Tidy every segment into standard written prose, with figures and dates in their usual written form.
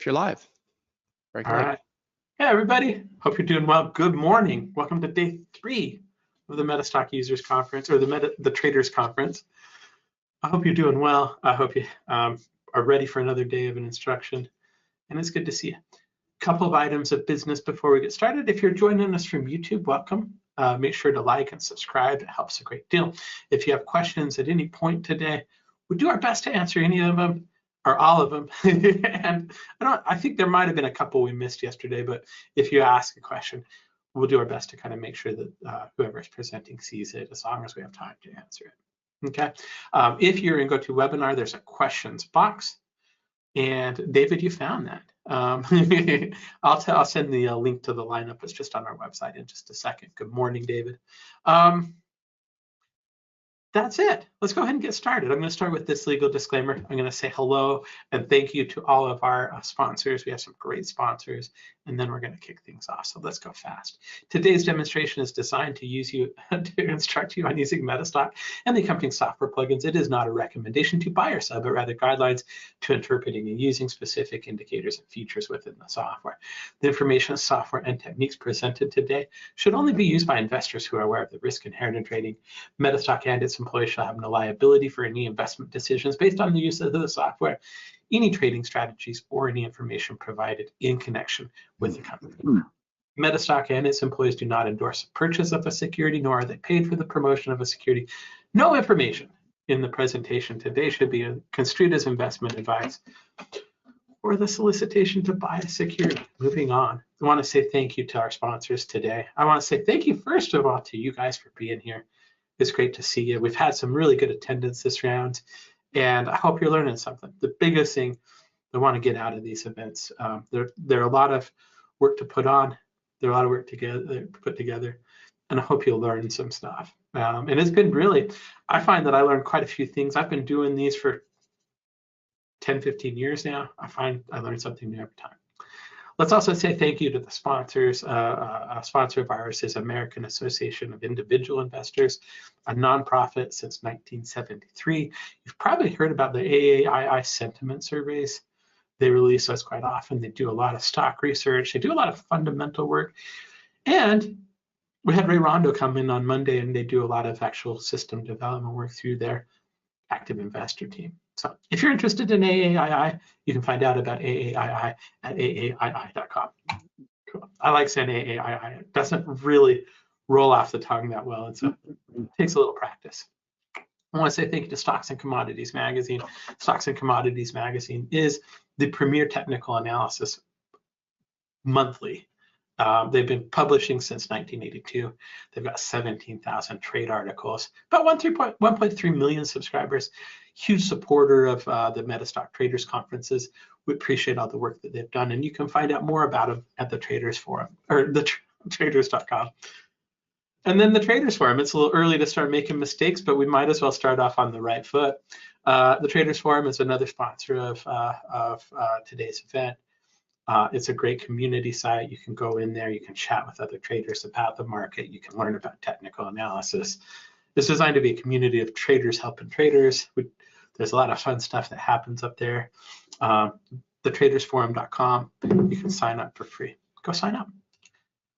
If you're live. Very good. All right. Hey, everybody. Hope you're doing well. Good morning. Welcome to day 3 of the MetaStock Users Conference, or the Traders Conference. I hope you're doing well. I hope you are ready for another day of an instruction, and it's good to see you. A couple of items of business before we get started. If you're joining us from YouTube, welcome. Make sure to like and subscribe. It helps a great deal. If you have questions at any point today, we'll do our best to answer any of them, or all of them. And I think there might have been a couple we missed yesterday, but if you ask a question, we'll do our best to kind of make sure that whoever is presenting sees it, as long as we have time to answer it. Okay. If you're in GoToWebinar, there's a questions box, and David, you found that. I'll send the link to the lineup. It's just on our website in just a second. Good morning, David. That's it. Let's go ahead and get started. I'm going to start with this legal disclaimer. I'm going to say hello and thank you to all of our sponsors. We have some great sponsors, and then we're going to kick things off. So let's go fast. Today's demonstration is designed to instruct you on using MetaStock and the accompanying software plugins. It is not a recommendation to buy or sell, but rather guidelines to interpreting and using specific indicators and features within the software. The information, software, and techniques presented today should only be used by investors who are aware of the risk inherent in trading. MetaStock and its employees shall have no liability for any investment decisions based on the use of the software, any trading strategies, or any information provided in connection with the company. MetaStock and its employees do not endorse the purchase of a security, nor are they paid for the promotion of a security. No information in the presentation today should be construed as investment advice or the solicitation to buy a security. Moving on, I want to say thank you to our sponsors today. I want to say thank you, first of all, to you guys for being here. It's great to see you. We've had some really good attendance this round, and I hope you're learning something. The biggest thing I want to get out of these events, there are a lot of work to put on. There are a lot of work to put together, and I hope you'll learn some stuff. And it's been really, I find that I learned quite a few things. I've been doing these for 10, 15 years now. I find I learn something new every time. Let's also say thank you to the sponsors. A sponsor of ours is American Association of Individual Investors, a nonprofit since 1973. You've probably heard about the AAII sentiment surveys. They release those quite often. They do a lot of stock research. They do a lot of fundamental work. And we had Ray Rondo come in on Monday, and they do a lot of actual system development work through their active investor team. So if you're interested in AAII, you can find out about AAII at AAII.com. Cool. I like saying AAII. It doesn't really roll off the tongue that well, and so it takes a little practice. I want to say thank you to Stocks and Commodities Magazine. Stocks and Commodities Magazine is the premier technical analysis monthly. They've been publishing since 1982. They've got 17,000 trade articles, about 1.3 million subscribers, huge supporter of the MetaStock Traders Conferences. We appreciate all the work that they've done, and you can find out more about them at the Traders Forum, or the traders.com. And then the Traders Forum, it's a little early to start making mistakes, but we might as well start off on the right foot. The Traders Forum is another sponsor of today's event. It's a great community site. You can go in there, you can chat with other traders about the market, you can learn about technical analysis. It's designed to be a community of traders helping traders. There's a lot of fun stuff that happens up there. TheTradersForum.com, you can sign up for free. Go sign up.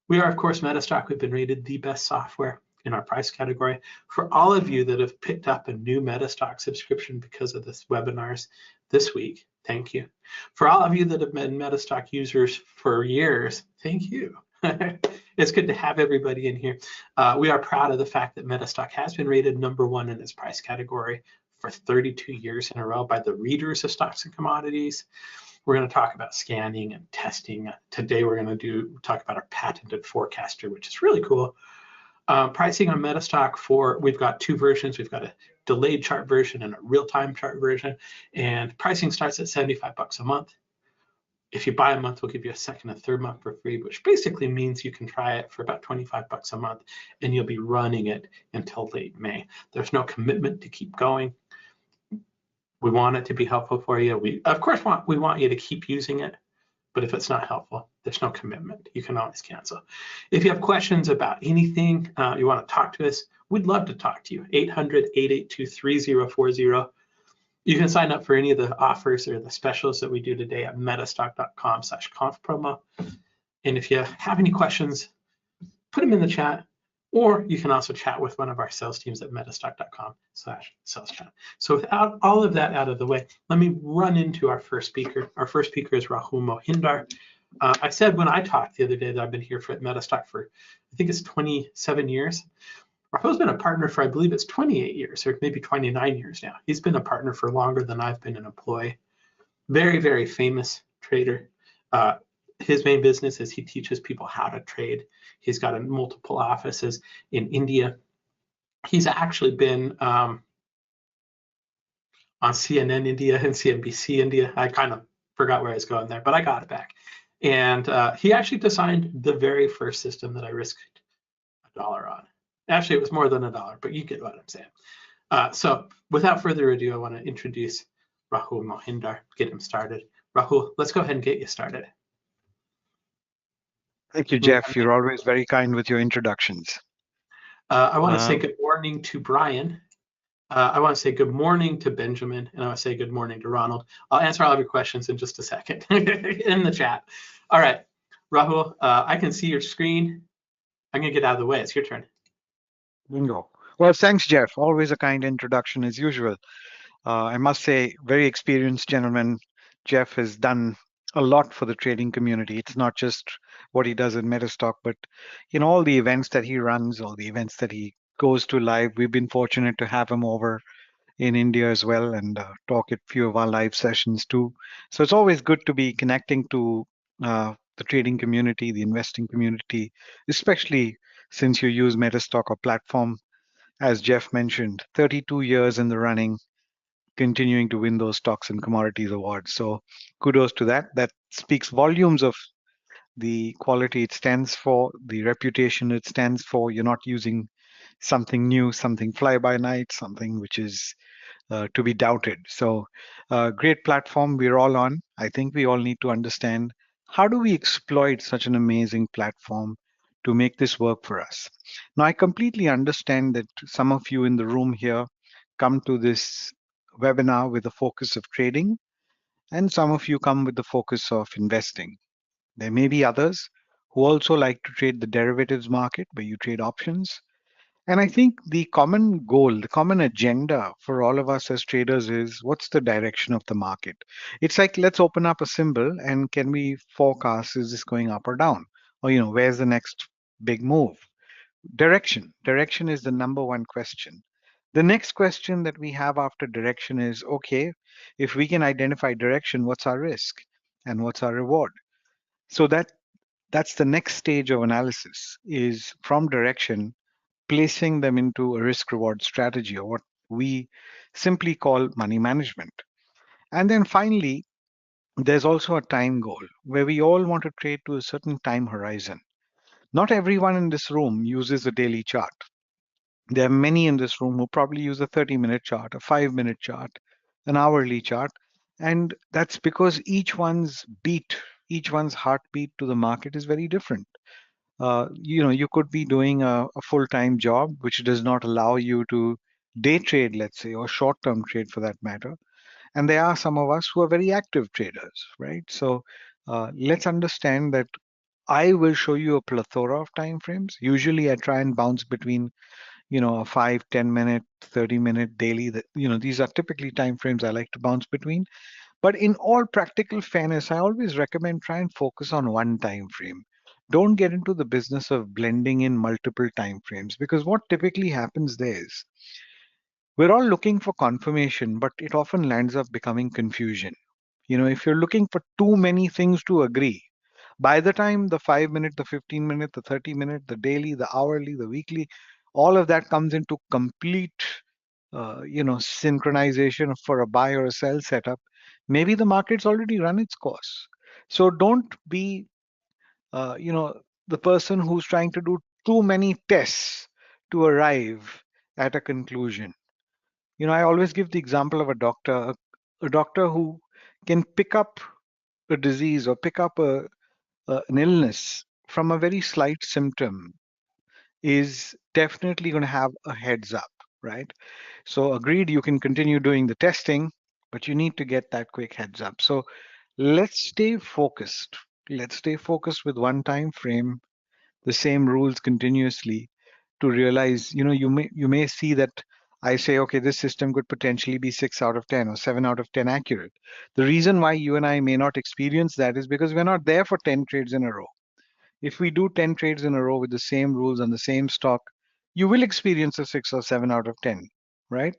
We are, of course, MetaStock. We've been rated the best software in our price category. For all of you that have picked up a new MetaStock subscription because of this webinars this week, thank you. For all of you that have been MetaStock users for years, thank you. It's good to have everybody in here. We are proud of the fact that MetaStock has been rated #1 in its price category for 32 years in a row by the readers of Stocks and Commodities. We're going to talk about scanning and testing. Today we're going to talk about our patented forecaster, which is really cool. Pricing on MetaStock we've got 2 versions. We've got a delayed chart version and a real-time chart version, and pricing starts at $75 a month. If you buy a month, we'll give you a second and third month for free, which basically means you can try it for about $25 a month, and you'll be running it until late May. There's no commitment to keep going. We want it to be helpful for you. We, of course, we want you to keep using it, but if it's not helpful, there's no commitment. You can always cancel. If you have questions about anything, you want to talk to us, we'd love to talk to you. 800-882-3040. You can sign up for any of the offers or the specials that we do today at metastock.com/conf promo. And if you have any questions, put them in the chat, or you can also chat with one of our sales teams at metastock.com/sales chat. So without all of that out of the way, let me run into our first speaker. Our first speaker is Rahul Mohindar. I said when I talked the other day that I've been here for MetaStock for, I think it's 27 years. Rahul's been a partner for, I believe it's 28 years, or maybe 29 years now. He's been a partner for longer than I've been an employee. Very, very famous trader. His main business is he teaches people how to trade. He's got multiple offices in India. He's actually been on CNN India and CNBC India. I kind of forgot where I was going there, but I got it back. And he actually designed the very first system that I risked $1 on. Actually, it was more than $1, but you get what I'm saying. So without further ado, I want to introduce Rahul Mohindar, get him started. Rahul, let's go ahead and get you started. Thank you, Jeff. You're always very kind with your introductions. I want to say good morning to Brian. I want to say good morning to Benjamin, and I want to say good morning to Ronald. I'll answer all of your questions in just a second in the chat. All right, Rahul, I can see your screen. I'm going to get out of the way. It's your turn. Bingo. Well, thanks, Jeff. Always a kind introduction as usual. I must say, very experienced gentleman. Jeff has done a lot for the trading community. It's not just what he does in MetaStock, but in all the events that he runs, all the events that he goes to live. We've been fortunate to have him over in India as well and talk at a few of our live sessions too. So it's always good to be connecting to the trading community, the investing community, especially since you use MetaStock or platform. As Jeff mentioned, 32 years in the running, continuing to win those stocks and commodities awards. So kudos to that. That speaks volumes of the quality it stands for, the reputation it stands for. You're not using something new, something fly by night, something which is to be doubted. So great platform we're all on. I think we all need to understand how do we exploit such an amazing platform to make this work for us. Now, I completely understand that some of you in the room here come to this webinar with the focus of trading, and some of you come with the focus of investing. There may be others who also like to trade the derivatives market where you trade options. And I think the common goal, the common agenda for all of us as traders is what's the direction of the market? It's like, let's open up a symbol and can we forecast, is this going up or down? Or, where's the next big move? Direction. Direction is the number one question. The next question that we have after direction is, okay, if we can identify direction, what's our risk and what's our reward? So that's the next stage of analysis is from direction, placing them into a risk reward strategy or what we simply call money management. And then finally, there's also a time goal where we all want to trade to a certain time horizon. Not everyone in this room uses a daily chart. There are many in this room who probably use a 30-minute chart, a 5-minute chart, an hourly chart. And that's because each one's beat, each one's heartbeat to the market is very different. You could be doing a full-time job, which does not allow you to day trade, let's say, or short-term trade for that matter. And there are some of us who are very active traders, right? So let's understand that I will show you a plethora of time frames. Usually I try and bounce between, a 5, 10-minute, 30-minute daily. These are typically time frames I like to bounce between. But in all practical fairness, I always recommend try and focus on one time frame. Don't get into the business of blending in multiple time frames because what typically happens there is we're all looking for confirmation, but it often lands up becoming confusion. If you're looking for too many things to agree, by the time the 5-minute, the 15-minute, the 30-minute, the daily, the hourly, the weekly, all of that comes into complete synchronization for a buy or a sell setup, maybe the market's already run its course. So don't be, the person who's trying to do too many tests to arrive at a conclusion. I always give the example of a doctor who can pick up a disease or pick up an illness from a very slight symptom is definitely going to have a heads up, right? So agreed, you can continue doing the testing, but you need to get that quick heads up. So let's stay focused. Let's stay focused with one time frame, the same rules continuously, to realize, you may see that I say, okay, this system could potentially be 6 out of 10 or 7 out of 10 accurate. The reason why you and I may not experience that is because we're not there for 10 trades in a row. If we do 10 trades in a row with the same rules on the same stock, you will experience a 6 or 7 out of 10, right?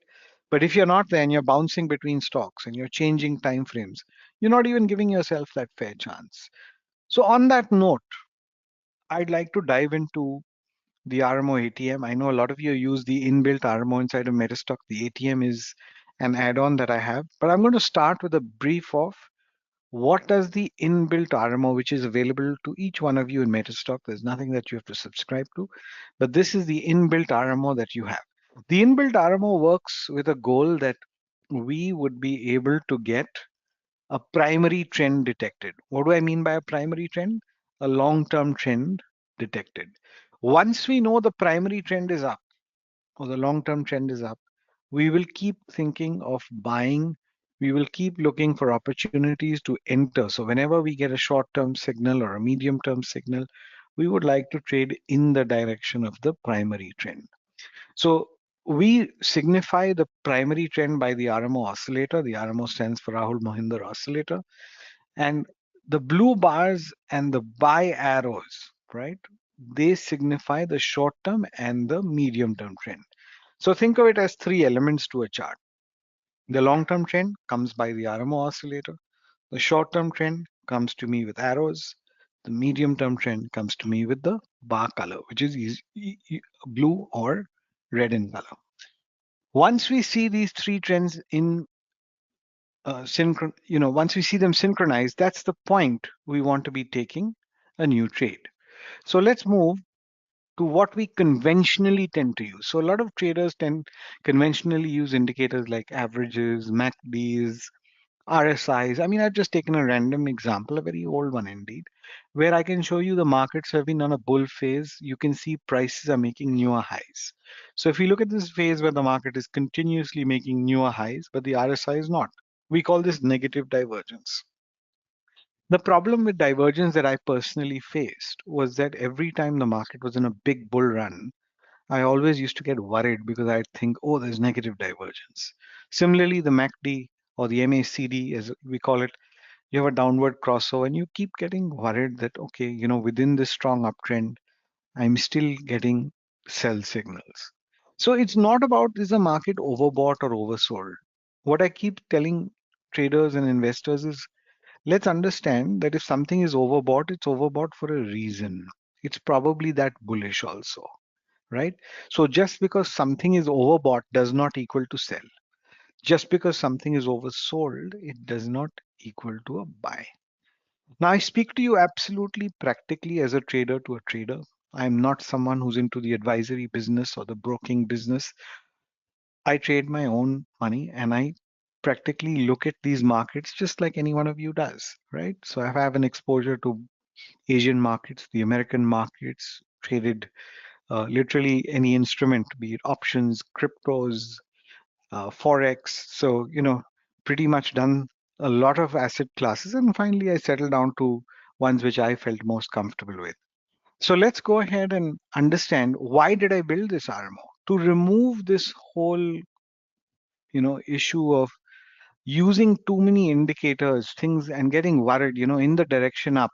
But if you're not there and you're bouncing between stocks and you're changing time frames, you're not even giving yourself that fair chance. So on that note, I'd like to dive into the RMO ATM. I know a lot of you use the inbuilt RMO inside of MetaStock. The ATM is an add-on that I have, but I'm going to start with a brief of what does the inbuilt RMO, which is available to each one of you in MetaStock. There's nothing that you have to subscribe to, but this is the inbuilt RMO that you have. The inbuilt RMO works with a goal that we would be able to get a primary trend detected. What do I mean by a primary trend? A long-term trend detected. Once we know the primary trend is up or the long-term trend is up, we will keep thinking of buying. We will keep looking for opportunities to enter. So whenever we get a short-term signal or a medium-term signal, we would like to trade in the direction of the primary trend. So we signify the primary trend by the RMO oscillator. The RMO stands for Rahul Mohindar oscillator. And the blue bars and the buy arrows, right? They signify the short term and the medium term trend. So think of it as three elements to a chart. The long term trend comes by the RMO oscillator. The short term trend comes to me with arrows. The medium term trend comes to me with the bar color, which is blue or red in color. Once we see these three trends in once we see them synchronized, that's the point we want to be taking a new trade. So let's move to what we conventionally tend to use. So a lot of traders tend conventionally use indicators like averages, MACDs, RSIs. I mean, I've just taken a random example, a very old one indeed, where I can show you the markets have been on a bull phase. You can see prices are making newer highs. So if you look at this phase where the market is continuously making newer highs, but the RSI is not, we call this negative divergence. The problem with divergence that I personally faced was that every time the market was in a big bull run, I always used to get worried because I'd think, oh, there's negative divergence. Similarly, the MACD or the MACD, as we call it, you have a downward crossover and you keep getting worried that, okay, within this strong uptrend, I'm still getting sell signals. So it's not about is the market overbought or oversold. What I keep telling traders and investors is let's understand that if something is overbought, it's overbought for a reason. It's probably that bullish also, right? So just because something is overbought does not equal to sell. Just because something is oversold, it does not equal to a buy. Now, I speak to you absolutely practically as a trader to a trader. I'm not someone who's into the advisory business or the broking business. I trade my own money and I practically look at these markets just like any one of you does, right? So I have an exposure to Asian markets, the American markets, traded literally any instrument, be it options, cryptos, forex. So, pretty much done a lot of asset classes. And finally, I settled down to ones which I felt most comfortable with. So let's go ahead and understand why did I build this RMO? To remove this whole, issue of using too many indicators, things, and getting worried, in the direction up.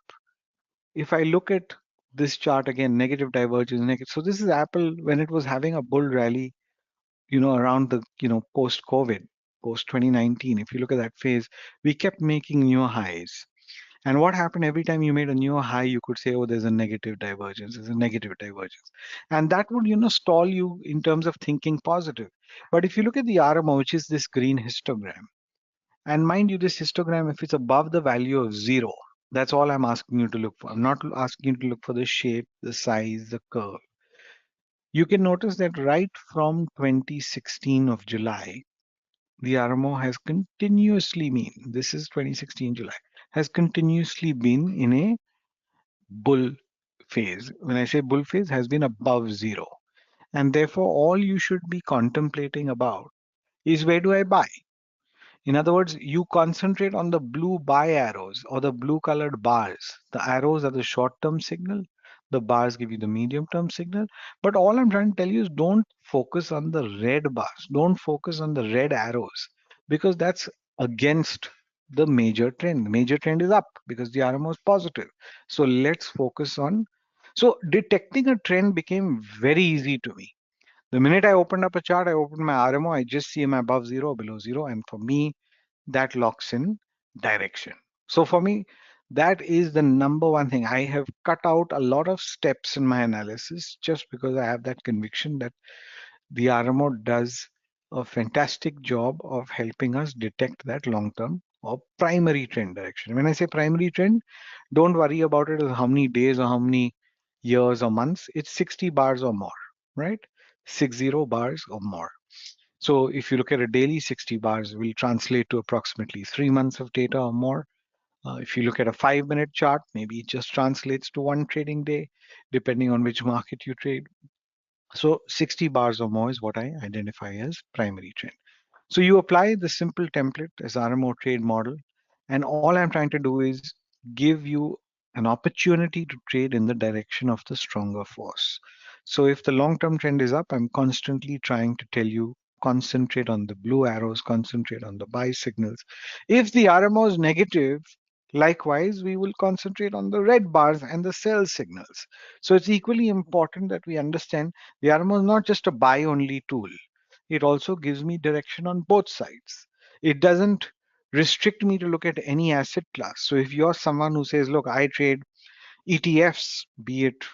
If I look at this chart again, negative divergence, negative. So this is Apple when it was having a bull rally, around the, post-COVID, post 2019. If you look at that phase, we kept making new highs. And what happened every time you made a new high, you could say, oh, there's a negative divergence, there's a negative divergence. And that would, stall you in terms of thinking positive. But if you look at the RMO, which is this green histogram, and mind you, this histogram, if it's above the value of 0, that's all I'm asking you to look for. I'm not asking you to look for the shape, the size, the curve. You can notice that right from 2016 of July, the RMO has continuously been, this is 2016 July, has continuously been in a bull phase. When I say bull phase, has been above 0. And therefore, all you should be contemplating about is where do I buy? In other words, you concentrate on the blue buy arrows or the blue colored bars. The arrows are the short term signal, the bars give you the medium term signal. But all I'm trying to tell you is don't focus on the red bars, don't focus on the red arrows, because that's against the major trend. The major trend is up because the RMO is positive. So let's focus on. So detecting a trend became very easy to me. The minute I opened up a chart, I opened my RMO, I just see am I above zero, below zero. And for me, that locks in direction. So for me, that is the number one thing. I have cut out a lot of steps in my analysis just because I have that conviction that the RMO does a fantastic job of helping us detect that long-term or primary trend direction. When I say primary trend, don't worry about it as how many days or how many years or months. It's 60 bars or more, right? 60 bars or more. So if you look at a daily, 60 bars will translate to approximately 3 months of data or more. If you look at a 5-minute chart, maybe it just translates to one trading day, depending on which market you trade. So 60 bars or more is what I identify as primary trend. So you apply the simple template as RMO trade model, and all I'm trying to do is give you an opportunity to trade in the direction of the stronger force. So if the long-term trend is up, I'm constantly trying to tell you concentrate on the blue arrows, concentrate on the buy signals. If the RMO is negative, likewise, we will concentrate on the red bars and the sell signals. So it's equally important that we understand the RMO is not just a buy only tool. It also gives me direction on both sides. It doesn't restrict me to look at any asset class. So if you're someone who says, look, I trade ETFs, be it,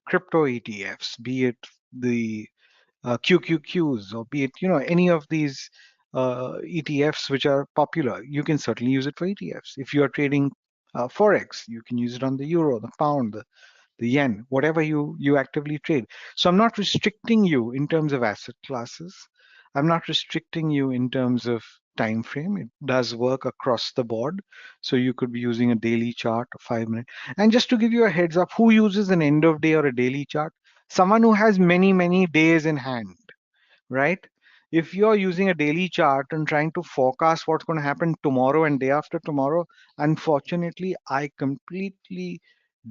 crypto ETFs, be it the QQQs, or be it, any of these ETFs which are popular, you can certainly use it for ETFs. If you are trading Forex, you can use it on the euro, the pound, the yen, whatever you actively trade. So I'm not restricting you in terms of asset classes. I'm not restricting you in terms of time frame. It does work across the board. So you could be using a daily chart, a 5-minute. And just to give you a heads up, who uses an end of day or a daily chart? Someone who has many, many days in hand, right? If you're using a daily chart and trying to forecast what's going to happen tomorrow and day after tomorrow, unfortunately, I completely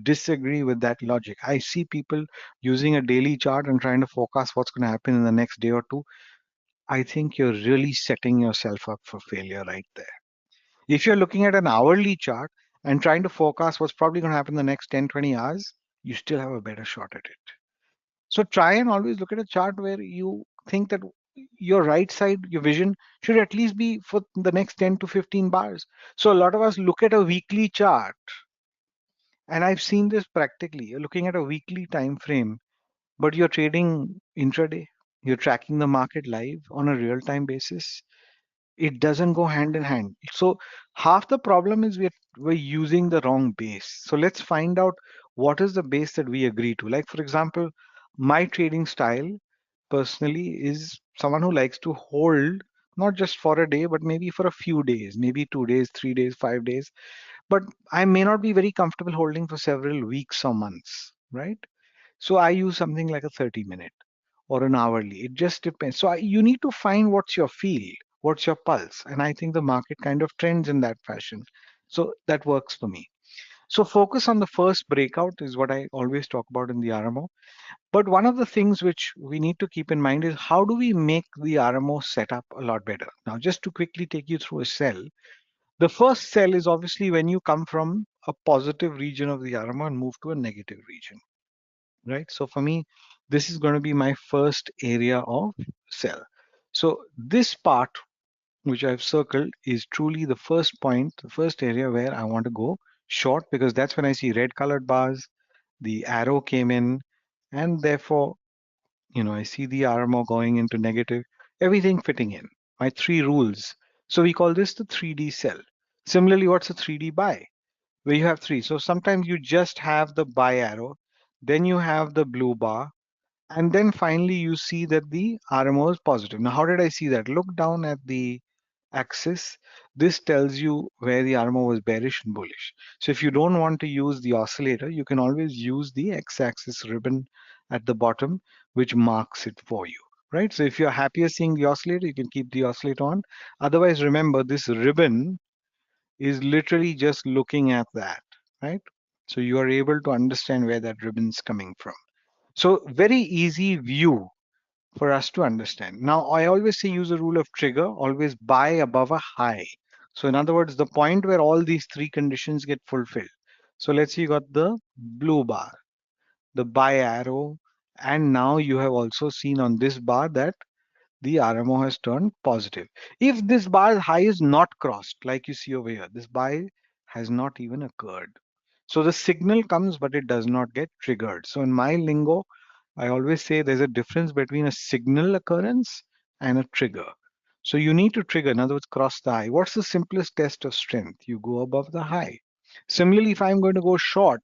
disagree with that logic. I see people using a daily chart and trying to forecast what's going to happen in the next day or two. I think you're really setting yourself up for failure right there. If you're looking at an hourly chart and trying to forecast what's probably going to happen in the next 10, 20 hours, you still have a better shot at it. So try and always look at a chart where you think that your right side, your vision should at least be for the next 10 to 15 bars. So a lot of us look at a weekly chart, and I've seen this practically. You're looking at a weekly time frame, but you're trading intraday. You're tracking the market live on a real-time basis. It doesn't go hand in hand. So half the problem is we're using the wrong base. So let's find out what is the base that we agree to. Like for example, my trading style personally is someone who likes to hold not just for a day, but maybe for a few days, maybe 2 days, 3 days, 5 days. But I may not be very comfortable holding for several weeks or months, right? So I use something like a 30-minute or an hourly. It just depends. So you need to find what's your feel, what's your pulse. And I think the market kind of trends in that fashion. So that works for me. So focus on the first breakout is what I always talk about in the RMO. But one of the things which we need to keep in mind is how do we make the RMO setup a lot better? Now, just to quickly take you through a cell, the first cell is obviously when you come from a positive region of the RMO and move to a negative region, right? So for me, this is going to be my first area of cell. So this part, which I've circled, is truly the first point, the first area where I want to go short, because that's when I see red colored bars, the arrow came in, and therefore, I see the RMO going into negative, everything fitting in. My three rules. So we call this the 3D cell. Similarly, what's a 3D buy? Where you have three. So sometimes you just have the buy arrow, then you have the blue bar, and then finally you see that the RMO is positive. Now, how did I see that? Look down at the axis. This tells you where the RMO was bearish and bullish. So if you don't want to use the oscillator, you can always use the x-axis ribbon at the bottom, which marks it for you. right? So if you're happier seeing the oscillator, you can keep the oscillator on. Otherwise, remember this ribbon is literally just looking at that, right? So you are able to understand where that ribbon's coming from. So very easy view for us to understand. Now, I always say use a rule of trigger, always buy above a high. So in other words, the point where all these three conditions get fulfilled. So let's say you got the blue bar, the buy arrow, and now you have also seen on this bar that the RMO has turned positive. If this bar high is not crossed, like you see over here, this buy has not even occurred. So the signal comes, but it does not get triggered. So in my lingo, I always say there's a difference between a signal occurrence and a trigger. So you need to trigger, in other words, cross the high. What's the simplest test of strength? You go above the high. Similarly, if I'm going to go short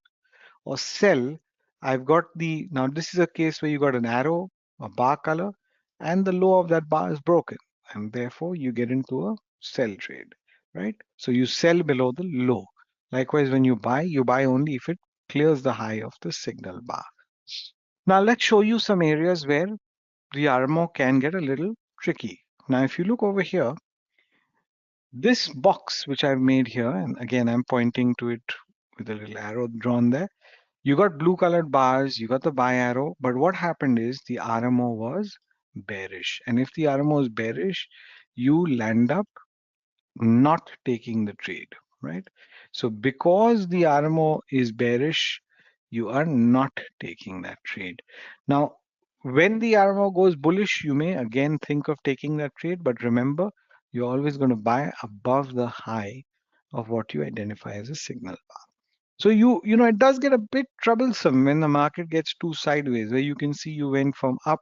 or sell, I've got the, now this is a case where you got an arrow, a bar color, and the low of that bar is broken. And therefore you get into a sell trade, right? So you sell below the low. Likewise, when you buy only if it clears the high of the signal bar. Now let's show you some areas where the RMO can get a little tricky. Now, if you look over here, this box which I've made here, and again, I'm pointing to it with a little arrow drawn there. You got blue colored bars, you got the buy arrow, but what happened is the RMO was bearish. And if the RMO is bearish, you land up not taking the trade, right? So because the RMO is bearish, you are not taking that trade. Now, when the RMO goes bullish, you may again think of taking that trade, but remember, you're always going to buy above the high of what you identify as a signal. So you know it does get a bit troublesome when the market gets too sideways, where you can see you went from up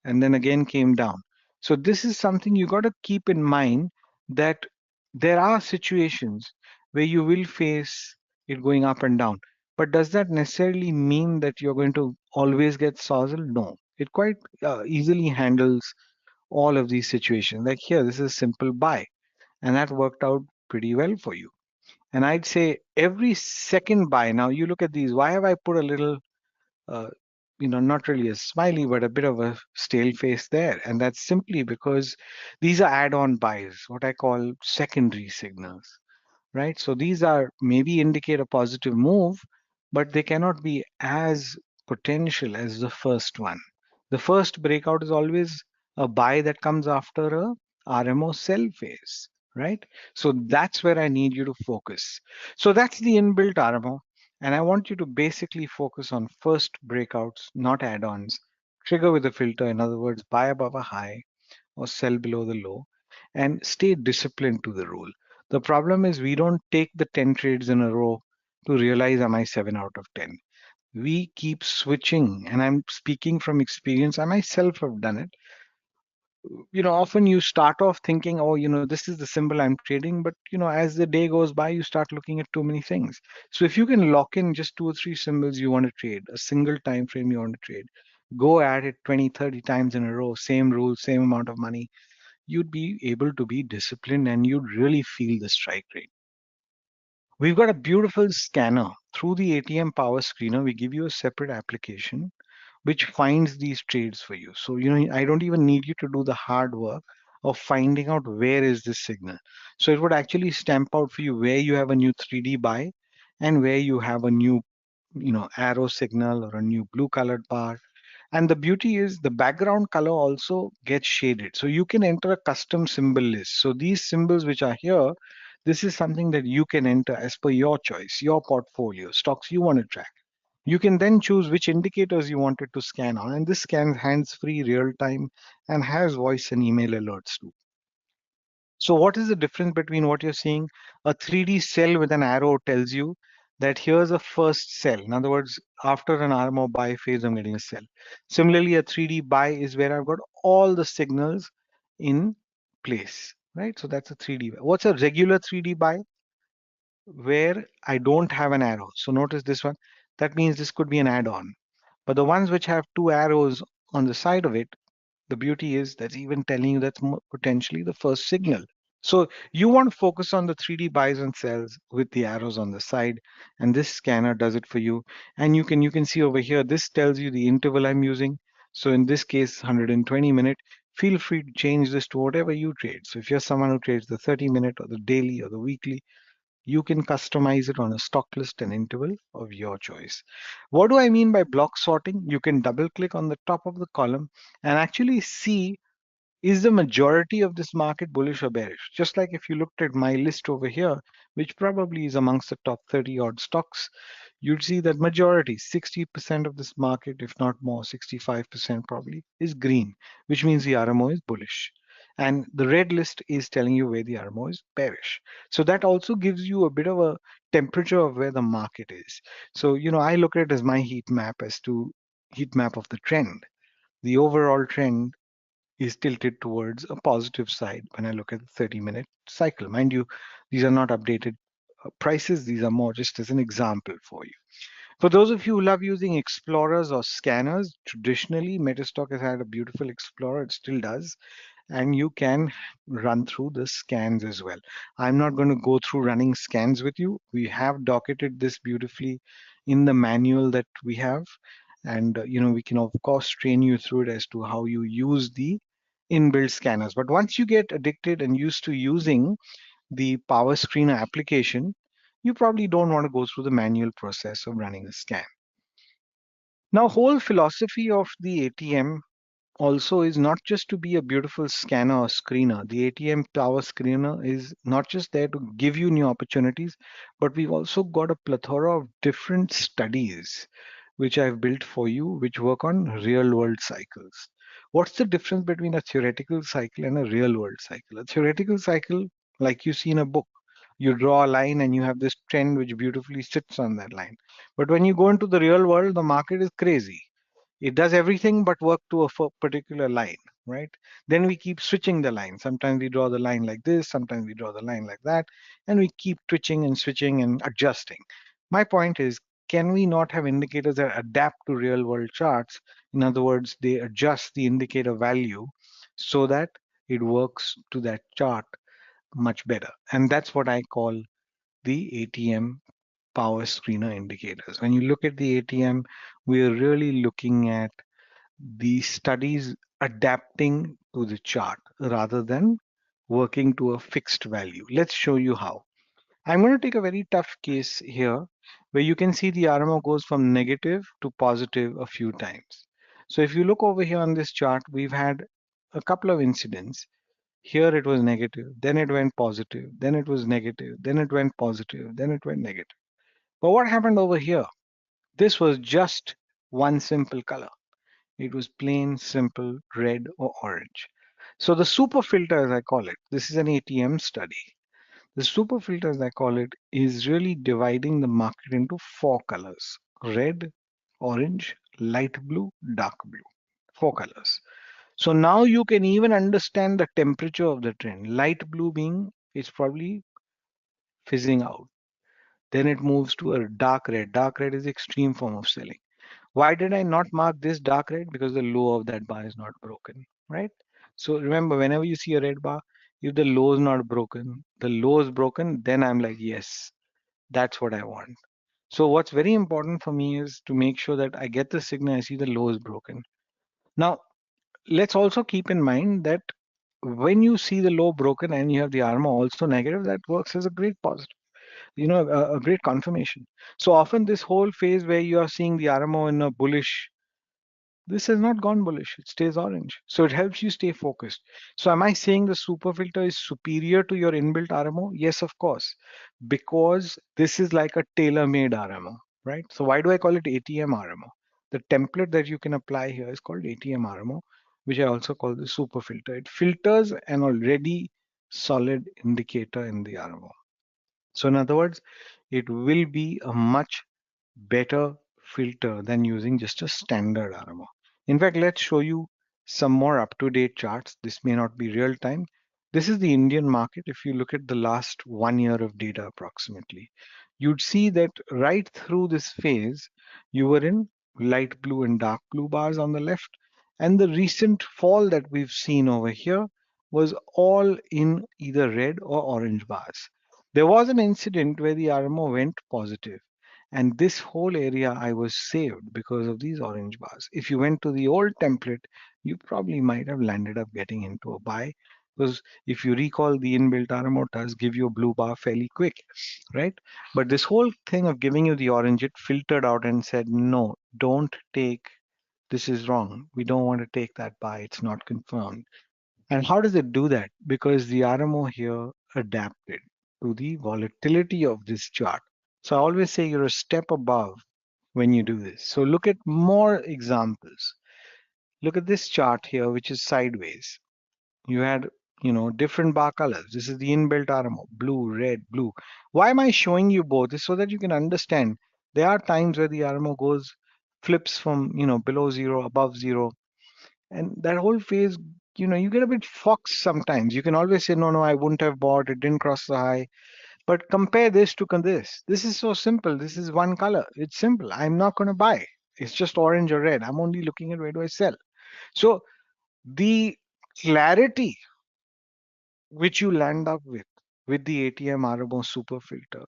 and then again came down. So this is something you got to keep in mind, that there are situations where you will face it going up and down. But does that necessarily mean that you're going to always get sozzled? No. It quite easily handles all of these situations. Like here, this is a simple buy, and that worked out pretty well for you. And I'd say every second buy, now you look at these, why have I put a little uh, not really a smiley, but a bit of a stale face there. And that's simply because these are add-on buys, what I call secondary signals, right? So these are maybe indicate a positive move, but they cannot be as potential as the first one. The first breakout is always a buy that comes after a RMO sell phase, right? So that's where I need you to focus. So that's the inbuilt RMO. And I want you to basically focus on first breakouts, not add-ons. Trigger with a filter, in other words, buy above a high or sell below the low, and stay disciplined to the rule. The problem is we don't take the 10 trades in a row to realize am I 7 out of 10. We keep switching, and I'm speaking from experience. I myself have done it. Often you start off thinking, oh, this is the symbol I'm trading, but as the day goes by, you start looking at too many things. So if you can lock in just 2 or 3 symbols you want to trade, a single time frame you want to trade, go at it 20, 30 times in a row, same rules, same amount of money, you'd be able to be disciplined and you'd really feel the strike rate. We've got a beautiful scanner. Through the ATM power screener, we give you a separate application which finds these trades for you. So, I don't even need you to do the hard work of finding out where is this signal. So it would actually stamp out for you where you have a new 3D buy and where you have a new, arrow signal or a new blue colored bar. And the beauty is the background color also gets shaded. So you can enter a custom symbol list. So these symbols which are here, this is something that you can enter as per your choice, your portfolio, stocks you want to track. You can then choose which indicators you wanted to scan on, and this scans hands-free, real-time, and has voice and email alerts too. So what is the difference between what you're seeing? A 3D cell with an arrow tells you that here's a first sell. In other words, after an RMO buy phase, I'm getting a sell. Similarly, a 3D buy is where I've got all the signals in place, right? So that's a 3D buy. What's a regular 3D buy? Where I don't have an arrow. So notice this one. That means this could be an add-on. But the ones which have 2 arrows on the side of it, the beauty is that's even telling you that's potentially the first signal. So you want to focus on the 3D buys and sells with the arrows on the side, and this scanner does it for you. And you can see over here, this tells you the interval I'm using. So in this case, 120-minute, feel free to change this to whatever you trade. So if you're someone who trades the 30-minute or the daily or the weekly, you can customize it on a stock list and interval of your choice. What do I mean by block sorting? You can double click on the top of the column and actually see, is the majority of this market bullish or bearish? Just like if you looked at my list over here, which probably is amongst the top 30 odd stocks, you'd see that majority, 60% of this market, if not more, 65% probably, is green, which means the RMO is bullish. And the red list is telling you where the RMO is bearish. So that also gives you a bit of a temperature of where the market is. So, I look at it as my heat map of the trend. The overall trend is tilted towards a positive side when I look at the 30-minute cycle. Mind you, these are not updated prices. These are more just as an example for you. For those of you who love using explorers or scanners, traditionally MetaStock has had a beautiful explorer. It still does. And you can run through the scans as well. I'm not going to go through running scans with you. We have docketed this beautifully in the manual that we have. And we can of course train you through it as to how you use the inbuilt scanners. But once you get addicted and used to using the Power Screener application, you probably don't want to go through the manual process of running a scan. Now, whole philosophy of the ATM also is not just to be a beautiful scanner or screener. The ATM Power Screener is not just there to give you new opportunities, but we've also got a plethora of different studies which I've built for you, which work on real world cycles. What's the difference between a theoretical cycle and a real world cycle? A theoretical cycle, like you see in a book, you draw a line and you have this trend which beautifully sits on that line. But when you go into the real world, the market is crazy. It does everything but work to a particular line, right? Then we keep switching the line. Sometimes we draw the line like this, sometimes we draw the line like that, and we keep twitching and switching and adjusting. My point is, can we not have indicators that adapt to real world charts? In other words, they adjust the indicator value so that it works to that chart much better. And that's what I call the ATM Power Screener indicators. When you look at the ATM, we're really looking at the studies adapting to the chart rather than working to a fixed value. Let's show you how. I'm going to take a very tough case here where you can see the RMO goes from negative to positive a few times. So if you look over here on this chart, we've had a couple of incidents. Here it was negative, then it went positive, then it was negative, then it went positive, then it went negative. But what happened over here? This was just one simple color. It was plain, simple, red or orange. So the super filter, as I call it, this is an ATM study. The super filter, as I call it, is really dividing the market into four colors: red, orange, light blue, dark blue. Four colors. So now you can even understand the temperature of the trend. Light blue being it's probably fizzing out. Then it moves to a dark red. Dark red is the extreme form of selling. Why did I not mark this dark red? Because the low of that bar is not broken, right? So remember, whenever you see a red bar, if the low is not broken, the low is broken, then I'm like, yes, that's what I want. So what's very important for me is to make sure that I get the signal, I see the low is broken. Now, let's also keep in mind that when you see the low broken and you have the armor also negative, that works as a great positive, a great confirmation. So often this whole phase where you are seeing the RMO in a bullish, this has not gone bullish, it stays orange. So it helps you stay focused. So am I saying the super filter is superior to your inbuilt RMO? Yes, of course, because this is like a tailor-made RMO, right? So why do I call it ATM RMO? The template that you can apply here is called ATM RMO, which I also call the super filter. It filters an already solid indicator in the RMO. So in other words, it will be a much better filter than using just a standard RMO. In fact, let's show you some more up-to-date charts. This may not be real time. This is the Indian market. If you look at the last 1 year of data approximately, you'd see that right through this phase, you were in light blue and dark blue bars on the left. And the recent fall that we've seen over here was all in either red or orange bars. There was an incident where the RMO went positive. And this whole area I was saved because of these orange bars. If you went to the old template, you probably might have landed up getting into a buy, because if you recall, the inbuilt RMO does give you a blue bar fairly quick, right? But this whole thing of giving you the orange, it filtered out and said, no, don't take, this is wrong. We don't want to take that buy. It's not confirmed. And how does it do that? Because the RMO here adapted to the volatility of this chart. So I always say you're a step above when you do this. So look at more examples. Look at this chart here, which is sideways. You had, different bar colors. This is the inbuilt RMO, blue, red, blue. Why am I showing you both? Is so that you can understand there are times where the RMO flips from, below zero, above zero. And that whole phase, you get a bit foxed sometimes. You can always say, no, no, I wouldn't have bought. It didn't cross the high. But compare this to this. This is so simple. This is one color. It's simple. I'm not going to buy. It's just orange or red. I'm only looking at where do I sell. So the clarity which you land up with the ATM RMO super filter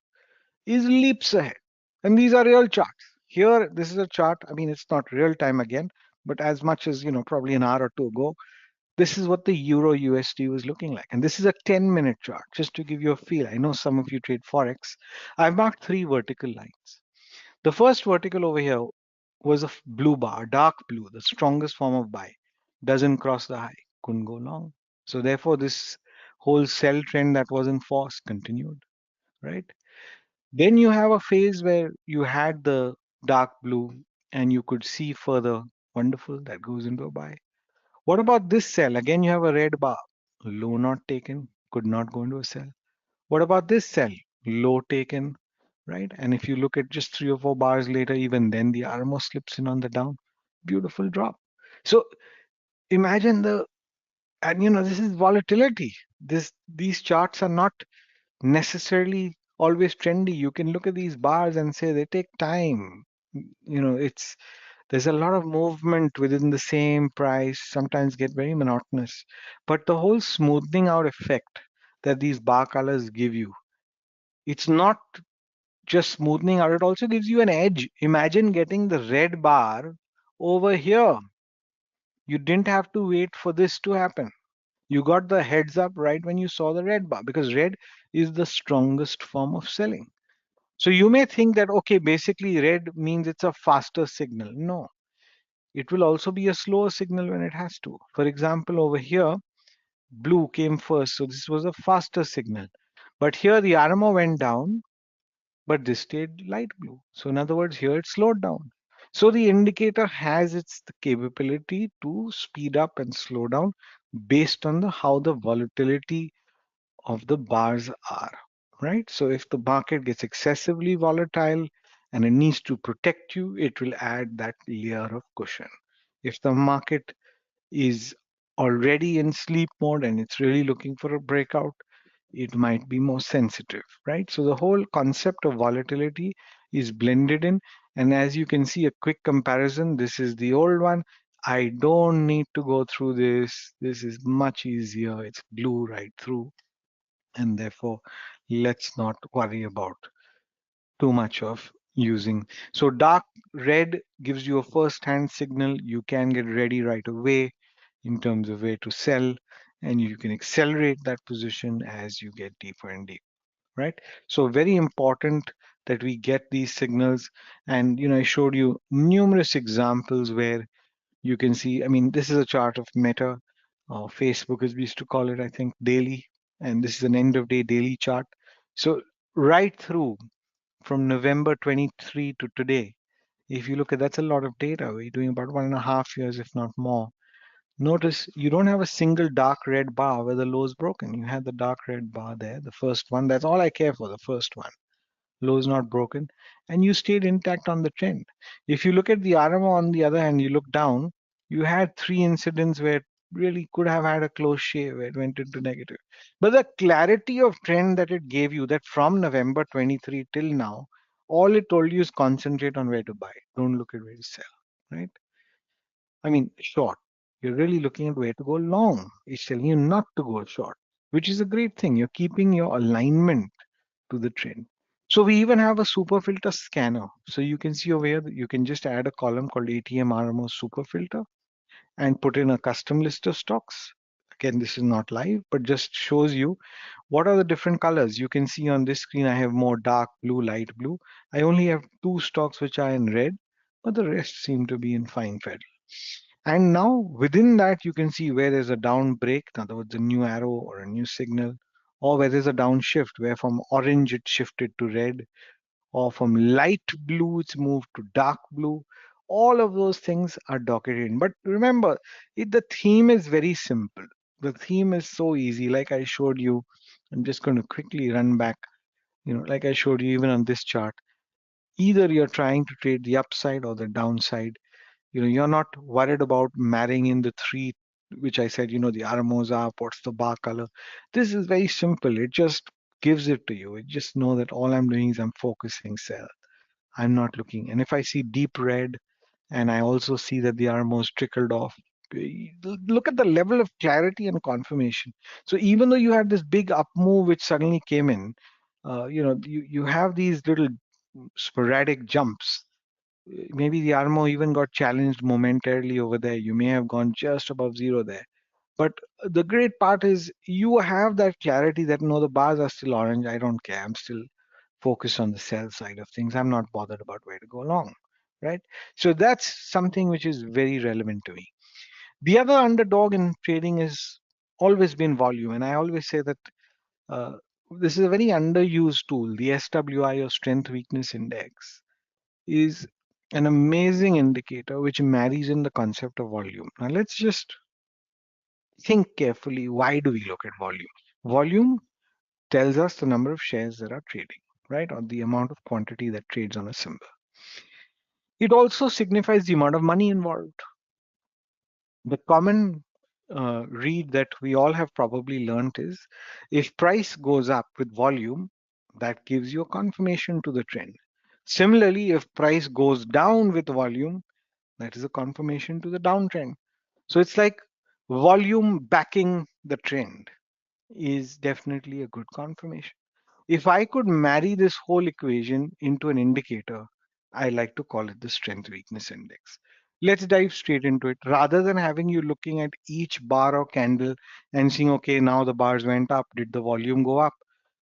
is leaps ahead. And these are real charts. Here, this is a chart. I mean, it's not real time again, but as much as, probably an hour or two ago, this is what the Euro USD was looking like. And this is a 10-minute chart, just to give you a feel. I know some of you trade Forex. I've marked 3 vertical lines. The first vertical over here was a blue bar, dark blue, the strongest form of buy. Doesn't cross the high, couldn't go long. So therefore, this whole sell trend that was in force continued, right? Then you have a phase where you had the dark blue and you could see further. Wonderful, that goes into a buy. What about this sell? Again, you have a red bar. Low not taken, could not go into a sell. What about this sell? Low taken, right? And if you look at just 3 or 4 bars later, even then the RMO slips in on the down. Beautiful drop. So imagine and this is volatility. These charts are not necessarily always trendy. You can look at these bars and say they take time. There's a lot of movement within the same price, sometimes get very monotonous. But the whole smoothing out effect that these bar colors give you, it's not just smoothing out, it also gives you an edge. Imagine getting the red bar over here. You didn't have to wait for this to happen. You got the heads up right when you saw the red bar, because red is the strongest form of selling. So you may think that, okay, basically red means it's a faster signal. No, it will also be a slower signal when it has to. For example, over here, blue came first, so this was a faster signal. But here the RMO went down, but this stayed light blue. So in other words, here it slowed down. So the indicator has its capability to speed up and slow down based on how the volatility of the bars are, right? So if the market gets excessively volatile and it needs to protect you, it will add that layer of cushion. If the market is already in sleep mode and it's really looking for a breakout, it might be more sensitive, right? So the whole concept of volatility is blended in. And as you can see, a quick comparison, this is the old one. I don't need to go through this. This is much easier. It's blue right through. And therefore, let's not worry about too much of using. So dark red gives you a first-hand signal. You can get ready right away in terms of where to sell, and you can accelerate that position as you get deeper and deeper, right? So very important that we get these signals. And I showed you numerous examples where you can see, I mean, this is a chart of Meta, Facebook as we used to call it, I think, daily. And this is an end of day daily chart. So right through from November 23 to today, if you look at, that's a lot of data. We're doing about 1.5 years, if not more. Notice you don't have a single dark red bar where the low is broken. You have the dark red bar there, the first one. That's all I care for, the first one. Low is not broken, and you stayed intact on the trend. If you look at the RMO on the other hand, you look down, you had 3 incidents where it really could have had a close shave where it went into negative. But the clarity of trend that it gave you, that from November 23 till now, all it told you is concentrate on where to buy. Don't look at where to sell, right? I mean, short. You're really looking at where to go long. It's telling you not to go short, which is a great thing. You're keeping your alignment to the trend. So we even have a super filter scanner. So you can see over here that you can just add a column called ATM RMO super filter and put in a custom list of stocks. Again, this is not live, but just shows you what are the different colors. You can see on this screen, I have more dark blue, light blue. I only have 2 stocks which are in red, but the rest seem to be in fine federal. And now within that, you can see where there's a down break, in other words, a new arrow or a new signal, or where there's a downshift, where from orange it shifted to red, or from light blue it's moved to dark blue. All of those things are docketed in. But remember, the theme is very simple. The theme is so easy. Like I showed you, I'm just going to quickly run back. Like I showed you even on this chart, either you're trying to trade the upside or the downside. You're not worried about marrying in the three, which I said, the RMOs are, what's the bar color. This is very simple. It just gives it to you. It just know that all I'm doing is I'm focusing sell. I'm not looking. And if I see deep red and I also see that the RMOs trickled off, look at the level of clarity and confirmation. So even though you had this big up move which suddenly came in, you have these little sporadic jumps. Maybe the RMO even got challenged momentarily over there. You may have gone just above zero there. But the great part is you have that clarity that no, the bars are still orange. I don't care. I'm still focused on the sell side of things. I'm not bothered about where to go long, right? So that's something which is very relevant to me. The other underdog in trading is always been volume. And I always say that uh, this is a very underused tool. The SWI or Strength Weakness Index is an amazing indicator which marries in the concept of volume. Now let's just think carefully. Why do we look at volume? Volume tells us the number of shares that are trading, right? Or the amount of quantity that trades on a symbol. It also signifies the amount of money involved. The common read that we all have probably learned is if price goes up with volume, that gives you a confirmation to the trend. Similarly, if price goes down with volume, that is a confirmation to the downtrend. So it's like volume backing the trend is definitely a good confirmation. If I could marry this whole equation into an indicator, I like to call it the strength weakness index. Let's dive straight into it. Rather than having you looking at each bar or candle and seeing, okay, now the bars went up, did the volume go up?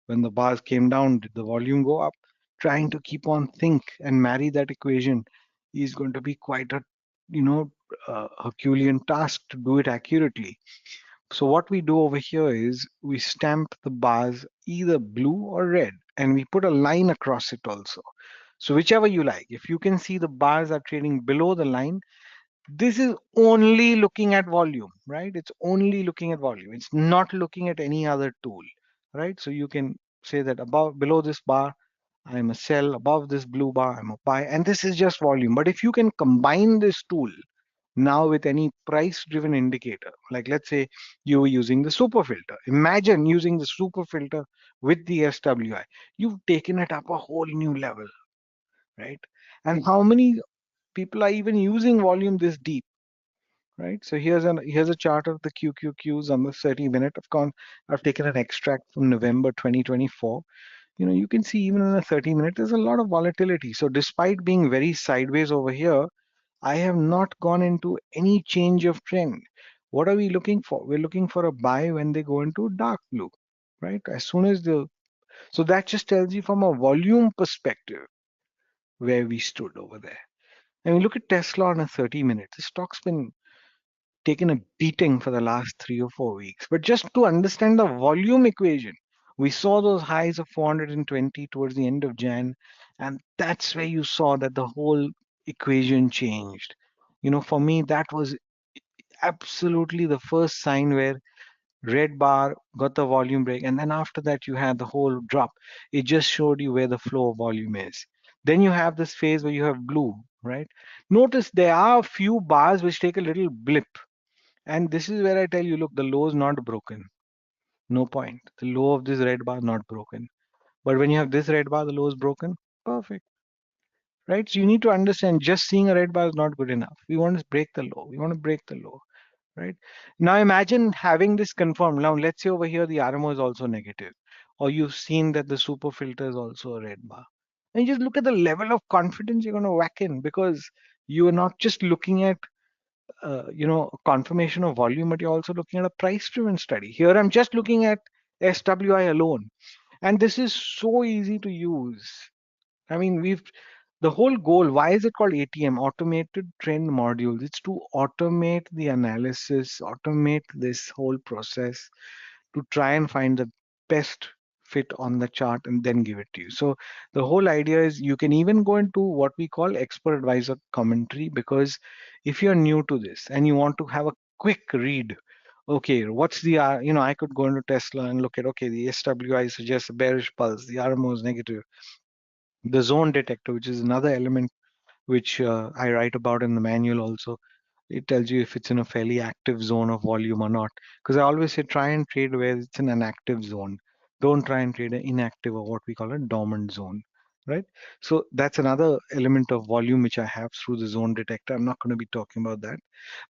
When the bars came down, did the volume go up? Trying to keep on think and marry that equation is going to be quite a, Herculean task to do it accurately. So what we do over here is we stamp the bars either blue or red, and we put a line across it also. So whichever you like. If you can see the bars are trading below the line, this is only looking at volume, right? It's only looking at volume. It's not looking at any other tool, right? So you can say that below this bar, I'm a sell, above this blue bar, I'm a buy, and this is just volume. But if you can combine this tool now with any price driven indicator, like let's say you were using the super filter, imagine using the super filter with the SWI, you've taken it up a whole new level, right? And how many people are even using volume this deep, right? So here's a chart of the QQQs on the 30-minute. I've taken an extract from November 2024. You can see even in a 30-minute there's a lot of volatility. So despite being very sideways over here, I have not gone into any change of trend. What are we looking for? We're looking for a buy when they go into dark blue, right? As soon as so that just tells you from a volume perspective where we stood over there. And we look at Tesla on a 30-minute. The stock's been taken a beating for the last 3 or 4 weeks. But just to understand the volume equation, we saw those highs of 420 towards the end of Jan, and that's where you saw that the whole equation changed. For me, that was absolutely the first sign where red bar got the volume break, and then after that you had the whole drop. It just showed you where the flow of volume is. Then you have this phase where you have blue, right? Notice there are a few bars which take a little blip, and this is where I tell you, look, the low is not broken. No point. The low of this red bar not broken. But when you have this red bar, the low is broken. Perfect. Right? So you need to understand just seeing a red bar is not good enough. We want to break the low. We want to break the low. Right? Now imagine having this confirmed. Now let's say over here the RMO is also negative. or you've seen that the super filter is also a red bar. And just look at the level of confidence you're going to whack in, because you are not just looking at confirmation of volume, but you're also looking at a price-driven study. Here, I'm just looking at SWI alone, and this is so easy to use. I mean, the whole goal. Why is it called ATM? Automated Trend Modules. It's to automate the analysis, automate this whole process to try and find the best fit on the chart and then give it to you. So the whole idea is you can even go into what we call expert advisor commentary, because if you're new to this and you want to have a quick read, okay, what's the I could go into Tesla and look at, okay, the SWI suggests a bearish pulse, the RMO is negative, the zone detector, which is another element which I write about in the manual also. It tells you if it's in a fairly active zone of volume or not. Because I always say try and trade where it's in an active zone. Don't try and trade an inactive, or what we call a dormant zone, right? So that's another element of volume which I have through the zone detector. I'm not going to be talking about that.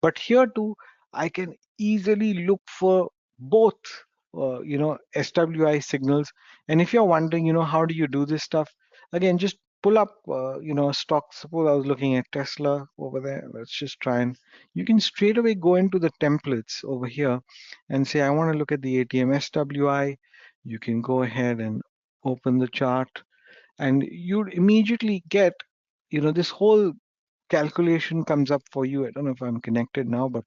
But here too, I can easily look for both, SWI signals. And if you're wondering, how do you do this stuff? Again, just pull up, stocks. Suppose I was looking at Tesla over there. Let's just try and you can straight away go into the templates over here and say, I want to look at the ATM SWI. You can go ahead and open the chart, and you immediately get, this whole calculation comes up for you. I don't know if I'm connected now, but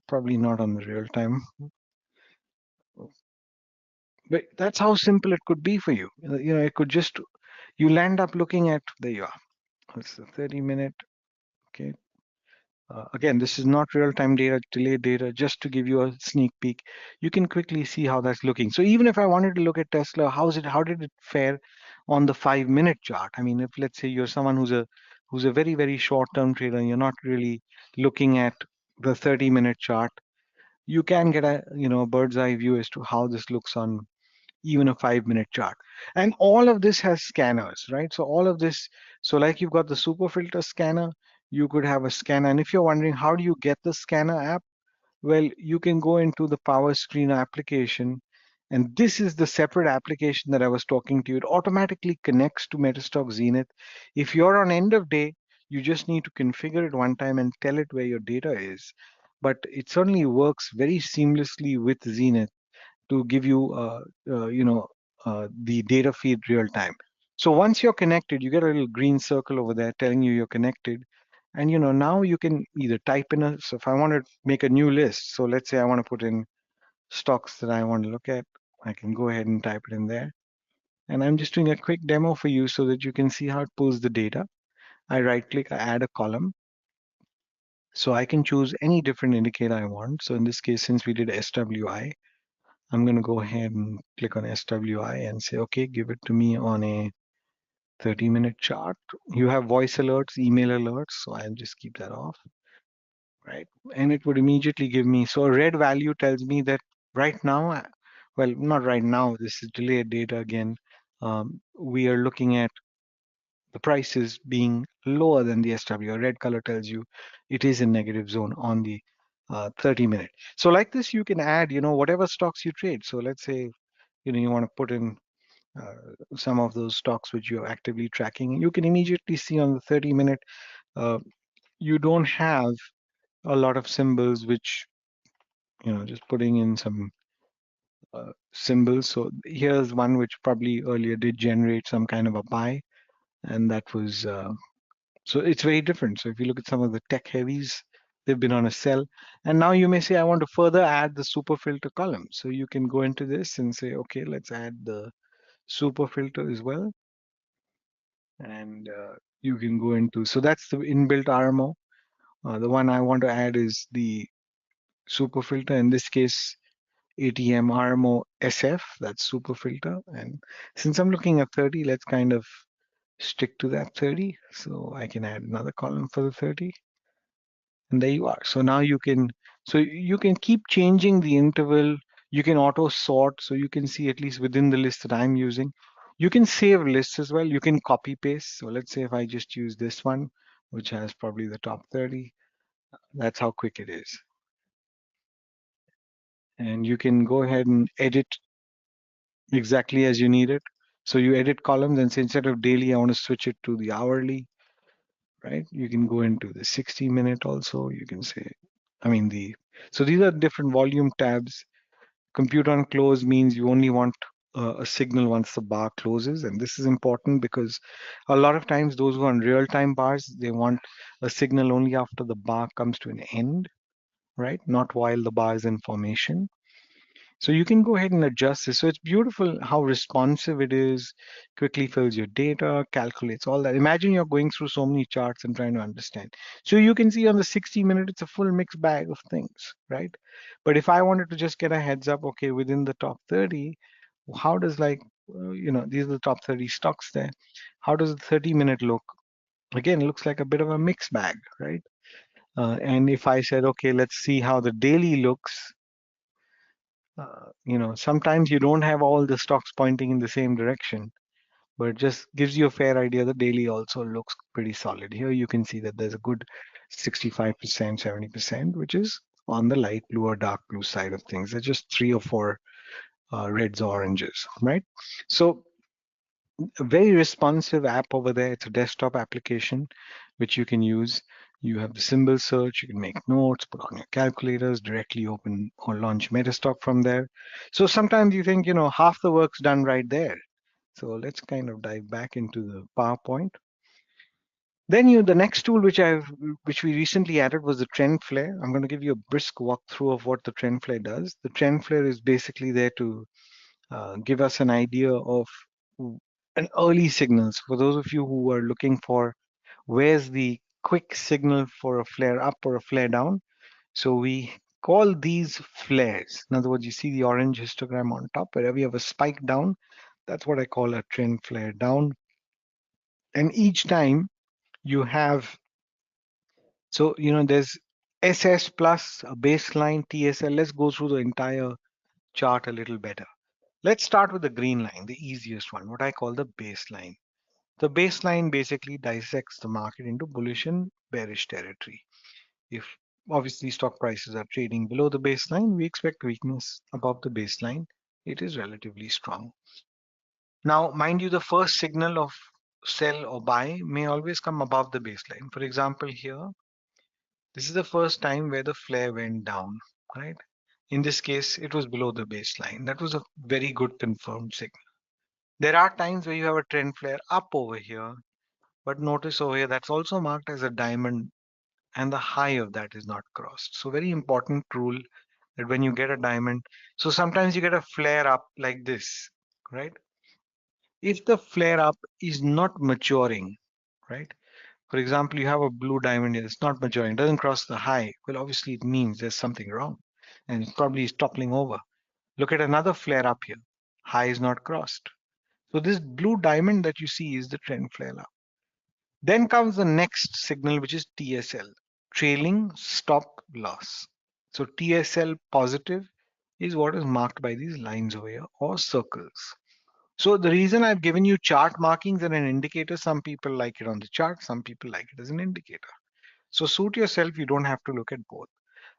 probably not on the real time. But that's how simple it could be for you. It could just, you'll end up looking at, there you are. It's the 30-minute. Okay. Again, this is not real-time data, delayed data, just to give you a sneak peek. You can quickly see how that's looking. So even if I wanted to look at Tesla, how did it fare on the 5-minute chart? I mean, if let's say you're someone who's a very, very short-term trader and you're not really looking at the 30-minute chart, you can get a bird's eye view as to how this looks on even a 5-minute chart. And all of this has scanners, right? So all of this, so like you've got the super filter scanner, you could have a scanner. And if you're wondering how do you get the scanner app, well, you can go into the Power Screen application, and this is the separate application that I was talking to you. It automatically connects to MetaStock Zenith. If you're on end of day, you just need to configure it one time and tell it where your data is. But it certainly works very seamlessly with Zenith to give you, the data feed real time. So once you're connected, you get a little green circle over there telling you you're connected. And now you can either type in so if I want to make a new list, so let's say I want to put in stocks that I want to look at, I can go ahead and type it in there. And I'm just doing a quick demo for you so that you can see how it pulls the data. I right click, I add a column. So I can choose any different indicator I want. So in this case, since we did SWI, I'm going to go ahead and click on SWI and say, okay, give it to me on a 30-minute chart. You have voice alerts, email alerts, so I'll just keep that off, right? And it would immediately give me, so a red value tells me that right now, well, not right now, this is delayed data again. We are looking at the prices being lower than the SW. A red color tells you it is in negative zone on the 30-minute. So like this, you can add, whatever stocks you trade. So let's say, you want to put in some of those stocks which you're actively tracking. You can immediately see on the 30-minute, you don't have a lot of symbols which, just putting in some symbols. So here's one which probably earlier did generate some kind of a buy, and that was, so it's very different. So if you look at some of the tech heavies, they've been on a sell. And now you may say, I want to further add the super filter column. So you can go into this and say, okay, let's add the super filter as well. And you can go into, so that's the inbuilt RMO. The one I want to add is the super filter. In this case, ATM RMO SF, that's super filter. And since I'm looking at 30, let's kind of stick to that 30. So I can add another column for the 30. And there you are. So now you can keep changing the interval. You can auto sort, so you can see at least within the list that I'm using. You can save lists as well. You can copy paste. So let's say if I just use this one, which has probably the top 30, that's how quick it is. And you can go ahead and edit exactly as you need it. So you edit columns and say instead of daily, I want to switch it to the hourly, right? You can go into the 60-minute also. You can say, I mean, so these are different volume tabs. Compute on close means you only want a signal once the bar closes. And this is important because a lot of times those who are on real-time bars, they want a signal only after the bar comes to an end, right? Not while the bar is in formation. So you can go ahead and adjust this. So it's beautiful how responsive it is, quickly fills your data, calculates all that. Imagine you're going through so many charts and trying to understand. So you can see on the 60-minute, it's a full mixed bag of things, right? But if I wanted to just get a heads up, okay, within the top 30, how does these are the top 30 stocks there. How does the 30-minute look? Again, it looks like a bit of a mixed bag, right? And if I said, okay, let's see how the daily looks, sometimes you don't have all the stocks pointing in the same direction, but it just gives you a fair idea. The daily also looks pretty solid. Here you can see that there's a good 65%, 70%, which is on the light blue or dark blue side of things. There's just 3 or 4 reds or oranges, right? So a very responsive app over there. It's a desktop application which you can use. You have the symbol search, you can make notes, put on your calculators, directly open or launch MetaStock from there. So sometimes you think, half the work's done right there. So let's kind of dive back into the PowerPoint. Then the next tool which we recently added was the trend flare. I'm going to give you a brisk walkthrough of what the trend flare does. The trend flare is basically there to give us an idea of an early signals for those of you who are looking for where's the quick signal for a flare up or a flare down. So we call these flares. In other words, you see the orange histogram on top. Wherever you have a spike down, that's what I call a trend flare down. And each time you have, there's SS plus a baseline TSL. Let's go through the entire chart a little better. Let's start with the green line, the easiest one, what I call the baseline. The baseline basically dissects the market into bullish and bearish territory. If obviously stock prices are trading below the baseline, we expect weakness. Above the baseline, it is relatively strong. Now, mind you, the first signal of sell or buy may always come above the baseline. For example, here, this is the first time where the flare went down, right? In this case, it was below the baseline. That was a very good confirmed signal. There are times where you have a trend flare up over here, but notice over here that's also marked as a diamond and the high of that is not crossed. So very important rule that when you get a diamond, so sometimes you get a flare up like this, right? If the flare up is not maturing, right? For example, you have a blue diamond here, it's not maturing, doesn't cross the high. Well, obviously it means there's something wrong and it probably is toppling over. Look at another flare up here. High is not crossed. So this blue diamond that you see is the trend flare up. Then comes the next signal, which is TSL, trailing stop loss. So TSL positive is what is marked by these lines over here or circles. So the reason I've given you chart markings and an indicator, some people like it on the chart, some people like it as an indicator. So suit yourself, you don't have to look at both.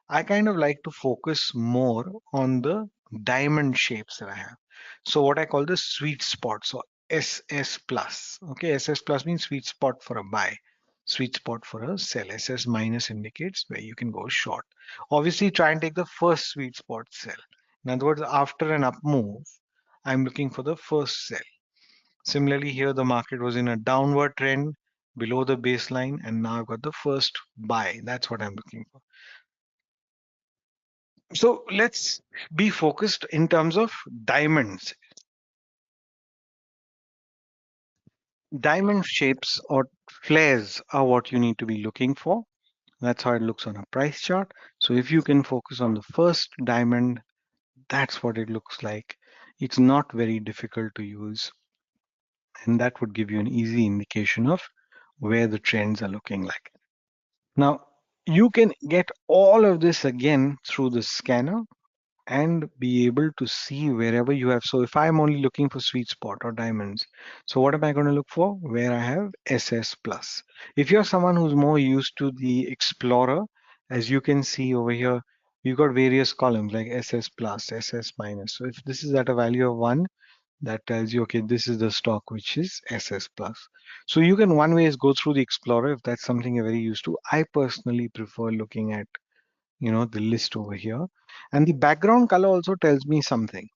I kind of like to focus more on the diamond shapes that I have. So what I call the sweet spot, so SS plus. Okay, SS plus means sweet spot for a buy, sweet spot for a sell. SS minus indicates where you can go short. Obviously, try and take the first sweet spot sell. In other words, after an up move, I'm looking for the first sell. Similarly, here the market was in a downward trend below the baseline, and now I've got the first buy. That's what I'm looking for. So let's be focused in terms of diamonds. Diamond shapes or flares are what you need to be looking for. That's how it looks on a price chart. So if you can focus on the first diamond, that's what it looks like. It's not very difficult to use. And that would give you an easy indication of where the trends are looking like. Now, you can get all of this again through the scanner and be able to see wherever you have. So if I'm only looking for sweet spot or diamonds, so what am I going to look for? Where I have SS plus. If you're someone who's more used to the Explorer, as you can see over here, you've got various columns like SS plus, SS minus. So if this is at a value of 1, that tells you, okay, this is the stock which is SS plus. So you can one way is go through the Explorer if that's something you're very used to. I personally prefer looking at, the list over here. And the background color also tells me something.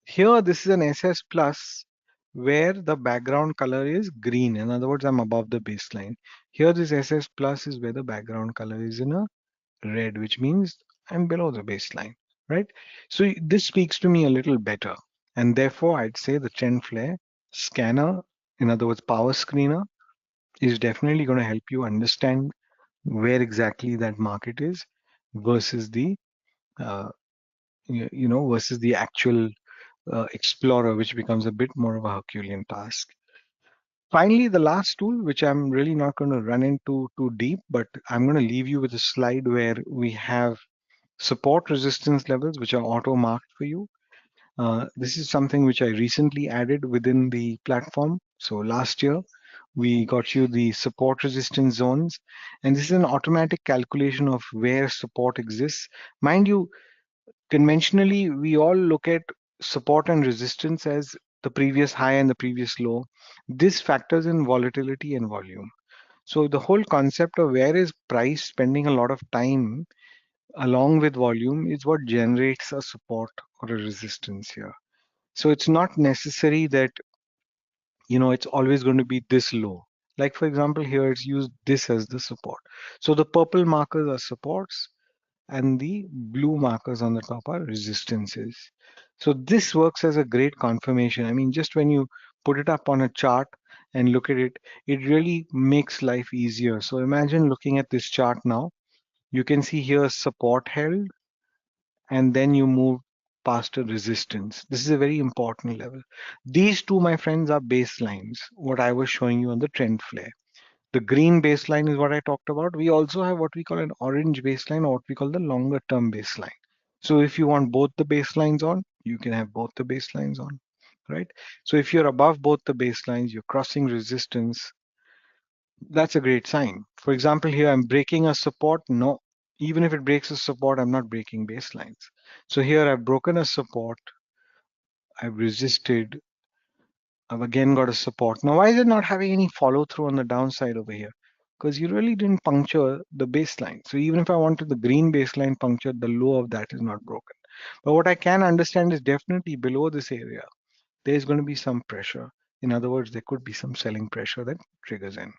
Here, this is an SS plus where the background color is green. In other words, I'm above the baseline. Here, this SS plus is where the background color is in a red, which means I'm below the baseline, right? So this speaks to me a little better. And therefore, I'd say the trend flare scanner, in other words, power screener, is definitely going to help you understand where exactly that market is versus the uh, versus the actual explorer, which becomes a bit more of a Herculean task. Finally, the last tool, which I'm really not going to run into too deep, but I'm going to leave you with a slide where we have support resistance levels, which are auto marked for you. This is something which I recently added within the platform. So last year, we got you the support resistance zones, and this is an automatic calculation of where support exists. Mind you, conventionally, we all look at support and resistance as the previous high and the previous low. This factors in volatility and volume. So the whole concept of where is price spending a lot of time along with volume is what generates a support or a resistance here. So it's not necessary that it's always going to be this low. Like for example, here it's used this as the support. So the purple markers are supports and the blue markers on the top are resistances. So this works as a great confirmation. I mean, just when you put it up on a chart and look at it, it really makes life easier. So imagine looking at this chart now. You can see here support held, and then you move past a resistance. This is a very important level. These two, my friends, are baselines, what I was showing you on the trend flare. The green baseline is what I talked about. We also have what we call an orange baseline or what we call the longer term baseline. So if you want both the baselines on, you can have both the baselines on, right? So if you're above both the baselines, you're crossing resistance, that's a great sign. For example, here I'm breaking a support. No, even if it breaks a support, I'm not breaking baselines. So here I've broken a support, I've resisted, I've again got a support. Now, why is it not having any follow through on the downside over here? Because you really didn't puncture the baseline. So even if I wanted the green baseline punctured, the low of that is not broken. But what I can understand is definitely below this area, there's going to be some pressure. In other words, there could be some selling pressure that triggers in.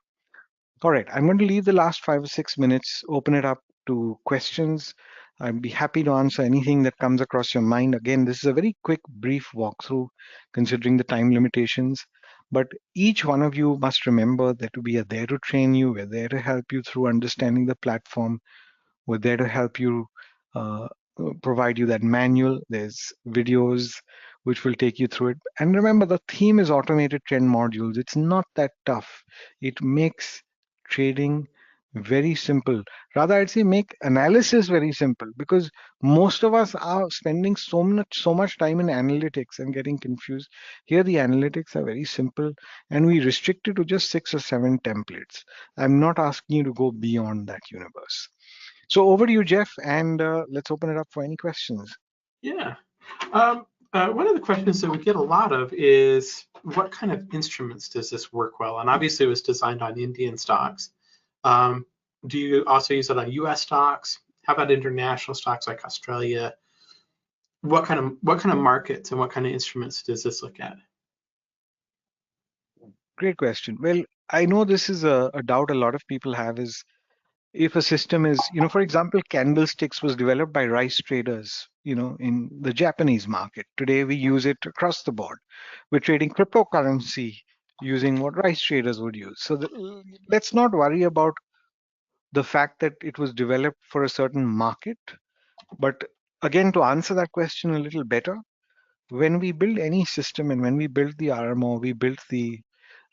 All right, I'm going to leave the last 5 or 6 minutes, open it up to questions. I'd be happy to answer anything that comes across your mind. Again, this is a very quick, brief walkthrough considering the time limitations. But each one of you must remember that we are there to train you. We're there to help you through understanding the platform. We're there to help you uh, provide you that manual. There's videos which will take you through it. And remember, the theme is automated trend modules. It's not that tough. It makes trading very simple. Rather, I'd say make analysis very simple because most of us are spending so much time in analytics and getting confused. Here, the analytics are very simple and we restrict it to just 6 or 7 templates. I'm not asking you to go beyond that universe. So over to you, Jeff, and let's open it up for any questions. Yeah. One of the questions that we get a lot of is what kind of instruments does this work well? And obviously it was designed on Indian stocks. Do you also use it on US stocks? How about international stocks like Australia? What kind of markets and what kind of instruments does this look at? Great question. Well, I know this is a doubt a lot of people have is if a system is, for example, candlesticks was developed by rice traders, in the Japanese market. Today we use it across the board. We're trading cryptocurrency using what rice traders would use. So let's not worry about the fact that it was developed for a certain market. But again, to answer that question a little better, when we build any system and when we built the RMO, we built the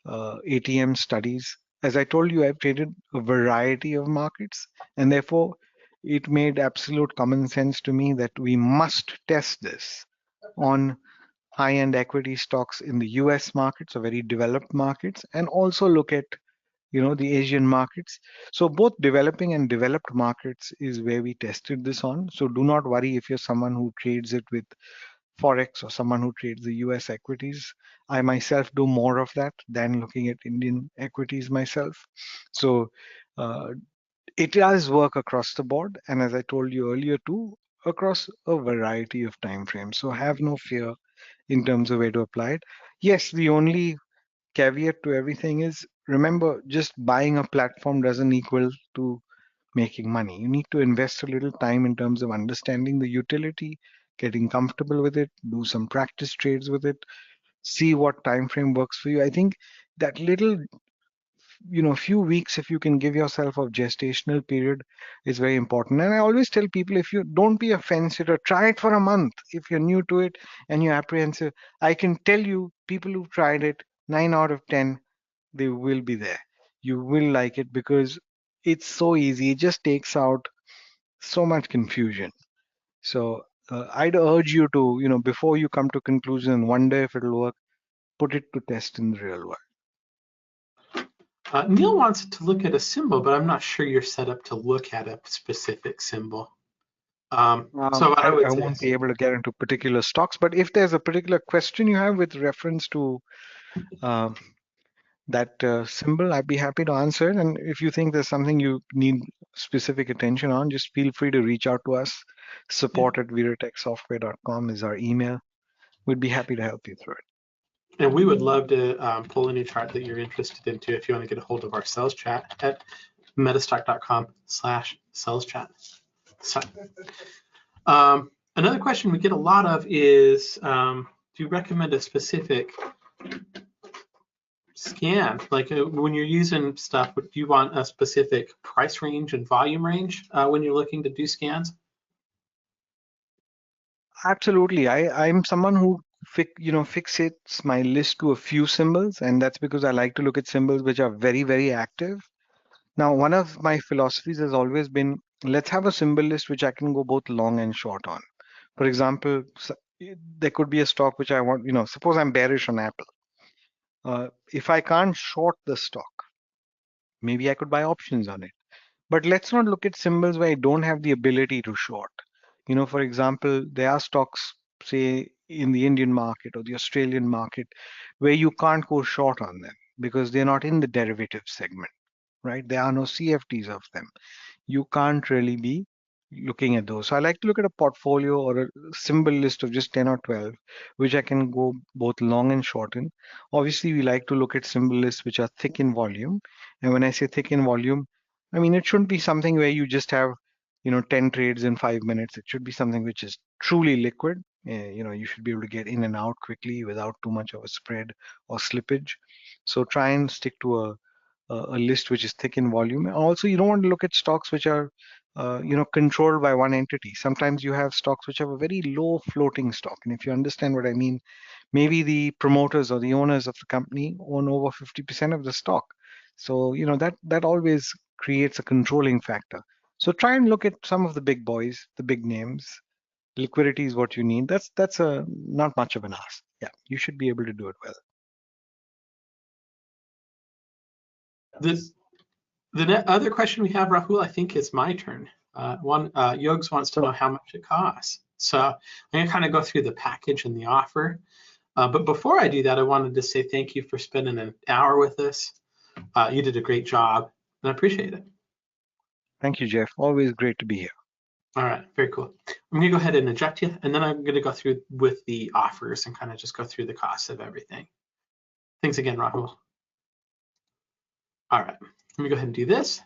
ATM studies. As I told you, I've traded a variety of markets, and therefore it made absolute common sense to me that we must test this on high-end equity stocks in the US markets, or very developed markets, and also look at the Asian markets. So both developing and developed markets is where we tested this on. So do not worry if you're someone who trades it with Forex or someone who trades the US equities. I myself do more of that than looking at Indian equities myself. So it does work across the board. And as I told you earlier too, across a variety of time frames. So have no fear in terms of where to apply it. Yes, the only caveat to everything is remember, just buying a platform doesn't equal to making money. You need to invest a little time in terms of understanding the utility, getting comfortable with it, do some practice trades with it, see what time frame works for you. I think that little, few weeks, if you can give yourself a gestational period, is very important. And I always tell people, if you don't be a fence sitter, try it for a month. If you're new to it and you're apprehensive, I can tell you, people who've tried it, 9 out of 10, they will be there. You will like it because it's so easy. It just takes out so much confusion. So I'd urge you to, before you come to conclusion and wonder if it'll work, put it to test in the real world. Neil wants to look at a symbol, but I'm not sure you're set up to look at a specific symbol. So what I would I say won't is, be able to get into particular stocks, but if there's a particular question you have with reference to that symbol, I'd be happy to answer it. And if you think there's something you need specific attention on, just feel free to reach out to us. support@viratechsoftware.com is our email. We'd be happy to help you through it. and we would love to pull any chart that you're interested into if you want to get a hold of our sales chat at metastock.com/sales chat. So, another question we get a lot of is, do you recommend a specific scan? Like when you're using stuff, do you want a specific price range and volume range when you're looking to do scans? Absolutely. I'm someone who fixates my list to a few symbols, and that's because I like to look at symbols which are very, very active. Now, one of my philosophies has always been, let's have a symbol list which I can go both long and short on. For example, there could be a stock which I want, suppose I'm bearish on Apple. If I can't short the stock, maybe I could buy options on it. But let's not look at symbols where I don't have the ability to short. For example, there are stocks, say, in the Indian market or the Australian market, where you can't go short on them because they're not in the derivative segment, right? There are no CFDs of them. You can't really be looking at those. So I like to look at a portfolio or a symbol list of just 10 or 12, which I can go both long and short in. Obviously, we like to look at symbol lists which are thick in volume. And when I say thick in volume, I mean, it shouldn't be something where you just have, 10 trades in 5 minutes. It should be something which is truly liquid. You should be able to get in and out quickly without too much of a spread or slippage. So try and stick to a list which is thick in volume. Also, you don't want to look at stocks which are, controlled by one entity. Sometimes you have stocks which have a very low floating stock. And if you understand what I mean, maybe the promoters or the owners of the company own over 50% of the stock. So, that always creates a controlling factor. So try and look at some of the big boys, the big names. Liquidity is what you need. That's not much of an ask. Yeah, you should be able to do it well. The other question we have, Rahul, I think it's my turn. Yogs wants to know how much it costs. So I'm gonna kind of go through the package and the offer. But before I do that, I wanted to say thank you for spending an hour with us. You did a great job, and I appreciate it. Thank you, Jeff. Always great to be here. All right, very cool. I'm gonna go ahead and eject you, and then I'm gonna go through with the offers and kind of just go through the costs of everything. Thanks again, Rahul. All right, let me go ahead and do this.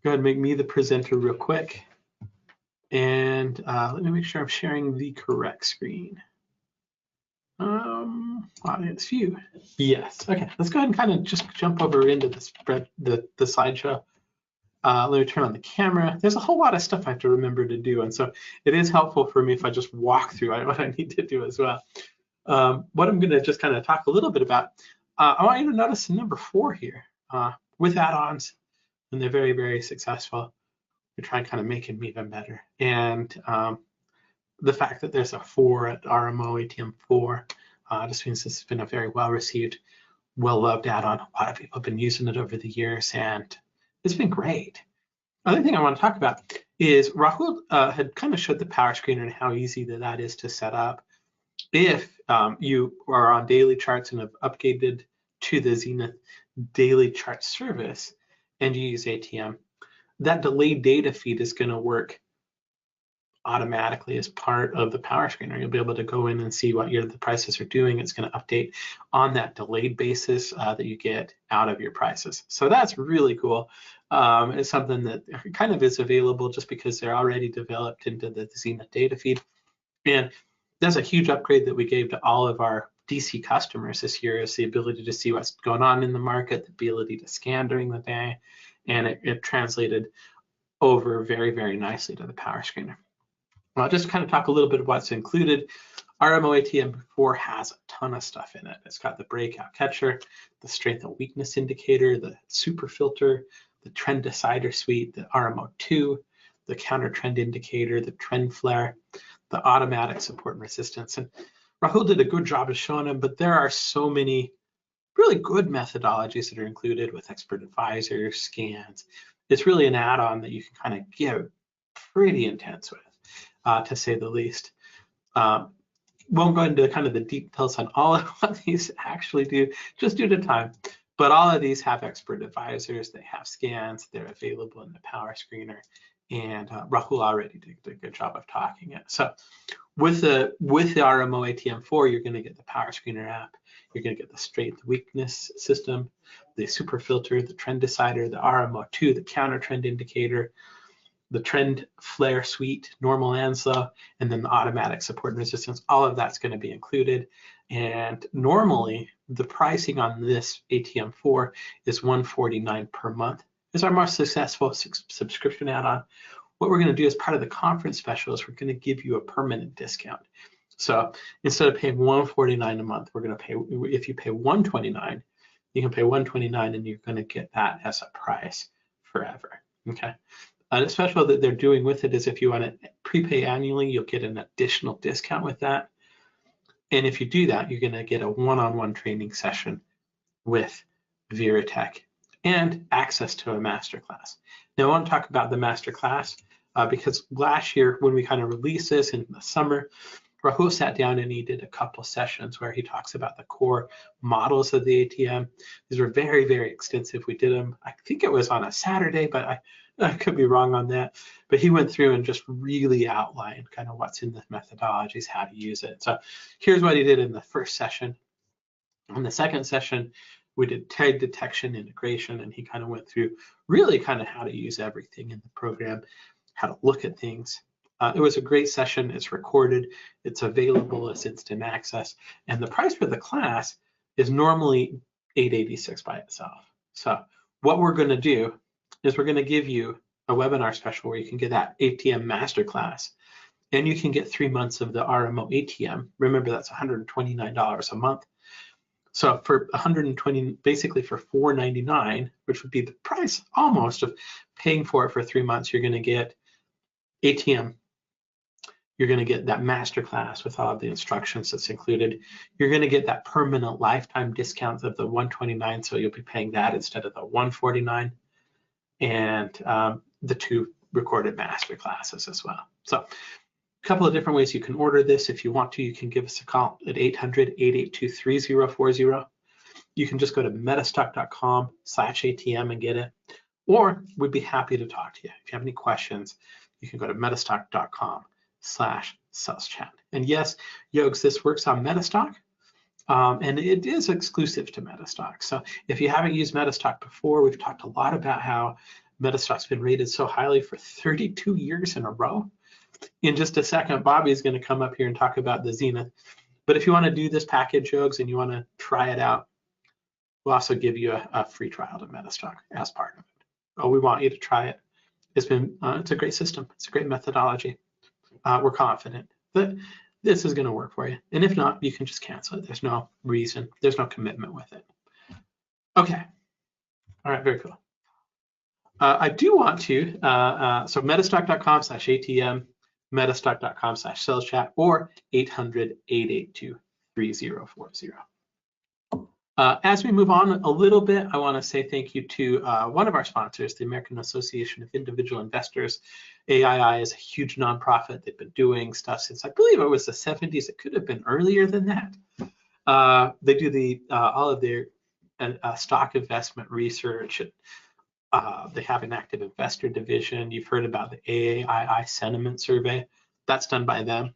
Go ahead and make me the presenter real quick. And let me make sure I'm sharing the correct screen. Audience view. Yes. Okay. Let's go ahead and kind of just jump over into the slideshow. Let me turn on the camera. There's a whole lot of stuff I have to remember to do, and so it is helpful for me if I just walk through what I need to do as well. What I'm going to just kind of talk a little bit about. I want you to notice the number 4 here with add-ons, and they're very, very successful. We try and kind of make them even better, and the fact that there's a 4 at RMO ATM 4 just means this has been a very well-received, well-loved add-on. A lot of people have been using it over the years, and it's been great. Another thing I want to talk about is Rahul had kind of showed the power screener and how easy that is to set up. if you are on daily charts and have updated to the Zenith daily chart service and you use ATM, that delayed data feed is going to work automatically as part of the power screener. You'll be able to go in and see what the prices are doing. It's going to update on that delayed basis that you get out of your prices. So that's really cool. It's something that kind of is available just because they're already developed into the Zenith data feed. And that's a huge upgrade that we gave to all of our DC customers this year, is the ability to see what's going on in the market, the ability to scan during the day, and it translated over very, very nicely to the power screener. I'll just kind of talk a little bit of what's included. RMO ATM 4 has a ton of stuff in it. It's got the breakout catcher, the strength and weakness indicator, the super filter, the trend decider suite, the RMO 2, the counter trend indicator, the trend flare, the automatic support and resistance. And Rahul did a good job of showing them, but there are so many really good methodologies that are included with expert advisors, scans. It's really an add-on that you can kind of get pretty intense with, to say the least. Won't go into kind of the details on all of what these actually do, just due to time. But all of these have expert advisors, they have scans, they're available in the power screener, and Rahul already did a good job of talking it. So with the RMO ATM 4, you're going to get the power screener app, you're going to get the strength weakness system, the super filter, the trend decider, the RMO 2, the counter trend indicator, the trend flare suite, normal and slow, and then the automatic support and resistance. All of that's going to be included. And normally the pricing on this ATM 4 is $149 per month. It's our most successful subscription add-on. What we're going to do as part of the conference special is we're going to give you a permanent discount. So instead of paying $149 a month, we're going to pay, if you pay $129, you can pay $129 and you're going to get that as a price forever. Okay. The special that they're doing with it is if you want to prepay annually, you'll get an additional discount with that. And if you do that, you're going to get a one-on-one training session with Veritech and access to a masterclass. Now, I want to talk about the masterclass because last year when we kind of released this in the summer, Rahul sat down and he did a couple sessions where he talks about the core models of the ATM. These were very, very extensive. We did them, I think it was on a Saturday, but I could be wrong on that. But he went through and just really outlined kind of what's in the methodologies, how to use it. So here's what he did in the first session. In the second session, we did tag detection integration, and he kind of went through really kind of how to use everything in the program, how to look at things. It was a great session. It's recorded, it's available as instant access, and the price for the class is normally $886 by itself. So what we're going to do is we're going to give you a webinar special where you can get that ATM masterclass, and you can get 3 months of the RMO ATM. Remember, that's $129 a month. So for $120, basically for $499, which would be the price almost of paying for it for 3 months, you're going to get ATM. You're going to get that masterclass with all of the instructions that's included. You're going to get that permanent lifetime discount of the $129, so you'll be paying that instead of the $149, and the 2 recorded master classes as well. So a couple of different ways you can order this. If you want to, you can give us a call at 800-882-3040. You can just go to metastock.com/ATM and get it, or we'd be happy to talk to you. If you have any questions, you can go to metastock.com/saleschat. And yes, Yogs, this works on MetaStock, and it is exclusive to MetaStock. So if you haven't used MetaStock before, we've talked a lot about how MetaStock's been rated so highly for 32 years in a row. In just a second, Bobby's going to come up here and talk about the Zenith. But if you want to do this package, Yogs, and you want to try it out, we'll also give you a free trial to MetaStock as part of it. Oh, we want you to try it. It's a great system. It's a great methodology. We're confident that this is going to work for you. And if not, you can just cancel it. There's no reason. There's no commitment with it. Okay. All right, very cool. I do want to, so metastock.com/ATM, metastock.com/saleschat, or 800-882-3040. As we move on a little bit, I want to say thank you to one of our sponsors, the American Association of Individual Investors. AII is a huge nonprofit. They've been doing stuff since, I believe it was the 70s. It could have been earlier than that. They do all of their stock investment research. They have an active investor division. You've heard about the AAII sentiment survey. That's done by them.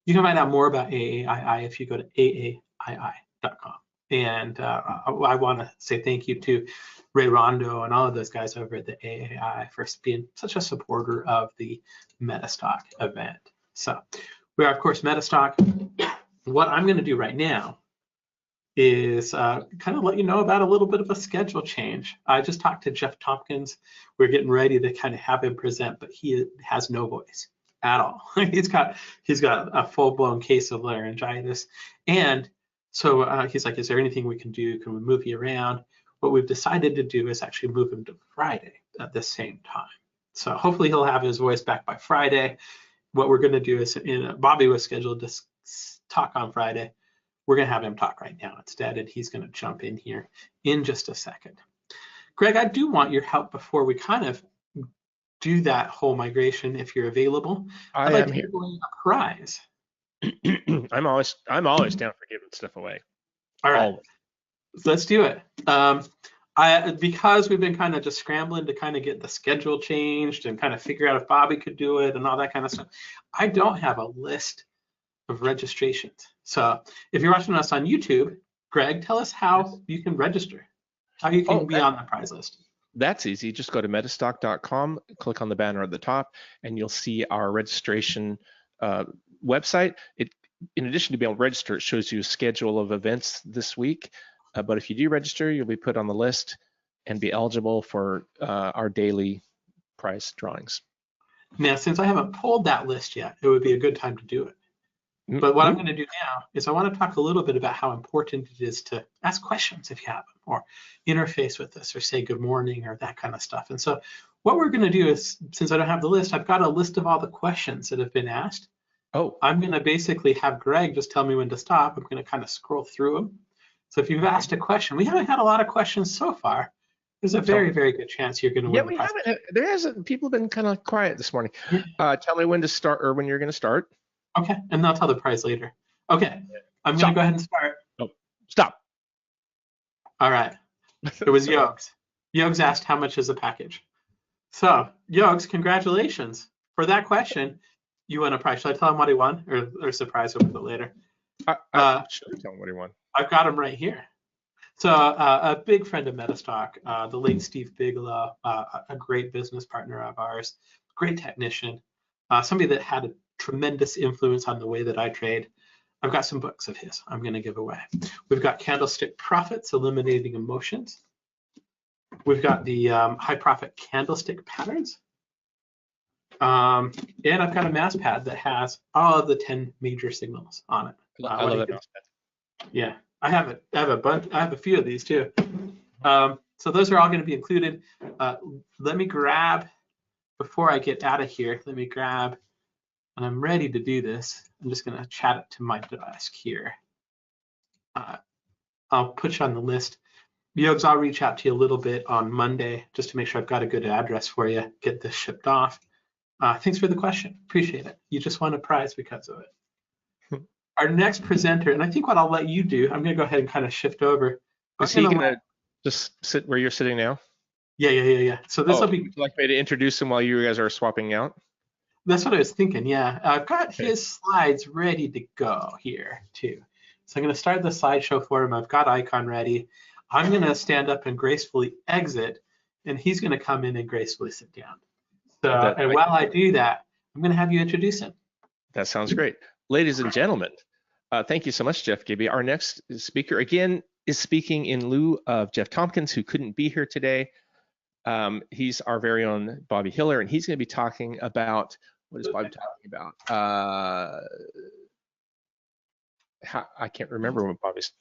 You can find out more about AAII if you go to AAII.com. And I want to say thank you to Ray Rondo and all of those guys over at the AAI for being such a supporter of the MetaStock event. So we are, of course, MetaStock. What I'm going to do right now is kind of let you know about a little bit of a schedule change. I just talked to Jeff Tompkins. We're getting ready to kind of have him present, but he has no voice at all. he's got a full-blown case of laryngitis, and so he's like, is there anything we can do? Can we move you around? What we've decided to do is actually move him to Friday at the same time. So hopefully he'll have his voice back by Friday. What we're going to do is, Bobby was scheduled to talk on Friday. We're going to have him talk right now instead, and he's going to jump in here in just a second. Greg, I do want your help before we kind of do that whole migration, if you're available. I'd like to give away a prize. I'm always down for giving stuff away. All right, let's do it. Because we've been kind of just scrambling to kind of get the schedule changed and kind of figure out if Bobby could do it and all that kind of stuff, I don't have a list of registrations. So if you're watching us on YouTube, Greg, tell us how you can register, how you can be on the prize list. That's easy. Just go to metastock.com, click on the banner at the top, and you'll see our registration website. In addition to being able to register, it shows you a schedule of events this week. But if you do register, you'll be put on the list and be eligible for our daily prize drawings. Now, since I haven't pulled that list yet, it would be a good time to do it. But what I'm going to do now is I want to talk a little bit about how important it is to ask questions if you have them, or interface with us, or say good morning, or that kind of stuff. And so what we're going to do is, since I don't have the list, I've got a list of all the questions that have been asked. I'm going to basically have Greg just tell me when to stop. I'm going to kind of scroll through them. So if you've asked a question, we haven't had a lot of questions so far. There's a very, very good chance you're going to win. Yeah, we haven't. There hasn't. People have been kind of quiet this morning. Tell me when to start, or when you're going to start. Okay, and I'll tell the prize later. Okay, I'm going to go ahead and start. Oh, stop. All right. It was Yogs. Yogs asked, how much is a package? So, Yogs, congratulations. For that question, you won a prize. Should I tell him what he won, or surprise him with it later? Should tell him what he won. I've got him right here. So, a big friend of MetaStock, the late Steve Bigelow, a great business partner of ours, great technician, somebody that had a tremendous influence on the way that I trade. I've got some books of his I'm going to give away. We've got Candlestick Profits, Eliminating Emotions. We've got the High Profit Candlestick Patterns. And I've got a mouse pad that has all of the 10 major signals on it. I love that mouse pad. Yeah, I have it. I have a bunch. I have a few of these too. So those are all going to be included. Let me grab, before I get out of here, let me grab, and I'm ready to do this. I'm just going to chat it to my desk here. I'll put you on the list. Yogs, I'll reach out to you a little bit on Monday just to make sure I've got a good address for you, get this shipped off. Thanks for the question. Appreciate it. You just won a prize because of it. Our next presenter, and I think what I'll let you do, I'm going to go ahead and kind of shift over. Is he going to just sit where you're sitting now? Yeah. So this will be. Would you like me to introduce him while you guys are swapping out? That's what I was thinking, yeah. I've got his slides ready to go here, too. So I'm going to start the slideshow for him. I've got icon ready. I'm going to stand up and gracefully exit, and he's going to come in and gracefully sit down. So, and while I do that, I'm going to have you introduce him. That sounds great. Ladies and gentlemen, thank you so much, Jeff Gibby. Our next speaker, again, is speaking in lieu of Jeff Tompkins, who couldn't be here today. He's our very own Bobby Hiller, and he's going to be talking about, what is Bobby talking about? I can't remember what Bobby's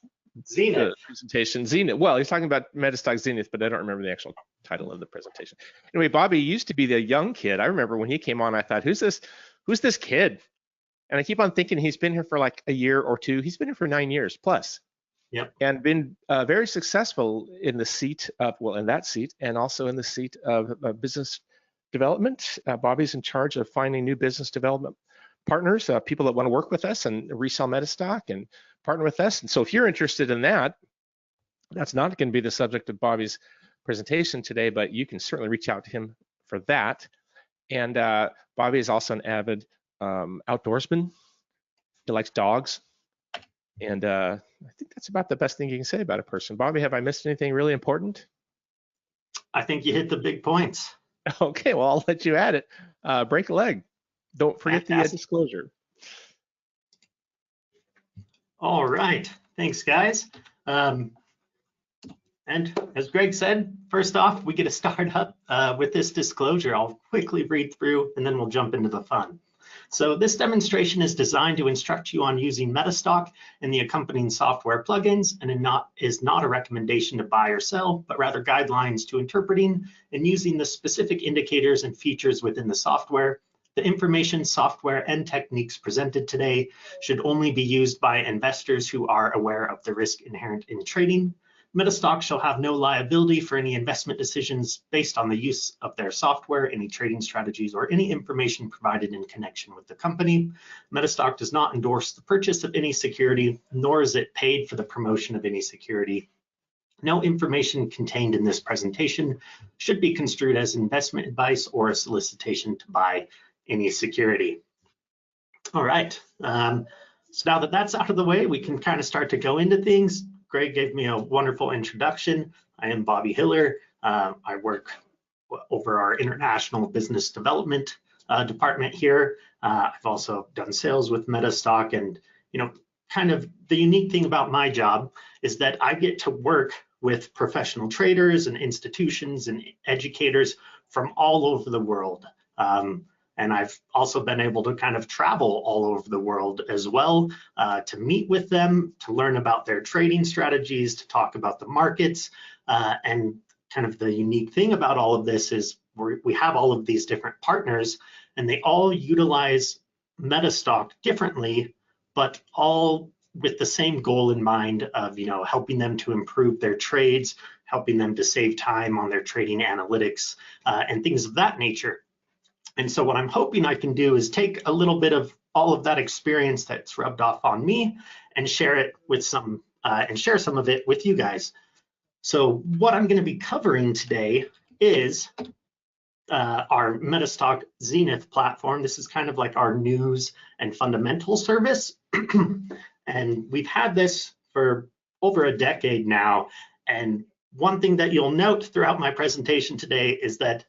presentation. Zenith. Well, he's talking about MetaStock Zenith, but I don't remember the actual title of the presentation. Anyway, Bobby used to be the young kid. I remember when he came on, I thought, who's this kid? And I keep on thinking he's been here for like a year or two. He's been here for 9 years plus. Yep. And been very successful in the seat of, well, in that seat, and also in the seat of business development. Bobby's in charge of finding new business development partners, people that want to work with us and resell MetaStock and partner with us. And so if you're interested in that, that's not going to be the subject of Bobby's presentation today, but you can certainly reach out to him for that. And Bobby is also an avid outdoorsman. He likes dogs. And I think that's about the best thing you can say about a person. Bobby, have I missed anything really important? I think you hit the big points. Okay, well, I'll let you add it. Break a leg. Don't forget the disclosure. All right, thanks guys. And as Greg said, first off, we get to start up with this disclosure. I'll quickly read through and then we'll jump into the fun. So this demonstration is designed to instruct you on using MetaStock and the accompanying software plugins, and is not a recommendation to buy or sell, but rather guidelines to interpreting and using the specific indicators and features within the software. The information, software, and techniques presented today should only be used by investors who are aware of the risk inherent in trading. MetaStock shall have no liability for any investment decisions based on the use of their software, any trading strategies, or any information provided in connection with the company. MetaStock does not endorse the purchase of any security, nor is it paid for the promotion of any security. No information contained in this presentation should be construed as investment advice or a solicitation to buy any security. All right, so now that that's out of the way, we can kind of start to go into things. Greg gave me a wonderful introduction. I am Bobby Hiller. I work over our international business development department here. I've also done sales with MetaStock, and kind of the unique thing about my job is that I get to work with professional traders and institutions and educators from all over the world. And I've also been able to kind of travel all over the world as well to meet with them, to learn about their trading strategies, to talk about the markets. And kind of the unique thing about all of this is we have all of these different partners, and they all utilize MetaStock differently, but all with the same goal in mind of helping them to improve their trades, helping them to save time on their trading analytics, and things of that nature. And so what I'm hoping I can do is take a little bit of all of that experience that's rubbed off on me and share it with some of it with you guys. So what I'm going to be covering today is our MetaStock Zenith platform. This is kind of like our news and fundamental service. And we've had this for over a decade now. And one thing that you'll note throughout my presentation today is that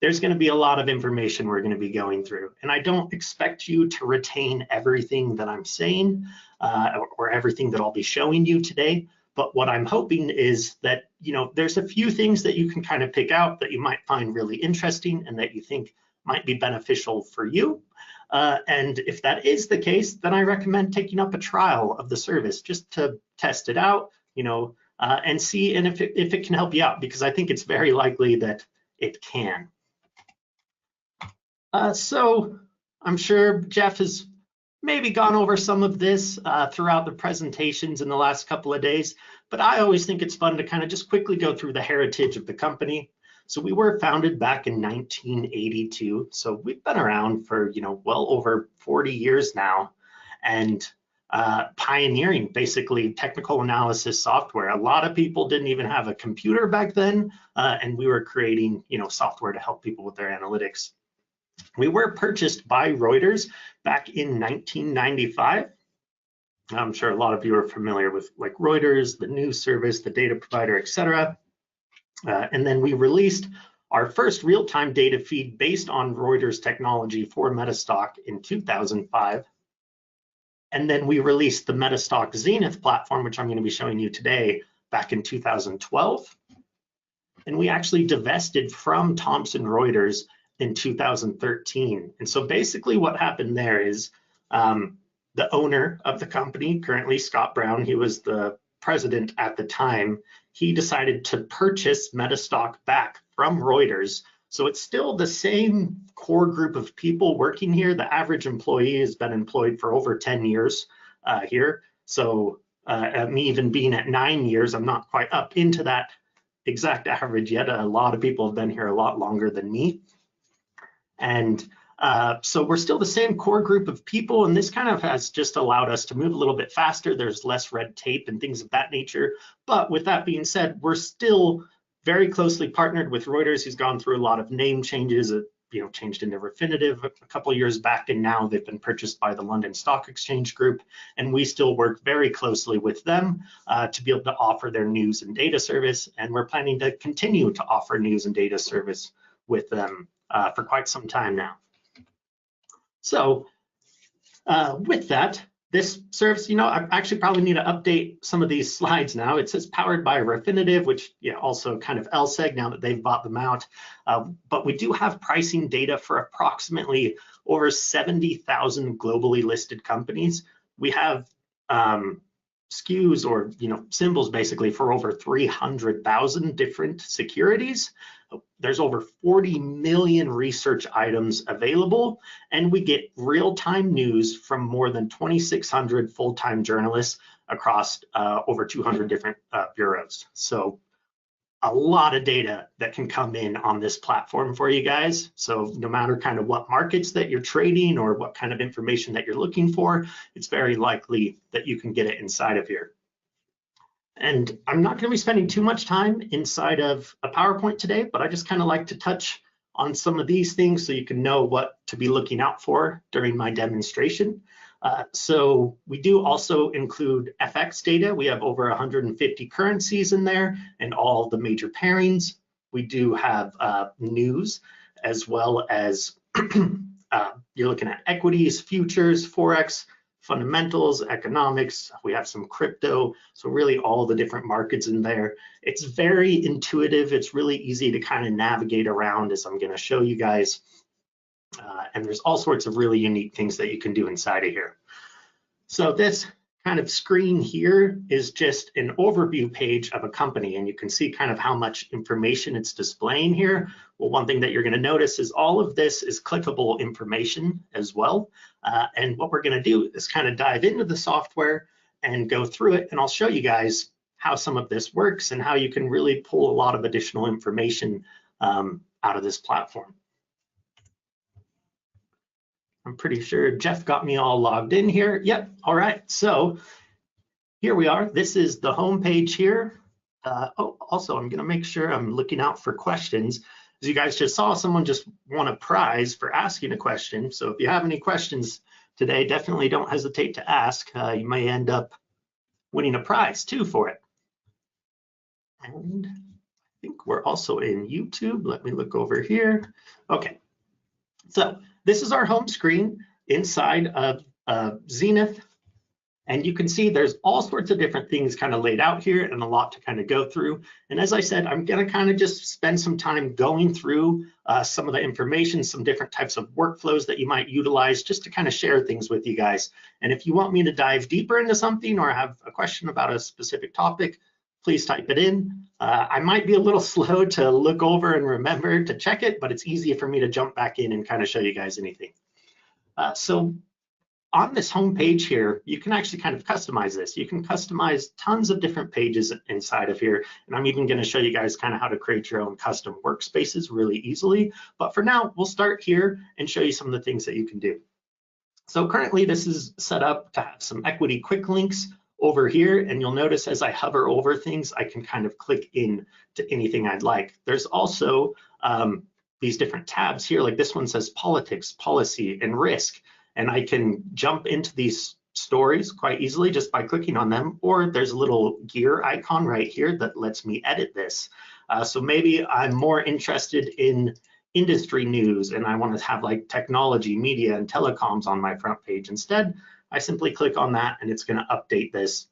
there's going to be a lot of information we're going to be going through. And I don't expect you to retain everything that I'm saying or everything that I'll be showing you today. But what I'm hoping is that, there's a few things that you can kind of pick out that you might find really interesting and that you think might be beneficial for you. And if that is the case, then I recommend taking up a trial of the service just to test it out, and see if it can help you out, because I think it's very likely that it can. So I'm sure Jeff has maybe gone over some of this throughout the presentations in the last couple of days, but I always think it's fun to kind of just quickly go through the heritage of the company. So we were founded back in 1982. So we've been around for, well over 40 years now, and pioneering basically technical analysis software. A lot of people didn't even have a computer back then, and we were creating, software to help people with their analytics. We were purchased by Reuters back in 1995. I'm sure a lot of you are familiar with like Reuters, the news service, the data provider, etc. And then we released our first real-time data feed based on Reuters technology for MetaStock in 2005. And then we released the MetaStock Zenith platform, which I'm going to be showing you today, back in 2012. And we actually divested from Thomson Reuters in 2013. And so basically what happened there is the owner of the company, currently Scott Brown, he was the president at the time, he decided to purchase MetaStock back from Reuters. So it's still the same core group of people working here. The average employee has been employed for over 10 years here. So me even being at 9 years, I'm not quite up into that exact average yet. A lot of people have been here a lot longer than me. And so we're still the same core group of people, and this kind of has just allowed us to move a little bit faster. There's less red tape and things of that nature. But with that being said, we're still very closely partnered with Reuters, who's gone through a lot of name changes. It, changed into Refinitiv a couple of years back, and now they've been purchased by the London Stock Exchange Group. And we still work very closely with them to be able to offer their news and data service. And we're planning to continue to offer news and data service with them for quite some time now. So with that, this service, I actually probably need to update some of these slides now. It says powered by Refinitiv, which also kind of LSEG now that they've bought them out. But we do have pricing data for approximately over 70,000 globally listed companies. We have SKUs or symbols basically for over 300,000 different securities. There's over 40 million research items available, and we get real-time news from more than 2,600 full-time journalists across over 200 different bureaus. So a lot of data that can come in on this platform for you guys. So no matter kind of what markets that you're trading or what kind of information that you're looking for, it's very likely that you can get it inside of here. And I'm not going to be spending too much time inside of a PowerPoint today, but I just kind of like to touch on some of these things so you can know what to be looking out for during my demonstration. So we do also include FX data. We have over 150 currencies in there and all the major pairings. We do have news, as well as you're looking at equities, futures, Forex, fundamentals, economics. We have some crypto, so really all the different markets in there. It's very intuitive. It's really easy to kind of navigate around, as I'm going to show you guys. And there's all sorts of really unique things that you can do inside of here. So this kind of screen here is just an overview page of a company, and you can see kind of how much information it's displaying here. Well, one thing that you're going to notice is all of this is clickable information as well. And what we're going to do is kind of dive into the software and go through it, and I'll show you guys how some of this works and how you can really pull a lot of additional information out of this platform. I'm pretty sure Jeff got me all logged in here. Yep, all right, so here we are. This is the home page here. Oh, also, I'm gonna make sure I'm looking out for questions. As you guys just saw, someone just won a prize for asking a question. So if you have any questions today, definitely don't hesitate to ask. You may end up winning a prize too for it. And I think we're also in YouTube. Let me look over here. Okay, so this is our home screen inside of Zenith. And you can see there's all sorts of different things kind of laid out here and a lot to kind of go through. And as I said, I'm going to kind of just spend some time going through some of the information, some different types of workflows that you might utilize just to kind of share things with you guys. And if you want me to dive deeper into something or have a question about a specific topic, please type it in. I might be a little slow to look over and remember to check it, but it's easy for me to jump back in and kind of show you guys anything. So on this home page here, you can actually kind of customize this. You can customize tons of different pages inside of here. And I'm even going to show you guys kind of how to create your own custom workspaces really easily. But for now, we'll start here and show you some of the things that you can do. So currently this is set up to have some equity quick links over here, and you'll notice as I hover over things, I can kind of click in to anything I'd like. There's also these different tabs here, like this one says politics, policy, and risk. And I can jump into these stories quite easily just by clicking on them, or there's a little gear icon right here that lets me edit this. So maybe I'm more interested in industry news and I want to have like technology, media, and telecoms on my front page. Instead, I simply click on that and it's going to update this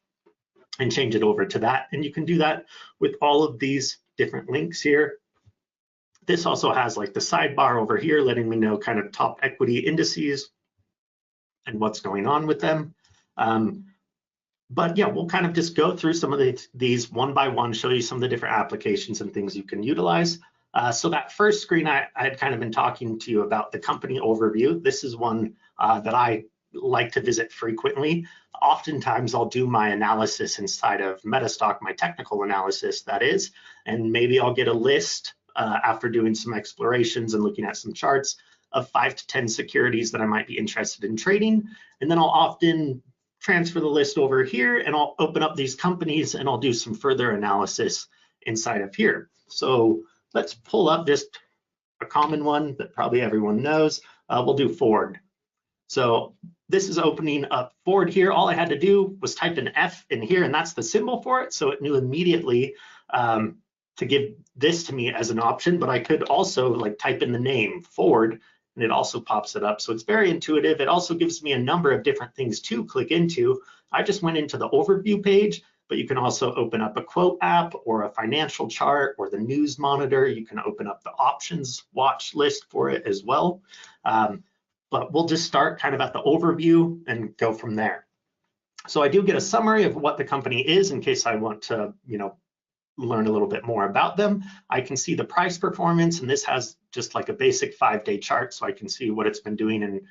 and change it over to that. And you can do that with all of these different links here. This also has like the sidebar over here letting me know kind of top equity indices and what's going on with them. But yeah, we'll kind of just go through some of these one by one, show you some of the different applications and things you can utilize. So that first screen, I had kind of been talking to you about the company overview. This is one that I like to visit frequently. Oftentimes I'll do my analysis inside of MetaStock, my technical analysis that is, and maybe I'll get a list after doing some explorations and looking at some charts of 5 to 10 securities that I might be interested in trading. And then I'll often transfer the list over here and I'll open up these companies and I'll do some further analysis inside of here. So let's pull up just a common one that probably everyone knows. We'll do Ford. So this is opening up Ford here. All I had to do was type an F in here and that's the symbol for it. So it knew immediately to give this to me as an option, but I could also like type in the name Ford and it also pops it up. So it's very intuitive. It also gives me a number of different things to click into. I just went into the overview page, but you can also open up a quote app or a financial chart or the news monitor. You can open up the options watch list for it as well. But we'll just start kind of at the overview and go from there. So I do get a summary of what the company is in case I want to, learn a little bit more about them. I can see the price performance, and this has just like a basic 5-day chart, so I can see what it's been doing in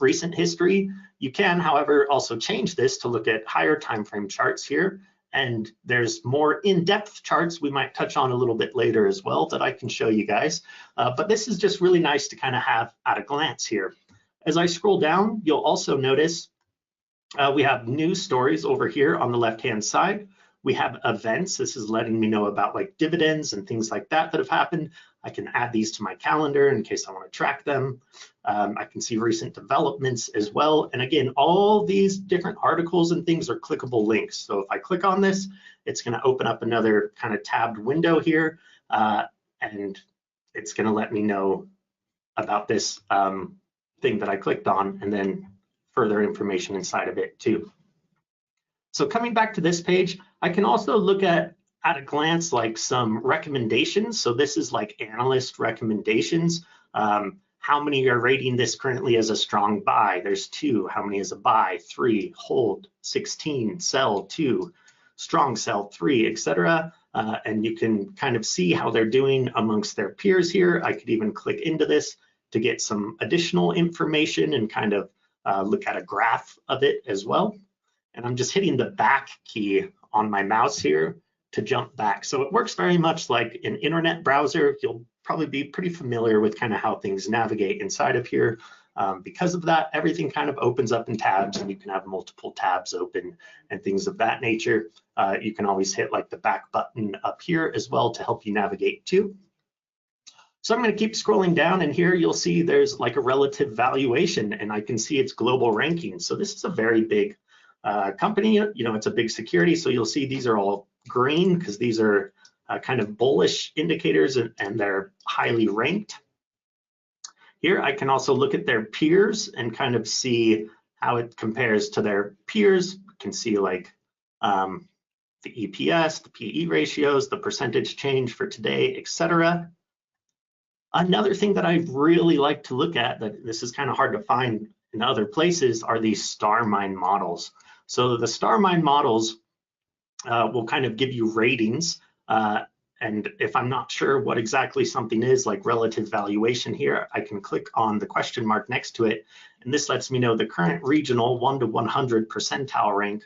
recent history. You can, however, also change this to look at higher time frame charts here, and there's more in-depth charts we might touch on a little bit later as well that I can show you guys. But this is just really nice to kind of have at a glance here. As I scroll down, you'll also notice we have news stories over here on the left-hand side. We have events. This is letting me know about like dividends and things like that have happened. I can add these to my calendar in case I want to track them. I can see recent developments as well. And again, all these different articles and things are clickable links. So if I click on this, it's going to open up another kind of tabbed window here. And it's going to let me know about this thing that I clicked on and then further information inside of it too. So coming back to this page, I can also look at a glance like some recommendations. So this is like analyst recommendations. How many are rating this currently as a strong buy? There's 2. How many is a buy? 3. Hold. 16. Sell. 2. Strong sell. 3, etc. And you can kind of see how they're doing amongst their peers here. I could even click into this to get some additional information and kind of look at a graph of it as well. And I'm just hitting the back key on my mouse here to jump back. So it works very much like an internet browser. You'll probably be pretty familiar with kind of how things navigate inside of here. Because of that, everything kind of opens up in tabs and you can have multiple tabs open and things of that nature. You can always hit like the back button up here as well to help you navigate too. So I'm going to keep scrolling down and here you'll see there's like a relative valuation and I can see its global ranking. So this is a very big company, it's a big security. So you'll see these are all green because these are kind of bullish indicators and they're highly ranked. Here I can also look at their peers and kind of see how it compares to their peers. You can see like the EPS, the PE ratios, the percentage change for today, etc. Another thing that I really like to look at, that this is kind of hard to find in other places, are these star mine models. So the star mine models will kind of give you ratings. And if I'm not sure what exactly something is, like relative valuation here, I can click on the question mark next to it. And this lets me know the current regional 1 to 100 percentile rank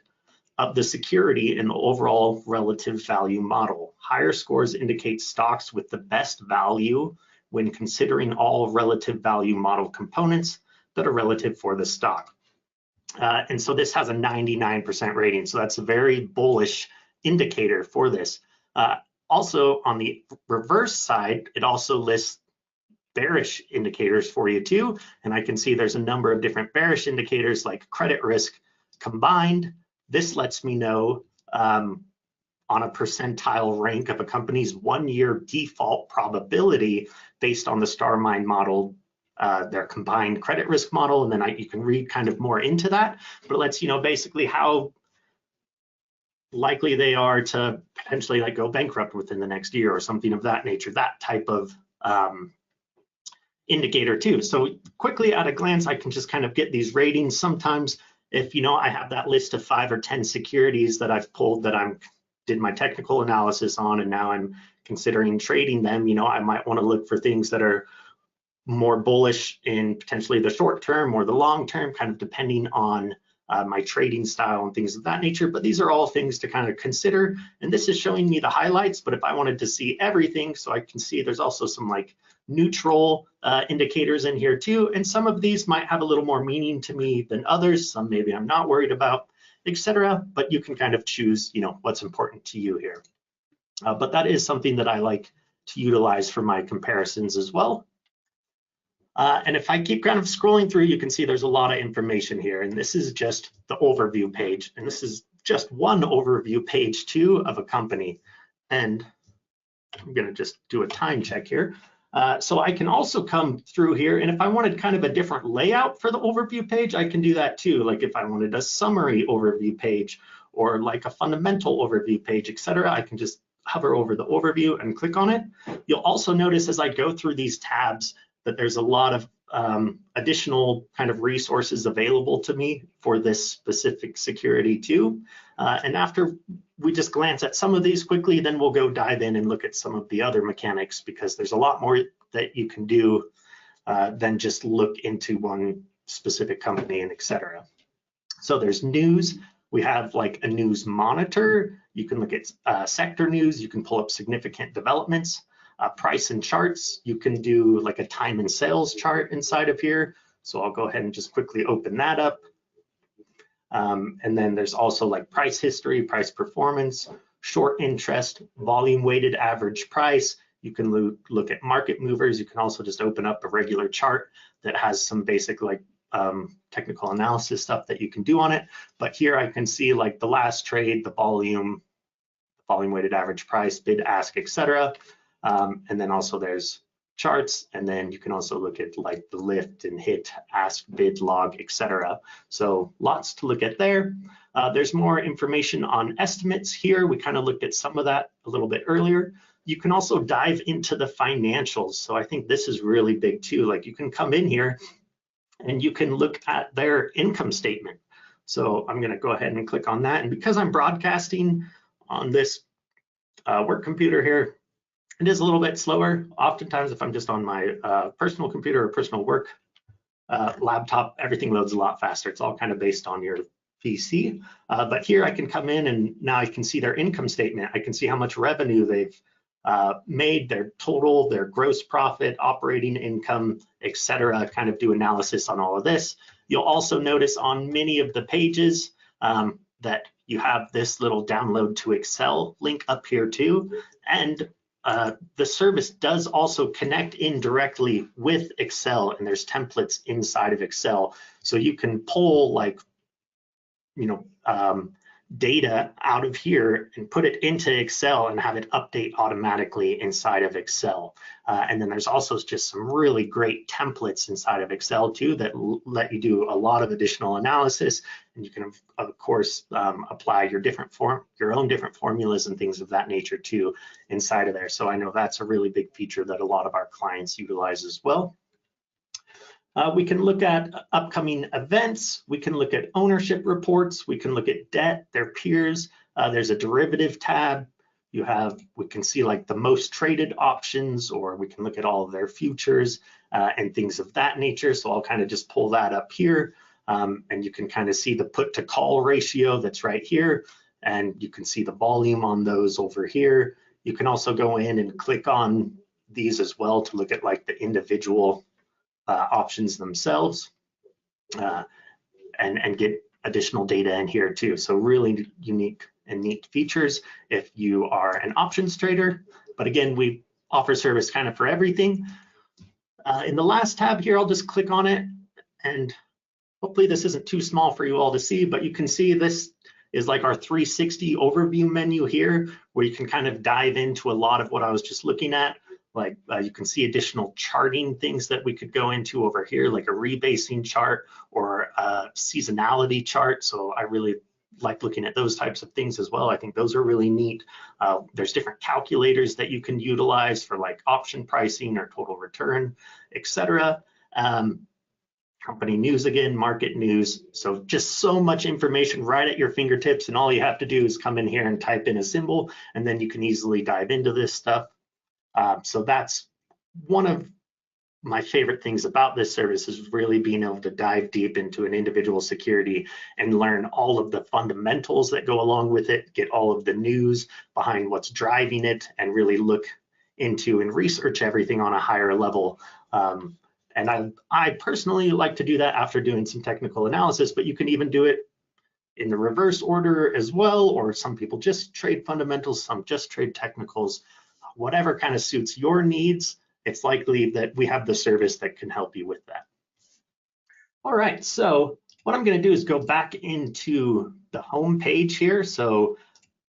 of the security in the overall relative value model. Higher scores indicate stocks with the best value when considering all relative value model components that are relative for the stock. And so this has a 99% rating. So that's a very bullish indicator for this. Also on the reverse side, it also lists bearish indicators for you too. And I can see there's a number of different bearish indicators like credit risk combined. This lets me know on a percentile rank of a company's 1-year default probability based on the star mine model, their combined credit risk model, and then you can read kind of more into that, but it lets you know basically how likely they are to potentially like go bankrupt within the next year or something of that nature, that type of indicator too. So quickly at a glance, I can just kind of get these ratings. Sometimes if I have that list of 5 or 10 securities that I've pulled that did my technical analysis on and now I'm considering trading them, I might want to look for things that are more bullish in potentially the short term or the long term, kind of depending on my trading style and things of that nature. But these are all things to kind of consider. And this is showing me the highlights, but if I wanted to see everything, so I can see there's also some like neutral indicators in here too. And some of these might have a little more meaning to me than others. Some maybe I'm not worried about, etc. But you can kind of choose, you know, what's important to you here. But that is something that I like to utilize for my comparisons as well. And if I keep kind of scrolling through, you can see there's a lot of information here. And this is just the overview page. And this is just one overview page too of a company. And I'm going to just do a time check here. So I can also come through here. And if I wanted kind of a different layout for the overview page, I can do that too. Like if I wanted a summary overview page or like a fundamental overview page, etc., I can just hover over the overview and click on it. You'll also notice as I go through these tabs that there's a lot of additional kind of resources available to me for this specific security too. And after we just glance at some of these quickly, then we'll go dive in and look at some of the other mechanics, because there's a lot more that you can do than just look into one specific company and etc. So there's news. We have like a news monitor. You can look at sector news. You can pull up significant developments. Price and charts, you can do like a time and sales chart inside of here. So I'll go ahead and just quickly open that up. And then there's also like price history, price performance, short interest, volume weighted average price. You can look at market movers. You can also just open up a regular chart that has some basic like technical analysis stuff that you can do on it. But here I can see like the last trade, the volume weighted average price, bid, ask, etc. And then also there's charts, and then you can also look at like the lift and hit, ask, bid, log, etc. So lots to look at there. There's more information on estimates here. We kind of looked at some of that a little bit earlier. You can also dive into the financials. So I think this is really big too. Like you can come in here and you can look at their income statement. So I'm going to go ahead and click on that. And because I'm broadcasting on this work computer here, it is a little bit slower. Oftentimes, if I'm just on my personal computer or personal work laptop, everything loads a lot faster. It's all kind of based on your PC. But here I can come in and now I can see their income statement. I can see how much revenue they've made, their total, their gross profit, operating income, etc. Kind of do analysis on all of this. You'll also notice on many of the pages that you have this little download to Excel link up here too. And the service does also connect in directly with Excel, and there's templates inside of Excel. So you can pull like, you know, data out of here and put it into Excel and have it update automatically inside of Excel. And then there's also just some really great templates inside of Excel too that let you do a lot of additional analysis. And you can of course apply your own different formulas and things of that nature too inside of there. So I know that's a really big feature that a lot of our clients utilize as well. We can look at upcoming events. We can look at ownership reports. We can look at debt, their peers. There's a derivative tab. We can see like the most traded options, or we can look at all of their futures and things of that nature. So I'll kind of just pull that up here. And you can kind of see the put to call ratio that's right here. And you can see the volume on those over here. You can also go in and click on these as well to look at like the individual options themselves and get additional data in here too. So really unique and neat features if you are an options trader. But again, we offer service kind of for everything. In the last tab here, I'll just click on it, and hopefully this isn't too small for you all to see, but you can see this is like our 360 overview menu here, where you can kind of dive into a lot of what I was just looking at. Like you can see additional charting things that we could go into over here, like a rebasing chart or a seasonality chart. So I really like looking at those types of things as well. I think those are really neat. There's different calculators that you can utilize for like option pricing or total return, etc. Company news again, market news. So just so much information right at your fingertips, and all you have to do is come in here and type in a symbol, and then you can easily dive into this stuff. So that's one of my favorite things about this service is really being able to dive deep into an individual security and learn all of the fundamentals that go along with it, get all of the news behind what's driving it, and really look into and research everything on a higher level. And I personally like to do that after doing some technical analysis, but you can even do it in the reverse order as well, or some people just trade fundamentals, some just trade technicals. Whatever kind of suits your needs, it's likely that we have the service that can help you with that. All right, so what I'm going to do is go back into the home page here. So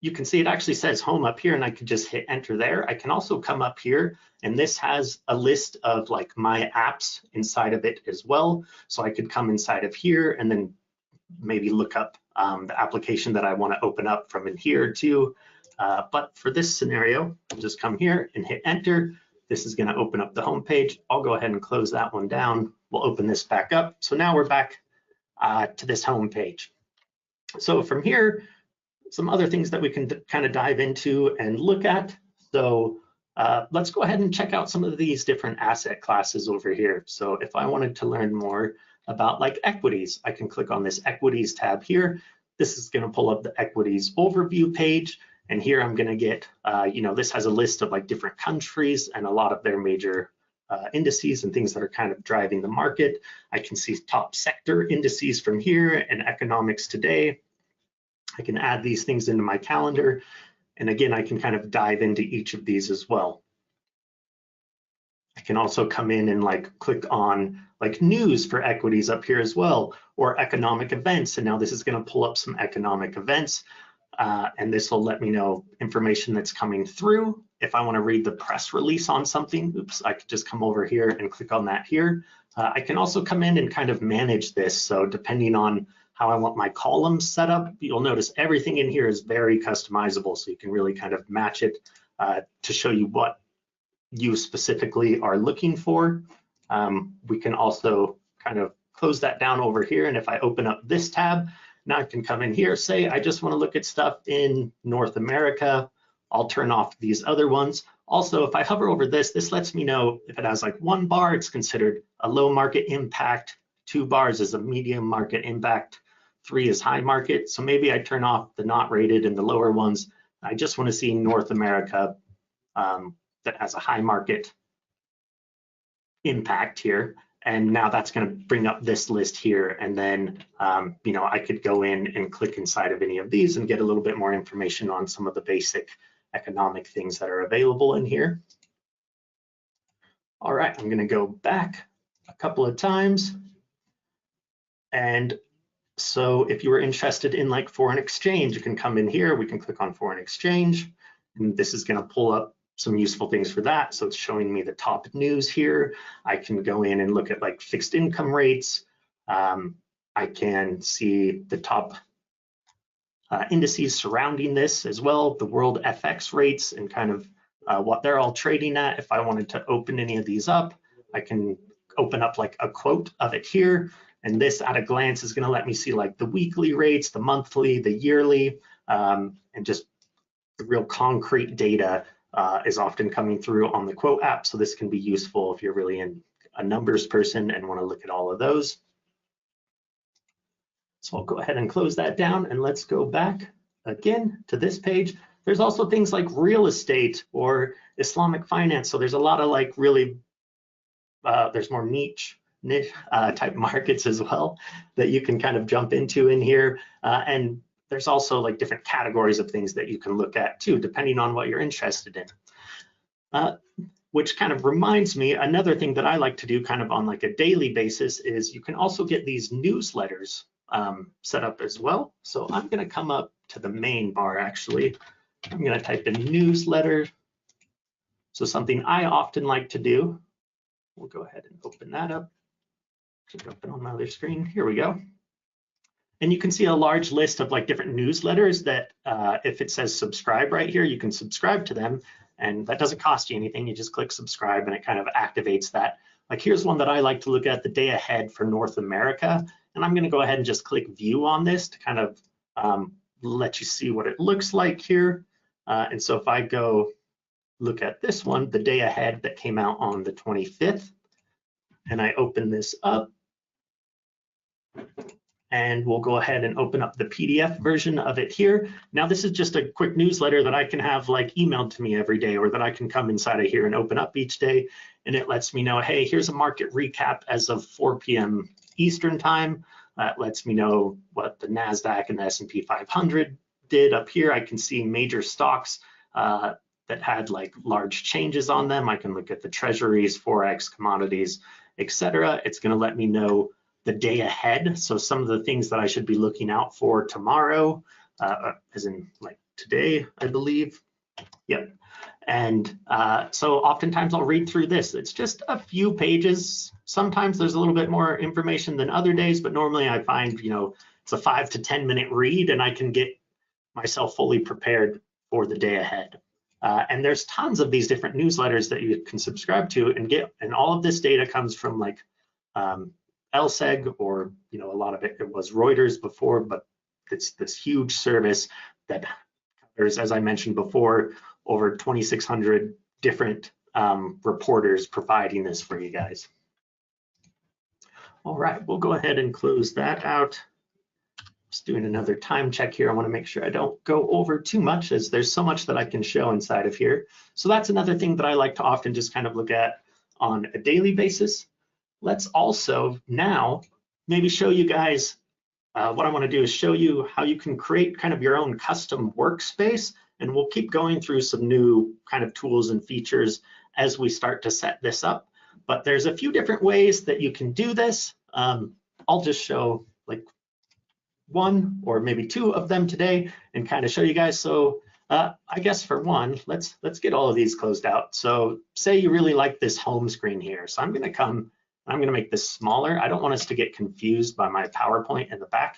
you can see it actually says home up here, and I could just hit enter there. I can also come up here, and this has a list of like my apps inside of it as well. So I could come inside of here and then maybe look up the application that I want to open up from in here too. But for this scenario, I'll just come here and hit enter. This is going to open up the home page. I'll go ahead and close that one down. We'll open this back up. So now we're back to this home page. So from here, some other things that we can kind of dive into and look at. So let's go ahead and check out some of these different asset classes over here. So if I wanted to learn more about like equities, I can click on this equities tab here. This is going to pull up the equities overview page. And here I'm going to get, this has a list of like different countries and a lot of their major indices and things that are kind of driving the market. I can see top sector indices from here and economics today. I can add these things into my calendar. And again, I can kind of dive into each of these as well. I can also come in and like click on like news for equities up here as well, or economic events. And now this is going to pull up some economic events. And this will let me know information that's coming through. If I want to read the press release on something, I could just come over here and click on that here. I can also come in and kind of manage this. So depending on how I want my columns set up, you'll notice everything in here is very customizable. So you can really kind of match it to show you what you specifically are looking for. We can also kind of close that down over here. And if I open up this tab, now I can come in here, say I just want to look at stuff in North America. I'll turn off these other ones. Also, if I hover over this, this lets me know if it has like 1 bar, it's considered a low market impact. 2 bars is a medium market impact. 3 is high market. So maybe I turn off the not rated and the lower ones. I just want to see North America that has a high market impact here. And now that's going to bring up this list here. And then, I could go in and click inside of any of these and get a little bit more information on some of the basic economic things that are available in here. All right, I'm going to go back a couple of times. And so if you were interested in like foreign exchange, you can come in here. We can click on foreign exchange. And this is going to pull up some useful things for that. So it's showing me the top news here. I can go in and look at like fixed income rates. I can see the top indices surrounding this as well, the world FX rates and kind of what they're all trading at. If I wanted to open any of these up, I can open up like a quote of it here. And this at a glance is going to let me see like the weekly rates, the monthly, the yearly, and just the real concrete data is often coming through on the quote app. So this can be useful if you're really a numbers person and want to look at all of those. So I'll go ahead and close that down and let's go back again to this page. There's also things like real estate or Islamic finance. So there's a lot of like really, there's more niche type markets as well that you can kind of jump into in here. And there's also like different categories of things that you can look at too, depending on what you're interested in. Which kind of reminds me, another thing that I like to do kind of on like a daily basis is you can also get these newsletters set up as well. So I'm going to come up to the main bar actually. I'm going to type in newsletter. So something I often like to do, we'll go ahead and open that up. Just open on my other screen. Here we go. And you can see a large list of like different newsletters that if it says subscribe right here, you can subscribe to them. And that doesn't cost you anything. You just click subscribe and it kind of activates that. Like here's one that I like to look at, the day ahead for North America. And I'm going to go ahead and just click view on this to kind of let you see what it looks like here. And so if I go look at this one, the day ahead that came out on the 25th, and I open this up, and we'll go ahead and open up the PDF version of it here. Now this is just a quick newsletter that I can have like emailed to me every day, or that I can come inside of here and open up each day, and it lets me know, hey, here's a market recap as of 4 p.m. Eastern time. It lets me know what the NASDAQ and the S&P 500 did. Up here I can see major stocks that had like large changes on them. I can look at the treasuries, forex, commodities, etc. It's going to let me know the day ahead, so some of the things that I should be looking out for tomorrow, as in like today, I believe. Yep. And so oftentimes I'll read through this. It's just a few pages. Sometimes there's a little bit more information than other days, but normally I find, you know, it's a 5 to 10 minute read, and I can get myself fully prepared for the day ahead. And there's tons of these different newsletters that you can subscribe to and get, and all of this data comes from like LSEG, or, you know, a lot of it was Reuters before, but it's this huge service that covers, as I mentioned before, over 2,600 different reporters providing this for you guys. All right, we'll go ahead and close that out. Just doing another time check here. I want to make sure I don't go over too much, as there's so much that I can show inside of here. So that's another thing that I like to often just kind of look at on a daily basis. Let's also now maybe show you guys, what I want to do is show you how you can create kind of your own custom workspace, and we'll keep going through some new kind of tools and features as we start to set this up. But there's a few different ways that you can do this. I'll just show like one or maybe two of them today and kind of show you guys. So I guess for one, let's get all of these closed out. So say you really like this home screen here. So I'm going to come, I'm going to make this smaller. I don't want us to get confused by my PowerPoint in the back.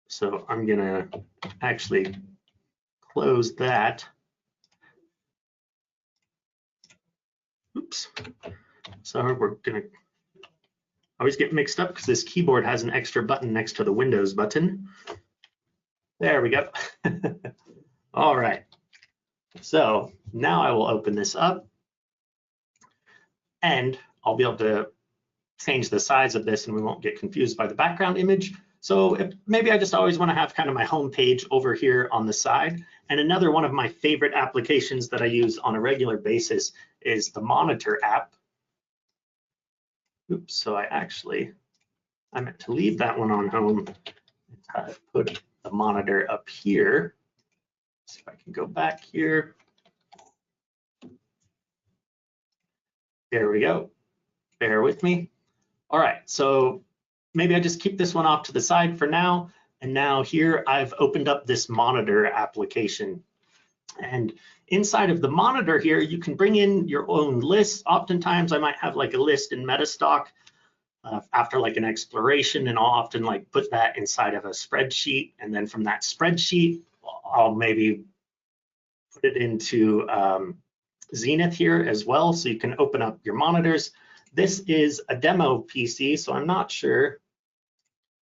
So I'm going to actually close that. Oops. So we're going to always get mixed up because this keyboard has an extra button next to the Windows button. There we go. All right. So now I will open this up, and I'll be able to change the size of this, and we won't get confused by the background image. So if maybe I just always want to have kind of my home page over here on the side. And another one of my favorite applications that I use on a regular basis is the Monitor app. Oops, so I meant to leave that one on home. Put the monitor up here. See if I can go back here. There we go. Bear with me. All right, so maybe I just keep this one off to the side for now. And now here I've opened up this Monitor application. And inside of the Monitor here, you can bring in your own lists. Oftentimes I might have like a list in MetaStock after like an exploration, and I'll often like put that inside of a spreadsheet. And then from that spreadsheet, I'll maybe put it into Zenith here as well. So you can open up your monitors. This is a demo PC, so I'm not sure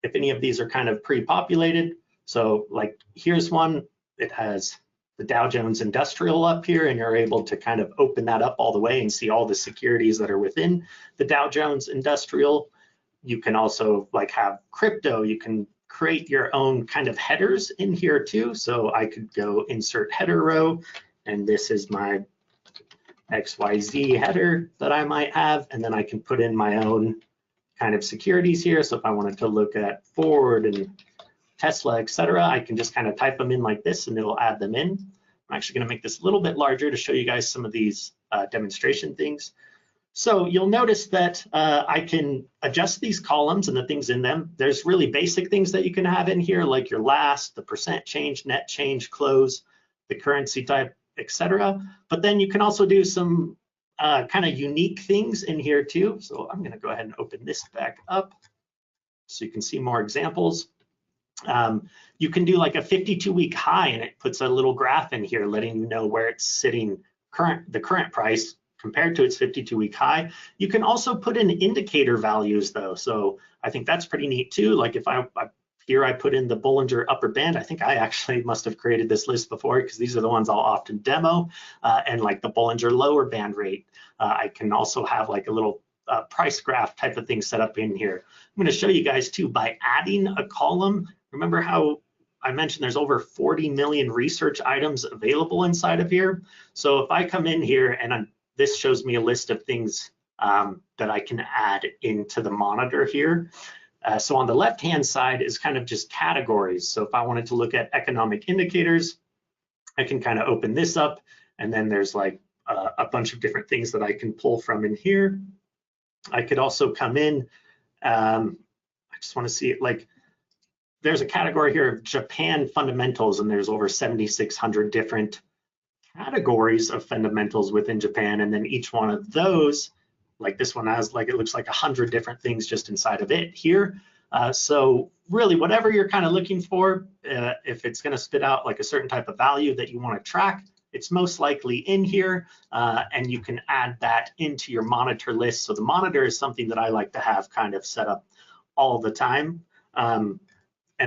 if any of these are kind of pre-populated. So like here's one, it has the Dow Jones Industrial up here, and you're able to kind of open that up all the way and see all the securities that are within the Dow Jones Industrial. You can also like have crypto. You can create your own kind of headers in here too. So I could go insert header row, and this is my XYZ header that I might have, and then I can put in my own kind of securities here. So if I wanted to look at Ford and Tesla, etc., I can just kind of type them in like this, and it'll add them in. I'm actually going to make this a little bit larger to show you guys some of these demonstration things. So you'll notice that I can adjust these columns and the things in them. There's really basic things that you can have in here, like your last, the percent change, net change, close, the currency type, etc. But then you can also do some kind of unique things in here too. So I'm going to go ahead and open this back up so you can see more examples. You can do like a 52-week high, and it puts a little graph in here letting you know where it's sitting, the current price compared to its 52-week high. You can also put in indicator values though. So I think that's pretty neat too. Like if Here I put in the Bollinger upper band. I think I actually must have created this list before because these are the ones I'll often demo, and like the Bollinger lower band rate. I can also have like a little price graph type of thing set up in here. I'm going to show you guys too by adding a column. Remember how I mentioned there's over 40 million research items available inside of here. So if I come in here and this shows me a list of things that I can add into the monitor here. So on the left-hand side is kind of just categories. So if I wanted to look at economic indicators, I can kind of open this up, and then there's like a bunch of different things that I can pull from in here. I could also come in, I just want to see it, like there's a category here of Japan fundamentals, and there's over 7,600 different categories of fundamentals within Japan, and then each one of those, like this one has like, it looks like 100 different things just inside of it here. So really whatever you're kind of looking for, if it's going to spit out like a certain type of value that you want to track, it's most likely in here, and you can add that into your monitor list. So the monitor is something that I like to have kind of set up all the time. And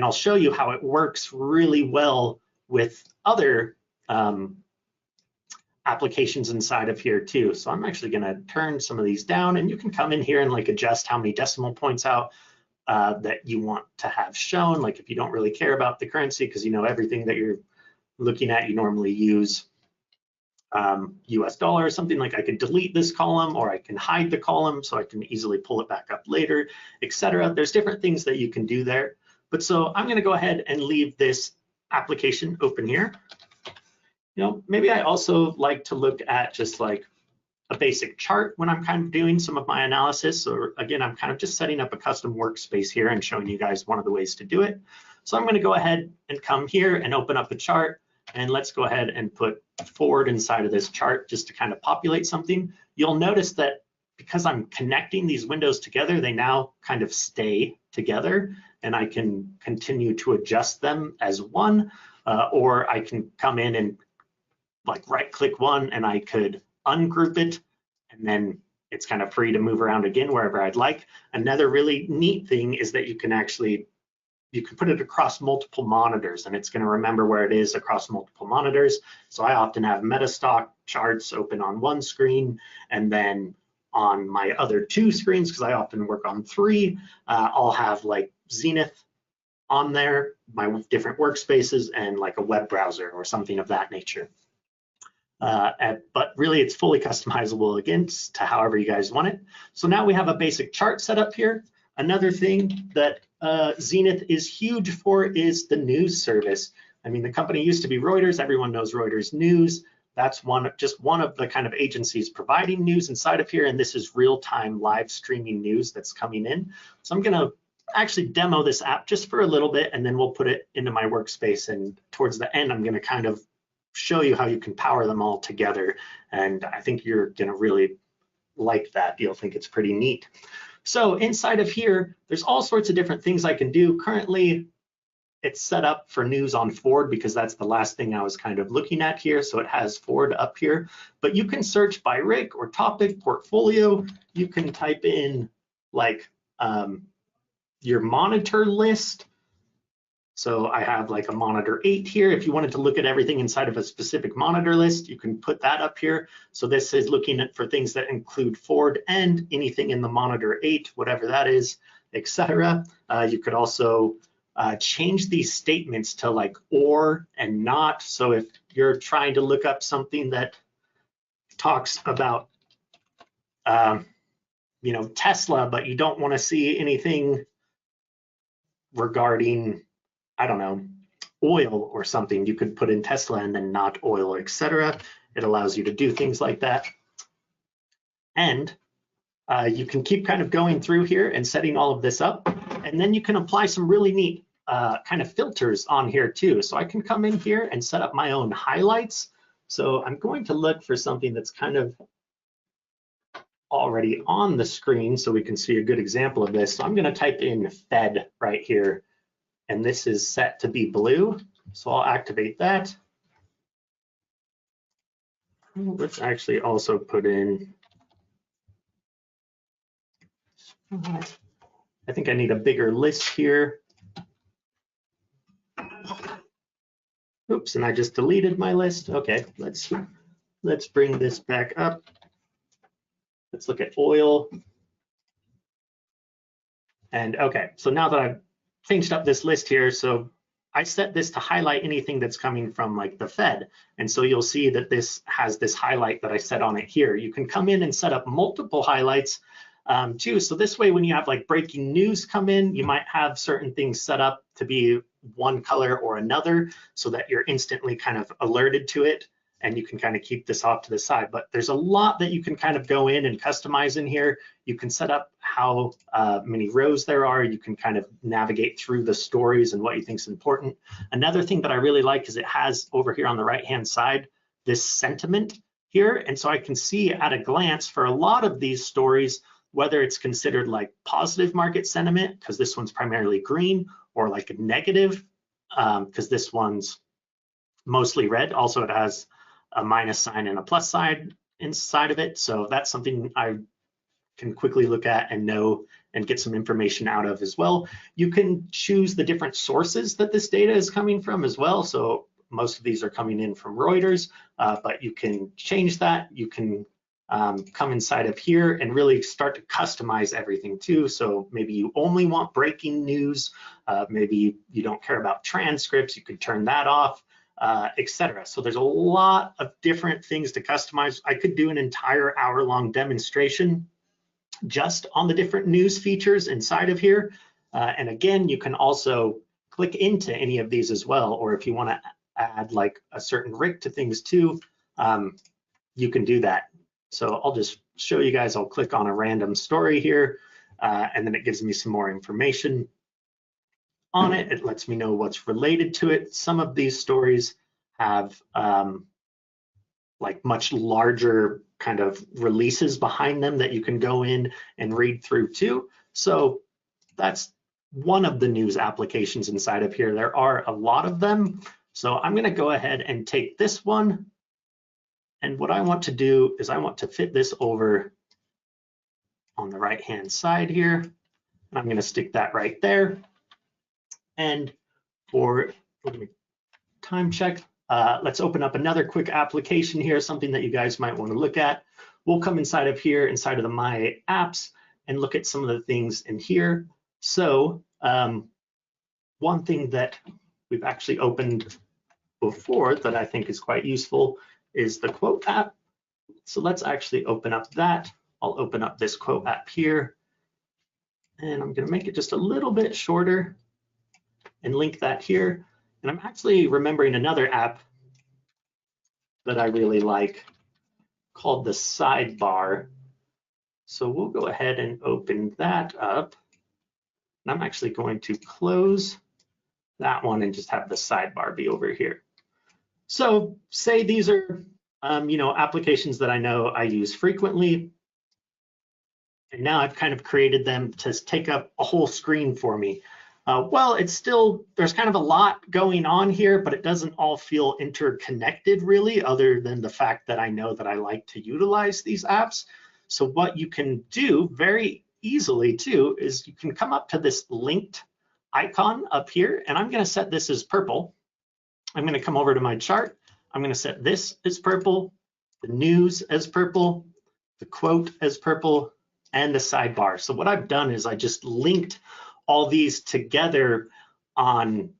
I'll show you how it works really well with other applications inside of here too. So I'm actually going to turn some of these down, and you can come in here and like adjust how many decimal points out that you want to have shown. Like if you don't really care about the currency because you know everything that you're looking at, you normally use US dollar or something, like I could delete this column or I can hide the column so I can easily pull it back up later, etc. There's different things that you can do there. But so I'm going to go ahead and leave this application open here. You know, maybe I also like to look at just like a basic chart when I'm kind of doing some of my analysis. So again, I'm kind of just setting up a custom workspace here and showing you guys one of the ways to do it. So I'm going to go ahead and come here and open up a chart, and let's go ahead and put forward inside of this chart just to kind of populate something. You'll notice that because I'm connecting these windows together, they now kind of stay together, and I can continue to adjust them as one, or I can come in and like right click one and I could ungroup it, and then it's kind of free to move around again wherever I'd like. Another really neat thing is that you can put it across multiple monitors, and it's going to remember where it is across multiple monitors. So I often have MetaStock charts open on one screen, and then on my other two screens, because I often work on three, I'll have like Zenith on there, my different workspaces, and like a web browser or something of that nature. But really it's fully customizable again to however you guys want it. So now we have a basic chart set up here. Another thing that Zenith is huge for is the news service. I mean, the company used to be Reuters. Everyone knows Reuters News. That's just one of the kind of agencies providing news inside of here. And this is real-time live streaming news that's coming in. So I'm going to actually demo this app just for a little bit, and then we'll put it into my workspace. And towards the end, I'm going to kind of show you how you can power them all together. And I think you're going to really like that. You'll think it's pretty neat. So inside of here, there's all sorts of different things I can do. Currently, it's set up for news on Ford because that's the last thing I was kind of looking at here. So it has Ford up here, but you can search by RIC or topic, portfolio. You can type in like your monitor list. So I have like a monitor 8 here. If you wanted to look at everything inside of a specific monitor list, you can put that up here. So this is looking at for things that include Ford and anything in the monitor 8, whatever that is, etc. You could also change these statements to like or and not. So if you're trying to look up something that talks about you know, Tesla, but you don't want to see anything regarding, I don't know, oil or something, you could put in Tesla and then not oil, etc. It allows you to do things like that. And you can keep kind of going through here and setting all of this up. And then you can apply some really neat kind of filters on here too. So I can come in here and set up my own highlights. So I'm going to look for something that's kind of already on the screen so we can see a good example of this. So I'm going to type in Fed right here, and this is set to be blue. So I'll activate that. Let's actually also put in, I think I need a bigger list here. Oops, and I just deleted my list. Okay, let's bring this back up. Let's look at oil. And okay, so now that I've changed up this list here, so I set this to highlight anything that's coming from like the Fed. And so you'll see that this has this highlight that I set on it here. You can come in and set up multiple highlights too. So this way, when you have like breaking news come in, you might have certain things set up to be one color or another so that you're instantly kind of alerted to it. And you can kind of keep this off to the side. But there's a lot that you can kind of go in and customize in here. You can set up how many rows there are. You can kind of navigate through the stories and what you think is important. Another thing that I really like is it has over here on the right-hand side, this sentiment here. And so I can see at a glance for a lot of these stories, whether it's considered like positive market sentiment, because this one's primarily green, or like a negative, because this one's mostly red. Also, it has a minus sign and a plus sign inside of it. So that's something I can quickly look at and know and get some information out of as well. You can choose the different sources that this data is coming from as well. So most of these are coming in from Reuters, but you can change that. You can come inside of here and really start to customize everything too. So maybe you only want breaking news. Maybe you don't care about transcripts. You could turn that off. Etc. So there's a lot of different things to customize. I could do an entire hour-long demonstration just on the different news features inside of here. And again, you can also click into any of these as well, or if you want to add like a certain rig to things too, you can do that. So I'll just show you guys. I'll click on a random story here, and then it gives me some more information on it. It lets me know what's related to it. Some of these stories have like much larger kind of releases behind them that you can go in and read through too. So that's one of the news applications inside of here. There are a lot of them. So I'm going to go ahead and take this one. And what I want to do is I want to fit this over on the right-hand side here. And I'm going to stick that right there. And for time check, let's open up another quick application here, something that you guys might want to look at. We'll come inside of here, inside of the My Apps, and look at some of the things in here. So one thing that we've actually opened before that I think is quite useful is the quote app. So let's actually open up that. I'll open up this quote app here, and I'm going to make it just a little bit shorter and link that here. And I'm actually remembering another app that I really like called the Sidebar. So we'll go ahead and open that up. And I'm actually going to close that one and just have the sidebar be over here. So say these are applications that I know I use frequently. And now I've kind of created them to take up a whole screen for me. Well, it's still, there's kind of a lot going on here, but it doesn't all feel interconnected really, other than the fact that I know that I like to utilize these apps. So what you can do very easily too is you can come up to this linked icon up here, and I'm going to set this as purple. I'm going to come over to my chart. I'm going to set this as purple, the news as purple, the quote as purple, and the sidebar. So what I've done is I just linked all these together on,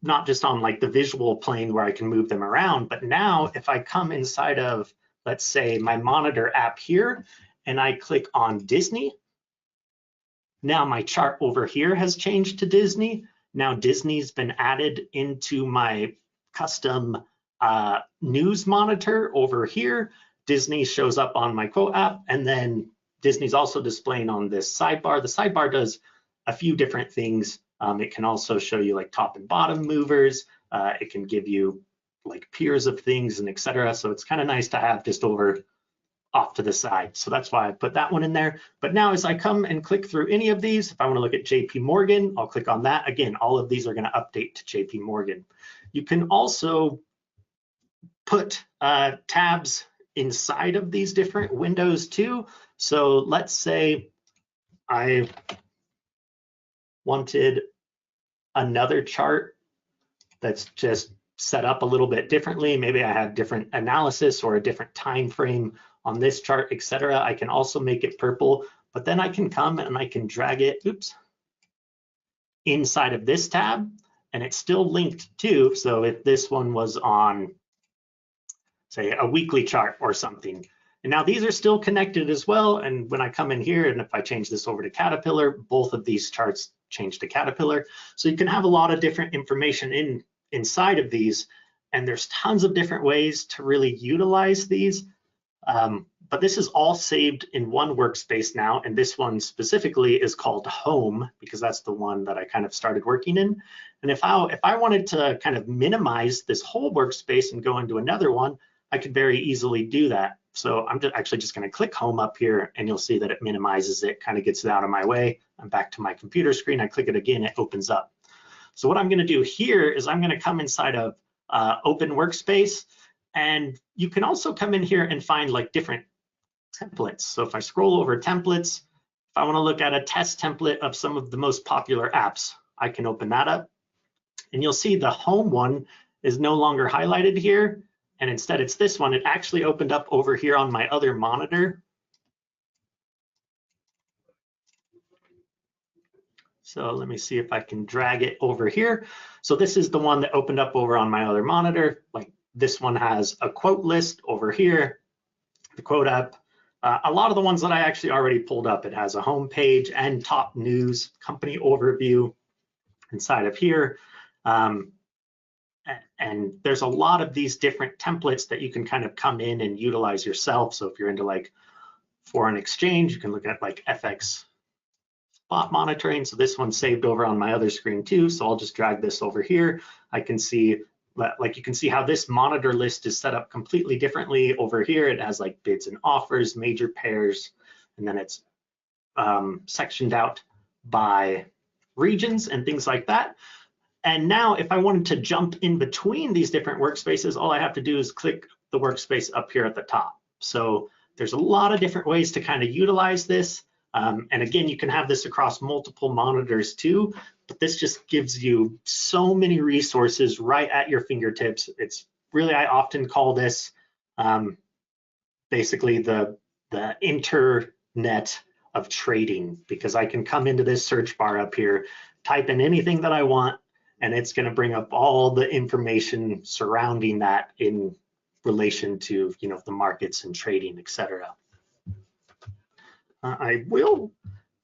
not just on like the visual plane where I can move them around, but now if I come inside of, let's say, my monitor app here, and I click on Disney, now my chart over here has changed to Disney. Now Disney's been added into my custom news monitor over here. Disney shows up on my quote app, and then Disney's also displaying on this sidebar. The sidebar does a few different things. It can also show you like top and bottom movers. It can give you like peers of things and etc. So it's kind of nice to have just over off to the side. So that's why I put that one in there. But now as I come and click through any of these, if I want to look at JP Morgan, I'll click on that. Again, all of these are going to update to JP Morgan. You can also put tabs inside of these different windows too. So let's say I wanted another chart that's just set up a little bit differently. Maybe I have different analysis or a different time frame on this chart, etc. I can also make it purple, but then I can come and I can drag it, inside of this tab, and it's still linked to. So if this one was on, say, a weekly chart or something, and now these are still connected as well. And when I come in here, and if I change this over to Caterpillar, both of these charts change to Caterpillar. So you can have a lot of different information inside of these, and there's tons of different ways to really utilize these. But this is all saved in one workspace now, and this one specifically is called Home because that's the one that I kind of started working in. And if I wanted to kind of minimize this whole workspace and go into another one, I could very easily do that. So I'm actually just going to click Home up here, and you'll see that it minimizes it, kind of gets it out of my way. I'm back to my computer screen. I click it again, it opens up. So what I'm going to do here is I'm going to come inside of Open Workspace, and you can also come in here and find like different templates. So if I scroll over templates, if I want to look at a test template of some of the most popular apps, I can open that up, and you'll see the Home one is no longer highlighted here. And instead it's this one. It actually opened up over here on my other monitor. So let me see if I can drag it over here. So this is the one that opened up over on my other monitor. Like this one has a quote list over here, the quote app. A lot of the ones that I actually already pulled up, it has a home page and top news, company overview inside of here. And there's a lot of these different templates that you can kind of come in and utilize yourself. So if you're into like foreign exchange, you can look at like FX spot monitoring. So this one's saved over on my other screen too. So I'll just drag this over here. I can see, like you can see how this monitor list is set up completely differently over here. It has like bids and offers, major pairs, and then it's sectioned out by regions and things like that. And now if I wanted to jump in between these different workspaces, all I have to do is click the workspace up here at the top. So there's a lot of different ways to kind of utilize this. And again, you can have this across multiple monitors too, but this just gives you so many resources right at your fingertips. It's really, I often call this basically the internet of trading, because I can come into this search bar up here, type in anything that I want, and it's going to bring up all the information surrounding that in relation to, you know, the markets and trading, etc. I will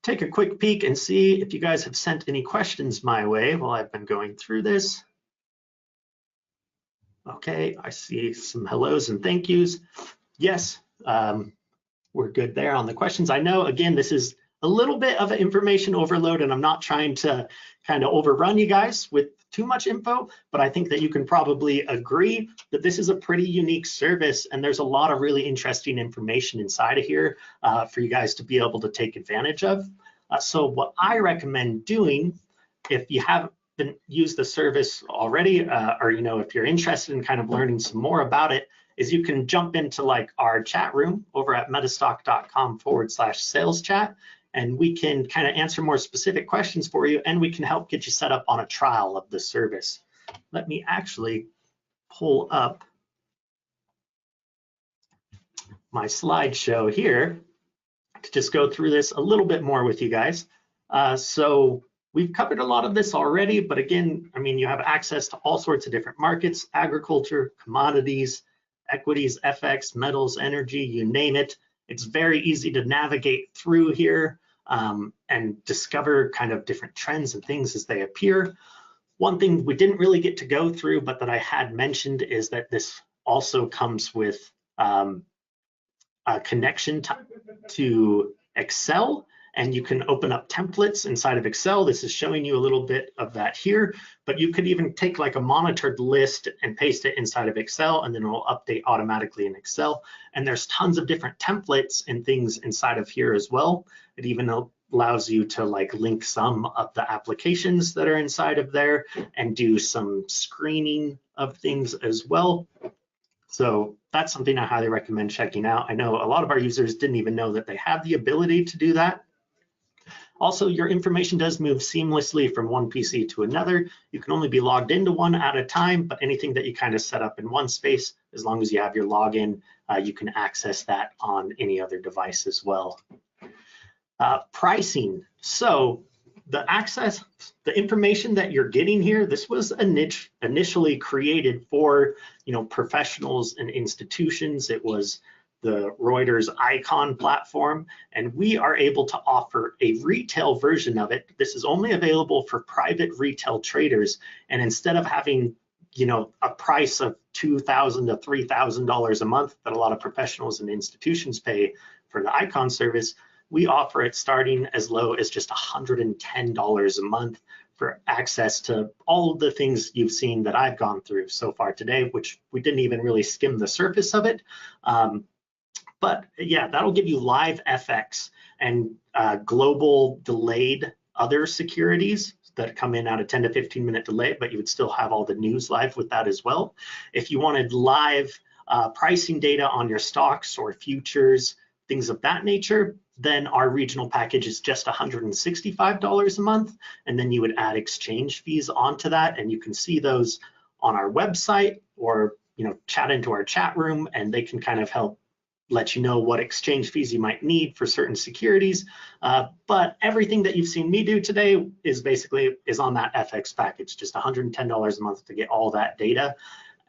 take a quick peek and see if you guys have sent any questions my way while I've been going through this. Okay, I see some hellos and thank yous. Yes, we're good there on the questions. I know, again, this is a little bit of an information overload, and I'm not trying to kind of overrun you guys with too much info, but I think that you can probably agree that this is a pretty unique service, and there's a lot of really interesting information inside of here for you guys to be able to take advantage of. So what I recommend doing, if you haven't used the service already, or you know, if you're interested in kind of learning some more about it, is you can jump into like our chat room over at metastock.com/sales chat. And we can kind of answer more specific questions for you, and we can help get you set up on a trial of the service. Let me actually pull up my slideshow here to just go through this a little bit more with you guys. So we've covered a lot of this already, but again, I mean, you have access to all sorts of different markets: agriculture, commodities, equities, FX, metals, energy, you name it. It's very easy to navigate through here and discover kind of different trends and things as they appear. One thing we didn't really get to go through, but that I had mentioned, is that this also comes with a connection to Excel, and you can open up templates inside of Excel. This is showing you a little bit of that here, but you could even take like a monitored list and paste it inside of Excel, and then it will update automatically in Excel. And there's tons of different templates and things inside of here as well. It even allows you to like link some of the applications that are inside of there and do some screening of things as well. So that's something I highly recommend checking out. I know a lot of our users didn't even know that they have the ability to do that. Also, your information does move seamlessly from one PC to another. You can only be logged into one at a time, but anything that you kind of set up in one space, as long as you have your login, you can access that on any other device as well. Pricing. So the access, the information that you're getting here, this was initially created for, professionals and institutions. It was the Reuters Icon platform, and we are able to offer a retail version of it. This is only available for private retail traders, and instead of having a price of $2,000 to $3,000 a month that a lot of professionals and institutions pay for the Icon service, we offer it starting as low as just $110 a month for access to all of the things you've seen that I've gone through so far today, which we didn't even really skim the surface of it. But yeah, that'll give you live FX and global delayed other securities that come in at a 10 to 15 minute delay, but you would still have all the news live with that as well. If you wanted live pricing data on your stocks or futures, things of that nature, then our regional package is just $165 a month, and then you would add exchange fees onto that, and you can see those on our website or chat into our chat room, and they can kind of help let you know what exchange fees you might need for certain securities. But everything that you've seen me do today is on that FX package, just $110 a month to get all that data.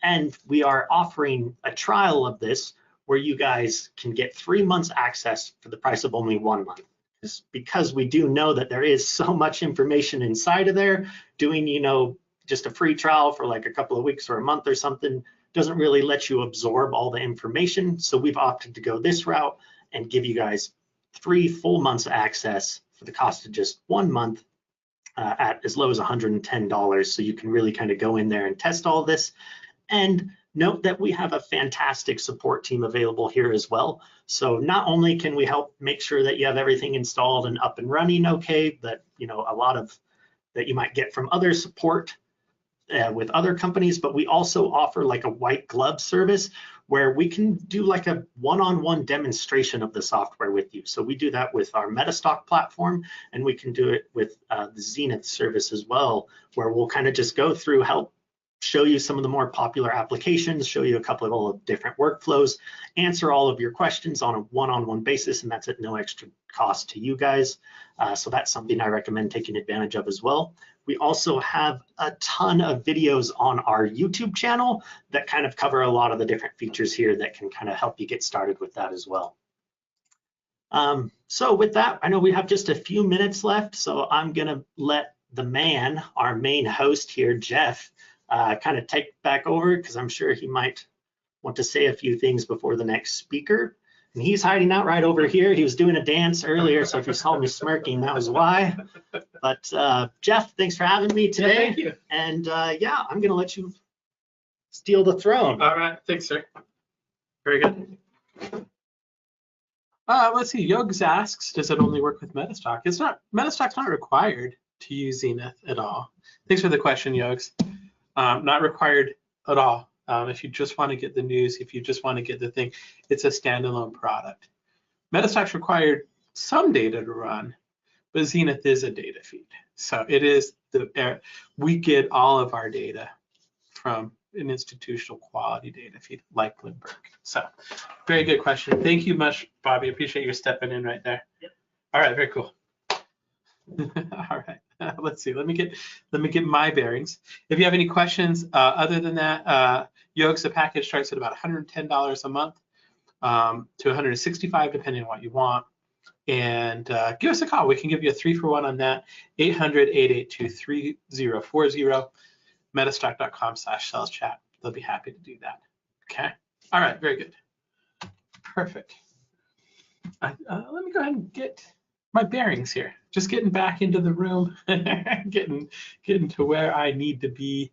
And we are offering a trial of this where you guys can get 3 months access for the price of only 1 month. It's because we do know that there is so much information inside of there. Doing, just a free trial for like a couple of weeks or a month or something doesn't really let you absorb all the information. So we've opted to go this route and give you guys 3 full months access for the cost of just 1 month at as low as $110. So you can really kind of go in there and test all this. And note that we have a fantastic support team available here as well. So not only can we help make sure that you have everything installed and up and running okay, that a lot of that you might get from other support with other companies, but we also offer like a white glove service where we can do like a one-on-one demonstration of the software with you. So we do that with our MetaStock platform, and we can do it with the Zenith service as well, where we'll kind of just go through, help show you some of the more popular applications, show you a couple of all different workflows, answer all of your questions on a one-on-one basis, and that's at no extra cost to you guys. So that's something I recommend taking advantage of as well. We also have a ton of videos on our YouTube channel that kind of cover a lot of the different features here that can kind of help you get started with that as well. So with that, I know we have just a few minutes left, so I'm gonna let the man, our main host here, Jeff, kind of take back over, because I'm sure he might want to say a few things before the next speaker. And he's hiding out right over here. He was doing a dance earlier, so if you saw me smirking, that was why. But Jeff, thanks for having me today. Yeah, thank you. And yeah, I'm gonna let you steal the throne. All right, thanks, sir. Very good. Let's see, Yogs asks, does it only work with MetaStock? MetaStock's not required to use Zenith at all. Thanks for the question, Yogs. Not required at all. If you just want to get the news, if you just want to get the thing, it's a standalone product. MetaStock's required some data to run, but Zenith is a data feed. So it is we get all of our data from an institutional quality data feed like Bloomberg. So very good question. Thank you much, Bobby. Appreciate you stepping in right there. Yep. All right, very cool. All right. Let's see. Let me get my bearings. If you have any questions other than that, Yogs, the package starts at about $110 a month to $165, depending on what you want. And give us a call. We can give you a 3-for-1 on that. 800-882-3040. metastock.com/saleschat. They'll be happy to do that. Okay. All right. Very good. Perfect. Let me go ahead and get my bearings here. Just getting back into the room, getting to where I need to be.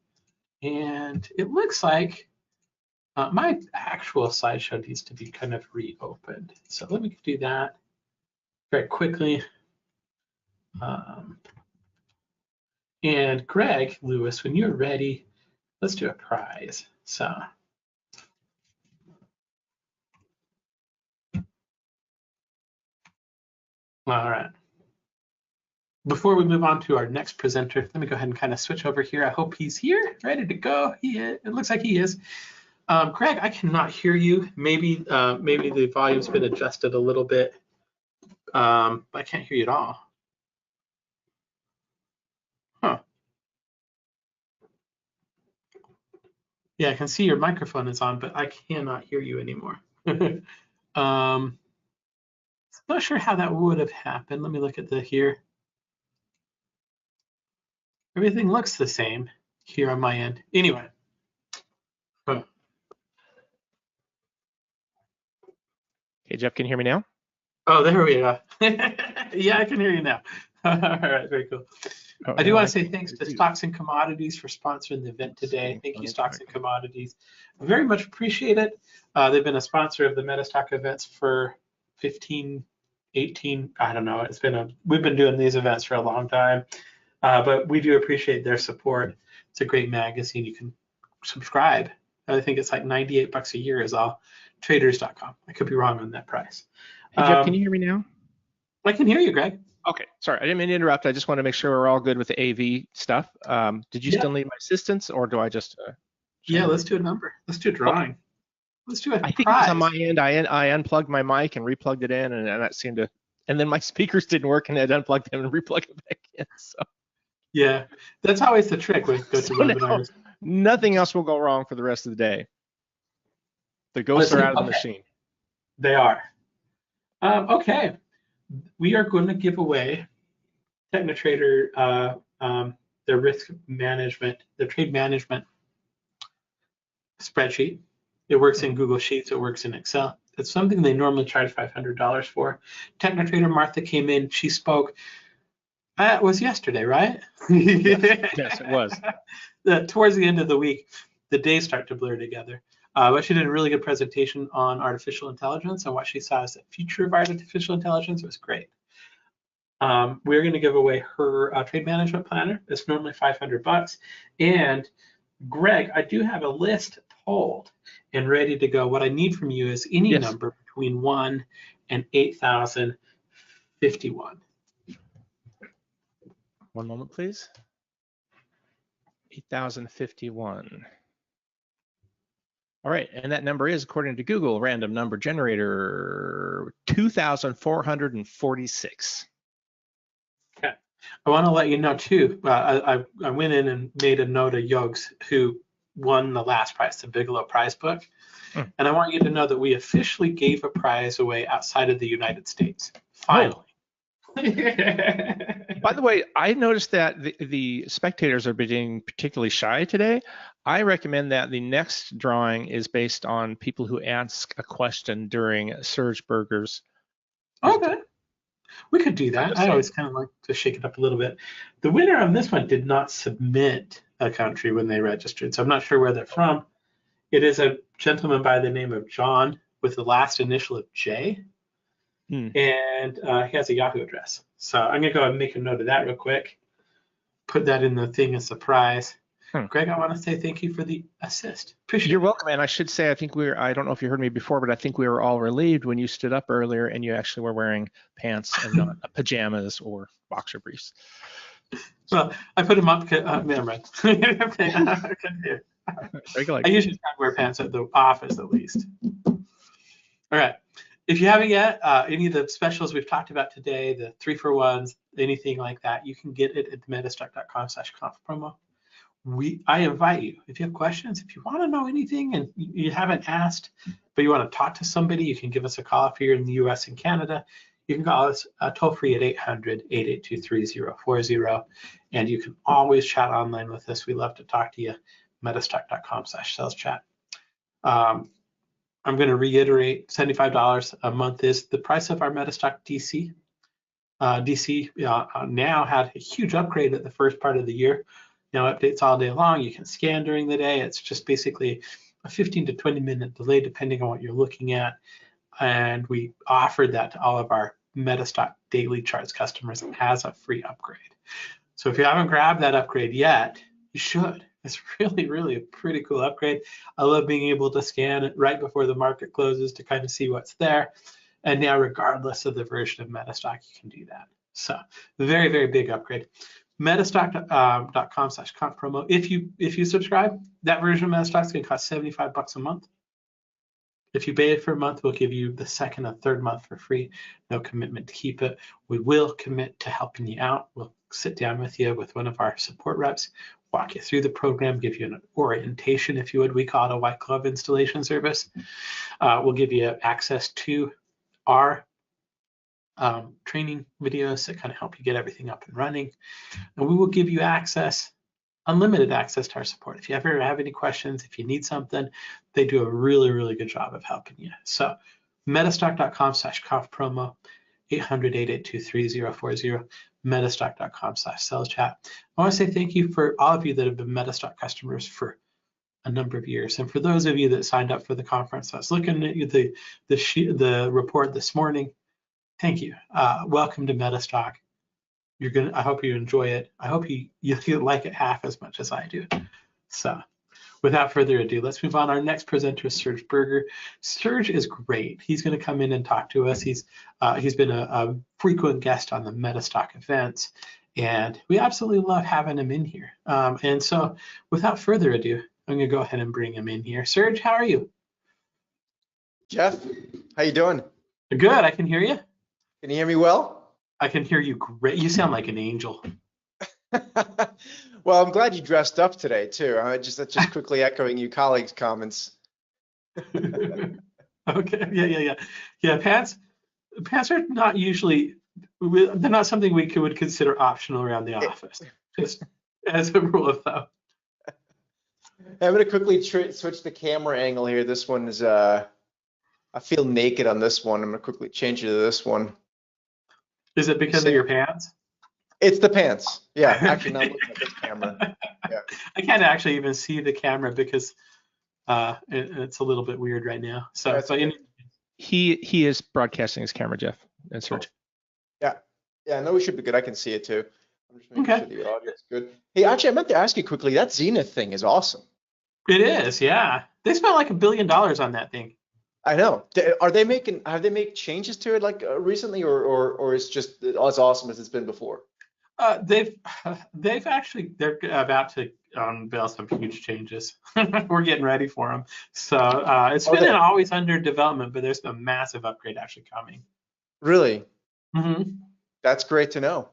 And it looks like my actual slideshow needs to be kind of reopened. So let me do that very quickly. And Greg Lewis, when you're ready, let's do a prize. So. All right. Before we move on to our next presenter, let me go ahead and kind of switch over here. I hope he's here, ready to go. It looks like he is. Greg, I cannot hear you. Maybe the volume's been adjusted a little bit, but I can't hear you at all. Huh. Yeah, I can see your microphone is on, but I cannot hear you anymore. Not sure how that would have happened. Let me look at the here. Everything looks the same here on my end. Anyway. Huh. Okay, Jeff, can you hear me now? Oh, there we go. Yeah, I can hear you now. All right, very cool. Oh, I do no, want I to say can't thanks hear to you. Stocks and Commodities for sponsoring the event today. Thank you, Let's Stocks check. and Commodities. Very much appreciate it. They've been a sponsor of the MetaStock events for 15, 18, I don't know. We've been doing these events for a long time, but we do appreciate their support. It's a great magazine. You can subscribe. I think it's like $98 a year is all. Traders.com. I could be wrong on that price. Hey, Jeff, can you hear me now? I can hear you, Greg. Okay, sorry, I didn't mean to interrupt. I just want to make sure we're all good with the AV stuff. Did you Yeah. still need my assistance, or do I just? Yeah, let's do a number. Let's do a drawing. Let's do a I think it prize. was on my end. I unplugged my mic and replugged it in, and that seemed to. And then my speakers didn't work, and I'd unplugged them and replugged them back in. So. Yeah, that's always the trick with GoToWebinars. Nothing else will go wrong for the rest of the day. The ghosts are out of the machine. They are. Okay, we are going to give away TechnoTrader their risk management, their trade management spreadsheet. It works in Google Sheets. It works in Excel. It's something they normally charge $500 for. TechnoTrader Martha came in. She spoke. It was yesterday, right? Yes, it was. Towards the end of the week, the days start to blur together. But she did a really good presentation on artificial intelligence and what she saw as the future of artificial intelligence. It was great. We're going to give away her trade management planner. It's normally $500. And Greg, I do have a list pulled and ready to go. What I need from you is any number between 1 and 8,051. One moment, please. 8,051. All right, and that number is, according to Google, random number generator 2,446. Okay. I want to let you know too. I went in and made a note of Yogs who won the last prize, the Bigelow Prize Book, and I want you to know that we officially gave a prize away outside of the United States. Finally. By the way, I noticed that the spectators are being particularly shy today. I recommend that the next drawing is based on people who ask a question during Serge Berger's. Okay, we could do that. I always kind of like to shake it up a little bit. The winner on this one did not submit a country when they registered, so I'm not sure where they're from. It is a gentleman by the name of John with the last initial of J. And he has a Yahoo address. So I'm going to go and make a note of that real quick. Put that in the thing as a surprise. Greg, I want to say thank you for the assist. Appreciate You're it. welcome. And I should say, I don't know if you heard me before, but I think we were all relieved when you stood up earlier and you actually were wearing pants and not pajamas or boxer briefs. Well, I put them up. Never mind. I usually try to wear pants at the office at least. All right. If you haven't yet, any of the specials we've talked about today, the 3-for-1s, anything like that, you can get it at metastock.com/conf-promo. I invite you, if you have questions, if you want to know anything and you haven't asked, but you want to talk to somebody, you can give us a call. If you're in the US and Canada, you can call us toll free at 800-882-3040. And you can always chat online with us. We love to talk to you. metastock.com/sales-chat. I'm going to reiterate, $75 a month is the price of our MetaStock DC. DC now had a huge upgrade at the first part of the year. Now updates all day long. You can scan during the day. It's just basically a 15 to 20 minute delay depending on what you're looking at. And we offered that to all of our MetaStock daily charts customers as a free upgrade. So if you haven't grabbed that upgrade yet, you should. It's really, really a pretty cool upgrade. I love being able to scan it right before the market closes to kind of see what's there. And now, regardless of the version of MetaStock, you can do that. So very, very big upgrade. MetaStock.com/conf promo. If you subscribe, that version of MetaStock is going to cost $75 a month. If you pay it for a month, we'll give you the second and third month for free. No commitment to keep it. We will commit to helping you out. We'll sit down with you with one of our support reps, walk you through the program, give you an orientation, if you would. We call it a white glove installation service. We'll give you access to our training videos that kind of help you get everything up and running. And we will give you access, unlimited access to our support. If you ever have any questions, if you need something, they do a really, really good job of helping you. So metastock.com/conf promo, 800-882-3040, metastock.com/sales chat. I want to say thank you for all of you that have been MetaStock customers for a number of years. And for those of you that signed up for the conference, I was looking at the report this morning. Thank you. Welcome to MetaStock. I hope you enjoy it. I hope you like it half as much as I do. So without further ado, let's move on. Our next presenter is Serge Berger. Serge is great. He's going to come in and talk to us. He's been a frequent guest on the MetaStock events, and we absolutely love having him in here. And so without further ado, I'm going to go ahead and bring him in here. Serge, how are you? Jeff, how you doing? Good. I can hear you. Can you hear me well? I can hear you great. You sound like an angel. Well, I'm glad you dressed up today too. That's just quickly echoing you colleagues' comments. Okay. Yeah. Pants are not usually. They're not something we would consider optional around the office. Just as a rule of thumb. I'm going to quickly switch the camera angle here. This one is I feel naked on this one. I'm going to quickly change it to this one. Is it because of your pants? It's the pants. Yeah, actually not looking at this camera. Yeah. I can't actually even see the camera because it's a little bit weird right now. So, he is broadcasting his camera, Jeff and Serge. Yeah, no, we should be good. I can see it too. I'm just making sure the audio is good. Hey, actually, I meant to ask you quickly. That Zenith thing is awesome. It is, yeah. They spent like $1 billion on that thing. I know. Have they made changes to it like recently, or is just as awesome as it's been before? They're about to unveil some huge changes. We're getting ready for them. So it's been always under development, but there's a massive upgrade actually coming. Really? Mm-hmm. That's great to know.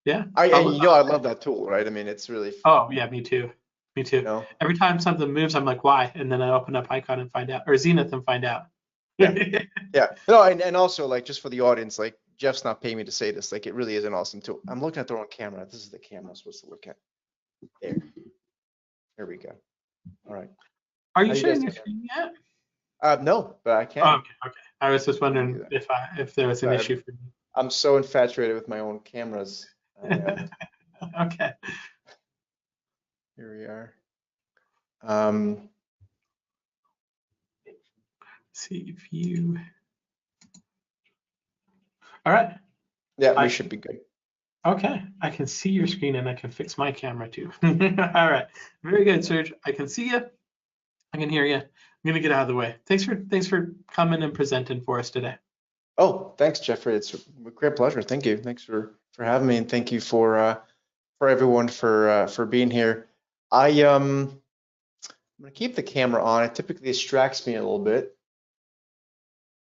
Yeah. I love that tool, right? I mean, it's really. Oh yeah, me too. You know? Every time something moves, I'm like, why? And then I open up Icon and find out, or Zenith and find out. Yeah. No, and also like just for the audience, like Jeff's not paying me to say this. Like it really is an awesome tool. I'm looking at the wrong camera. This is the camera I'm supposed to look at. There we go. All right. Are you sharing your screen yet? No, but I can. Oh, okay. I was just wondering if there was an issue for me. I'm so infatuated with my own cameras. Okay. Here we are. See view. All right. Yeah, we should be good. Okay, I can see your screen and I can fix my camera too. All right, very good, Serge. I can see you. I can hear you. I'm gonna get out of the way. Thanks for coming and presenting for us today. Oh, thanks, Jeffrey. It's a great pleasure. Thank you. Thanks for having me, and thank you for everyone for being here. I'm gonna keep the camera on. It typically distracts me a little bit,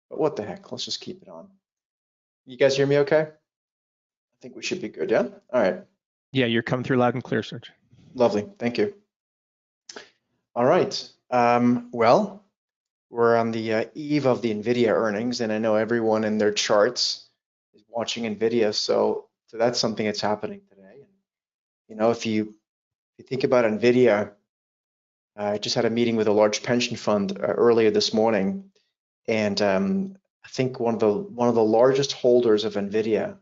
but what the heck? Let's just keep it on. You guys hear me okay? I think we should be good, yeah? All right. Yeah, you're coming through loud and clear, Serge. Lovely, thank you. All right, well, we're on the eve of the NVIDIA earnings, and I know everyone in their charts is watching NVIDIA, so that's something that's happening today. You know, if you think about NVIDIA, I just had a meeting with a large pension fund earlier this morning, and I think one of the largest holders of NVIDIA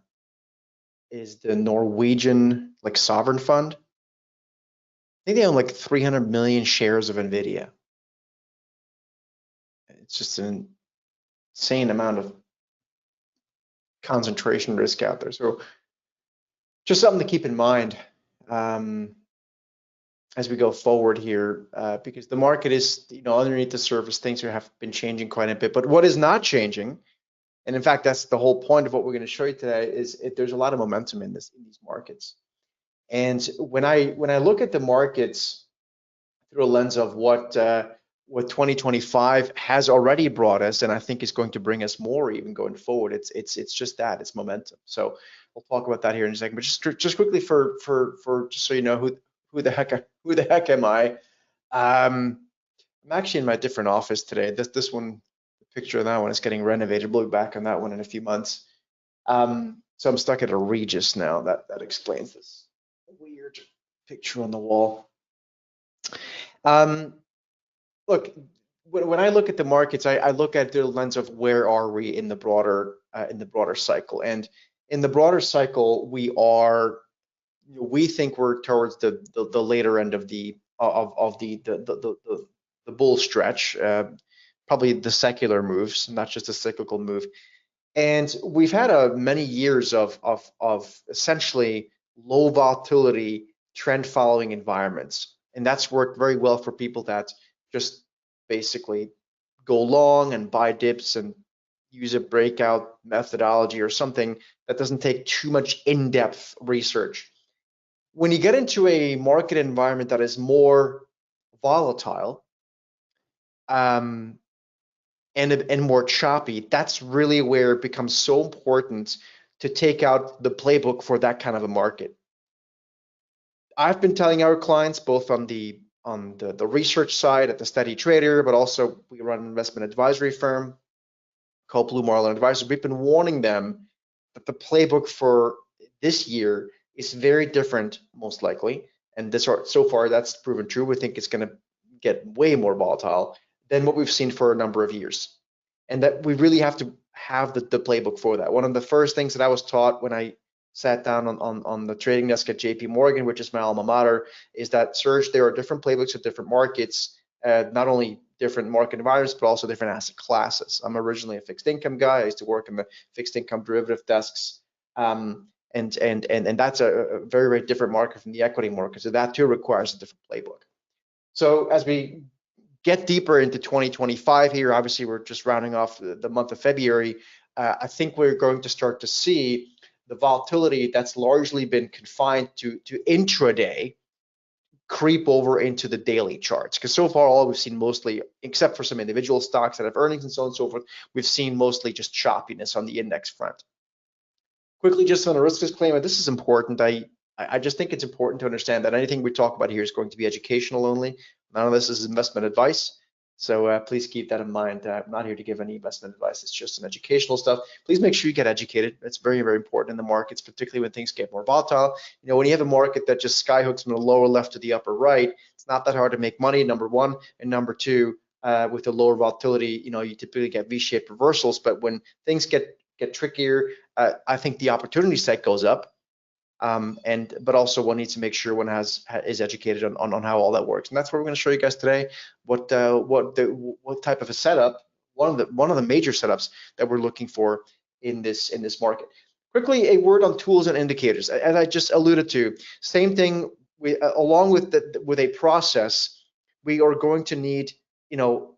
is the Norwegian sovereign fund. I think they own 300 million shares of NVIDIA. It's just an insane amount of concentration risk out there. So just something to keep in mind as we go forward here, because the market is, underneath the surface, things have been changing quite a bit. But what is not changing And in fact, that's the whole point of what we're going to show you today. There's a lot of momentum in these markets. And when I look at the markets through a lens of what 2025 has already brought us, and I think is going to bring us more even going forward, it's just that, it's momentum. So we'll talk about that here in a second. But just quickly for just so you know who the heck am I? I'm actually in my different office today. This one, the picture of that one is getting renovated. We'll be back on that one in a few months. So I'm stuck at a Regis now. That explains this weird picture on the wall. Look, when I look at the markets, I look at the lens of where are we in the broader cycle, and in the broader cycle, we think we're towards the later end of the bull stretch, probably the secular moves, not just a cyclical move. And we've had many years of essentially low volatility trend following environments, and that's worked very well for people that just basically go long and buy dips and use a breakout methodology or something that doesn't take too much in-depth research. When you get into a market environment that is more volatile and more choppy, that's really where it becomes so important to take out the playbook for that kind of a market. I've been telling our clients, both on the research side at the Steady Trader, but also we run an investment advisory firm called Blue Marlin Advisors. We've been warning them that the playbook for this year is very different, most likely, and so far that's proven true. We think it's going to get way more volatile than what we've seen for a number of years, and that we really have to have the playbook for that. One of the first things that I was taught when I sat down on the trading desk at JP Morgan, which is my alma mater, is that, Serge, there are different playbooks at different markets, not only different market environments, but also different asset classes. I'm originally a fixed income guy. I used to work in the fixed income derivative desks, and that's a very, very different market from the equity market. So that too requires a different playbook. So as we get deeper into 2025 here, obviously we're just rounding off the month of February. I think we're going to start to see the volatility that's largely been confined to intraday creep over into the daily charts, because so far all we've seen, mostly, except for some individual stocks that have earnings and so on and so forth, we've seen mostly just choppiness on the index front. Quickly, just on a risk disclaimer, this is important. I just think it's important to understand that anything we talk about here is going to be educational only. None of this is investment advice. So please keep that in mind. I'm not here to give any investment advice. It's just some educational stuff. Please make sure you get educated. It's very, very important in the markets, particularly when things get more volatile. You know, when you have a market that just skyhooks from the lower left to the upper right, it's not that hard to make money, number one. And number two, with the lower volatility, you know, you typically get V-shaped reversals. But when things get trickier, I think the opportunity set goes up. But also one needs to make sure one is educated on how all that works, and that's what we're going to show you guys today. What type of a setup? One of the major setups that we're looking for in this market. Quickly, a word on tools and indicators. As I just alluded to, same thing. Along with a process, we are going to need, you know,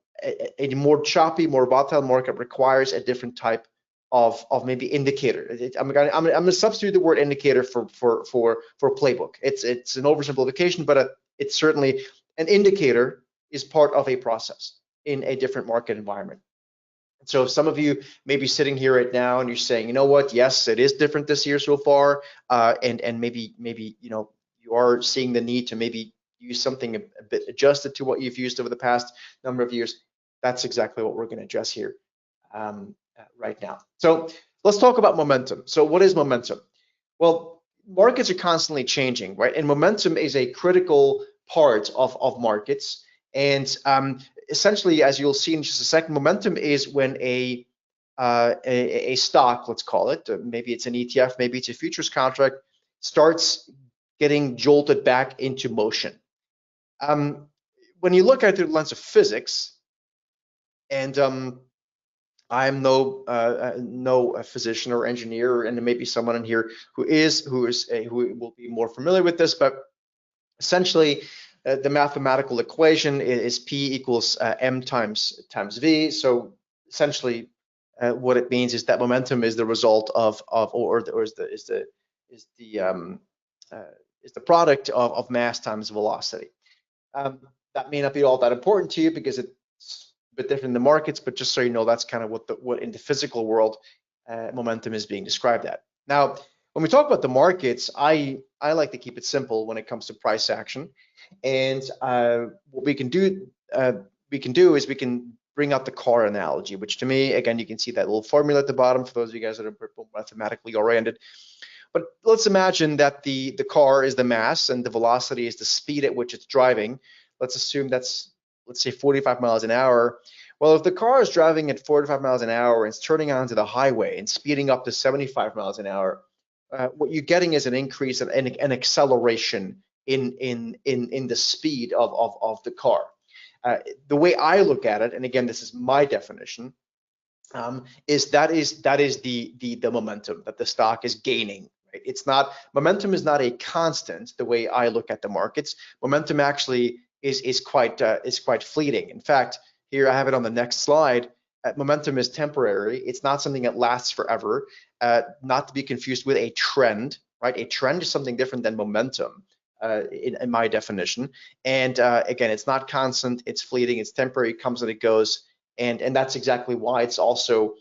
a more choppy, more volatile market requires a different type of maybe indicator. I'm gonna substitute the word indicator for playbook. It's an oversimplification, but it's certainly an indicator is part of a process in a different market environment. So if some of you may be sitting here right now and you're saying, you know what, yes, it is different this year so far, and maybe you know, you are seeing the need to maybe use something a bit adjusted to what you've used over the past number of years. That's exactly what we're going to address here right now. So let's talk about momentum. So what is momentum? Well, markets are constantly changing, right? And momentum is a critical part of markets. And essentially, as you'll see in just a second, momentum is when a stock, let's call it, maybe it's an ETF, maybe it's a futures contract, starts getting jolted back into motion. When you look at it through the lens of physics, and I'm no physician or engineer, and there may be someone in here who will be more familiar with this, but essentially the mathematical equation is P equals M times V. So essentially what it means is that momentum is the result of is the product of mass times velocity. That may not be all that important to you because it's a bit different in the markets, but just so you know, that's kind of what in the physical world momentum is being described at. Now, when we talk about the markets, I like to keep it simple when it comes to price action, and what we can do is we can bring up the car analogy, which to me, again, you can see that little formula at the bottom for those of you guys that are mathematically oriented. But let's imagine that the car is the mass and the velocity is the speed at which it's driving. Let's assume let's say 45 miles an hour. Well, if the car is driving at 45 miles an hour and it's turning onto the highway and speeding up to 75 miles an hour, what you're getting is an increase in an acceleration in the speed of the car. The way I look at it, and again, this is my definition, is the momentum that the stock is gaining. Right? It's not, momentum is not a constant the way I look at the markets. Momentum actually is quite fleeting. In fact, here I have it on the next slide. Momentum is temporary. It's not something that lasts forever. Not to be confused with a trend. Right? A trend is something different than momentum. In my definition, and again, it's not constant, it's fleeting, it's temporary, it comes and it goes, and that's exactly why it's also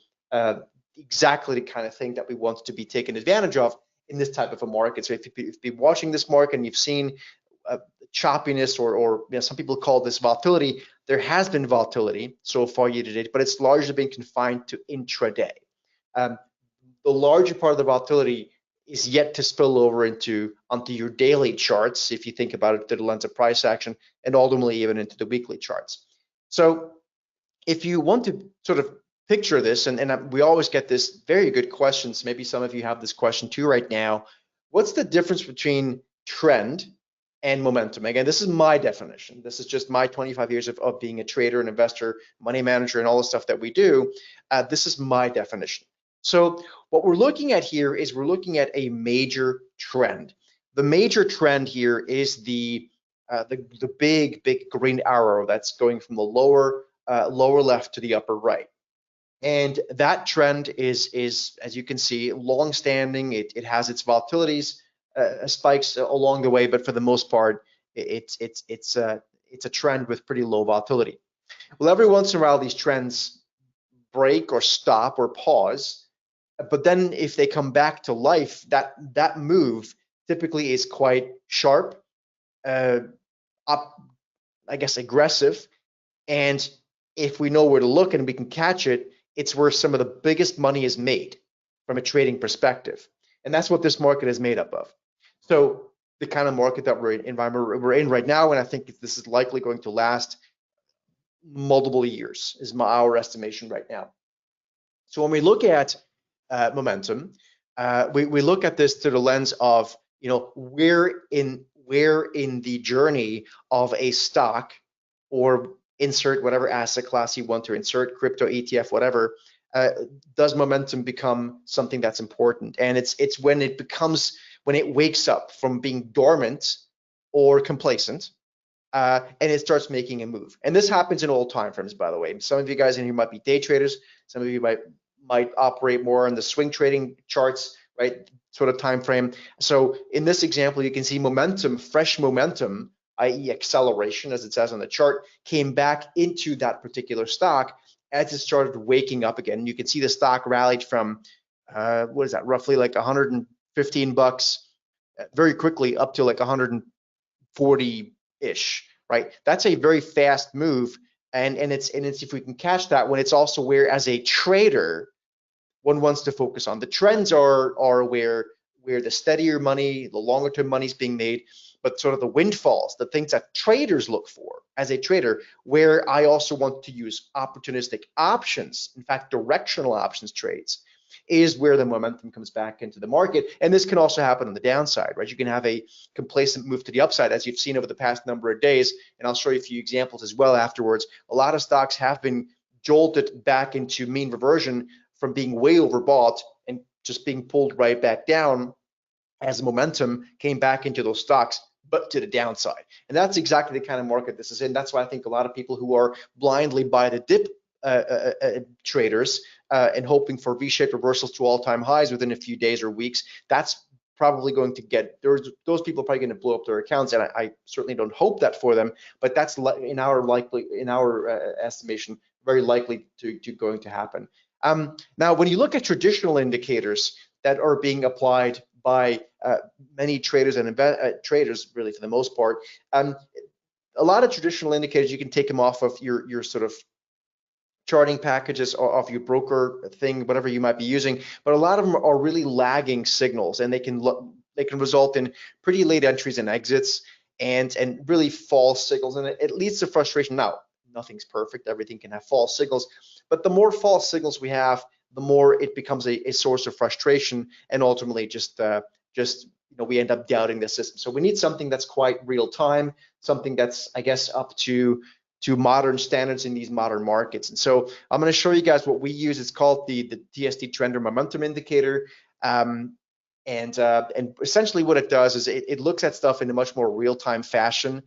exactly the kind of thing that we want to be taken advantage of in this type of a market. So if you've been watching this market and you've seen choppiness, or you know, some people call this volatility, there has been volatility so far year to date, but it's largely been confined to intraday. The larger part of the volatility is yet to spill over onto your daily charts, if you think about it through the lens of price action, and ultimately even into the weekly charts. So if you want to sort of picture this, and we always get this very good questions, maybe some of you have this question too right now, what's the difference between trend and momentum? Again, this is my definition. This is just my 25 years of being a trader, an investor, money manager, and all the stuff that we do. This is my definition. So what we're looking at here is we're looking at a major trend. The major trend here is the big green arrow that's going from the lower left to the upper right. And that trend is as you can see, long-standing. It has its volatilities, spikes along the way, but for the most part, it's a trend with pretty low volatility. Well, every once in a while, these trends break or stop or pause. But then if they come back to life, that move typically is quite sharp, I guess aggressive. And if we know where to look and we can catch it, it's where some of the biggest money is made from a trading perspective. And that's what this market is made up of. So the kind of market that we're in right now, and I think this is likely going to last multiple years, is our estimation right now. So when we look at momentum, we look at this through the lens of, you know, where in the journey of a stock, or insert whatever asset class you want to insert, crypto, ETF, whatever, does momentum become something that's important. And it's when it wakes up from being dormant or complacent, and it starts making a move. And this happens in all time frames, by the way. Some of you guys in here might be day traders. Some of you might operate more on the swing trading charts, right, sort of time frame. So in this example, you can see momentum, fresh momentum, i.e. acceleration, as it says on the chart, came back into that particular stock as it started waking up again. You can see the stock rallied from, what is that, roughly like 115 bucks very quickly up to like 140-ish, right? That's a very fast move. And it's if we can catch that when it's also where, as a trader, one wants to focus on. The trends are where the steadier money, the longer term money is being made, but sort of the windfalls, the things that traders look for as a trader, where I also want to use opportunistic options, in fact, directional options trades, is where the momentum comes back into the market. And this can also happen on the downside, right? You can have a complacent move to the upside, as you've seen over the past number of days. And I'll show you a few examples as well afterwards. A lot of stocks have been jolted back into mean reversion from being way overbought and just being pulled right back down as momentum came back into those stocks, but to the downside. And that's exactly the kind of market this is in. That's why I think a lot of people who are blindly buy the dip traders and hoping for V-shaped reversals to all-time highs within a few days or weeks. That's probably going to get, those people are probably going to blow up their accounts, and I certainly don't hope that for them, but that's in our estimation very likely to going to happen. Now, when you look at traditional indicators that are being applied by many traders and traders, really for the most part, a lot of traditional indicators, you can take them off of your sort of charting packages or off your broker thing, whatever you might be using, but a lot of them are really lagging signals, and they can result in pretty late entries and exits and really false signals, and it leads to frustration. Now, nothing's perfect, everything can have false signals, but the more false signals we have, the more it becomes a source of frustration, and ultimately just we end up doubting the system. So we need something that's quite real time, something that's, I guess, up to modern standards in these modern markets. And so I'm going to show you guys what we use. It's called the TST Trend or Momentum Indicator. And essentially what it does is it looks at stuff in a much more real-time fashion.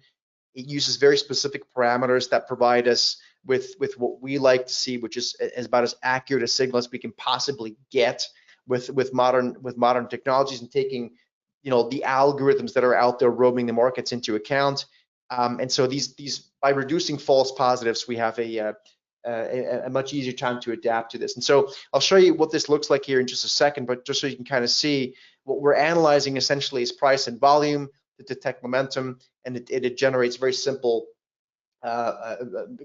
It uses very specific parameters that provide us with what we like to see, which is about as accurate a signal as we can possibly get with modern technologies, and taking the algorithms that are out there roaming the markets into account. And so these by reducing false positives, we have a much easier time to adapt to this. And so I'll show you what this looks like here in just a second, but just so you can kind of see what we're analyzing essentially is price and volume to detect momentum, and it generates very simple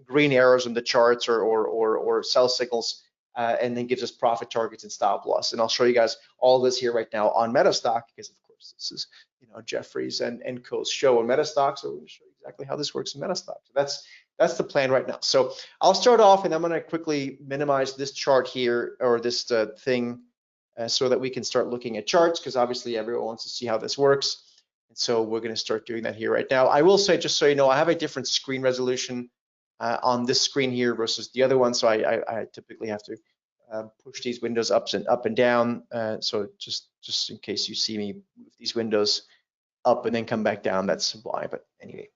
green arrows in the charts or sell signals, and then gives us profit targets and stop loss. And I'll show you guys all this here right now on MetaStock, because of course this is Jeffrey's and Co.'s show on MetaStock, so we're going to show you exactly how this works in MetaStock. So that's the plan right now. So I'll start off, and I'm going to quickly minimize this chart here, or this thing, so that we can start looking at charts, because obviously everyone wants to see how this works. And so we're going to start doing that here right now. I will say, just so you know, I have a different screen resolution on this screen here versus the other one, so I typically have to push these windows up and down. So just in case you see me move these windows up and then come back down, that's why. But anyway,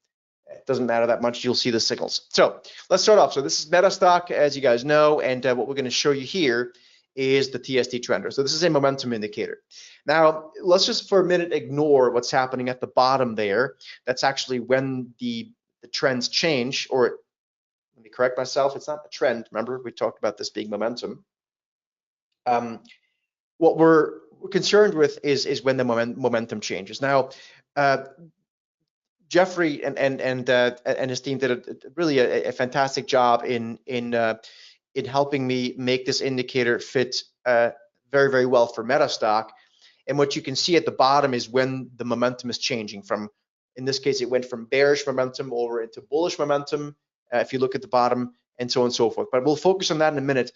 it doesn't matter that much. You'll see the signals. So let's start off. So this is MetaStock, as you guys know, and what we're going to show you here is the TST trender. So this is a momentum indicator. Now, let's just for a minute ignore what's happening at the bottom there. That's actually when the trends change, or let me correct myself, it's not a trend. Remember, we talked about this being momentum. What we're concerned with is when the momentum changes. Now, Jeffrey and his team did really a fantastic job in helping me make this indicator fit very, very well for MetaStock. And what you can see at the bottom is when the momentum is changing from, in this case, it went from bearish momentum over into bullish momentum, if you look at the bottom, and so on and so forth. But we'll focus on that in a minute.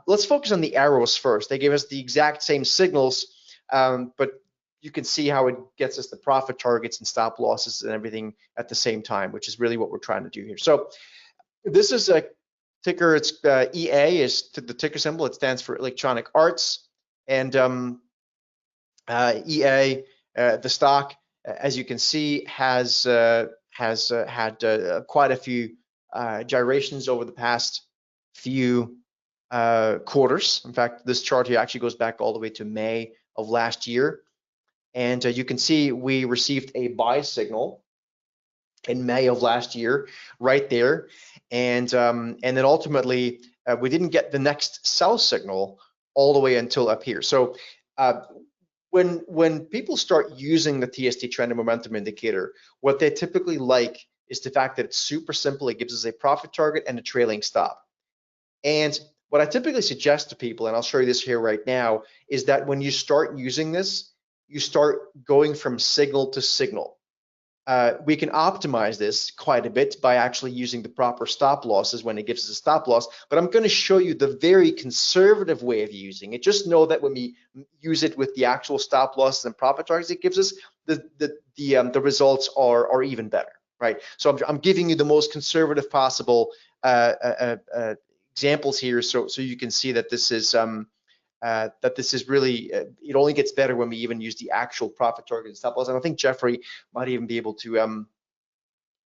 Let's focus on the arrows first. They gave us the exact same signals, but you can see how it gets us the profit targets and stop losses and everything at the same time, which is really what we're trying to do here. So this is a ticker. It's EA is the ticker symbol. It stands for Electronic Arts. And EA, the stock, as you can see, has had quite a few gyrations over the past few quarters. In fact, this chart here actually goes back all the way to May of last year. And you can see we received a buy signal in May of last year, right there. And then ultimately, we didn't get the next sell signal all the way until up here. So when people start using the TST trend and momentum indicator, what they typically like is the fact that it's super simple. It gives us a profit target and a trailing stop. And what I typically suggest to people, and I'll show you this here right now, is that when you start using this, you start going from signal to signal. We can optimize this quite a bit by actually using the proper stop losses when it gives us a stop loss, but I'm going to show you the very conservative way of using it. Just know that when we use it with the actual stop losses and profit targets it gives us, the results are even better, right? So I'm giving you the most conservative possible examples here, so you can see that this is really, it only gets better when we even use the actual profit target and stop loss. And I think Jeffrey might even be able to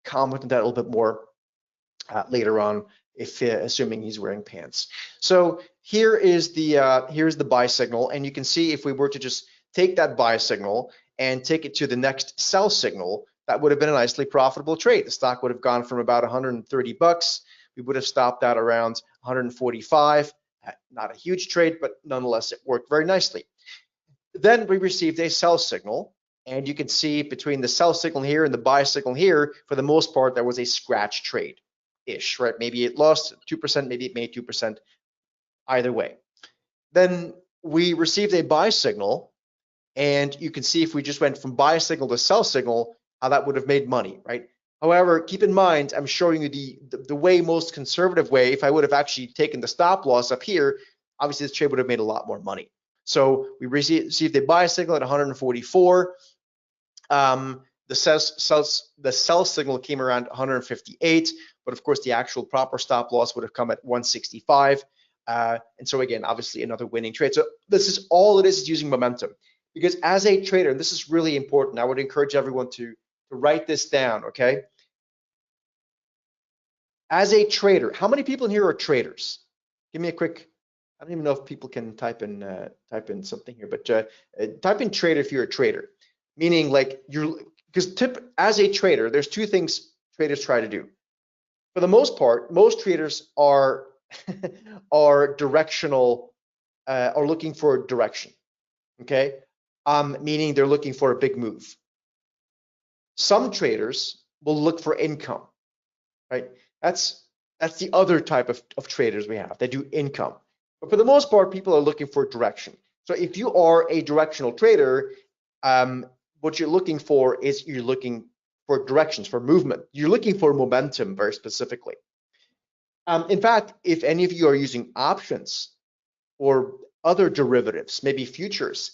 comment on that a little bit more later on, if assuming he's wearing pants. So here's the buy signal, and you can see if we were to just take that buy signal and take it to the next sell signal, that would have been a nicely profitable trade. The stock would have gone from about 130 bucks. We would have stopped at around 145. Not a huge trade, but nonetheless, it worked very nicely. Then we received a sell signal, and you can see between the sell signal here and the buy signal here, for the most part, there was a scratch trade-ish, right? Maybe it lost 2%, maybe it made 2%, either way. Then we received a buy signal, and you can see if we just went from buy signal to sell signal, how that would have made money, right? However, keep in mind, I'm showing you the way, most conservative way. If I would have actually taken the stop loss up here, obviously this trade would have made a lot more money. So we received a buy signal at 144. The sell signal came around 158, but of course the actual proper stop loss would have come at 165. And so again, obviously another winning trade. So this is all it is using momentum. Because as a trader, and this is really important, I would encourage everyone to write this down, okay? As a trader, how many people in here are traders? Give me a quick, I don't even know if people can type in something here, but type in trader if you're a trader. Meaning like because as a trader, there's two things traders try to do. For the most part, most traders are directional, are looking for direction, okay? Meaning they're looking for a big move. Some traders will look for income, right? That's the other type of traders we have. They do income. But for the most part, people are looking for direction. So if you are a directional trader, what you're looking for is you're looking for directions, for movement. You're looking for momentum very specifically. In fact, if any of you are using options or other derivatives, maybe futures,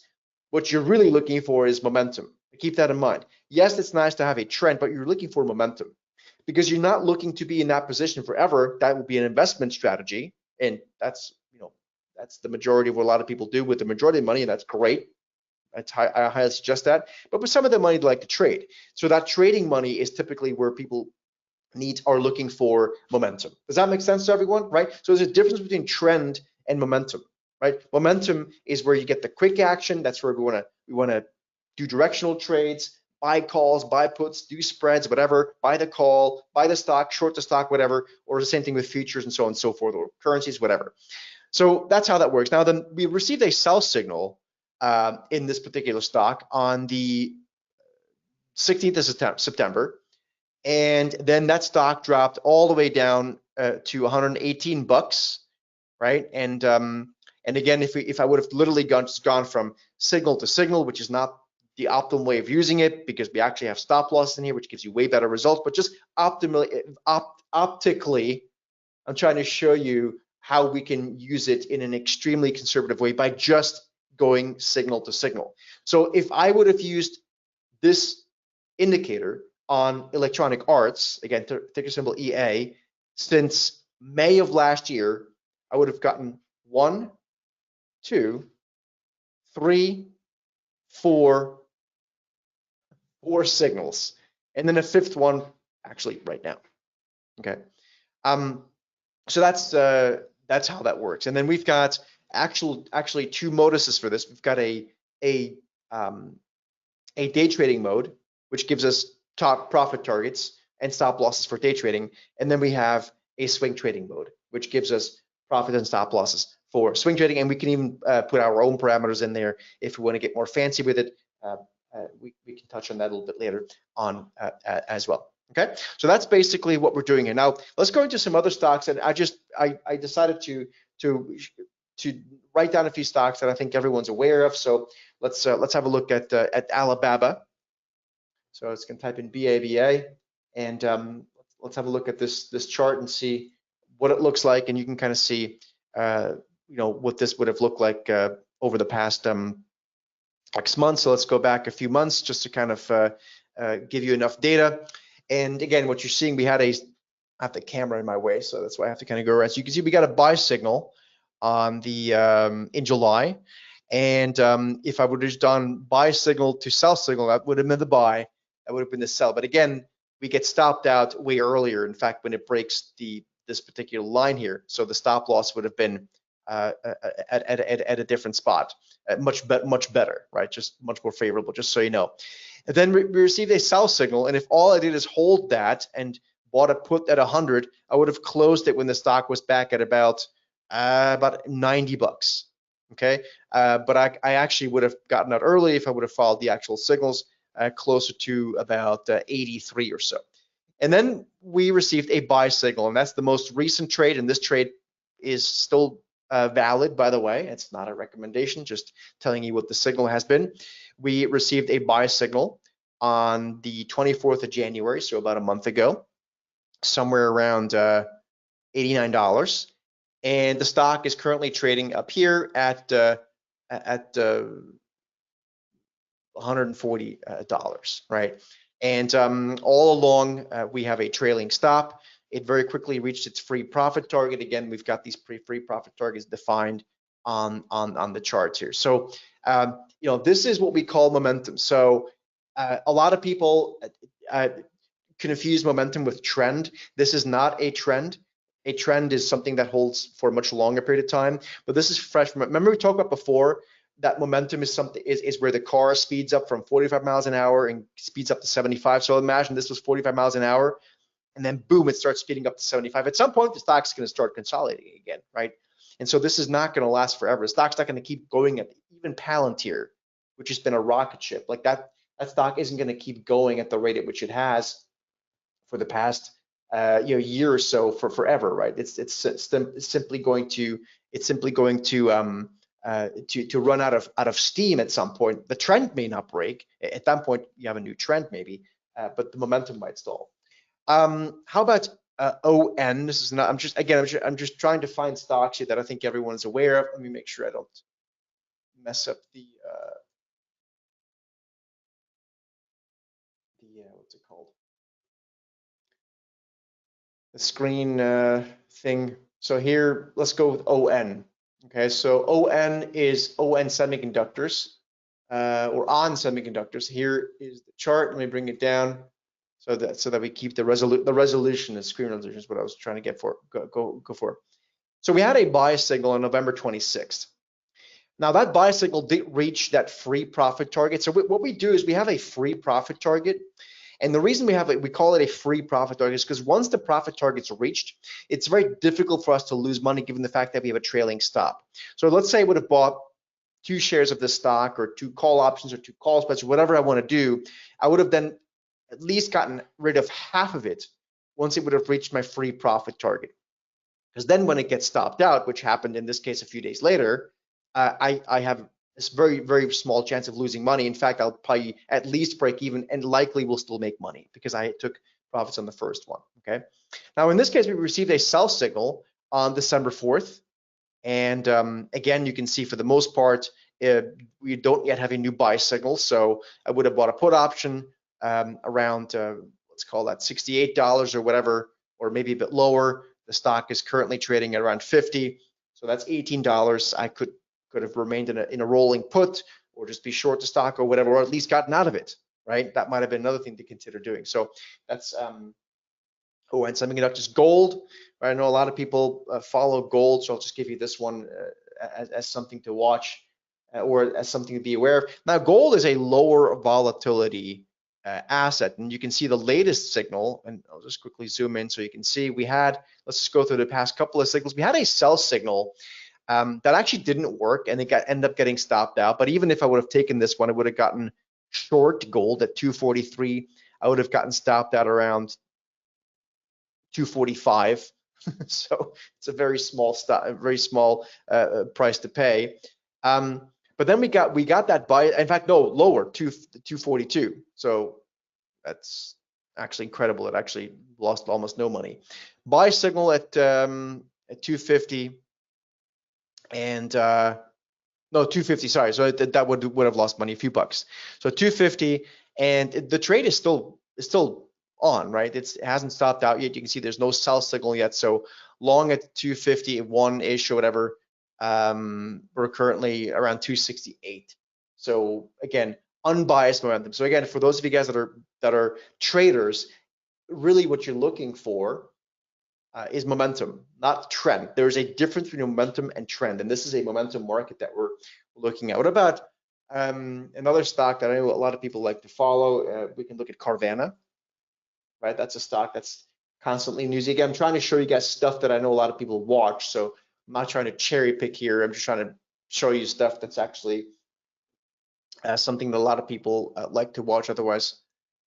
what you're really looking for is momentum. Keep that in mind. Yes, it's nice to have a trend, but you're looking for momentum because you're not looking to be in that position forever. That would be an investment strategy, and that's the majority of what a lot of people do with the majority of money, and that's great. I highly suggest that. But with some of the money, they like to trade. So that trading money is typically where people are looking for momentum. Does that make sense to everyone? Right? So there's a difference between trend and momentum. Right? Momentum is where you get the quick action. That's where we want to do directional trades, buy calls, buy puts, do spreads, whatever, buy the call, buy the stock, short the stock, whatever, or the same thing with futures and so on and so forth, or currencies, whatever. So that's how that works. Now, then we received a sell signal in this particular stock on the 16th of September, and then that stock dropped all the way down to 118 bucks, right? And again, if I would have literally gone from signal to signal, which is not the optimal way of using it, because we actually have stop loss in here, which gives you way better results, but just optically, I'm trying to show you how we can use it in an extremely conservative way by just going signal to signal. So if I would have used this indicator on Electronic Arts, again, ticker symbol EA, since May of last year, I would have gotten 1, 2, 3, 4 signals, and then a fifth one actually right now. Okay, so that's how that works. And then we've got actually two moduses for this. We've got a day trading mode, which gives us top profit targets and stop losses for day trading, and then we have a swing trading mode, which gives us profit and stop losses for swing trading, and we can even put our own parameters in there if we want to get more fancy with it. We can touch on that a little bit later on as well. Okay, so that's basically what we're doing here. Now let's go into some other stocks, and I decided to write down a few stocks that I think everyone's aware of. So let's have a look at Alibaba. So it's going to type in BABA, and let's have a look at this chart and see what it looks like, and you can kind of see what this would have looked like over the past X months. So let's go back a few months just to kind of give you enough data. And again, what you're seeing, I have the camera in my way, so that's why I have to kind of go around. So you can see we got a buy signal on the in July, and if I would have just done buy signal to sell signal, that would have been the buy, that would have been the sell. But again, we get stopped out way earlier. In fact, when it breaks this particular line here, so the stop loss would have been at a different spot, much better, right? Just much more favorable, just so you know. And then we received a sell signal, and if all I did is hold that and bought a put at 100, I would have closed it when the stock was back at about 90 bucks. Okay, but I actually would have gotten out early if I would have followed the actual signals, closer to about 83 or so. And then we received a buy signal, and that's the most recent trade, and this trade is still valid, by the way. It's not a recommendation, just telling you what the signal has been. We received a buy signal on the 24th of January, so about a month ago, somewhere around $89, and the stock is currently trading up here at $140, right? And all along, we have a trailing stop. It very quickly reached its free profit target. Again, we've got these free profit targets defined on the charts here. So, you know, this is what we call momentum. So a lot of people confuse momentum with trend. This is not a trend. A trend is something that holds for a much longer period of time, but this is fresh. Remember we talked about before that momentum is something is where the car speeds up from 45 miles an hour and speeds up to 75. So imagine this was 45 miles an hour, and then boom, it starts speeding up to 75. At some point, the stock's going to start consolidating again, right? And so this is not going to last forever. The stock's not going to keep going at even Palantir, which has been a rocket ship. Like that stock isn't going to keep going at the rate at which it has for the past year or so, for forever, right? It's simply going to run out of steam at some point. The trend may not break. At that point, you have a new trend maybe, but the momentum might stall. How about ON? This is not. I'm just trying to find stocks here that I think everyone's aware of. Let me make sure I don't mess up the what's it called? The screen thing. So here, let's go with ON. Okay, so ON is ON Semiconductors, or ON Semiconductors. Here is the chart. Let me bring it down so that we keep the resolution. The screen resolution is what I was trying to get for. Go for. So we had a buy signal on November 26th. Now that buy signal did reach that free profit target. So what we do is we have a free profit target. And the reason we call it a free profit target is because once the profit target's reached, it's very difficult for us to lose money given the fact that we have a trailing stop. So let's say I would have bought 2 shares of this stock or 2 call options or 2 call spreads or whatever I want to do. I would have then at least gotten rid of half of it once it would have reached my free profit target. Because then when it gets stopped out, which happened in this case a few days later, I have this very, very small chance of losing money. In fact, I'll probably at least break even and likely will still make money because I took profits on the first one, okay? Now, in this case, we received a sell signal on December 4th. And again, you can see for the most part, we don't yet have a new buy signal. So I would have bought a put option around, let's call that $68 or whatever, or maybe a bit lower. The stock is currently trading at around 50. So that's $18. I could have remained in a rolling put or just be short the stock or whatever, or at least gotten out of it, right? That might have been another thing to consider doing. So that's ON Semiconductors. Gold, right? I know a lot of people follow gold, so I'll just give you this one as something to watch or as something to be aware of. Now, gold is a lower volatility asset, and you can see the latest signal, and I'll just quickly zoom in so you can see we had, let's just go through the past couple of signals. We had a sell signal that actually didn't work, and it ended up getting stopped out. But even if I would have taken this one, I would have gotten short gold at 243. I would have gotten stopped out around 245. So it's a very small price to pay. But then we got that buy. In fact, no, lower, 242. So that's actually incredible. It actually lost almost no money. Buy signal at 250. And no, 250, sorry. So that would have lost money, a few bucks. So 250, and the trade is still on, right? It hasn't stopped out yet. You can see there's no sell signal yet. So long at 250, 1-ish or whatever. We're currently around 268. So again, unbiased momentum. So again, for those of you guys that are traders, really what you're looking for is momentum, not trend. There's a difference between momentum and trend, and this is a momentum market that we're looking at. What about another stock that I know a lot of people like to follow? We can look at Carvana, right? That's a stock that's constantly newsy. Again, I'm trying to show you guys stuff that I know a lot of people watch, so I'm not trying to cherry pick here. I'm just trying to show you stuff that's actually something that a lot of people like to watch. Otherwise,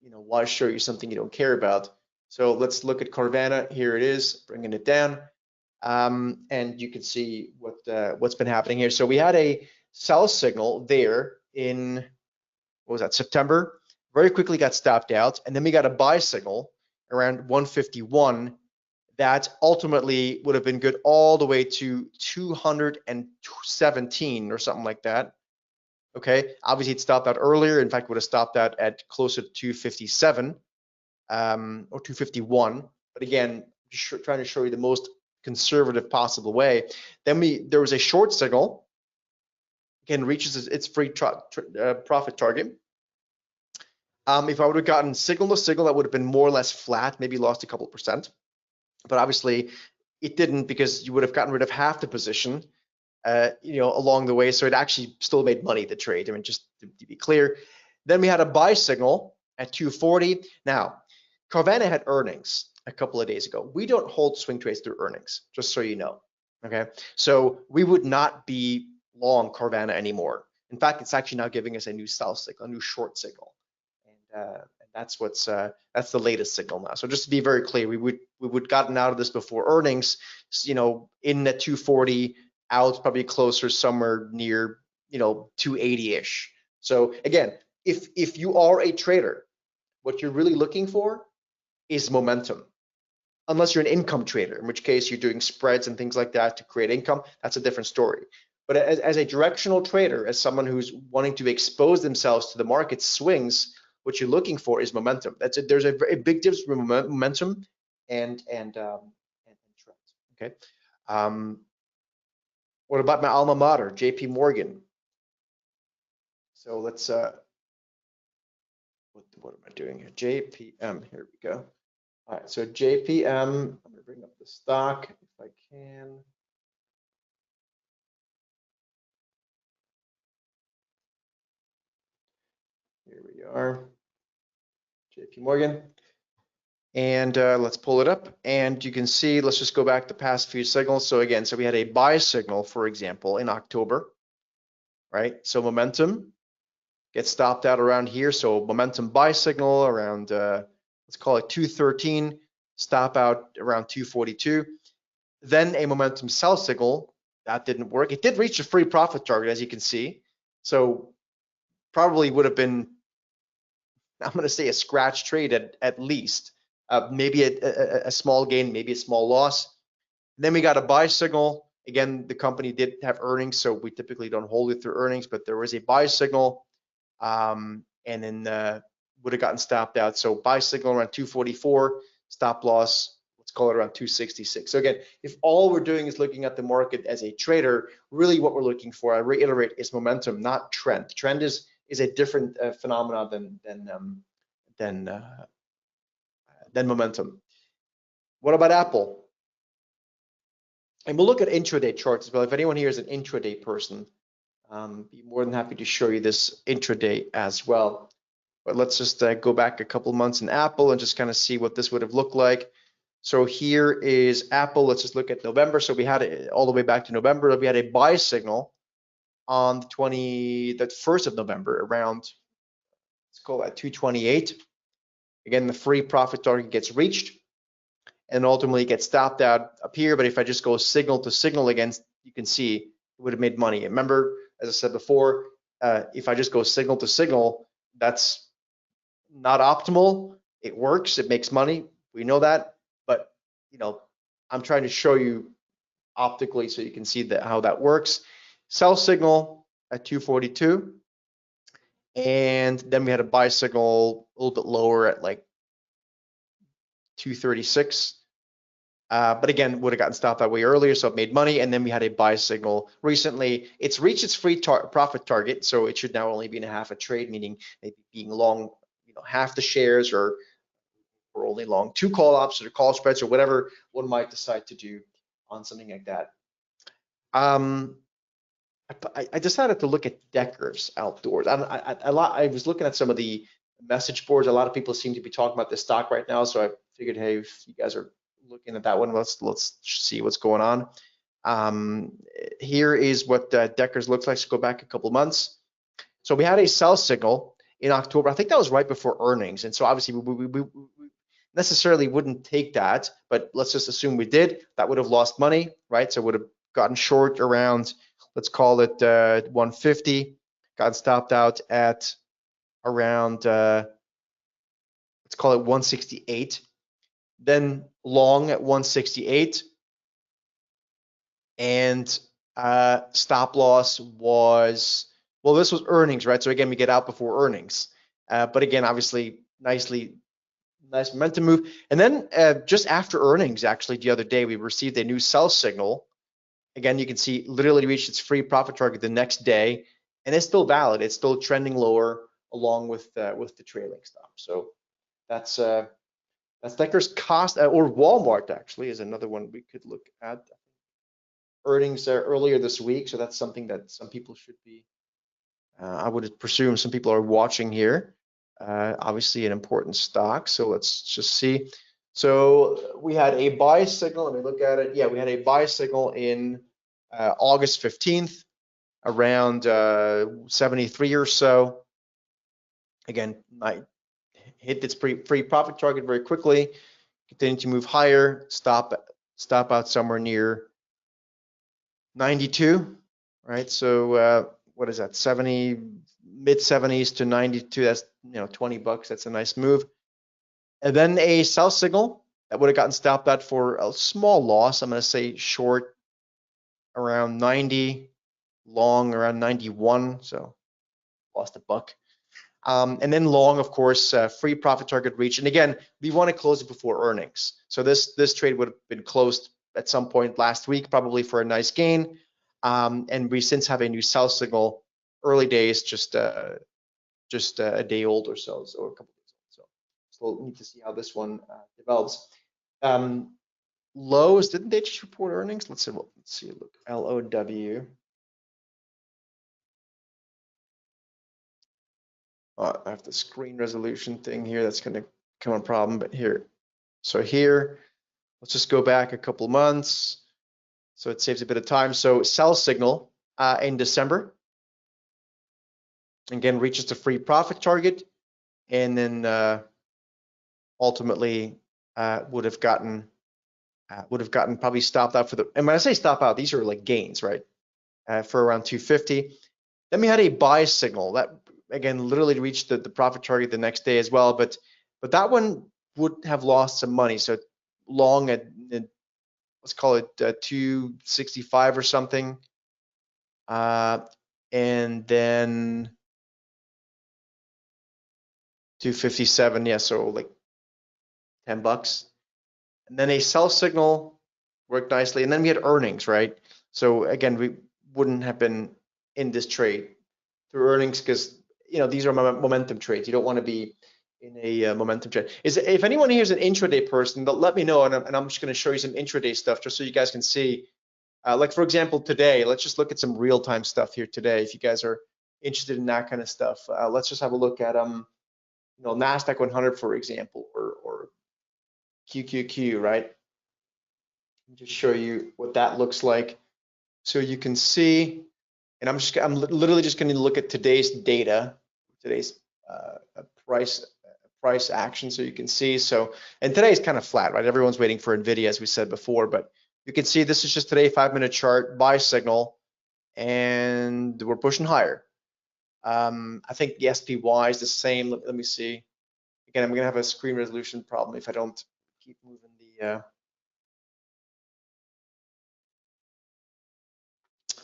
why show you something you don't care about? So let's look at Carvana. Here it is, bringing it down, and you can see what's been happening here. So we had a sell signal there in, what was that, September? Very quickly got stopped out, and then we got a buy signal around 151 that ultimately would have been good all the way to 217 or something like that. Okay, obviously it stopped out earlier. In fact, would have stopped out at closer to 257 or 251. But again, trying to show you the most conservative possible way. Then there was a short signal. Again, reaches its free profit target. If I would have gotten signal to signal, that would have been more or less flat, maybe lost a couple percent. But obviously, it didn't, because you would have gotten rid of half the position, along the way. So it actually still made money, the trade. I mean, just to be clear. Then we had a buy signal at 240. Now, Carvana had earnings a couple of days ago. We don't hold swing trades through earnings, just so you know. Okay, so we would not be long Carvana anymore. In fact, it's actually now giving us a new sell signal, a new short signal, and that's that's the latest signal now. So just to be very clear, we would gotten out of this before earnings, in the 240, out probably closer somewhere near 280-ish. So again, if you are a trader, what you're really looking for is momentum. Unless you're an income trader, in which case you're doing spreads and things like that to create income, that's a different story. But as a directional trader, as someone who's wanting to expose themselves to the market swings, what you're looking for is momentum. There's a very big difference between momentum and trends. Okay. What about my alma mater, JP Morgan? So let's what am I doing here? JPM. Here we go. All right. So JPM. I'm gonna bring up the stock if I can. Here we are, JP Morgan. And let's pull it up, and you can see, let's just go back the past few signals. So again, so we had a buy signal, for example, in October, right? So momentum gets stopped out around here. So momentum buy signal around, let's call it 213, stop out around 242. Then a momentum sell signal, that didn't work. It did reach a free profit target, as you can see. So probably would have been, I'm going to say, a scratch trade at least. Maybe a small gain, maybe a small loss. Then we got a buy signal. Again, the company did have earnings, so we typically don't hold it through earnings, but there was a buy signal, and then would have gotten stopped out. So buy signal around 244, stop loss, let's call it around 266. So again, if all we're doing is looking at the market as a trader, really what we're looking for, I reiterate, is momentum, not trend. Trend is a different phenomenon than momentum. What about Apple? And we'll look at intraday charts as well. If anyone here is an intraday person, be more than happy to show you this intraday as well. But let's just go back a couple months in Apple and just kind of see what this would have looked like. So here is Apple. Let's just look at November. So we had it all the way back to November. We had a buy signal on the 1st of November around, let's call that 228. Again, the free profit target gets reached and ultimately gets stopped out up here. But if I just go signal to signal again, you can see it would have made money. Remember, as I said before, if I just go signal to signal, that's not optimal. It works, it makes money. We know that, but I'm trying to show you optically so you can see how that works. Sell signal at 242. And then we had a buy signal a little bit lower at like 236. But again, would have gotten stopped that way earlier, so it made money. And then we had a buy signal recently. It's reached its free profit target, so it should now only be in half a trade, meaning maybe being long, half the shares or or only long 2 call options or call spreads or whatever one might decide to do on something like that. I decided to look at Deckers Outdoors. I was looking at some of the message boards. A lot of people seem to be talking about this stock right now, so I figured, hey, if you guys are looking at that one, let's see what's going on. Here is what Deckers looks like. So go back a couple months. So we had a sell signal in October. I think that was right before earnings, and so obviously we necessarily wouldn't take that, but let's just assume we did. That would have lost money, right? So would have gotten short around, let's call it 150, got stopped out at around, let's call it 168, then long at 168, and stop loss was, well, this was earnings, right? So again, we get out before earnings, but again, obviously, nice momentum move. And then just after earnings, actually, the other day, we received a new sell signal. Again, you can see literally reached its free profit target the next day, and it's still valid. It's still trending lower along with the trailing stop. So that's Deckers cost, or Walmart actually is another one we could look at. Earnings earlier this week, so that's something that some people should be. I would presume some people are watching here. Obviously an important stock, so let's just see. So we had a buy signal. Let me look at it. Yeah, we had a buy signal in August 15th, around 73 or so. Again, I hit its free profit target very quickly, continued to move higher, stop out somewhere near 92, right? So what is that, 70, mid 70s to 92, that's, you know, 20 bucks. That's a nice move. And then a sell signal that would have gotten stopped out for a small loss. I'm going to say short around 90, long around 91, so lost a buck. And then long, of course, free profit target reach. And again, we want to close it before earnings. So this trade would have been closed at some point last week, probably for a nice gain. And we since have a new sell signal, early days, just a day old or so, or a couple days old. So we'll need to see how this one develops. Lowe's, didn't they just report earnings? Let's see. Look, LOW. I have the screen resolution thing here. That's going to become a problem, but here. So here, let's just go back a couple months. So it saves a bit of time. So sell signal in December. Again, reaches the free profit target, and then ultimately would have gotten probably stopped out for the. And when I say stop out, these are like gains, right? For around 250. Then we had a buy signal that again literally reached the profit target the next day as well, but that one would have lost some money. So long at let's call it 265 or something, and then 257, yeah, so like 10 bucks. And then a sell signal worked nicely, and then we had earnings, right? So again, we wouldn't have been in this trade through earnings because, you know, these are momentum trades. You don't want to be in a momentum trade. If anyone here is an intraday person, let me know, and I'm just going to show you some intraday stuff just so you guys can see. Like for example, today, let's just look at some real-time stuff here today. If you guys are interested in that kind of stuff, let's just have a look at you know, NASDAQ 100, for example, or QQQ, right? Just show you what that looks like, so you can see. And I'm literally just going to look at today's data, today's price action, so you can see. So, and today is kind of flat, right? Everyone's waiting for NVIDIA, as we said before, but you can see this is just today 5-minute chart buy signal, and we're pushing higher. I think the SPY is the same. Let me see. Again, I'm going to have a screen resolution problem if I don't keep moving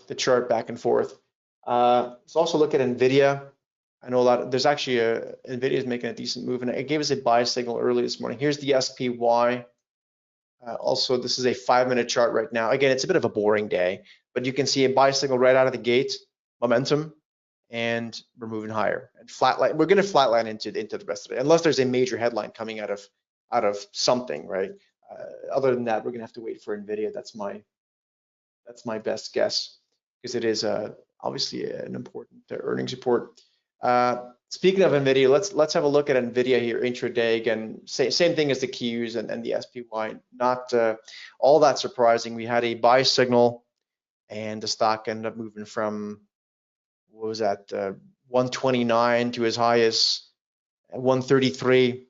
the chart back and forth. Let's also look at NVIDIA. I know there's actually NVIDIA is making a decent move, and it gave us a buy signal early this morning. Here's the SPY. Also, this is a 5-minute chart right now. Again, it's a bit of a boring day, but you can see a buy signal right out of the gate, momentum, and we're moving higher and flatline. We're going to flatline into the rest of it, unless there's a major headline coming out of out of something, right? Other than that, we're gonna have to wait for NVIDIA. That's my best guess, because it is obviously an important earnings report. Speaking of NVIDIA, let's have a look at NVIDIA here intraday. Again, same thing as the Qs and the SPY. Not all that surprising. We had a buy signal, and the stock ended up moving from, what was that, 129 to as high as 133.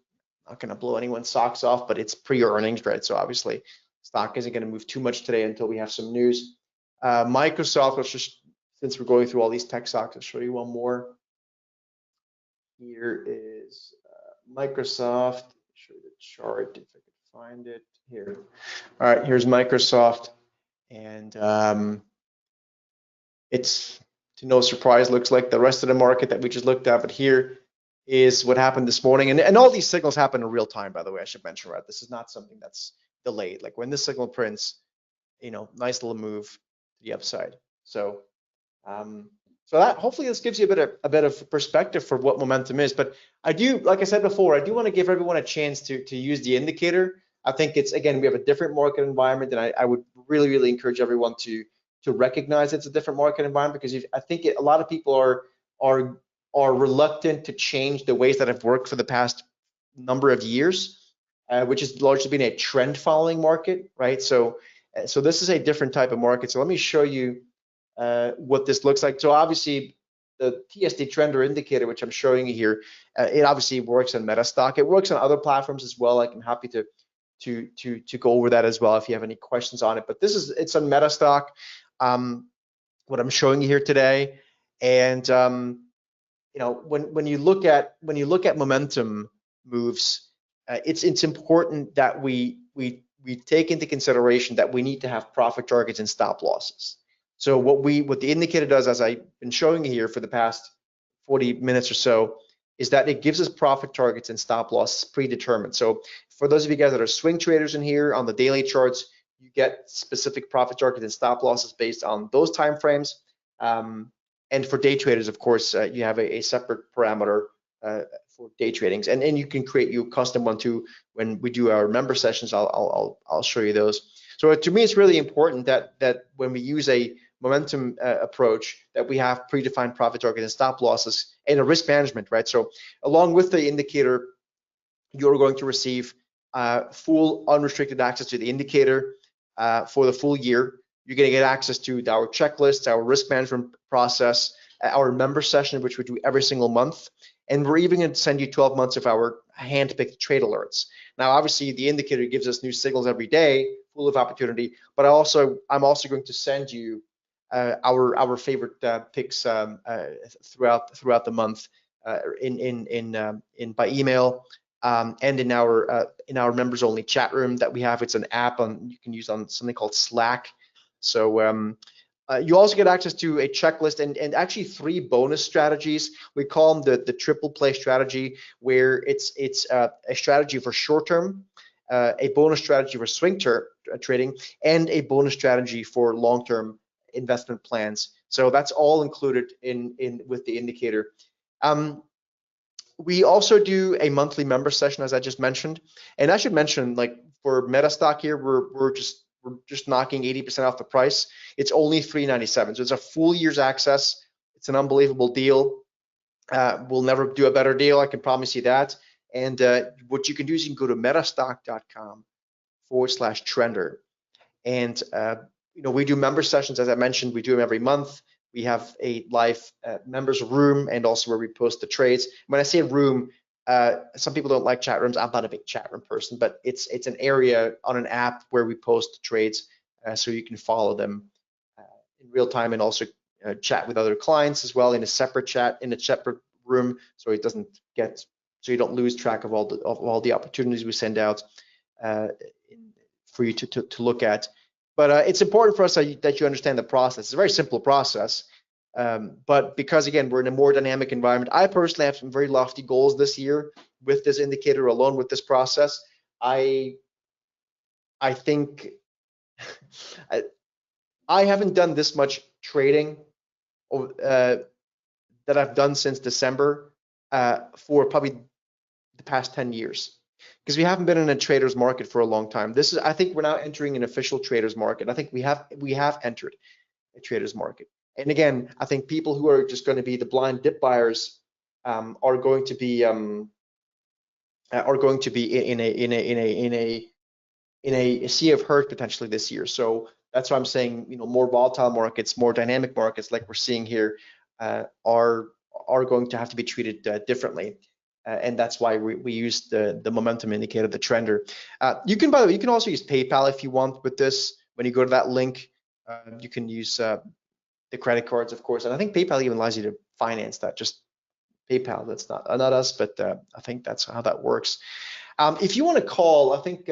Not going to blow anyone's socks off, but it's pre-earnings, right? So obviously, stock isn't going to move too much today until we have some news. Microsoft, let's just, since we're going through all these tech stocks, I'll show you one more. Here is Microsoft. Show you the chart if I can find it here. All right, here's Microsoft, and it's, to no surprise, looks like the rest of the market that we just looked at, but here is what happened this morning. And all these signals happen in real time, by the way, I should mention, right? This is not something that's delayed. Like when this signal prints, nice little move to the upside. So so that, hopefully this gives you a bit of perspective for what momentum is. But I do, like I said before, I do want to give everyone a chance to use the indicator. I think it's, again, we have a different market environment, and I would really encourage everyone to recognize it's a different market environment, because I think a lot of people are reluctant to change the ways that have worked for the past number of years, which has largely been a trend following market, right? So this is a different type of market. So let me show you what this looks like. So obviously the TSD trender indicator, which I'm showing you here, it obviously works on MetaStock. It works on other platforms as well. I'm happy to go over that as well if you have any questions on it. But it's on MetaStock, what I'm showing you here today. And when you look at momentum moves, it's important that we take into consideration that we need to have profit targets and stop losses. So what the indicator does, as I've been showing you here for the past 40 minutes or so, is that it gives us profit targets and stop losses predetermined. So for those of you guys that are swing traders in here on the daily charts, you get specific profit targets and stop losses based on those time frames. And for day traders, of course, you have a separate parameter for day tradings, and you can create your custom one too. When we do our member sessions, I'll show you those. So to me, it's really important that when we use a momentum approach, that we have predefined profit targets and stop losses and a risk management, right? So along with the indicator, you're going to receive full unrestricted access to the indicator for the full year. You're going to get access to our checklist, our risk management process, our member session, which we do every single month. And we're even going to send you 12 months of our hand-picked trade alerts. Now, obviously, the indicator gives us new signals every day, full of opportunity. But I'm also going to send you our favorite picks throughout the month by email, and in our members only chat room that we have. It's an app you can use on something called Slack. So you also get access to a checklist and actually 3 bonus strategies. We call them the triple play strategy, where it's a strategy for short term, a bonus strategy for swing trading, and a bonus strategy for long term investment plans. So that's all included with the indicator. We also do a monthly member session, as I just mentioned. And I should mention, like for MetaStock here, we're just knocking 80% off the price. It's only $397, so it's a full year's access. It's an unbelievable deal. We'll never do a better deal, I can promise you that. And what you can do is you can go to metastock.com/trender. And we do member sessions, as I mentioned. We do them every month. We have a live members room, and also where we post the trades. When I say room, some people don't like chat rooms. I'm not a big chat room person, but it's an area on an app where we post trades, so you can follow them in real time, and also chat with other clients as well in a separate chat in a separate room, so you don't lose track of all the opportunities we send out for you to look at. But it's important for us that you understand the process. It's a very simple process. But because, again, we're in a more dynamic environment, I personally have some very lofty goals this year with this indicator alone, with this process. I think I haven't done this much trading that I've done since December for probably the past 10 years. because we haven't been in a trader's market for a long time. This is, I think we're now entering an official trader's market. I think we have entered a trader's market. And again, I think people who are just going to be the blind dip buyers are going to be in a sea of hurt potentially this year. So that's why I'm saying, more volatile markets, more dynamic markets like we're seeing here are going to have to be treated differently. And that's why we use the momentum indicator, the trender. You can, by the way, you can also use PayPal if you want with this. When you go to that link, you can use the credit cards, of course. And I think PayPal even allows you to finance that. Just PayPal, that's not us, but I think that's how that works. If you want to call, I think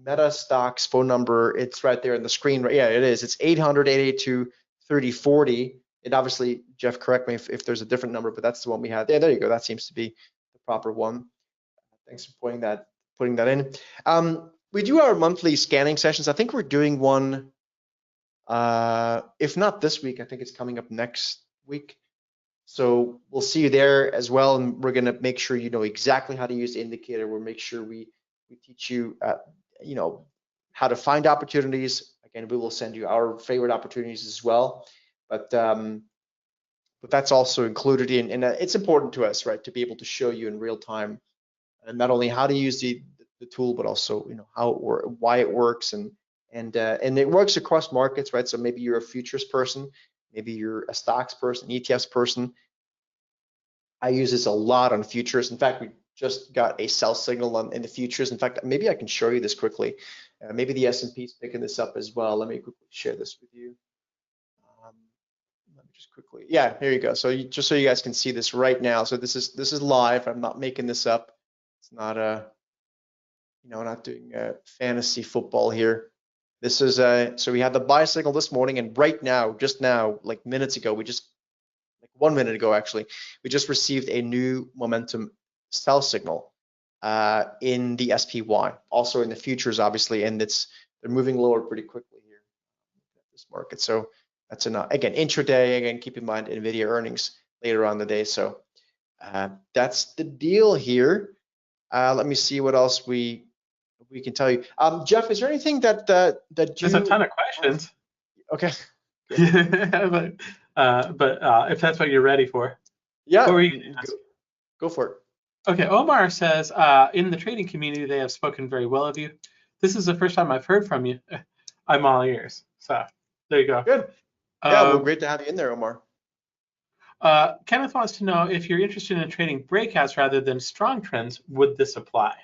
MetaStock's phone number, it's right there on the screen. Yeah, it is. It's 800-882-3040. It obviously, Jeff, correct me if there's a different number, but that's the one we had. Yeah, there you go. That seems to be the proper one. Thanks for putting that in. We do our monthly scanning sessions. I think we're doing one, if not this week, I think it's coming up next week. So we'll see you there as well, and we're going to make sure you know exactly how to use the indicator. We'll make sure we teach you, how to find opportunities. Again, we will send you our favorite opportunities as well, but that's also included in. And it's important to us, right, to be able to show you in real time, and not only how to use the tool, but also how it works, why it works, and it works across markets, right? So maybe you're a futures person. Maybe you're a stocks person, ETFs person. I use this a lot on futures. In fact, we just got a sell signal in the futures. In fact, maybe I can show you this quickly. Maybe the S&P is picking this up as well. Let me quickly share this with you. Let me just quickly. Yeah, here you go. So just so you guys can see this right now. So this is live. I'm not making this up. It's not not doing fantasy football here. This is so we had the buy signal this morning, and right now, just now, like minutes ago, like 1 minute ago actually, we just received a new momentum sell signal in the SPY, also in the futures, obviously, and they're moving lower pretty quickly here at this market. So that's enough. Again, intraday. Again, keep in mind NVIDIA earnings later on the day. So that's the deal here. Let me see what else we can tell you. Jeff, is there anything that There's a ton of questions. Okay. but if that's what you're ready for. Yeah. What were you gonna ask? Go for it. Okay, Omar says, in the trading community, they have spoken very well of you. This is the first time I've heard from you. I'm all ears. So there you go. Good. Yeah, well, great to have you in there, Omar. Kenneth wants to know if you're interested in trading breakouts rather than strong trends, would this apply?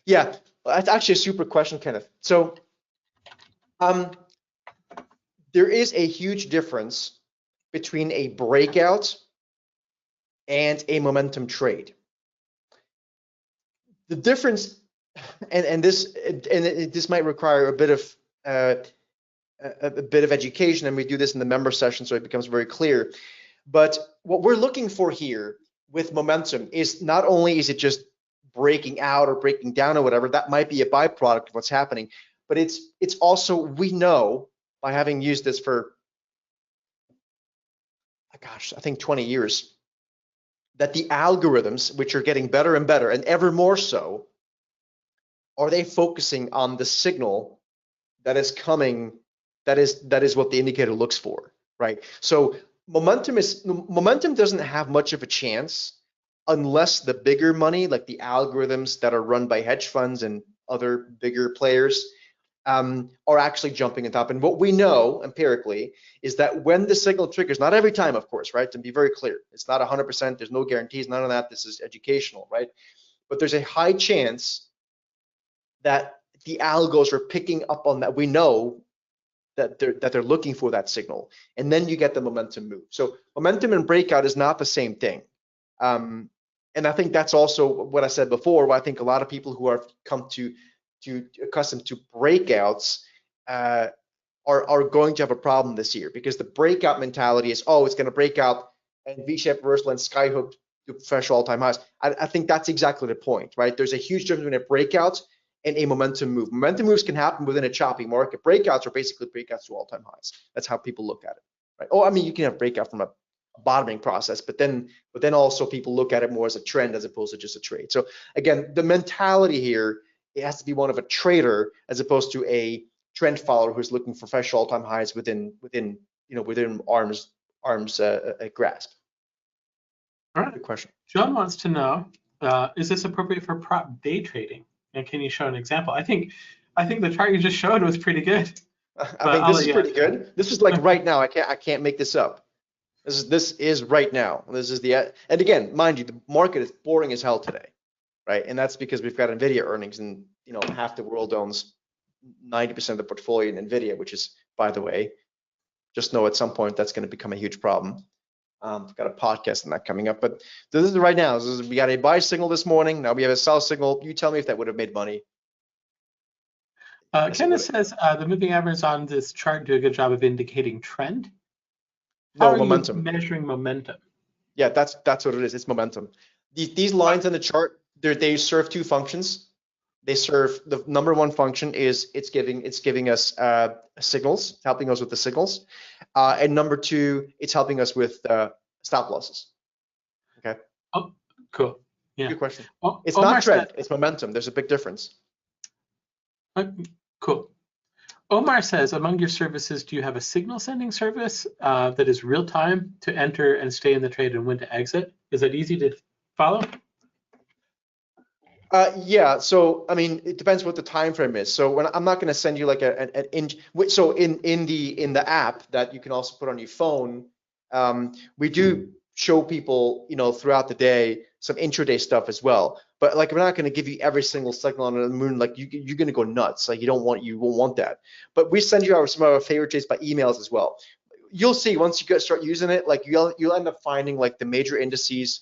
Yeah, that's actually a super question, Kenneth. So there is a huge difference between a breakout and a momentum trade. The difference, and this might require a bit of education, and we do this in the member session, so it becomes very clear. But what we're looking for here with momentum is not only is it just breaking out or breaking down or whatever, that might be a byproduct of what's happening, but it's also, we know by having used this for, gosh, I think 20 years, that the algorithms, which are getting better and better and ever more so, are they focusing on the signal that is coming, that is what the indicator looks for, right? So momentum doesn't have much of a chance unless the bigger money, like the algorithms that are run by hedge funds and other bigger players, are actually jumping on top. And what we know empirically is that when the signal triggers, not every time, of course, right? To be very clear, it's not 100%. There's no guarantees, none of that. This is educational, right? But there's a high chance that the algos are picking up on that. We know that they're looking for that signal, and then you get the momentum move. So momentum and breakout is not the same thing. And I think that's also what I said before. Why I think a lot of people who are come to accustomed to breakouts are going to have a problem this year, because the breakout mentality is, oh, it's going to break out and V-shaped reversal and skyhook to fresh all-time highs. I think that's exactly the point, right? There's a huge difference between a breakout and a momentum move. Momentum moves can happen within a choppy market. Breakouts are basically breakouts to all-time highs. That's how people look at it, right? Oh, I mean, you can have breakout from a bottoming process, but then also people look at it more as a trend as opposed to just a trade. So again, the mentality here, it has to be one of a trader as opposed to a trend follower who's looking for fresh all-time highs within arm's grasp. All right. Good question. John wants to know, is this appropriate for prop day trading? And can you show an example? I think the chart you just showed was pretty good. I think this is pretty good. This is like right now. I can't make this up. This is right now. This is and again, mind you, the market is boring as hell today, right? And that's because we've got NVIDIA earnings, and half the world owns 90% of the portfolio in NVIDIA, which is, by the way, just know at some point that's going to become a huge problem. I've got a podcast on that coming up, but this is right now. We got a buy signal this morning. Now we have a sell signal. You tell me if that would have made money. Kenneth says the moving averages on this chart do a good job of indicating trend. No, momentum. You measuring momentum? Yeah, that's what it is. It's momentum. These lines on the chart, they serve two functions. They serve, the number one function is it's giving us signals, helping us with the signals, and number two, it's helping us with stop losses. Okay. Oh, cool. Yeah. Good question. It's not trend. It's momentum. There's a big difference. Cool. Omar says, among your services, do you have a signal sending service that is real time to enter and stay in the trade and when to exit? Is it easy to follow? Yeah. So I mean, it depends what the time frame is. So I'm not going to send you like in the app that you can also put on your phone, we do show people throughout the day some intraday stuff as well. But like, we're not going to give you every single signal on the moon. Like you're going to go nuts. Like you won't want that. But we send you some of our favorite trades by emails as well. You'll see once you start using it, like you'll end up finding like the major indices,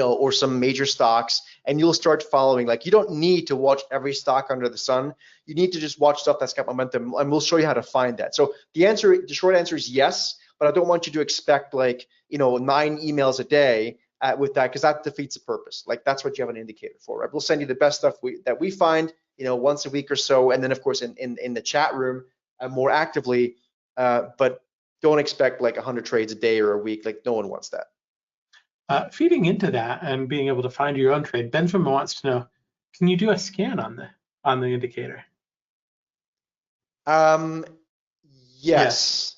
or some major stocks, and you'll start following. Like you don't need to watch every stock under the sun. You need to just watch stuff that's got momentum, and we'll show you how to find that. So the short answer is yes, but I don't want you to expect like 9 emails a day with that, because that defeats the purpose. Like that's what you have an indicator for, right? We'll send you the best stuff that we find, once a week or so, and then of course in the chat room more actively. But don't expect like 100 trades a day or a week. Like no one wants that. Feeding into that and being able to find your own trade, Benjamin wants to know, can you do a scan on the indicator? Yes.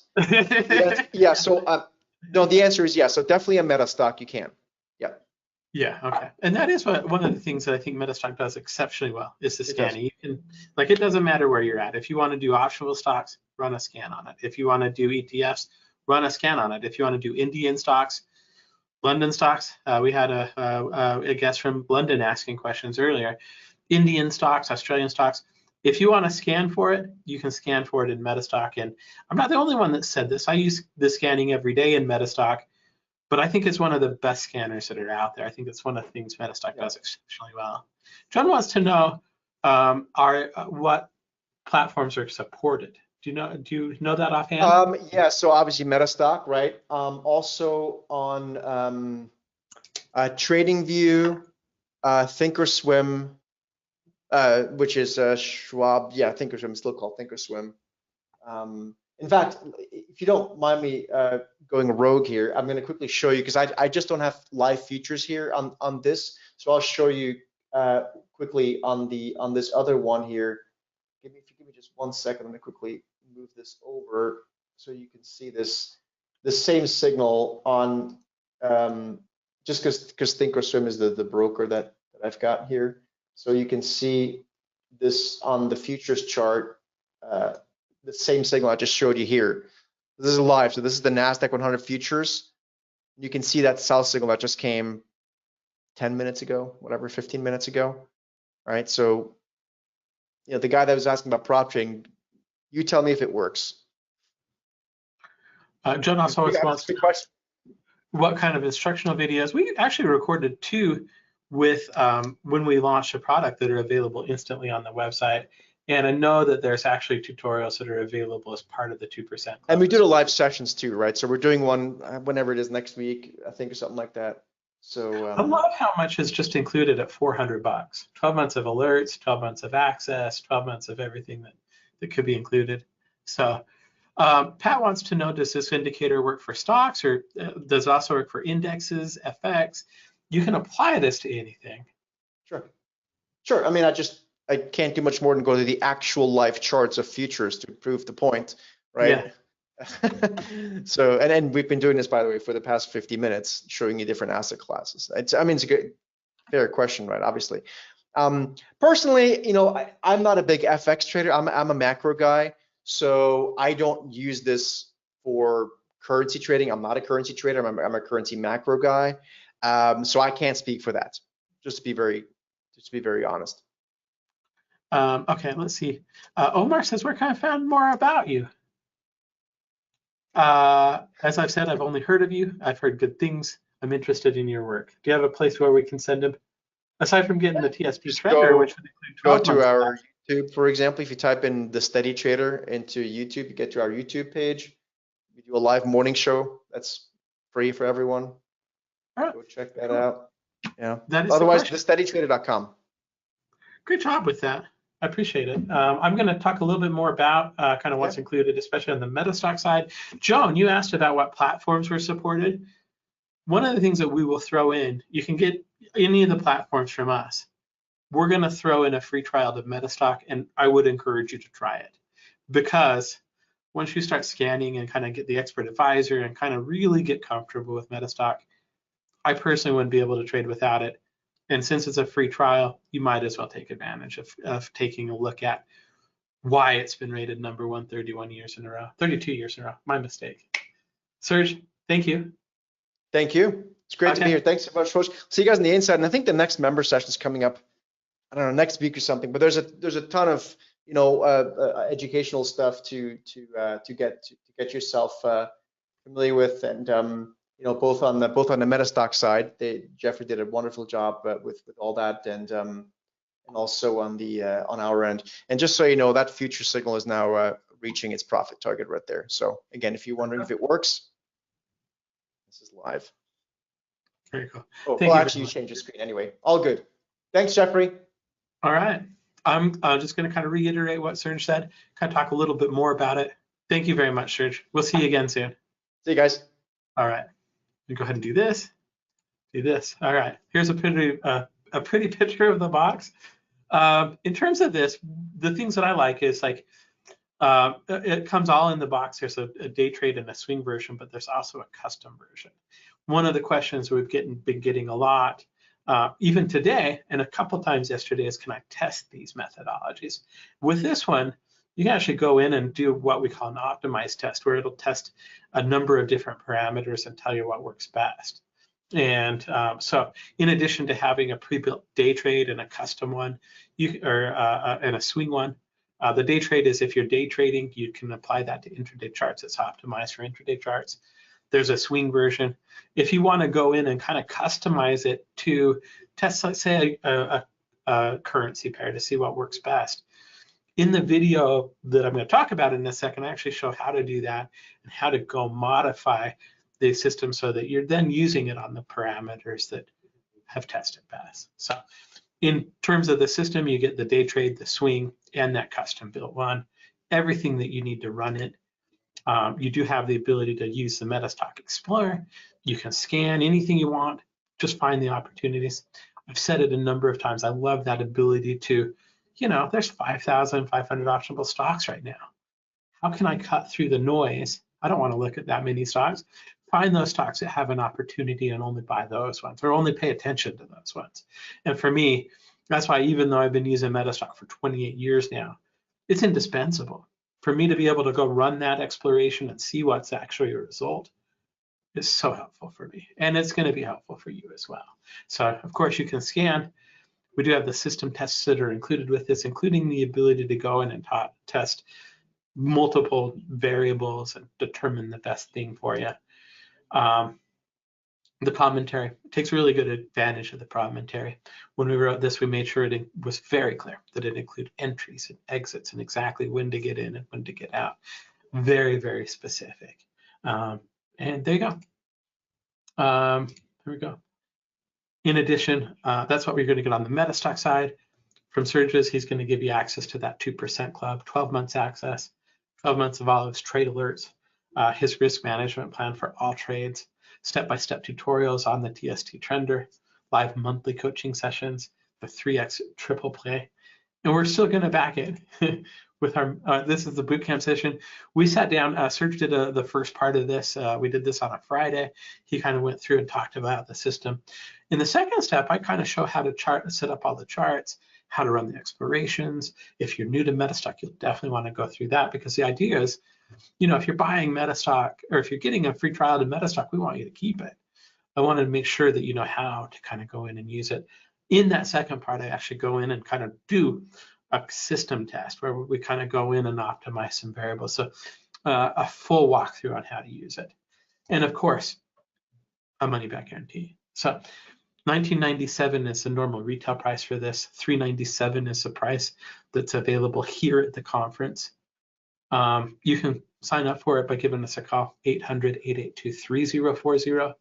Yeah. So no, the answer is yes. So definitely a MetaStock you can. Yeah. Yeah. Okay. And that is one of the things that I think MetaStock does exceptionally well is the scanning. You can, like, it doesn't matter where you're at. If you want to do optional stocks, run a scan on it. If you want to do ETFs, run a scan on it. If you want to do Indian stocks, London stocks, we had a guest from London asking questions earlier. Indian stocks, Australian stocks. If you want to scan for it, you can scan for it in MetaStock. And I'm not the only one that said this. I use the scanning every day in MetaStock, but I think it's one of the best scanners that are out there. I think it's one of the things MetaStock does exceptionally well. John wants to know what platforms are supported. Do you know that offhand? Yeah, so obviously MetaStock, right? Also on TradingView, Thinkorswim, which is Schwab. Yeah, Thinkorswim is still called Thinkorswim. In fact, if you don't mind me going rogue here, I'm going to quickly show you, because I just don't have live features here on this. So I'll show you quickly on this other one here. If you give me just 1 second, I'm going to quickly move this over so you can see the same signal on just because Thinkorswim is the broker that I've got here. So you can see this on the futures chart, the same signal I just showed you here. This is live. So this is the NASDAQ 100 futures. You can see that sell signal that just came 10 minutes ago, whatever, 15 minutes ago, right? So, the guy that was asking about prop trading, you tell me if it works. John also wants to know what kind of instructional videos. We actually recorded 2 with when we launched a product that are available instantly on the website. And I know that there's actually tutorials that are available as part of the 2%. Club. And we do the live sessions too, right? So we're doing one whenever it is next week, I think, or something like that. So I love how much is just included at $400. 12 months of alerts, 12 months of access, 12 months of everything that could be included. So Pat wants to know, does this indicator work for stocks, or does it also work for indexes, FX? You can apply this to anything. Sure. I mean, I can't do much more than go to the actual live charts of futures to prove the point, right? Yeah. So, and we've been doing this, by the way, for the past 50 minutes, showing you different asset classes. I mean, it's a good, fair question, right? Obviously. Personally, I'm not a big FX trader. I'm a macro guy, so I don't use this for currency trading. I'm not a currency trader. I'm a currency macro guy, so I can't speak for that. Just to be very honest. Okay, let's see. Omar says, where can I find more about you? As I've said, I've only heard of you. I've heard good things. I'm interested in your work. Do you have a place where we can send him? Aside from getting the TSP Trender, which would include 12 go to our months YouTube, for example. If you type in the Steady Trader into YouTube, you get to our YouTube page. We do a live morning show. That's free for everyone. Right. Go check that out. Yeah. That is otherwise, thesteadytrader.com. Great job with that. I appreciate it. I'm going to talk a little bit more about kind of what's included, especially on the MetaStock side. Joan, you asked about what platforms were supported. One of the things that we will throw in, you can get any of the platforms from us. We're going to throw in a free trial to MetaStock, and I would encourage you to try it, because once you start scanning and kind of get the expert advisor and kind of really get comfortable with MetaStock, I personally wouldn't be able to trade without it. And since it's a free trial, you might as well take advantage of taking a look at why it's been rated number 1 32 years in a row. My mistake. Serge, thank you. Thank you. It's great to be here. Thanks so much, folks. See you guys on the inside. And I think the next member session is coming up, I don't know, next week or something. But there's a ton of educational stuff to get yourself familiar with, and both on the MetaStock side. Jeffrey did a wonderful job with all that, and also on our end. And just so you know, that future signal is now reaching its profit target right there. So again, if you're wondering if it works, this is live. Very cool. Oh, well, actually, you changed the screen anyway. All good. Thanks, Jeffrey. All right. I'm just going to kind of reiterate what Serge said, kind of talk a little bit more about it. Thank you very much, Serge. We'll see you again soon. See you guys. All right. Go ahead and do this. Do this. All right. Here's a pretty picture of the box. In terms of this, the things that I like is like it comes all in the box. There's a day trade and a swing version, but there's also a custom version. One of the questions we've been getting a lot, even today and a couple times yesterday, is can I test these methodologies? With this one, you can actually go in and do what we call an optimized test, where it'll test a number of different parameters and tell you what works best. And so in addition to having a pre-built day trade and a custom one, and a swing one, the day trade is if you're day trading, you can apply that to intraday charts. It's optimized for intraday charts. There's a swing version. If you want to go in and kind of customize it to test, let's say, a currency pair to see what works best. In the video that I'm going to talk about in a second, I actually show how to do that and how to go modify the system so that you're then using it on the parameters that have tested best. So in terms of the system, you get the day trade, the swing, and that custom built one, everything that you need to run it. You do have the ability to use the MetaStock Explorer. You can scan anything you want, just find the opportunities. I've said it a number of times. I love that ability to, there's 5,500 optionable stocks right now. How can I cut through the noise? I don't want to look at that many stocks. Find those stocks that have an opportunity and only buy those ones, or only pay attention to those ones. And for me, that's why, even though I've been using MetaStock for 28 years now, it's indispensable. For me to be able to go run that exploration and see what's actually a result is so helpful for me. And it's going to be helpful for you as well. So of course you can scan. We do have the system tests that are included with this, including the ability to go in and test multiple variables and determine the best thing for you. The commentary takes really good advantage of the commentary. When we wrote this, we made sure it was very clear that it included entries and exits and exactly when to get in and when to get out. Very, very specific. And there you go. There we go. In addition, that's what we're going to get on the MetaStock side. From Serge's, he's going to give you access to that 2% club, 12 months access. 12 months of all his trade alerts, his risk management plan for all trades, step-by-step tutorials on the TST Trender, live monthly coaching sessions, the 3x triple play. And we're still going to back it with our, this is the bootcamp session. We sat down, Serge did the first part of this. We did this on a Friday. He kind of went through and talked about the system. In the second step, I kind of show how to set up all the charts, how to run the explorations. If you're new to MetaStock, you'll definitely want to go through that, because the idea is, you know, if you're buying MetaStock or if you're getting a free trial to MetaStock, we want you to keep it. I wanted to make sure that you know how to kind of go in and use it. In that second part, I actually go in and kind of do a system test where we kind of go in and optimize some variables. So a full walkthrough on how to use it. And of course, a money back guarantee. So $19.97 is the normal retail price for this. $397 is the price that's available here at the conference. You can sign up for it by giving us a call, 800-882-3040.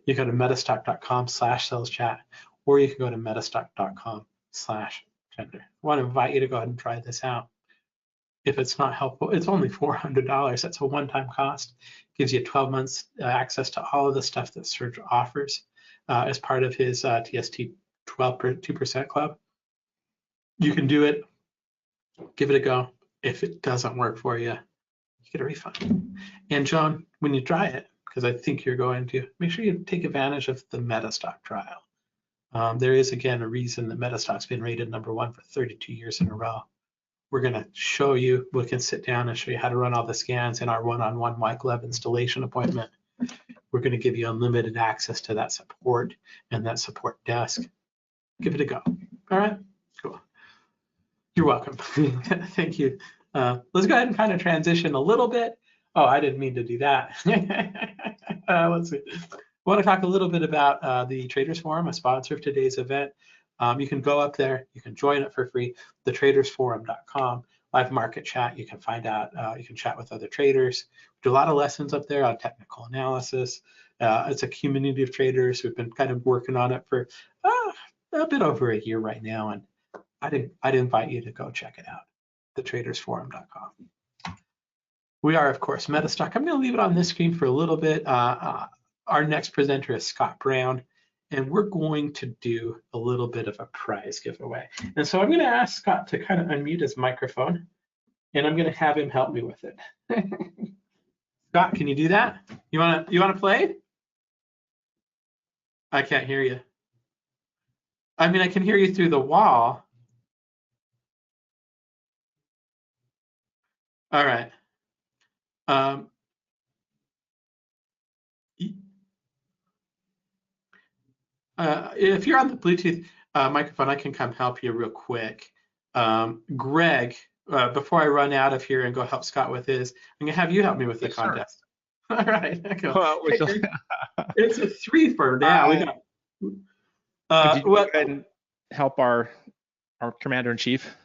You go to metastock.com/saleschat, or you can go to metastock.com/tender. I want to invite you to go ahead and try this out. If it's not helpful, it's only $400. That's a one-time cost. Gives you 12 months access to all of the stuff that Serge offers as part of his TST 2% club. You can do it. Give it a go. If it doesn't work for you, you get a refund. And John, when you try it, because I think you're going to, make sure you take advantage of the MetaStock trial. There is, again, a reason that MetaStock's been rated #1 for 32 years in a row. We're going to show you, we can sit down and show you how to run all the scans in our one-on-one white glove installation appointment. We're going to give you unlimited access to that support and that support desk. Give it a go. All right, cool. You're welcome. Thank you. Let's go ahead and kind of transition a little bit. Oh, I didn't mean to do that. Let's see. I want to talk a little bit about the Traders Forum, a sponsor of today's event. You can go up there, you can join it for free, thetradersforum.com, live market chat. You can find out, you can chat with other traders. We do a lot of lessons up there on technical analysis. It's a community of traders who've been kind of working on it for a bit over a year right now, and I'd invite you to go check it out, thetradersforum.com. We are, of course, MetaStock. I'm going to leave it on this screen for a little bit. Our next presenter is Scott Brown, and we're going to do a little bit of a prize giveaway. And so I'm going to ask Scott to kind of unmute his microphone, and I'm going to have him help me with it. Scott, can you do that? You want to play? I can't hear you. I mean, I can hear you through the wall. All right. If you're on the Bluetooth microphone, I can come help you real quick. Greg, before I run out of here and go help Scott with his, I'm gonna have you help me with the contest. All right, cool. Well, it's a 3 for now. Could you go ahead and help our commander in chief?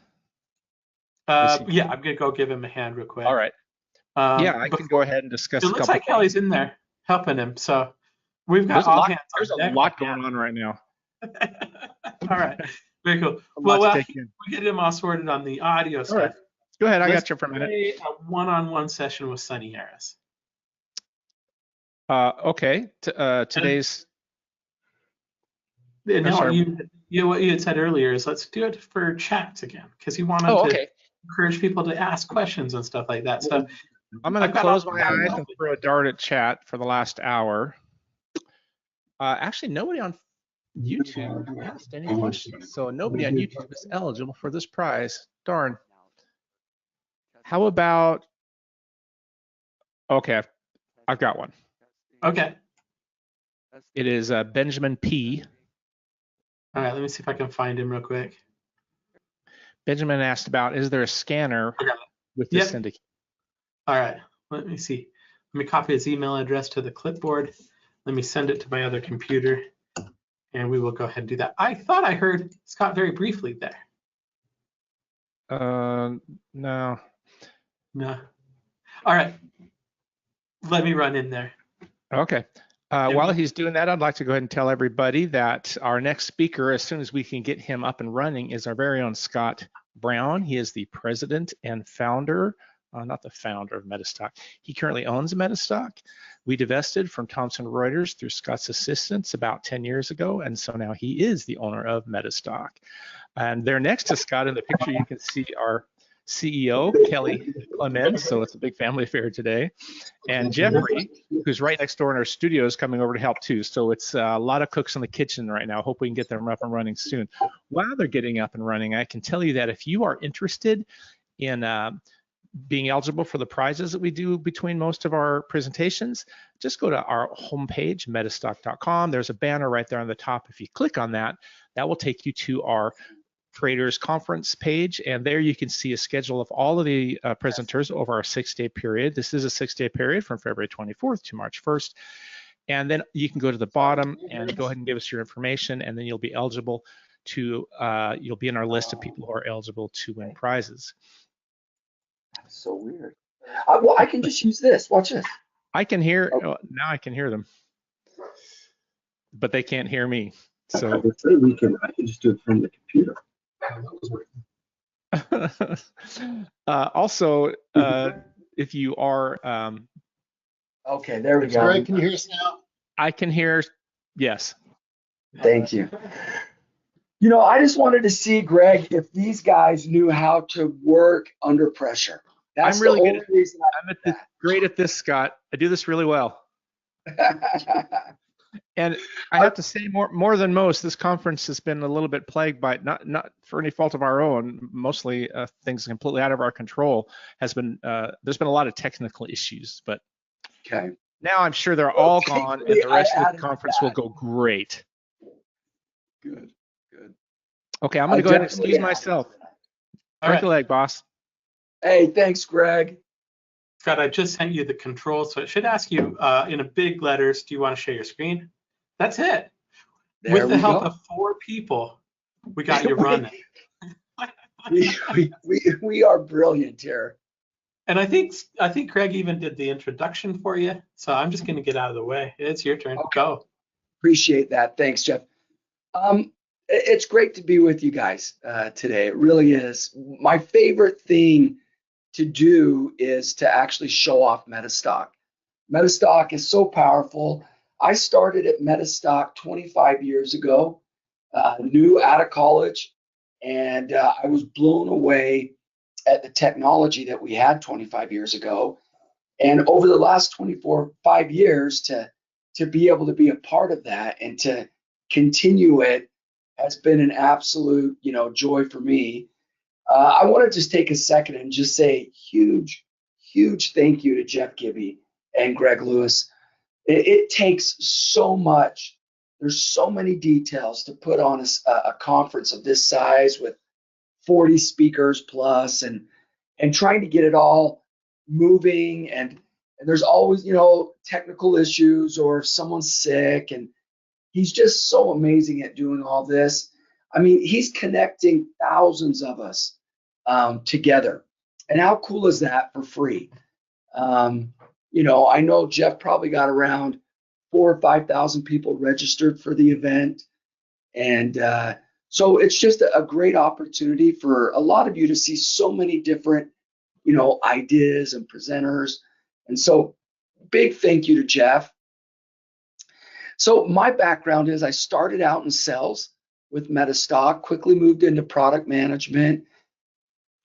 Yeah, I'm gonna go give him a hand real quick. All right. Yeah, I can go ahead and discuss. It looks like Kelly's in there helping him, so we've got all hands. There's a lot going on right now. All right, very cool. Well, we get him all sorted on the audio stuff. Right. Go ahead, I got you for a minute. A one-on-one session with Sonny Harris. Okay, today's. No, what you had said earlier is let's do it for chats again, because you wanted to encourage people to ask questions and stuff like that. So I'm going to close my eyes and throw a dart at chat for the last hour. Actually, nobody on YouTube asked any questions, so nobody on YouTube is eligible for this prize. Darn. How about? Okay, I've got one. Okay. It is Benjamin P. All right, let me see if I can find him real quick. Benjamin asked about, is there a scanner with this syndicate? All right, let me see. Let me copy his email address to the clipboard. Let me send it to my other computer, and we will go ahead and do that. I thought I heard Scott very briefly there. No. No. All right, let me run in there. Okay. While he's doing that, I'd like to go ahead and tell everybody that our next speaker, as soon as we can get him up and running, is our very own Scott Brown. He is the president and founder not the founder of MetaStock. He currently owns MetaStock. We divested from Thomson Reuters through Scott's assistance about 10 years ago, and so now he is the owner of MetaStock. And there next to Scott in the picture, you can see our CEO, Kelly Clemens, so it's a big family affair today. And Jeffrey, who's right next door in our studio, is coming over to help too. So it's a lot of cooks in the kitchen right now. Hope we can get them up and running soon. While they're getting up and running, I can tell you that if you are interested in being eligible for the prizes that we do between most of our presentations, just go to our homepage, metastock.com. There's a banner right there on the top. If you click on that, that will take you to our Traders Conference page, and there you can see a schedule of all of the presenters over our 6-day period. This is a 6-day period from February 24th to March 1st. And then you can go to the bottom and go ahead and give us your information, and then you'll be eligible to, you'll be in our list of people who are eligible to win prizes. That's so weird. Well, I can just use this. Watch this. I can hear, now I can hear them, but they can't hear me. So I can just do it from the computer. Also, if you are okay, there we go. Greg, can you hear us now? I can hear, yes. Thank you. You know, I just wanted to see, Greg, if these guys knew how to work under pressure. That's I'm really the good only reason I'm great at this, Scott. I do this really well. And I have to say, more than most, this conference has been a little bit plagued by, not for any fault of our own, mostly things completely out of our control. There's been a lot of technical issues, but okay. Now I'm sure they're all gone, and the rest of the conference will go great. Good. Okay, I'm going to go ahead and excuse myself. Drink a leg, boss. Hey, thanks, Greg. Scott, I just sent you the controls, so it should ask you in a big letters, do you want to share your screen? That's it. There With the help go. of 4 people, we got you running. we are brilliant here. And I think Craig even did the introduction for you, so I'm just going to get out of the way. It's your turn. Okay. Go. Appreciate that. Thanks, Jeff. It's great to be with you guys today. It really is. My favorite thing to do is to actually show off MetaStock. MetaStock is so powerful. I started at MetaStock 25 years ago, new out of college, and I was blown away at the technology that we had 25 years ago. And over the last 5 years, to be able to be a part of that and to continue it has been an absolute, joy for me. I want to just take a second and just say huge thank you to Jeff Gibby and Greg Lewis. It takes so much. There's so many details to put on a conference of this size with 40 speakers plus and trying to get it all moving. And there's always, technical issues or if someone's sick. And he's just so amazing at doing all this. I mean, he's connecting thousands of us together. And how cool is that for free? I know Jeff probably got around 4,000 or 5,000 people registered for the event. And so it's just a great opportunity for a lot of you to see so many different, ideas and presenters. And so big thank you to Jeff. So my background is I started out in sales with MetaStock, quickly moved into product management,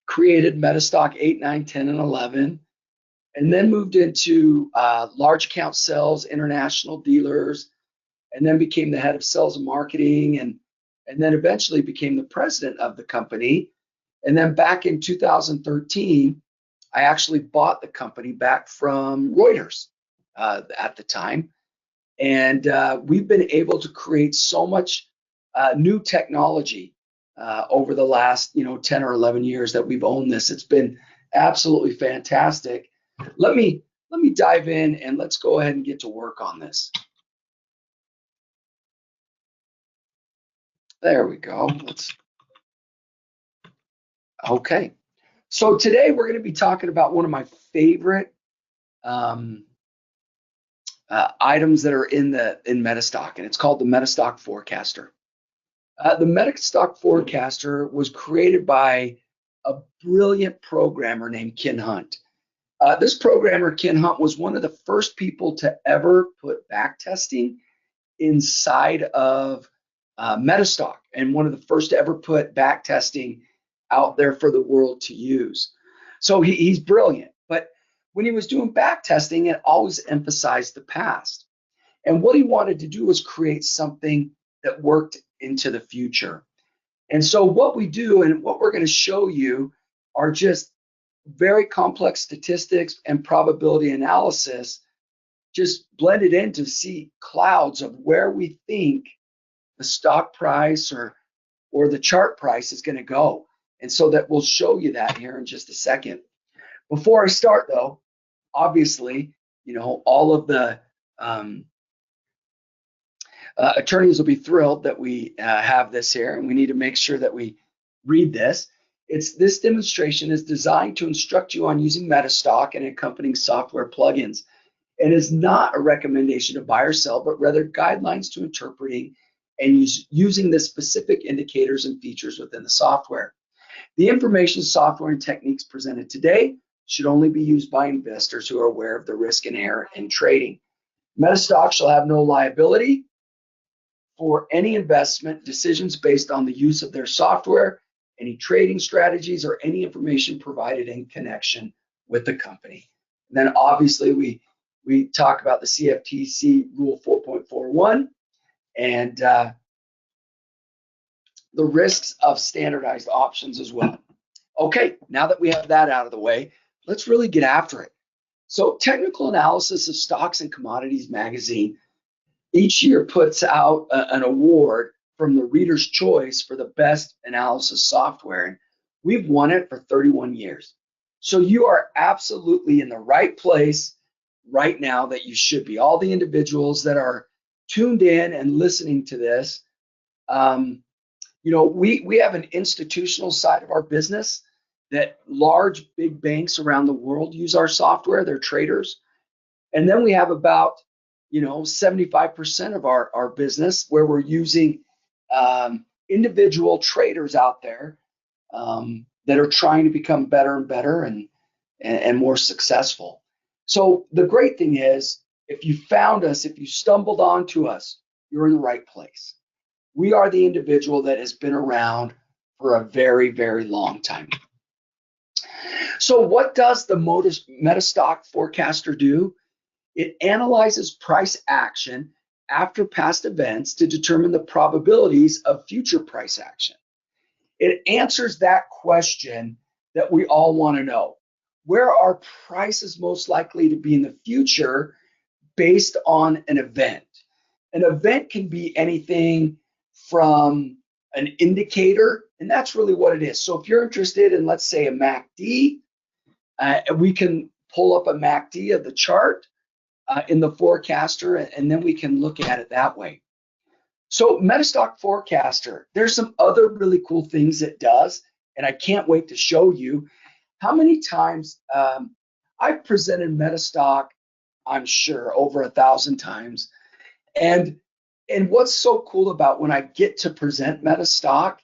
created MetaStock 8, 9, 10, and 11, and then moved into large account sales, international dealers, and then became the head of sales and marketing, and then eventually became the president of the company. And then back in 2013, I actually bought the company back from Reuters at the time. And we've been able to create so much new technology over the last 10 or 11 years that we've owned this. It's been absolutely fantastic. Let me dive in and let's go ahead and get to work on this. There we go. Okay. So today we're going to be talking about one of my favorite items that are in MetaStock, and it's called the MetaStock Forecaster. The MetaStock Forecaster was created by a brilliant programmer named Ken Hunt. This programmer, Ken Hunt, was one of the first people to ever put back testing inside of MetaStock, and one of the first to ever put back testing out there for the world to use. So he's brilliant. But when he was doing back testing, it always emphasized the past. And what he wanted to do was create something that worked into the future. And so what we do and what we're going to show you are just very complex statistics and probability analysis just blended in to see clouds of where we think the stock price or the chart price is going to go. And so that we'll show you that here in just a second. Before I start though, obviously, all of the attorneys will be thrilled that we have this here, and we need to make sure that we read this. This demonstration is designed to instruct you on using MetaStock and accompanying software plugins. It is not a recommendation to buy or sell, but rather guidelines to interpreting and using the specific indicators and features within the software. The information, software, and techniques presented today should only be used by investors who are aware of the risk inherent in trading. MetaStock shall have no liability for any investment decisions based on the use of their software, any trading strategies, or any information provided in connection with the company. And then obviously we talk about the CFTC Rule 4.41 and the risks of standardized options as well. Okay, now that we have that out of the way, let's really get after it. So Technical Analysis of Stocks and Commodities magazine each year puts out an award from the Reader's Choice for the best analysis software. And we've won it for 31 years. So you are absolutely in the right place right now that you should be. All the individuals that are tuned in and listening to this, we have an institutional side of our business that large, big banks around the world use our software. They're traders. And then we have about 75% of our business where we're using individual traders out there that are trying to become better and better and more successful. So the great thing is, if you found us, if you stumbled onto us, you're in the right place. We are the individual that has been around for a very, very long time. So what does the MetaStock forecaster do? It analyzes price action after past events to determine the probabilities of future price action. It answers that question that we all want to know. Where are prices most likely to be in the future based on an event? An event can be anything from an indicator, and that's really what it is. So if you're interested in, let's say, a MACD, we can pull up a MACD of the chart in the forecaster, and then we can look at it that way. So MetaStock Forecaster, there's some other really cool things it does, and I can't wait to show you. How many times I've presented MetaStock, I'm sure over 1,000 times. And what's so cool about when I get to present MetaStock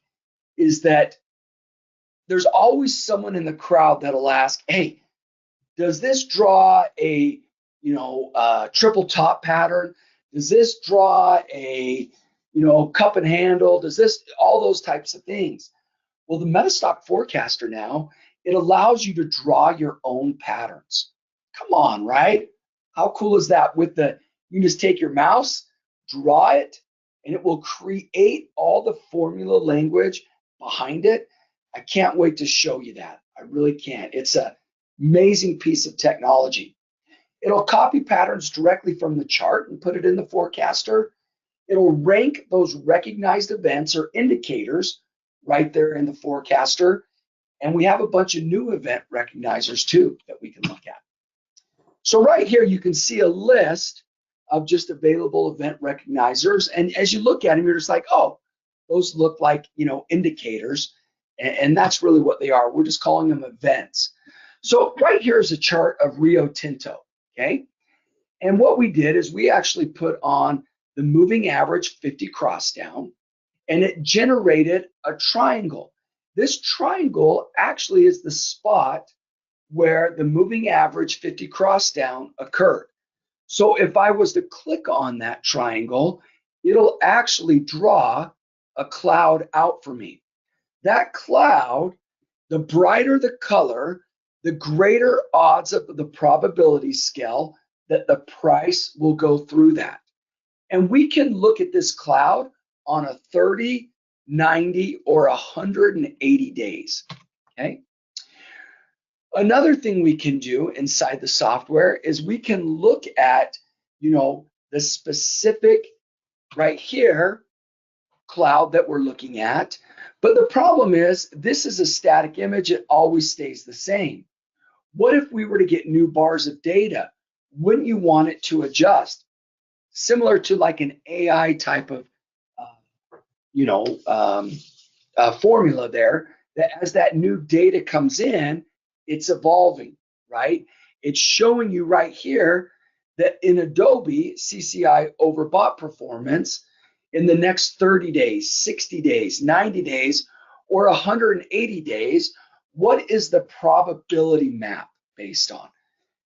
is that there's always someone in the crowd that'll ask, hey, does this draw a triple top pattern? Does this draw a cup and handle? Does this, all those types of things? Well, the MetaStock Forecaster now, it allows you to draw your own patterns. Come on, right? How cool is that? You can just take your mouse, draw it, and it will create all the formula language behind it. I can't wait to show you that. I really can't. It's an amazing piece of technology. It'll copy patterns directly from the chart and put it in the forecaster. It'll rank those recognized events or indicators right there in the forecaster. And we have a bunch of new event recognizers too that we can look at. So right here, you can see a list of just available event recognizers. And as you look at them, you're just like, oh, those look like, indicators. And that's really what they are. We're just calling them events. So right here is a chart of Rio Tinto, okay? And what we did is we actually put on the moving average 50 cross down, and it generated a triangle. This triangle actually is the spot where the moving average 50 cross down occurred. So if I was to click on that triangle, it'll actually draw a cloud out for me. That cloud, the brighter the color, the greater odds of the probability scale that the price will go through that. And we can look at this cloud on a 30, 90, or 180 days, okay? Another thing we can do inside the software is we can look at, the specific right here cloud that we're looking at. But the problem is this is a static image. It always stays the same. What if we were to get new bars of data? Wouldn't you want it to adjust? Similar to like an AI type of, formula there, that as that new data comes in, it's evolving, right? It's showing you right here that in Adobe, CCI overbought performance in the next 30 days, 60 days, 90 days, or 180 days. What is the probability map based on?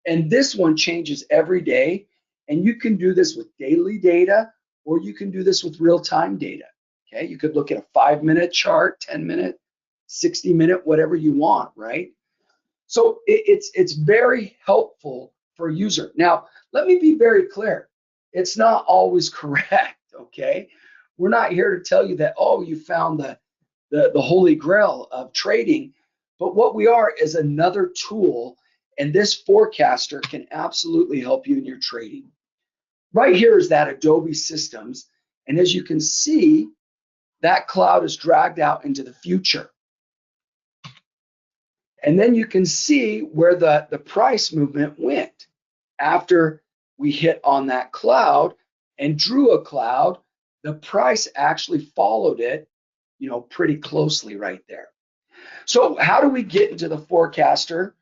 And this one changes every day. And you can do this with daily data, or you can do this with real-time data. Okay, you could look at a 5-minute chart, 10-minute, 60-minute, whatever you want, right? So it's very helpful for a user. Now, let me be very clear. It's not always correct, okay? We're not here to tell you that, oh, you found the holy grail of trading, but what we are is another tool, and this forecaster can absolutely help you in your trading. Right here is that Adobe Systems, and as you can see, that cloud is dragged out into the future. And then you can see where the price movement went after we hit on that cloud and drew a cloud. The price actually followed it, pretty closely right there. So how do we get into the forecaster?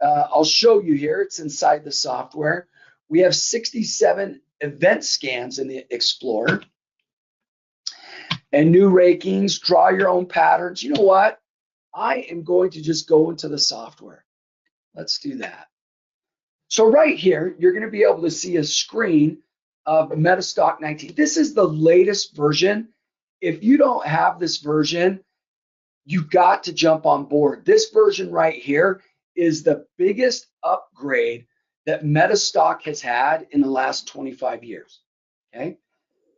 I'll show you here. It's inside the software. We have 67 event scans in the Explorer. And new rakings, draw your own patterns. You know what? I am going to just go into the software. Let's do that. So right here, you're going to be able to see a screen of MetaStock 19. This is the latest version. If you don't have this version, you've got to jump on board. This version right here is the biggest upgrade that MetaStock has had in the last 25 years. Okay.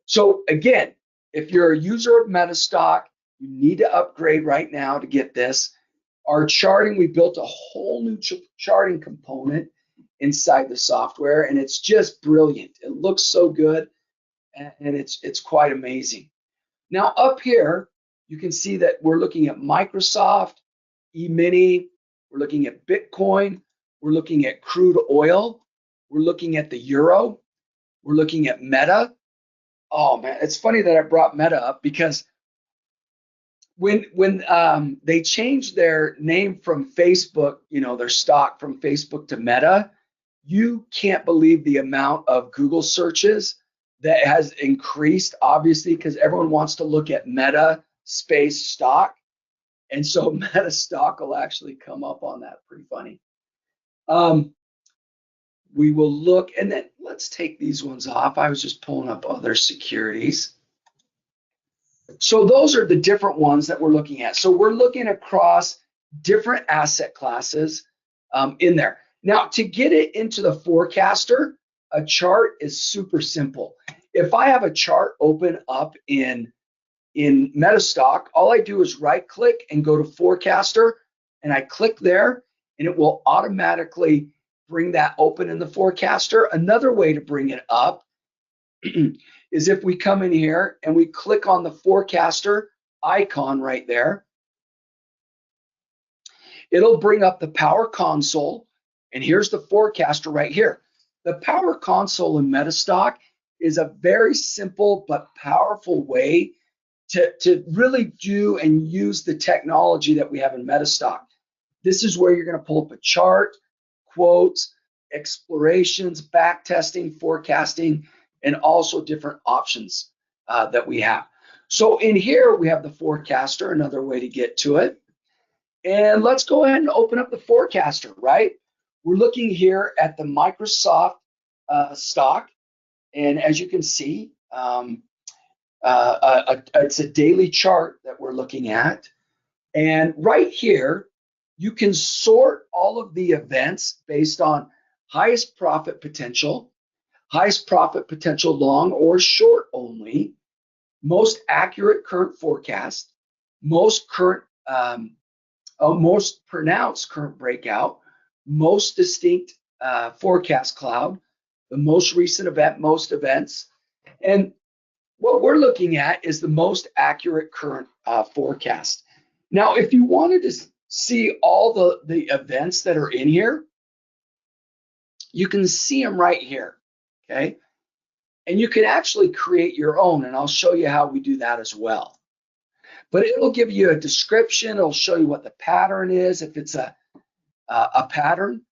So again, if you're a user of MetaStock, you need to upgrade right now to get this. Our charting, we built a whole new charting component inside the software, and it's just brilliant. It looks so good, and it's quite amazing. Now up here, you can see that we're looking at Microsoft, E-mini, we're looking at Bitcoin, we're looking at crude oil, we're looking at the euro, we're looking at Meta. Oh man, it's funny that I brought Meta up because when they changed their name from Facebook, their stock from Facebook to Meta, you can't believe the amount of Google searches that has increased, obviously, because everyone wants to look at Meta space stock. And so MetaStock will actually come up on that. Pretty funny. We will look, and then let's take these ones off. I was just pulling up other securities. So those are the different ones that we're looking at. So we're looking across different asset classes in there. Now, to get it into the forecaster, a chart is super simple. If I have a chart open up in MetaStock, all I do is right click and go to forecaster, and I click there, and it will automatically bring that open in the forecaster. Another way to bring it up is if we come in here and we click on the forecaster icon right there, it'll bring up the Power Console, and here's the forecaster right here. The Power Console in MetaStock is a very simple but powerful way to really do and use the technology that we have in MetaStock. This is where you're going to pull up a chart, quotes, explorations, back testing, forecasting, and also different options that we have. So in here, we have the forecaster, another way to get to it. And let's go ahead and open up the forecaster, right? We're looking here at the Microsoft stock. And as you can see, it's a daily chart that we're looking at. And right here, you can sort all of the events based on highest profit potential long or short only, most accurate current forecast, most pronounced current breakout, most distinct forecast cloud, the most recent event, most events. And what we're looking at is the most accurate current forecast. Now, if you wanted to see all the events that are in here, you can see them right here, okay? And you can actually create your own, and I'll show you how we do that as well. But it'll give you a description. It'll show you what the pattern is, if it's a pattern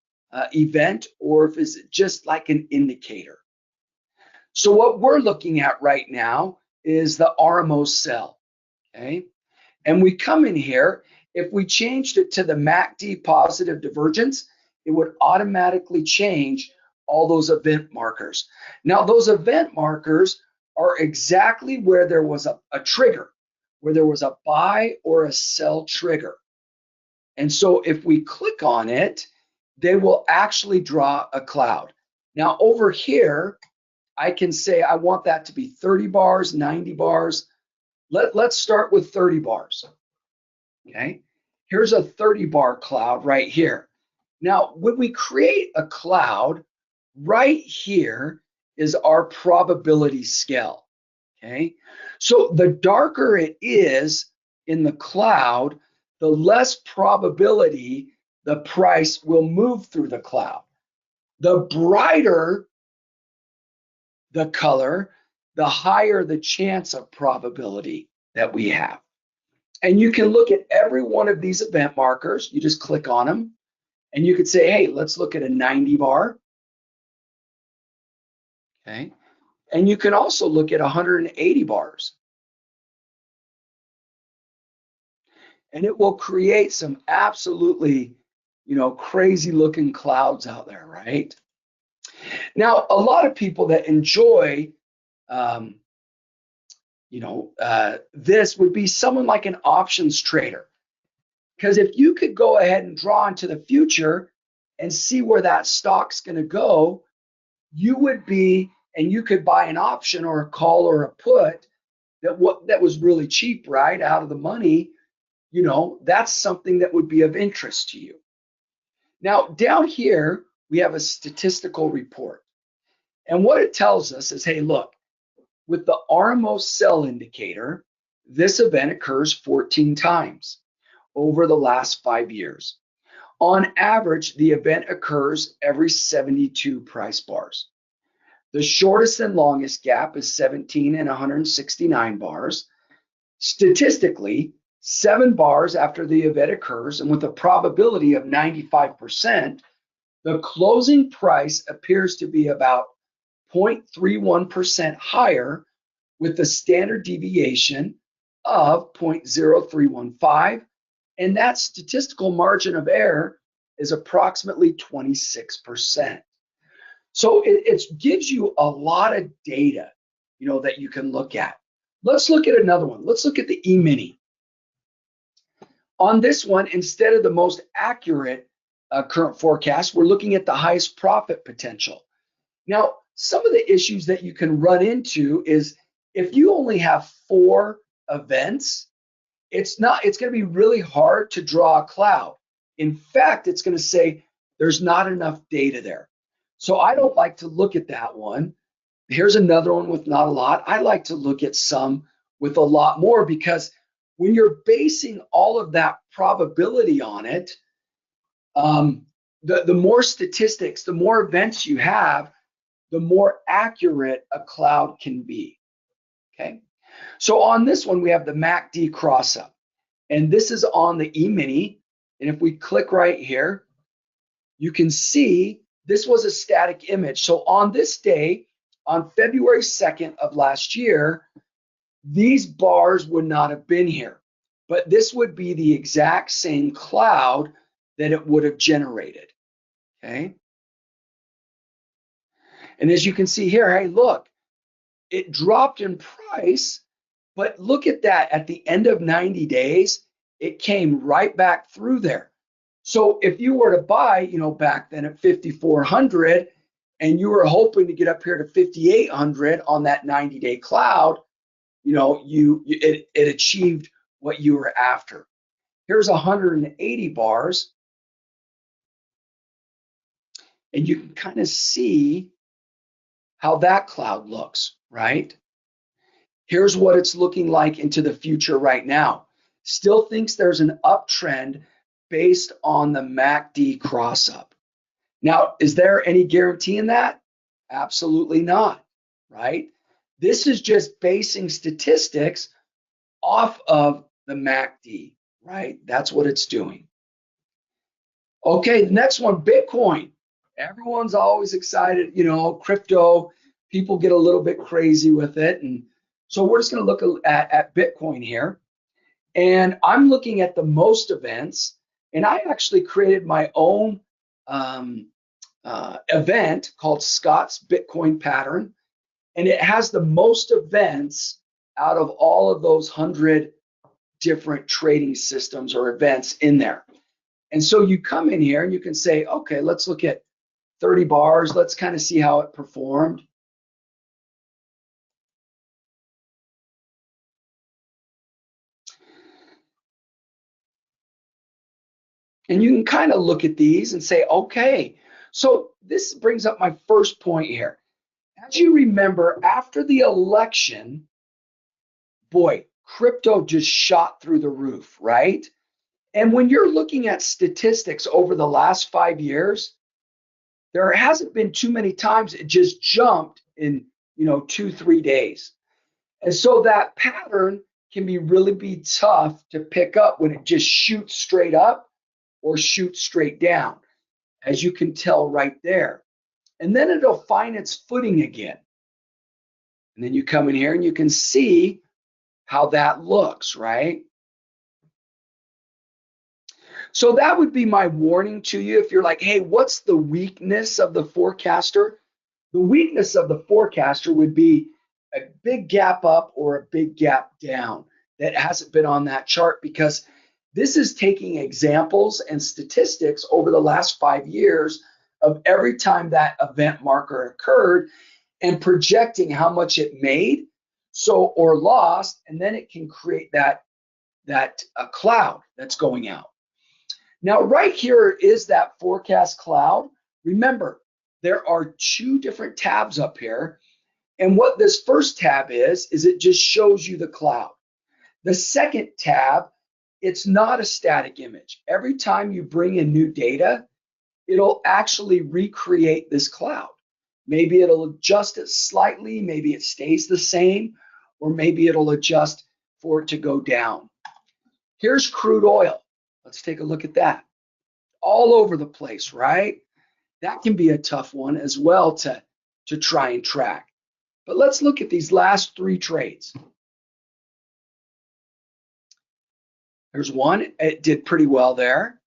event, or if it's just like an indicator. So what we're looking at right now is the RMO cell, okay? And we come in here, if we changed it to the MACD positive divergence, it would automatically change all those event markers. Now, those event markers are exactly where there was a trigger, where there was a buy or a sell trigger. And so if we click on it, they will actually draw a cloud. Now, over here, I can say I want that to be 30 bars, 90 bars. Let's start with 30 bars, okay? Here's a 30 bar cloud right here. Now, when we create a cloud, right here is our probability scale, okay? So the darker it is in the cloud, the less probability the price will move through the cloud. The brighter the color, the higher the chance of probability that we have. And you can look at every one of these event markers. You just click on them, and you could say, hey, let's look at a 90 bar. Okay. And you can also look at 180 bars. And it will create some absolutely, crazy looking clouds out there, right? Now, a lot of people that enjoy, this would be someone like an options trader. Because if you could go ahead and draw into the future and see where that stock's going to go, you could buy an option or a call or a put that was really cheap, right, out of the money. That's something that would be of interest to you. Now, down here, we have a statistical report. And what it tells us is, hey, look, with the RMO cell indicator, this event occurs 14 times over the last 5 years. On average, the event occurs every 72 price bars. The shortest and longest gap is 17 and 169 bars. Statistically, 7 bars after the event occurs, and with a probability of 95%, the closing price appears to be about 0.31% higher, with a standard deviation of 0.0315, and that statistical margin of error is approximately 26%. So it gives you a lot of data, that you can look at. Let's look at another one. Let's look at the E-mini. On this one, instead of the most accurate current forecast, we're looking at the highest profit potential. Now, some of the issues that you can run into is if you only have 4 events, it's going to be really hard to draw a cloud. In fact, it's going to say there's not enough data there. So I don't like to look at that one. Here's another one with not a lot. I like to look at some with a lot more, because when you're basing all of that probability on it, the more statistics, the more events you have, the more accurate a cloud can be, okay? So on this one, we have the MACD cross-up, and this is on the E-mini, and if we click right here, you can see this was a static image. So on this day, on February 2nd of last year, these bars would not have been here. but this would be the exact same cloud that it would have generated, okay? And as you can see here, hey, look, it dropped in price, but look at that. At the end of 90 days, it came right back through there. So if you were to buy, you know, back then at 5,400, and you were hoping to get up here to 5,800 on that 90-day cloud, you know, it achieved what you were after. Here's 180 bars, and you can kind of see how that cloud looks, right? Here's what it's looking like into the future right now. Still thinks there's an uptrend based on the MACD cross up. Now, is there any guarantee in that? Absolutely not, right? This is just basing statistics off of the MACD, right? That's what it's doing. Okay, the next one, Bitcoin. Everyone's always excited, you know, crypto, people get a little bit crazy with it. And so we're just going to look at Bitcoin here. And I'm looking at the most events, and I actually created my own event called Scott's Bitcoin Pattern. And it has the most events out of all of those 100 different trading systems or events in there. And so you come in here and you can say, okay, let's look at 30 bars. Let's kind of see how it performed. And you can kind of look at these and say, okay, so this brings up my first point here. As you remember, after the election, boy, crypto just shot through the roof, right? And when you're looking at statistics over the last 5 years, there hasn't been too many times it just jumped in, 2-3 days. And so that pattern can really be tough to pick up when it just shoots straight up or shoots straight down, as you can tell right there. And then it'll find its footing again. And then you come in here and you can see how that looks, right? So that would be my warning to you if you're like, hey, what's the weakness of the forecaster? The weakness of the forecaster would be a big gap up or a big gap down that hasn't been on that chart, because this is taking examples and statistics over the last 5 years of every time that event marker occurred and projecting how much it made or lost, and then it can create that cloud that's going out. Now, right here is that forecast cloud. Remember, there are 2 different tabs up here. And what this first tab is it just shows you the cloud. The second tab, it's not a static image. Every time you bring in new data, it'll actually recreate this cloud. Maybe it'll adjust it slightly, maybe it stays the same, or maybe it'll adjust for it to go down. Here's crude oil. Let's take a look at that. All over the place, right? That can be a tough one as well to try and track. But let's look at these last 3 trades. There's one, it did pretty well there.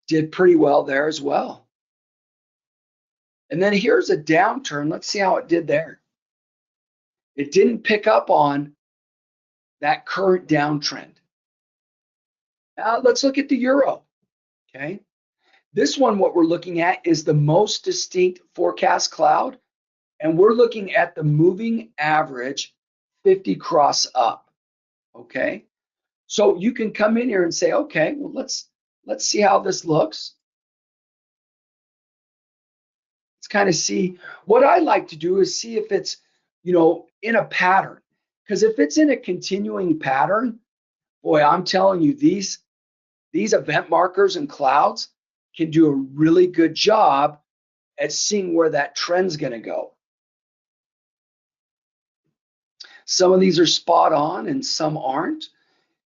Did pretty well there as well. And then here's a downturn. Let's see how it did there. It didn't pick up on that current downtrend. Now let's look at the euro, okay? This one, what we're looking at is the most distinct forecast cloud, and we're looking at the moving average 50 cross up, okay? So you can come in here and say, okay, well, let's see how this looks. Let's kind of see. What I like to do is see if it's, in a pattern, because if it's in a continuing pattern, boy, I'm telling you, these event markers and clouds can do a really good job at seeing where that trend's going to go. Some of these are spot on and some aren't.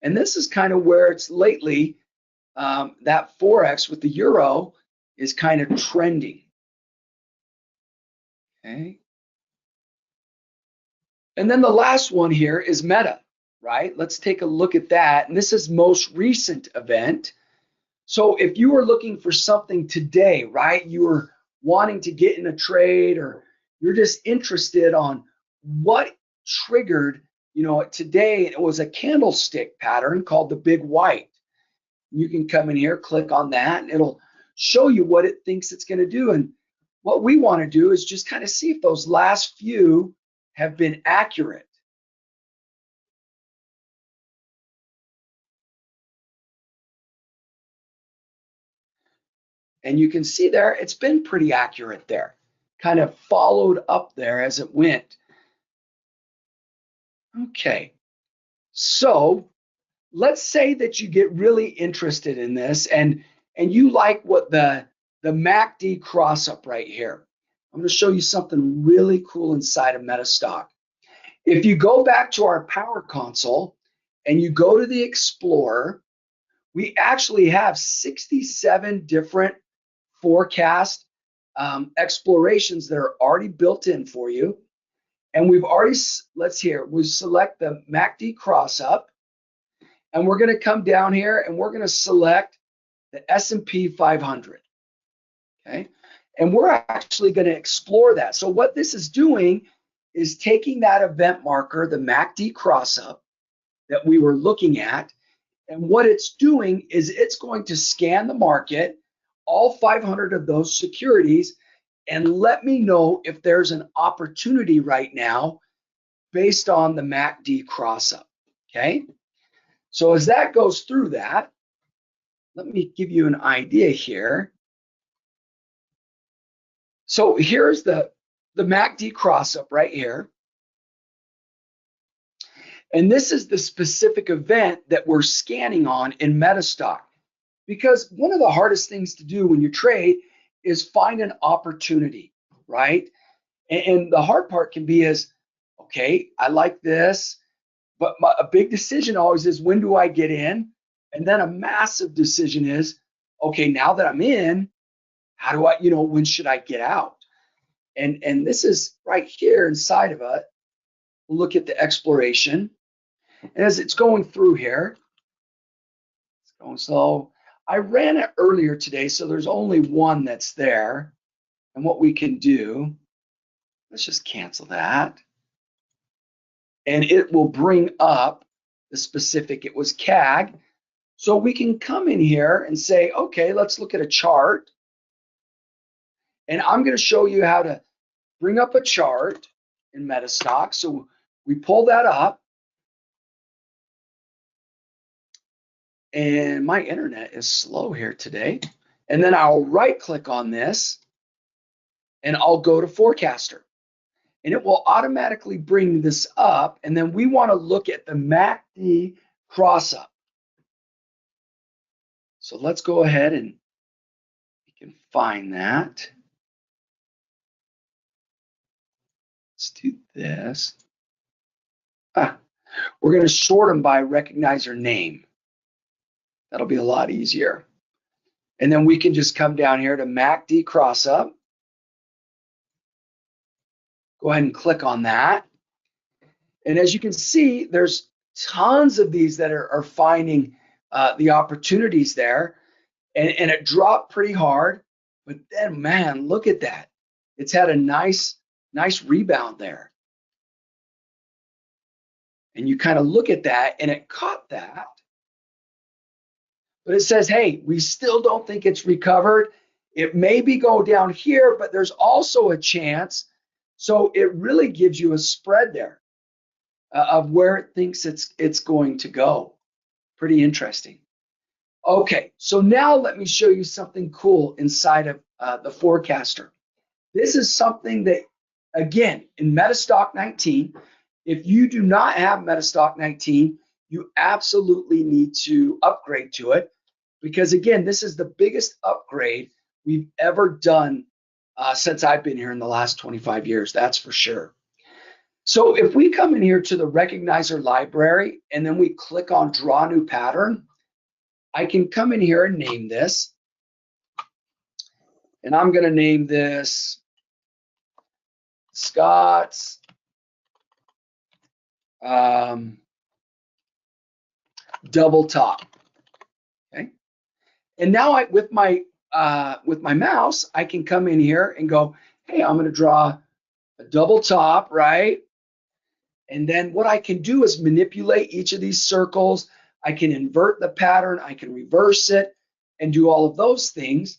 And this is kind of where it's lately, that Forex with the euro is kind of trending. Okay. And then the last one here is Meta. right? Let's take a look at that. And this is most recent event. So if you were looking for something today, right, you were wanting to get in a trade, or you're just interested on what triggered, today it was a candlestick pattern called the big white. You can come in here, click on that, and it'll show you what it thinks it's going to do. And what we want to do is just kind of see if those last few have been accurate. And you can see there, it's been pretty accurate there, kind of followed up there as it went. Okay, so let's say that you get really interested in this, and you like what the MACD cross up right here. I'm going to show you something really cool inside of MetaStock. If you go back to our Power Console and you go to the Explorer, we actually have 67 different forecast explorations that are already built in for you. And we've already, we select the MACD cross up, and we're going to come down here and we're going to select the S&P 500. Okay, and we're actually going to explore that. So what this is doing is taking that event marker, the MACD cross up that we were looking at, and what it's doing is it's going to scan the market, all 500 of those securities, and let me know if there's an opportunity right now based on the MACD cross up. Okay, so as that goes through that, let me give you an idea here. So here's the MACD cross up right here. And this is the specific event that we're scanning on in MetaStock. Because one of the hardest things to do when you trade is find an opportunity, right? And the hard part can be is, okay, I like this, but a big decision always is, when do I get in? And then a massive decision is, okay, now that I'm in, how do I, when should I get out? And this is right here inside of it. Look at the exploration. And as it's going through here, it's going slow. I ran it earlier today, so there's only one that's there. And what we can do, let's just cancel that. And it will bring up the specific, it was CAG. So we can come in here and say, okay, let's look at a chart. And I'm going to show you how to bring up a chart in MetaStock. So we pull that up. And my internet is slow here today. And then I'll right click on this and I'll go to Forecaster. And it will automatically bring this up. And then we want to look at the MACD cross up. So let's go ahead and we can find that. Let's do this. We're going to sort them by recognizer name. That'll be a lot easier. And then we can just come down here to MACD cross up. Go ahead and click on that. And as you can see, there's tons of these that are finding the opportunities there. And it dropped pretty hard. But then, man, look at that. It's had a nice rebound there. And you kind of look at that, and it caught that. But it says, hey, we still don't think it's recovered. It may be go down here, but there's also a chance. So it really gives you a spread there of where it thinks it's going to go. Pretty interesting. Okay, so now let me show you something cool inside of the Forecaster. This is something that, again, in MetaStock 19, if you do not have MetaStock 19, you absolutely need to upgrade to it. Because again, this is the biggest upgrade we've ever done since I've been here in the last 25 years, that's for sure. So if we come in here to the recognizer library and then we click on draw new pattern, I can come in here and name this. And I'm going to name this Scott's double top. Okay. And now with my mouse, I can come in here and go, hey, I'm going to draw a double top, right? And then what I can do is manipulate each of these circles. I can invert the pattern, I can reverse it, and do all of those things.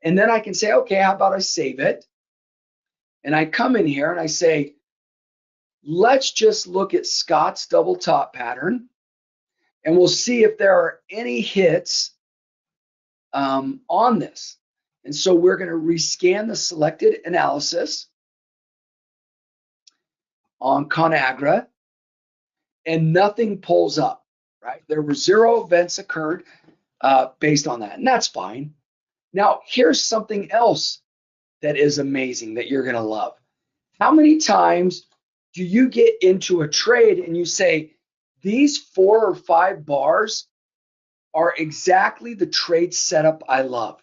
And then I can say, okay, how about I save it? And I come in here and I say, let's just look at Scott's double top pattern, and we'll see if there are any hits on this. And so we're going to rescan the selected analysis on ConAgra, and nothing pulls up, right? There were 0 events occurred based on that, and that's fine. Now, here's something else that is amazing that you're going to love. How many times do you get into a trade and you say, these 4 or 5 bars are exactly the trade setup I love?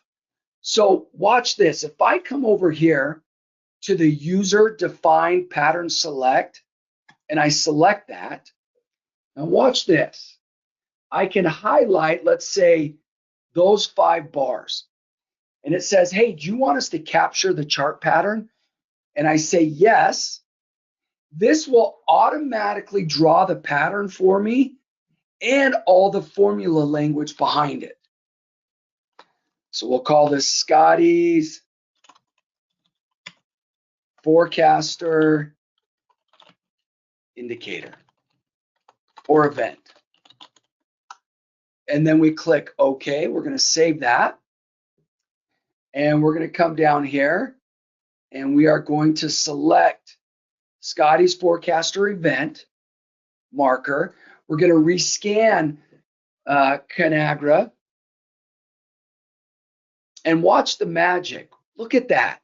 So watch this. If I come over here to the user defined pattern select, and I select that, now watch this. I can highlight, let's say, those 5 bars. And it says, hey, do you want us to capture the chart pattern? And I say yes. This will automatically draw the pattern for me and all the formula language behind it. So we'll call this Scotty's forecaster indicator or event. And then we click OK. We're going to save that. And we're going to come down here and we are going to select Scotty's forecaster event marker. We're going to rescan ConAgra and watch the magic. Look at that.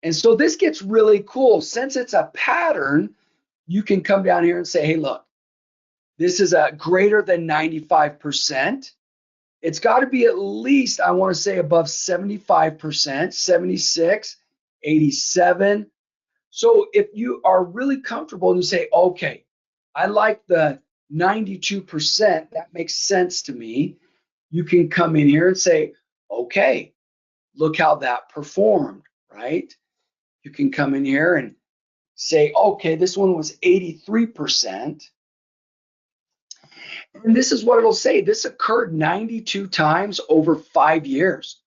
And so this gets really cool. Since it's a pattern, you can come down here and say, hey, look, this is a greater than 95%. It's got to be at least, I want to say, above 75%, 76, 87. So if you are really comfortable and you say, okay, I like the 92%, that makes sense to me, you can come in here and say, okay, look how that performed, right? You can come in here and say, okay, this one was 83%. And this is what it'll say. This occurred 92 times over 5 years.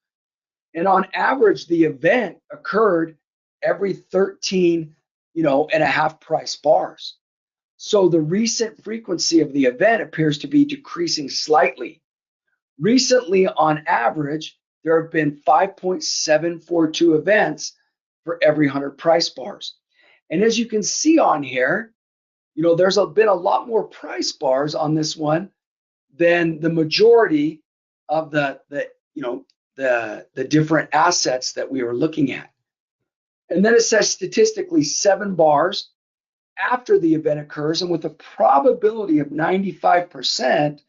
And on average, the event occurred every 13, and a half price bars. So the recent frequency of the event appears to be decreasing slightly. Recently, on average, there have been 5.742 events for every 100 price bars. And as you can see on here, there's been a lot more price bars on this one than the majority of the different assets that we were looking at. And then it says statistically 7 bars after the event occurs, and with a probability of 95%,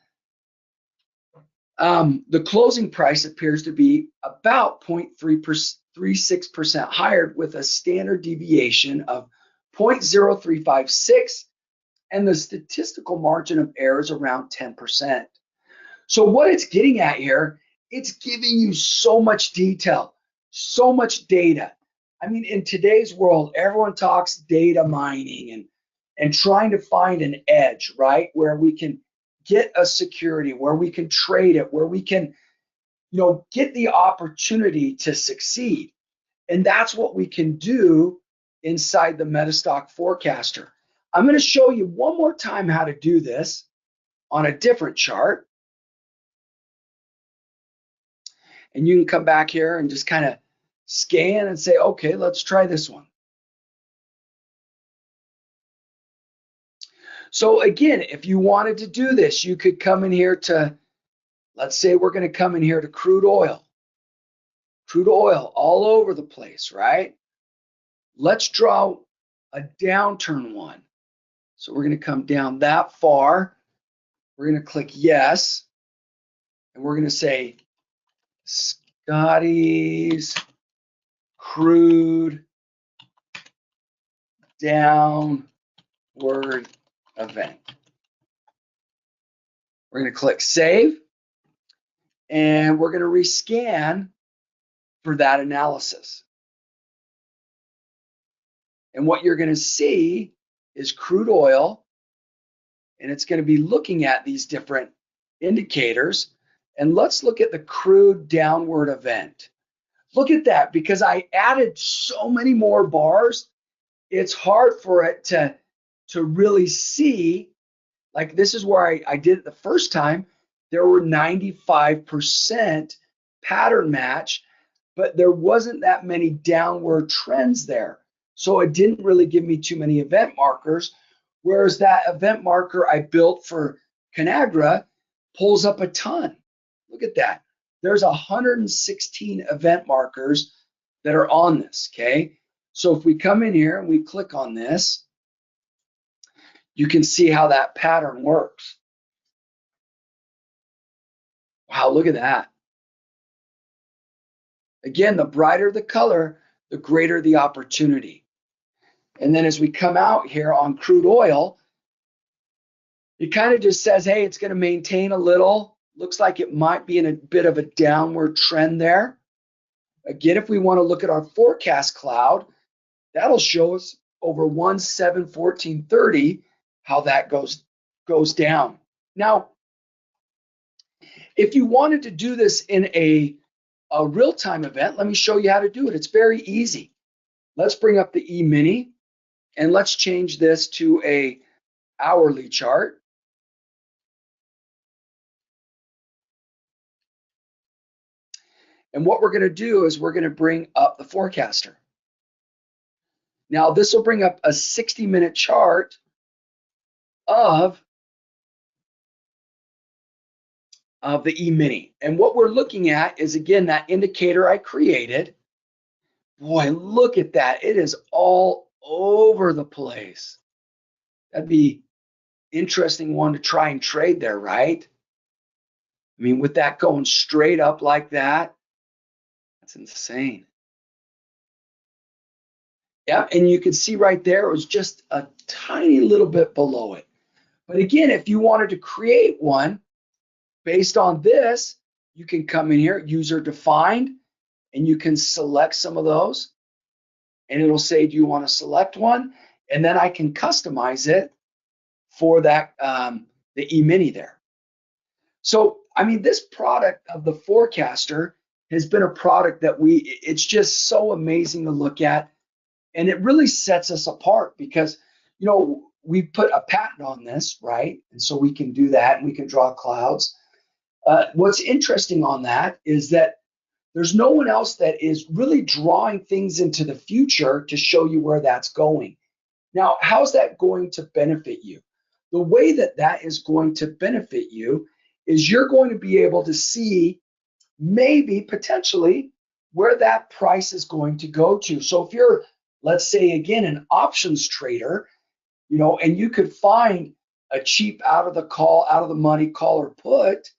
the closing price appears to be about 0.36% higher with a standard deviation of 0.0356, and the statistical margin of error is around 10%. So what it's getting at here, it's giving you so much detail, so much data. I mean, in today's world, everyone talks data mining and trying to find an edge, right? Where we can get a security, where we can trade it, where we can, get the opportunity to succeed. And that's what we can do inside the MetaStock forecaster. I'm going to show you one more time how to do this on a different chart. And you can come back here and just kind of scan and say, okay, let's try this one. So again, if you wanted to do this, you could come in here to, let's say we're going to come in here to crude oil. Crude oil all over the place, right? Let's draw a downturn one. So we're going to come down that far. We're going to click yes. And we're going to say Scotty's crude downward event. We're going to click save, and we're going to rescan for that analysis. And what you're going to see is crude oil, and it's going to be looking at these different indicators. And let's look at the crude downward event. Look at that, because I added so many more bars, it's hard for it to really see. Like, this is where I did it the first time. There were 95% pattern match, but there wasn't that many downward trends there. So it didn't really give me too many event markers, whereas that event marker I built for Conagra pulls up a ton. Look at that. There's 116 event markers that are on this, okay? So if we come in here and we click on this, you can see how that pattern works. Wow, look at that. Again, the brighter the color, the greater the opportunity. And then as we come out here on crude oil, it kind of just says, hey, it's going to maintain a little. Looks like it might be in a bit of a downward trend there. Again, if we want to look at our forecast cloud, that'll show us over 1/7/14/30 how that goes down. Now, if you wanted to do this in a real-time event, let me show you how to do it. It's very easy. Let's bring up the E-mini, and let's change this to a hourly chart. And what we're going to do is we're going to bring up the forecaster. Now, this will bring up a 60-minute chart of the E-mini. And what we're looking at is, again, that indicator I created. Boy, look at that. It is all over the place. That'd be interesting one to try and trade there, right? I mean, with that going straight up like that, that's insane. Yeah, and you can see right there, it was just a tiny little bit below it. But again, if you wanted to create one based on this, you can come in here, user defined, and you can select some of those. And it'll say, do you want to select one? And then I can customize it for that, the E-mini there. So, I mean, this product of the forecaster has been a product that it's just so amazing to look at. And it really sets us apart because, you know, we put a patent on this, right? And so we can do that and we can draw clouds. What's interesting on that is that there's no one else that is really drawing things into the future to show you where that's going. Now, how's that going to benefit you? The way that that is going to benefit you is you're going to be able to see maybe potentially where that price is going to go to. So if you're, let's say again, an options trader, you know, and you could find a cheap out of the money call or put,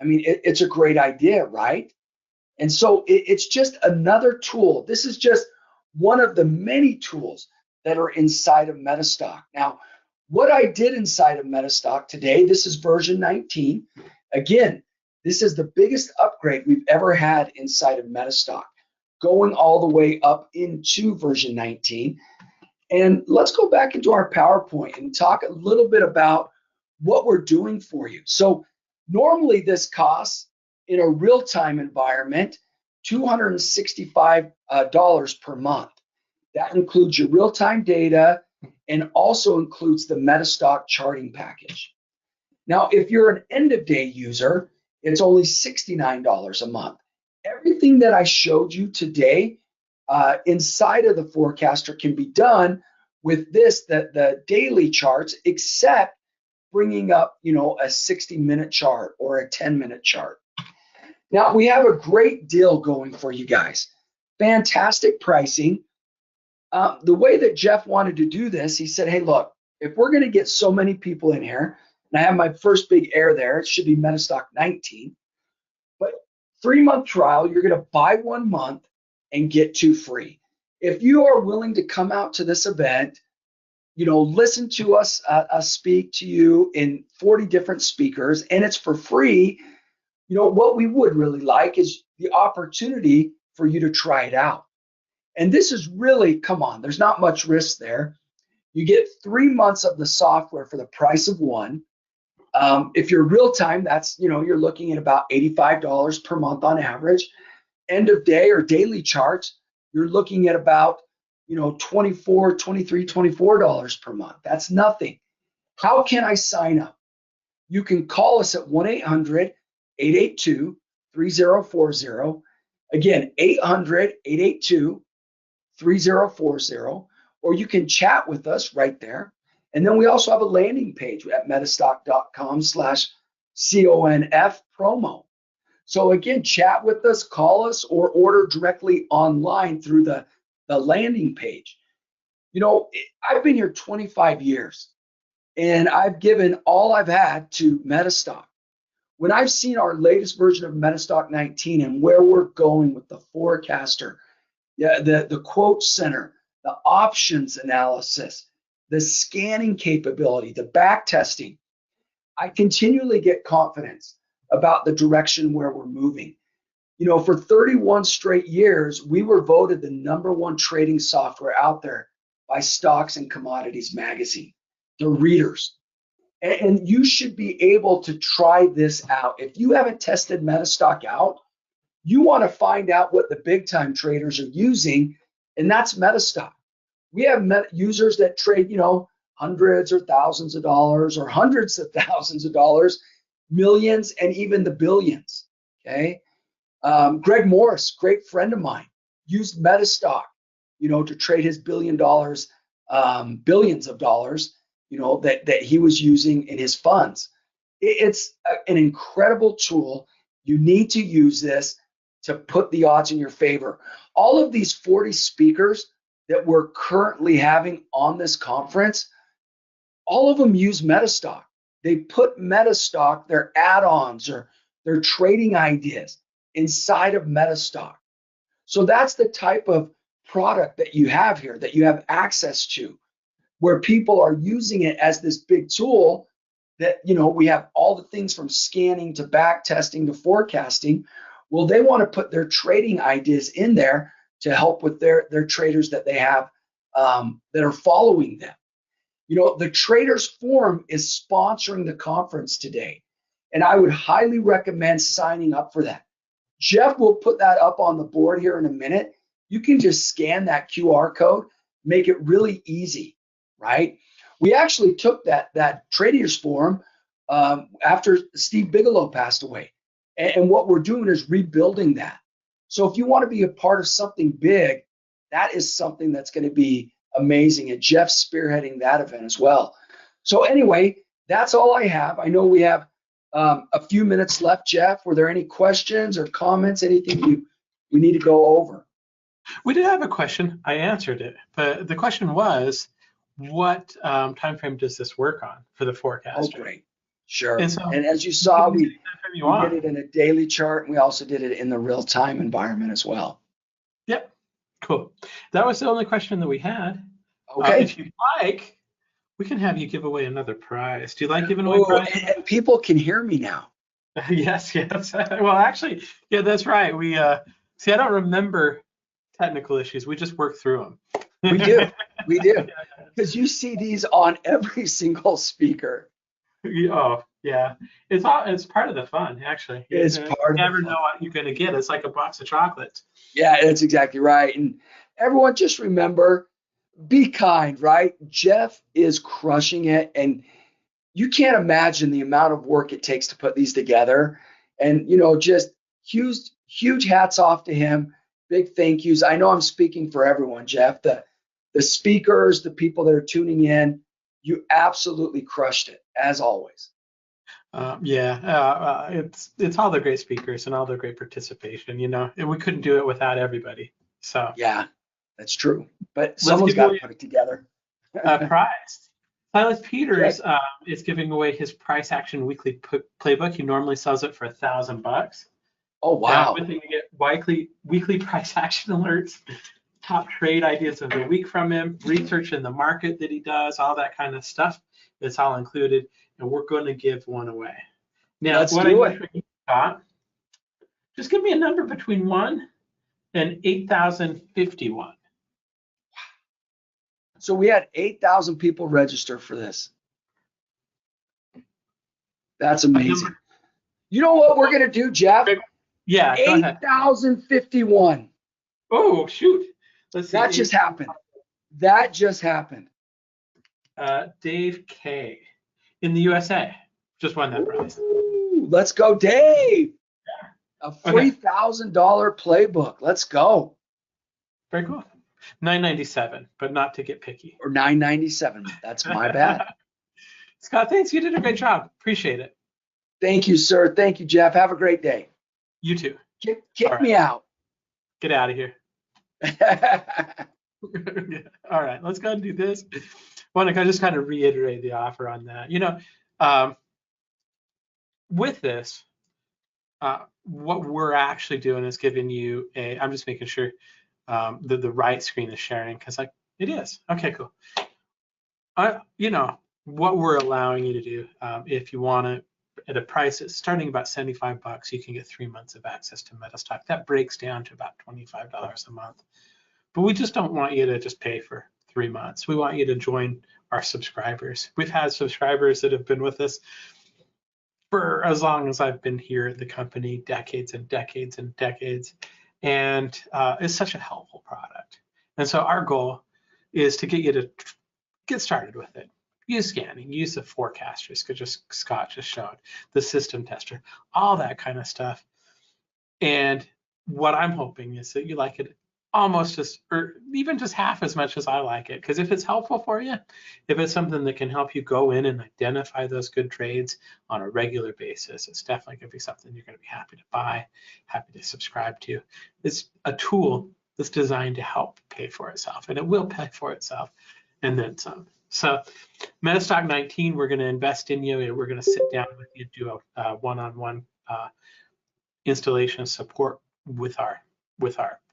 I mean, it's a great idea, right? And so it's just another tool. This is just one of the many tools that are inside of MetaStock. Now, what I did inside of MetaStock today, this is version 19. Again, this is the biggest upgrade we've ever had inside of MetaStock, going all the way up into version 19. And let's go back into our PowerPoint and talk a little bit about what we're doing for you. So normally this costs, in a real-time environment, $265 per month. That includes your real-time data and also includes the MetaStock charting package. Now, if you're an end-of-day user, it's only $69 a month. Everything that I showed you today inside of the forecaster can be done with this, the daily charts, except bringing up, you know, a 60-minute chart or a 10-minute chart. Now, we have a great deal going for you guys. Fantastic pricing. The way that Jeff wanted to do this, he said, hey, look, if we're going to get so many people in here, and I have my first big error there, it should be MetaStock 19, but 3-month trial, you're going to buy 1 month and get 2 free. If you are willing to come out to this event, listen to us speak to you in 40 different speakers, and it's for free. What we would really like is the opportunity for you to try it out. And this is really, come on, there's not much risk there. You get 3 months of the software for the price of one. If you're real time, that's, you're looking at about $85 per month on average. End of day or daily charts, you're looking at about, $24, $23, $24 per month. That's nothing. How can I sign up? You can call us at 1-800-882-3040. Again, 800-882-3040, or you can chat with us right there. And then we also have a landing page at metastock.com/CONF promo. So again, chat with us, call us, or order directly online through the landing page. I've been here 25 years, and I've given all I've had to MetaStock. When I've seen our latest version of MetaStock 19 and where we're going with the forecaster, the quote center, the options analysis, the scanning capability, the back testing, I continually get confidence about the direction where we're moving. For 31 straight years, we were voted the #1 trading software out there by Stocks and Commodities magazine, the readers. And you should be able to try this out. If you haven't tested MetaStock out, you want to find out what the big time traders are using, and that's MetaStock. We have users that trade, hundreds or thousands of dollars, or hundreds of thousands of dollars, millions, and even the billions. Okay. Greg Morris, great friend of mine, used MetaStock, to trade his billions of dollars, that he was using in his funds. It's an incredible tool. You need to use this to put the odds in your favor. All of these 40 speakers that we're currently having on this conference, all of them use MetaStock. They put MetaStock, their add-ons or their trading ideas, inside of MetaStock. So that's the type of product that you have here, that you have access to, where people are using it as this big tool that, we have all the things from scanning to back testing to forecasting. Well, they want to put their trading ideas in there to help with their traders that they have that are following them. The Traders Forum is sponsoring the conference today, and I would highly recommend signing up for that. Jeff will put that up on the board here in a minute. You can just scan that QR code, make it really easy, right? We actually took that Traders Forum after Steve Bigelow passed away. And what we're doing is rebuilding that. So if you want to be a part of something big, that is something that's going to be amazing. And Jeff's spearheading that event as well. So anyway, that's all I have. I know we have a few minutes left. Jeff, were there any questions or comments, anything we need to go over? We did have a question. I answered it, but the question was, what time frame does this work on for the forecaster? Oh, great. Sure. And, so, and as you saw, we did it in a daily chart, and we also did it in the real-time environment as well. Yep. Cool. That was the only question that we had. Okay. If you'd like, we can have you give away another prize. Do you like giving away prizes? And people can hear me now. Yes. Well, actually, yeah, that's right. We see, I don't remember technical issues. We just work through them. We do. Because you see these on every single speaker. Oh, yeah. It's part of the fun, actually. It's part of the fun. You never know what you're going to get. It's like a box of chocolates. Yeah, that's exactly right. And everyone, just remember, be kind, right? Jeff is crushing it, and you can't imagine the amount of work it takes to put these together. And, just huge hats off to him. Big thank yous. I know I'm speaking for everyone, Jeff. The speakers, the people that are tuning in, you absolutely crushed it, as always. It's all the great speakers and all the great participation, and we couldn't do it without everybody. So yeah, that's true. But someone's got to put it together. Prize. Silas Peters is giving away his price action weekly playbook. He normally sells it for $1,000. Oh wow! With it, you get weekly price action alerts, top trade ideas of the week from him, research in the market that he does, all that kind of stuff. It's all included, and we're going to give one away. Now, Let's what do I it. usually got, just give me a number between 1 and 8,051. So we had 8,000 people register for this. That's amazing. You know what we're gonna do, Jeff? Yeah, go ahead. 8,051. Oh, shoot. Let's see. That just happened. That just happened. Dave K. in the USA just won that prize. Ooh, let's go, Dave. A free $1,000 playbook. Let's go. Very cool. $9.97, but not to get picky. Or $9.97. That's my bad. Scott, thanks. You did a great job. Appreciate it. Thank you, sir. Thank you, Jeff. Have a great day. You too. Kick me out. Get out of here. All right, let's go and do this. I just kind of reiterate the offer on that. You know, with this, what we're actually doing is giving you a, I'm just making sure that the right screen is sharing, because like it is. Okay, cool. You know, what we're allowing you to do, if you want to, at a price that's starting about $75, you can get 3 months of access to MetaStock. That breaks down to about $25 a month. But we just don't want you to just pay for 3 months. We want you to join our subscribers. We've had subscribers that have been with us for as long as I've been here at the company, decades and decades and decades. And it's such a helpful product. And so our goal is to get you to get started with it. Use scanning, use the forecasters, because Scott just showed, the system tester, all that kind of stuff. And what I'm hoping is that you like it almost as, or even just half as much as I like it. Because if it's helpful for you, if it's something that can help you go in and identify those good trades on a regular basis, it's definitely going to be something you're going to be happy to buy, happy to subscribe to. It's a tool that's designed to help pay for itself, and it will pay for itself and then some. So MetaStock 19, we're going to invest in you. We're going to sit down with you, do a one-on-one installation support with our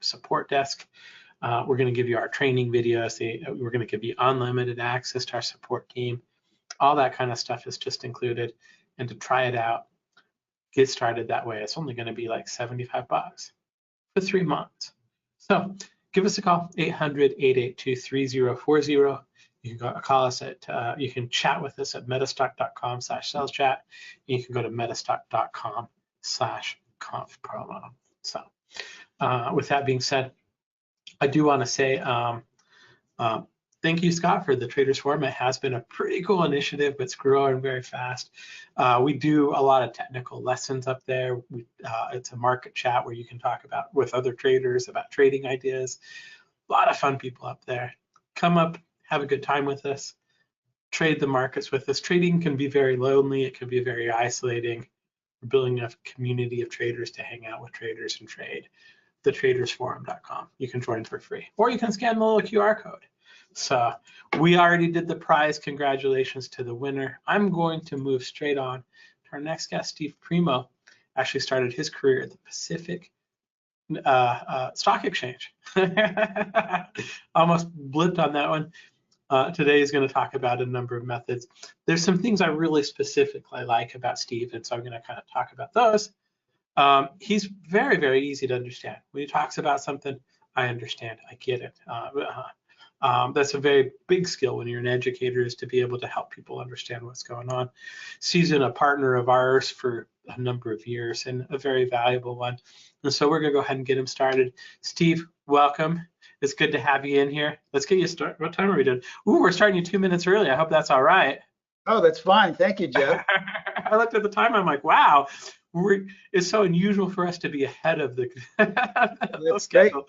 support desk. We're going to give you our training videos. We're going to give you unlimited access to our support team. All that kind of stuff is just included. And to try it out, get started that way, it's only going to be like $75 for 3 months. So give us a call, 800-882-3040. You can call us at, you can chat with us at metastock.com/saleschat. You can go to metastock.com/conf-promo. So with that being said, I do want to say thank you, Scott, for the Traders Forum. It has been a pretty cool initiative, but it's growing very fast. We do a lot of technical lessons up there. It's a market chat where you can talk about with other traders about trading ideas. A lot of fun people up there. Come up, have a good time with us, trade the markets with us. Trading can be very lonely. It can be very isolating. We're building a community of traders to hang out with traders and trade. TheTradersForum.com. You can join for free, or you can scan the little QR code. So we already did the prize. Congratulations to the winner. I'm going to move straight on to our next guest, Steve Primo. Actually started his career at the Pacific Stock Exchange. Almost blipped on that one. Today he's going to talk about a number of methods. There's some things I really specifically like about Steve, and so I'm going to kind of talk about those. He's very, very easy to understand. When he talks about something, I understand, I get it. That's a very big skill when you're an educator, is to be able to help people understand what's going on. Steve's been a partner of ours for a number of years, and a very valuable one. And so we're going to go ahead and get him started. Steve, welcome. It's good to have you in here. Let's get you started. What time are we doing? Ooh, we're starting you 2 minutes early. I hope that's all right. Oh, that's fine. Thank you, Jeff. I looked at the time. I'm like, wow, it's so unusual for us to be ahead of the schedule.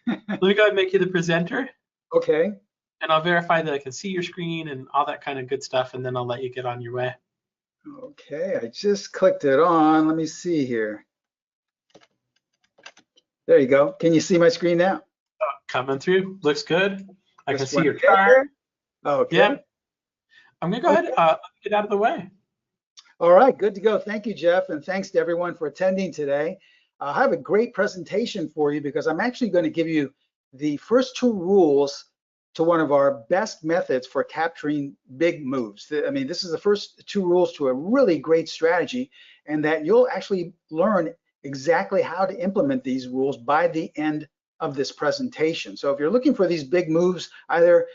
Let me go ahead and make you the presenter. Okay. And I'll verify that I can see your screen and all that kind of good stuff, and then I'll let you get on your way. Okay, I just clicked it on. Let me see here. There you go. Can you see my screen now? Coming through. Looks good. I can Just see your one chart. Okay. Yeah. I'm going to go ahead and get out of the way. All right, good to go. Thank you, Jeff, and thanks to everyone for attending today. I have a great presentation for you because I'm actually going to give you the first two rules to one of our best methods for capturing big moves. I mean, this is the first two rules to a really great strategy, and that you'll actually learn exactly how to implement these rules by the end of this presentation. So if you're looking for these big moves, either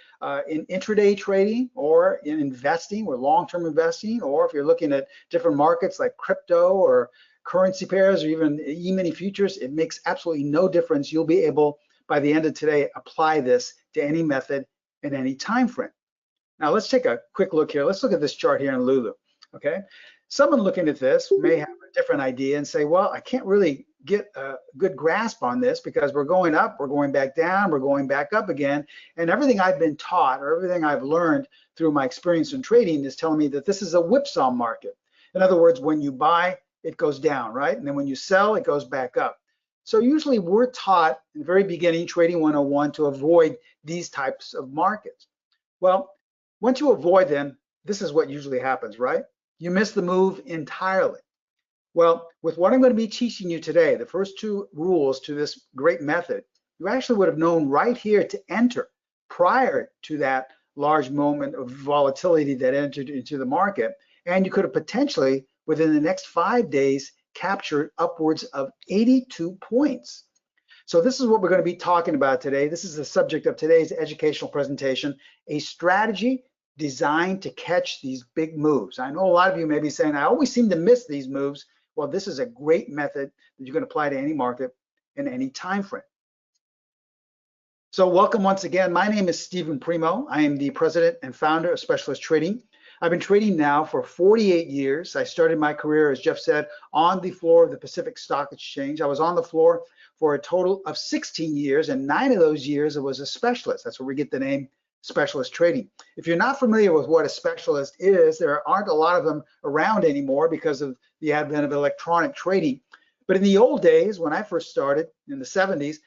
in intraday trading or in investing or long-term investing, or if you're looking at different markets like crypto or currency pairs or even E-mini futures, it makes absolutely no difference. You'll be able, by the end of today, apply this to any method in any time frame. Now let's take a quick look here. Let's look at this chart here in Lulu, okay? Someone looking at this may have a different idea and say, well, I can't really get a good grasp on this because we're going up, we're going back down, we're going back up again, and everything I've been taught or everything I've learned through my experience in trading is telling me that this is a whipsaw market. In other words, when you buy, it goes down, right? And then when you sell, it goes back up. So usually we're taught in the very beginning, Trading 101, to avoid these types of markets. Well, once you avoid them, this is what usually happens, right? You miss the move entirely. Well, with what I'm going to be teaching you today, the first two rules to this great method, you actually would have known right here to enter prior to that large moment of volatility that entered into the market. And you could have potentially, within the next 5 days, captured upwards of 82 points. So this is what we're going to be talking about today. This is the subject of today's educational presentation, a strategy designed to catch these big moves. I know a lot of you may be saying, I always seem to miss these moves. Well, this is a great method that you can apply to any market in any time frame. So welcome once again. My name is Stephen Primo. I am the president and founder of Specialist Trading. I've been trading now for 48 years. I started my career, as Jeff said, on the floor of the Pacific Stock Exchange. I was on the floor for a total of 16 years, and 9 of those years I was a specialist. That's where we get the name Specialist Trading. If you're not familiar with what a specialist is, there aren't a lot of them around anymore because of the advent of electronic trading. But in the old days, when I first started in the 70s,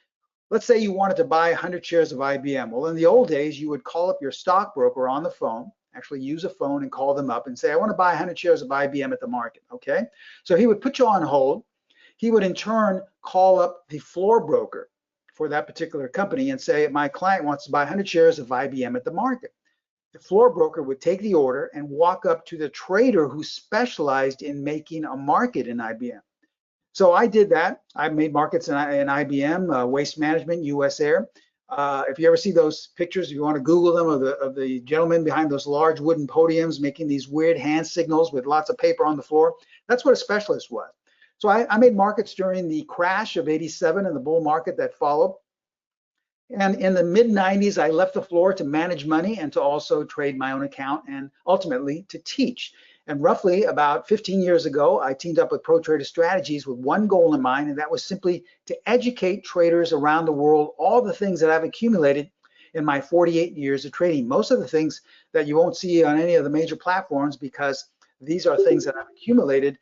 let's say you wanted to buy 100 shares of IBM. Well, in the old days, you would call up your stockbroker on the phone, actually use a phone and call them up and say, I want to buy 100 shares of IBM at the market, okay? So he would put you on hold. He would in turn call up the floor broker for that particular company and say, my client wants to buy 100 shares of IBM at the market. The floor broker would take the order and walk up to the trader who specialized in making a market in IBM. So I did that. I made markets in IBM, Waste Management, US Air. If you ever see those pictures, if you want to Google them, of the gentleman behind those large wooden podiums making these weird hand signals with lots of paper on the floor, that's what a specialist was. So I made markets during the crash of '87 and the bull market that followed. And in the mid 90s, I left the floor to manage money and to also trade my own account and ultimately to teach. And roughly about 15 years ago, I teamed up with Pro Trader Strategies with one goal in mind, and that was simply to educate traders around the world all the things that I've accumulated in my 48 years of trading. Most of the things that you won't see on any of the major platforms, because these are things that I've accumulated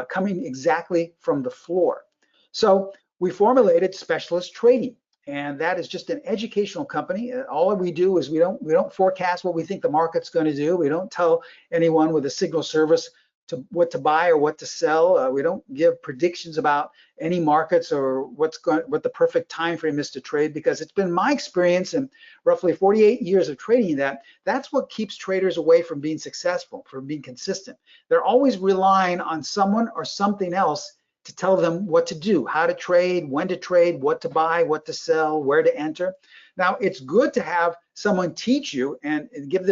coming exactly from the floor. So we formulated Specialist Trading, and that is just an educational company. All we do is we don't forecast what we think the market's going to do. We don't tell anyone with a signal service what to buy or what to sell. We don't give predictions about any markets or what the perfect time frame is to trade, because it's been my experience in roughly 48 years of trading that's what keeps traders away from being successful, from being consistent. They're always relying on someone or something else to tell them what to do, how to trade, when to trade, what to buy, what to sell, where to enter. Now, it's good to have someone teach you and give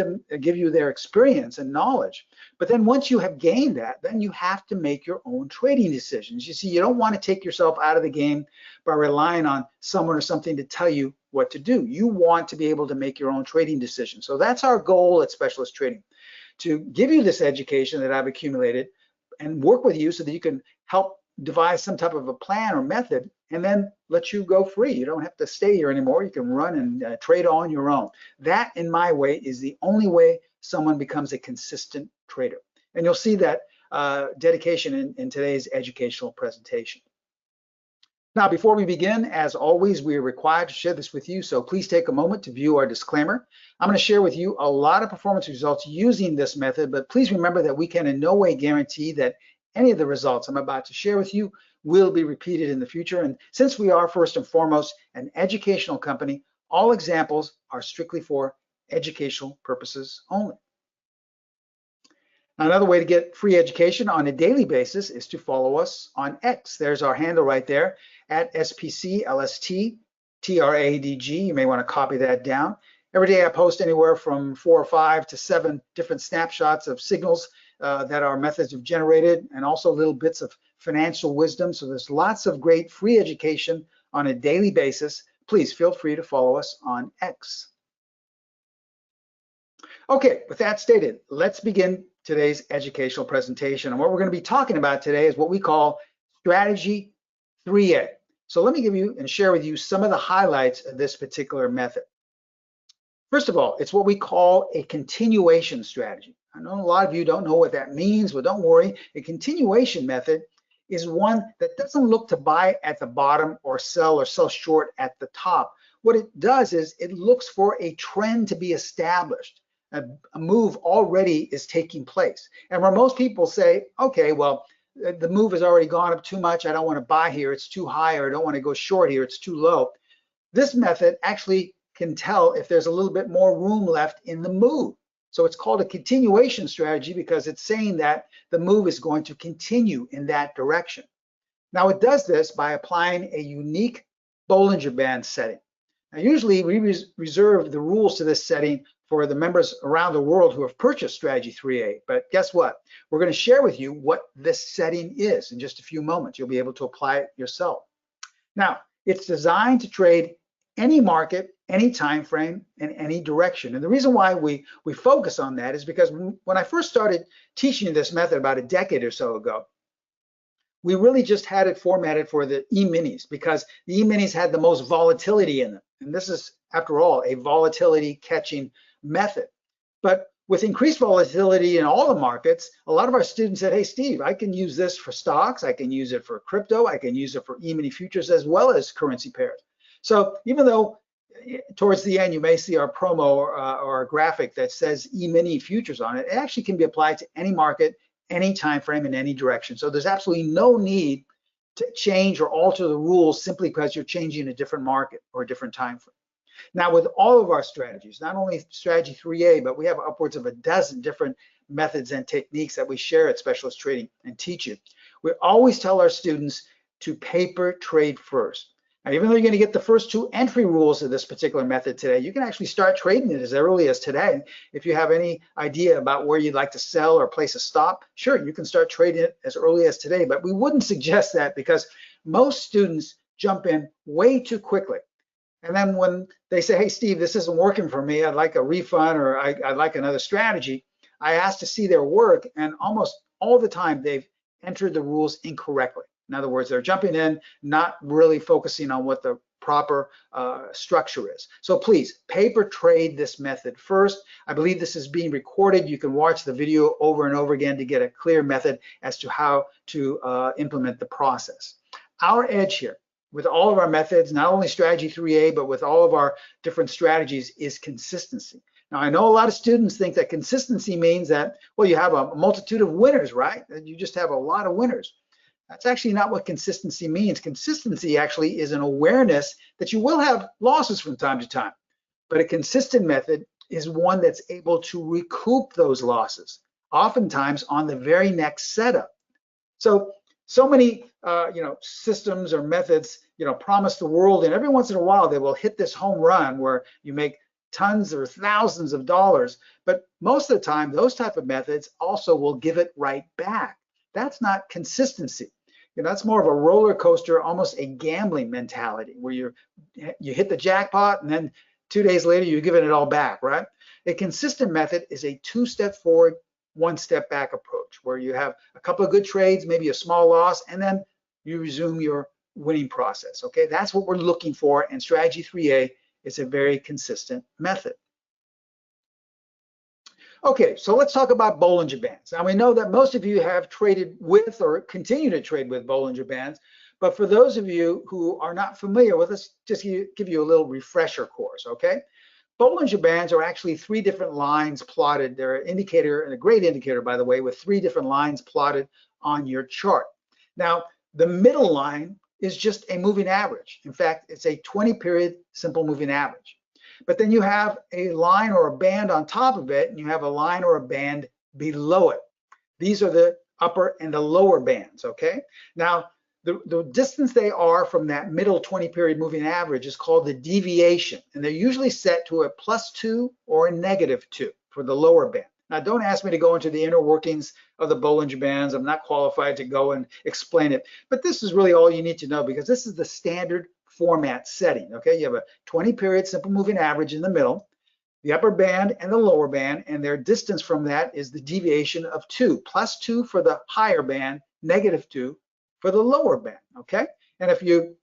you their experience and knowledge. But then once you have gained that, then you have to make your own trading decisions. You see, you don't want to take yourself out of the game by relying on someone or something to tell you what to do. You want to be able to make your own trading decisions. So that's our goal at Specialist Trading, to give you this education that I've accumulated and work with you so that you can help devise some type of a plan or method and then let you go free. You don't have to stay here anymore. You can run and trade on your own. That, in my way, is the only way someone becomes a consistent trader. And you'll see that dedication in today's educational presentation. Now, before we begin, as always, we are required to share this with you, so please take a moment to view our disclaimer. I'm going to share with you a lot of performance results using this method, but please remember that we can in no way guarantee that any of the results I'm about to share with you will be repeated in the future. And since we are first and foremost an educational company, all examples are strictly for educational purposes only. Another way to get free education on a daily basis is to follow us on X. There's our handle right there, at SPCLST_TRADG. You may want to copy that down. Every day I post anywhere from 4 or 5 to 7 different snapshots of signals that our methods have generated, and also little bits of financial wisdom. So there's lots of great free education on a daily basis. Please feel free to follow us on X. Okay, with that stated, let's begin today's educational presentation. And what we're going to be talking about today is what we call Strategy 3A. So let me give you and share with you some of the highlights of this particular method. First of all, it's what we call a continuation strategy. I know a lot of you don't know what that means, but don't worry. A continuation method is one that doesn't look to buy at the bottom or sell short at the top. What it does is it looks for a trend to be established. A move already is taking place. And where most people say, okay, well, the move has already gone up too much. I don't want to buy here. It's too high, or I don't want to go short here. It's too low. This method actually can tell if there's a little bit more room left in the move. So it's called a continuation strategy because it's saying that the move is going to continue in that direction. Now it does this by applying a unique Bollinger Band setting. Now usually we reserve the rules to this setting for the members around the world who have purchased Strategy 3A. But guess what? We're going to share with you what this setting is in just a few moments. You'll be able to apply it yourself. Now, it's designed to trade any market, any time frame, in any direction. And the reason why we focus on that is because when I first started teaching this method about a decade or so ago, we really just had it formatted for the E-minis because the E-minis had the most volatility in them. And this is, after all, a volatility catching method. But with increased volatility in all the markets, a lot of our students said, hey, Steve, I can use this for stocks, I can use it for crypto, I can use it for E-mini futures as well as currency pairs. So even though towards the end you may see our promo or a graphic that says E-mini futures on it, it actually can be applied to any market, any time frame, in any direction. So there's absolutely no need to change or alter the rules simply because you're changing a different market or a different time frame. Now, with all of our strategies, not only Strategy 3A, but we have upwards of a dozen different methods and techniques that we share at Specialist Trading and teach you. We always tell our students to paper trade first. Now, even though you're going to get the first 2 entry rules of this particular method today, you can actually start trading it as early as today. If you have any idea about where you'd like to sell or place a stop, sure, you can start trading it as early as today. But we wouldn't suggest that because most students jump in way too quickly. And then when they say, hey, Steve, this isn't working for me, I'd like a refund, or I'd like another strategy, I ask to see their work, and almost all the time they've entered the rules incorrectly. In other words, they're jumping in, not really focusing on what the proper structure is. So please, paper trade this method first. I believe this is being recorded. You can watch the video over and over again to get a clear method as to how to implement the process. Our edge here, with all of our methods, not only Strategy 3A, but with all of our different strategies, is consistency. Now, I know a lot of students think that consistency means that, well, you have a multitude of winners, right? And you just have a lot of winners. That's actually not what consistency means. Consistency actually is an awareness that you will have losses from time to time. But a consistent method is one that's able to recoup those losses, oftentimes on the very next setup. So many systems or methods promise the world, and every once in a while they will hit this home run where you make tons or thousands of dollars. But most of the time, those type of methods also will give it right back. That's not consistency. That's more of a roller coaster, almost a gambling mentality, where you hit the jackpot and then 2 days later you're giving it all back, right? A consistent method is a 2-step forward, 1-step back approach, where you have a couple of good trades, maybe a small loss, and then you resume your winning process. Okay, that's what we're looking for, and Strategy 3A is a very consistent method. Okay, so let's talk about Bollinger Bands. Now, we know that most of you have traded with or continue to trade with Bollinger Bands, but for those of you who are not familiar with us, just give you a little refresher course, okay? Bollinger Bands are actually 3 different lines plotted. They're an indicator, and a great indicator, by the way, with 3 different lines plotted on your chart. Now, The middle line is just a moving average. In fact, it's a 20-period simple moving average. But then you have a line or a band on top of it, and you have a line or a band below it. These are the upper and the lower bands, okay? Now, the distance they are from that middle 20-period moving average is called the deviation, and they're usually set to a +2 or a -2 for the lower band. Now, don't ask me to go into the inner workings of the Bollinger Bands. I'm not qualified to go and explain it, but this is really all you need to know because this is the standard format setting, okay? You have a 20-period simple moving average in the middle, the upper band and the lower band, and their distance from that is the deviation of 2, +2 for the higher band, -2 for the lower band, okay? And if you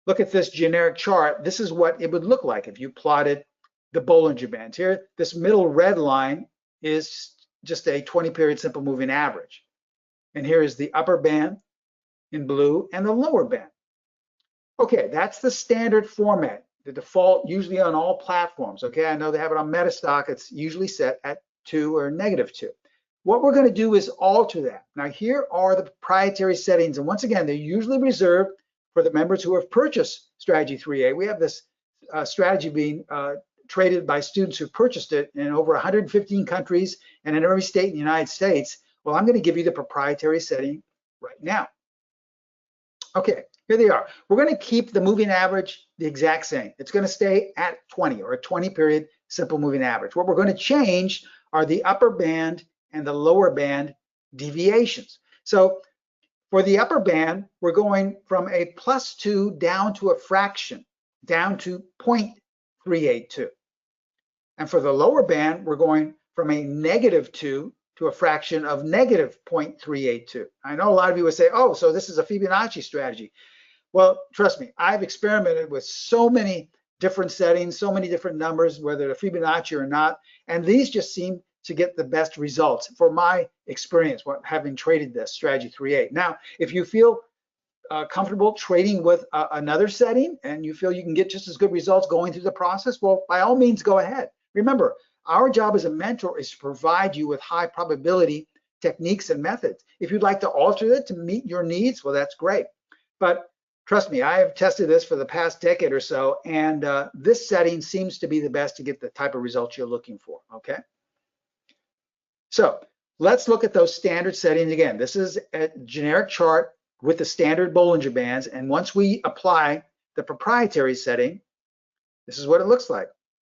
look at this generic chart, this is what it would look like if you plotted the Bollinger Bands. Here, this middle red line is just a 20-period simple moving average. And here is the upper band in blue and the lower band. Okay, that's the standard format, the default usually on all platforms. Okay, I know they have it on MetaStock. It's usually set at 2 or -2. What we're going to do is alter that. Now, here are the proprietary settings. And once again, they're usually reserved for the members who have purchased Strategy 3A. We have this strategy being traded by students who purchased it in over 115 countries and in every state in the United States. Well, I'm going to give you the proprietary setting right now. Okay, here they are. We're going to keep the moving average the exact same. It's going to stay at 20 or a 20-period simple moving average. What we're going to change are the upper band and the lower band deviations. So for the upper band, we're going from a +2 down to a fraction, down to 0.382. And for the lower band, we're going from a -2 to a fraction of -0.382. I know a lot of you would say, oh, so this is a Fibonacci strategy. Well, trust me, I've experimented with so many different settings, so many different numbers, whether they're Fibonacci or not, and these just seem to get the best results for my experience having traded this Strategy 3A. Now, if you feel comfortable trading with another setting and you feel you can get just as good results going through the process, well, by all means, go ahead. Remember, our job as a mentor is to provide you with high probability techniques and methods. If you'd like to alter it to meet your needs, well, that's great. But trust me, I have tested this for the past decade or so, and this setting seems to be the best to get the type of results you're looking for, okay? So let's look at those standard settings again. This is a generic chart with the standard Bollinger Bands, and once we apply the proprietary setting, this is what it looks like.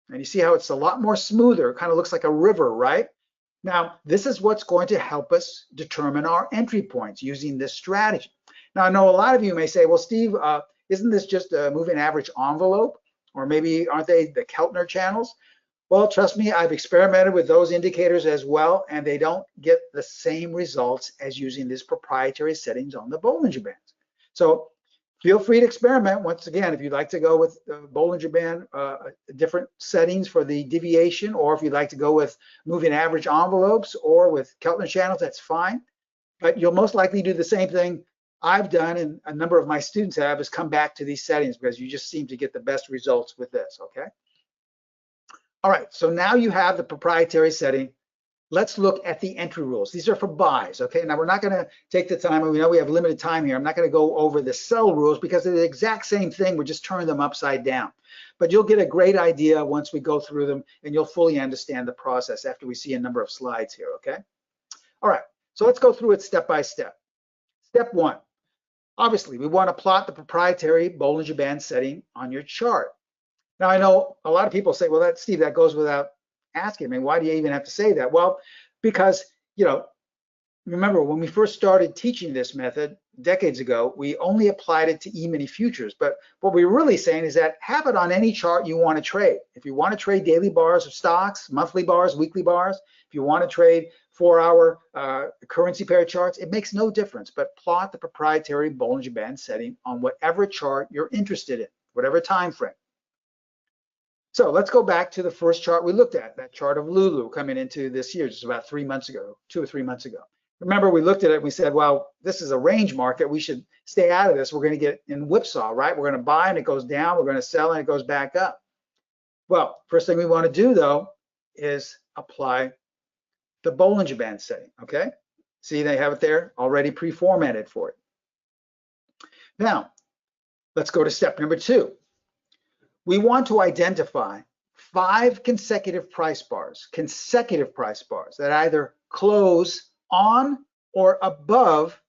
And you see how it's a lot more smoother. It kind of looks like a river, right? Now, this is what's going to help us determine our entry points using this strategy. Now, I know a lot of you may say, well, Steve, isn't this just a moving average envelope? Or maybe aren't they the Keltner channels? Well, trust me, I've experimented with those indicators as well, and they don't get the same results as using these proprietary settings on the Bollinger Bands. So feel free to experiment. Once again, if you'd like to go with Bollinger Band, different settings for the deviation, or if you'd like to go with moving average envelopes or with Keltner channels, that's fine. But you'll most likely do the same thing I've done, and a number of my students have, is come back to these settings because you just seem to get the best results with this, okay? All right, so now you have the proprietary setting. Let's look at the entry rules. These are for buys, okay? Now, we're not gonna take the time, and we know we have limited time here. I'm not gonna go over the sell rules because they're the exact same thing. We're just turning them upside down. But you'll get a great idea once we go through them, and you'll fully understand the process after we see a number of slides here, okay? All right, so let's go through it step by step. Step one, obviously, we wanna plot the proprietary Bollinger Band setting on your chart. Now, I know a lot of people say, well, Steve, that goes without asking. I mean, why do you even have to say that? Well, because, you know, remember when we first started teaching this method decades ago, we only applied it to E-mini futures. But what we're really saying is that have it on any chart you want to trade. If you want to trade daily bars of stocks, monthly bars, weekly bars, if you want to trade 4-hour currency pair charts, it makes no difference. But plot the proprietary Bollinger Band setting on whatever chart you're interested in, whatever time frame. So let's go back to the first chart we looked at, that chart of Lulu coming into this year, just about 3 months ago, 2 or 3 months ago. Remember, we looked at it and we said, well, this is a range market. We should stay out of this. We're going to get in whipsaw, right? We're going to buy and it goes down. We're going to sell and it goes back up. Well, first thing we want to do, though, is apply the Bollinger Band setting, okay? See, they have it there already pre-formatted for it. Now, let's go to step number 2. We want to identify 5 consecutive price bars that either close on or above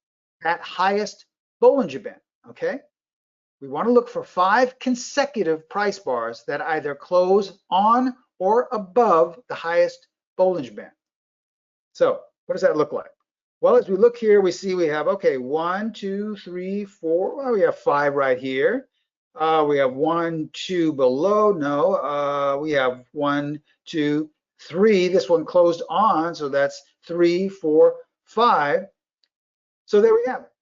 that highest Bollinger Band, okay? We want to look for 5 consecutive price bars that either close on or above the highest Bollinger Band. So what does that look like? Well, as we look here, we see we have, okay, 1, 2, 3, 4, well, we have 5 right here. We have 1, 2 below, no, we have 1, 2, 3. This one closed on, so that's 3, 4, 5. So there we have it,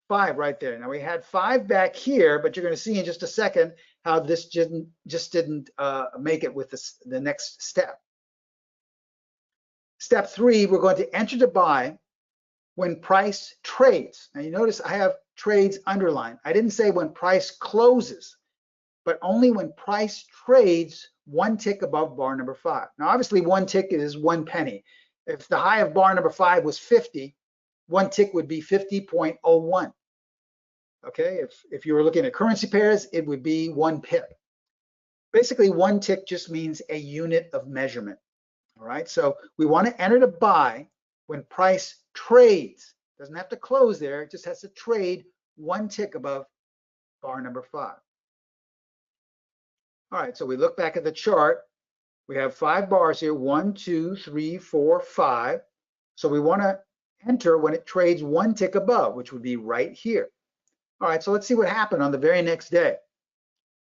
5 right there. Now we had 5 back here, but you're going to see in just a second how this just didn't make it with the next step. Step 3, we're going to enter to buy when price trades. Now you notice I have trades underlined. I didn't say when price closes, but only when price trades 1 tick above bar number 5. Now obviously 1 tick is 1 penny. If the high of bar number 5 was 50, 1 tick would be 50.01. Okay, if you were looking at currency pairs, it would be 1 pip. Basically 1 tick just means a unit of measurement. All right, so we want to enter to buy when price trades. Doesn't have to close there, it just has to trade 1 tick above bar number 5. All right, so we look back at the chart. We have 5 bars here, 1, 2, 3, 4, 5. So we want to enter when it trades 1 tick above, which would be right here. All right, so let's see what happened on the very next day.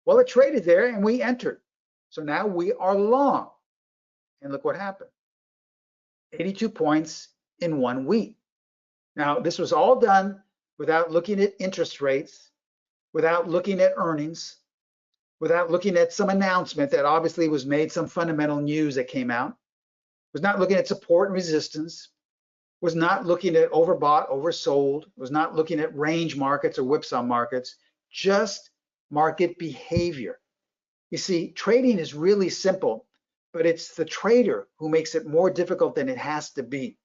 Well, it traded there and we entered. So now we are long. And look what happened. 82 points in 1 week. Now, this was all done without looking at interest rates, without looking at earnings, without looking at some announcement that obviously was made, some fundamental news that came out, was not looking at support and resistance, was not looking at overbought, oversold, was not looking at range markets or whipsaw markets, just market behavior. You see, trading is really simple, but it's the trader who makes it more difficult than it has to be.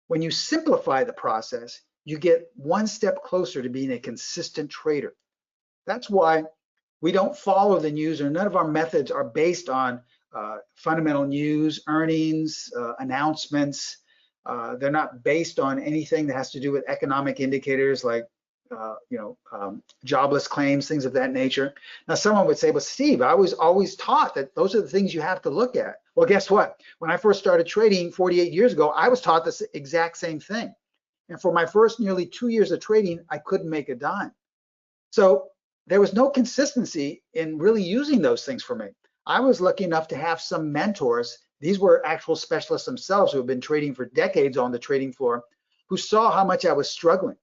When you simplify the process, you get 1 step closer to being a consistent trader. That's why we don't follow the news, or none of our methods are based on fundamental news, earnings, announcements. They're not based on anything that has to do with economic indicators like jobless claims, things of that nature. Now, someone would say, "Well, Steve, I was always taught that those are the things you have to look at." Well, guess what? When I first started trading 48 years ago, I was taught this exact same thing. And for my first nearly 2 years of trading, I couldn't make a dime. So there was no consistency in really using those things for me. I was lucky enough to have some mentors. These were actual specialists themselves who have been trading for decades on the trading floor, who saw how much I was struggling.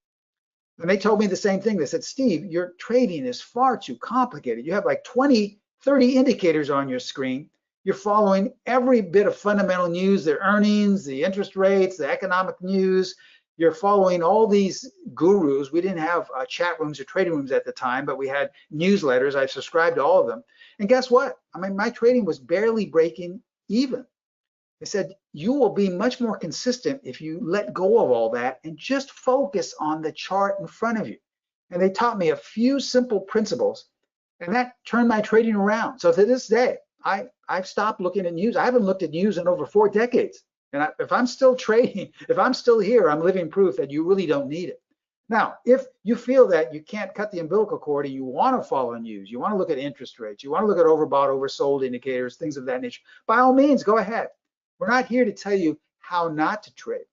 And they told me the same thing. They said, "Steve, your trading is far too complicated. You have like 20, 30 indicators on your screen. You're following every bit of fundamental news, the earnings, the interest rates, the economic news. You're following all these gurus." We didn't have chat rooms or trading rooms at the time, but we had newsletters. I subscribed to all of them. And guess what? I mean, my trading was barely breaking even. They said, "You will be much more consistent if you let go of all that and just focus on the chart in front of you." And they taught me a few simple principles, and that turned my trading around. So to this day, I've stopped looking at news. I haven't looked at news in over 4 decades. And if I'm still trading, if I'm still here, I'm living proof that you really don't need it. Now, if you feel that you can't cut the umbilical cord and you want to follow news, you want to look at interest rates, you want to look at overbought, oversold indicators, things of that nature, by all means, go ahead. We're not here to tell you how not to trade.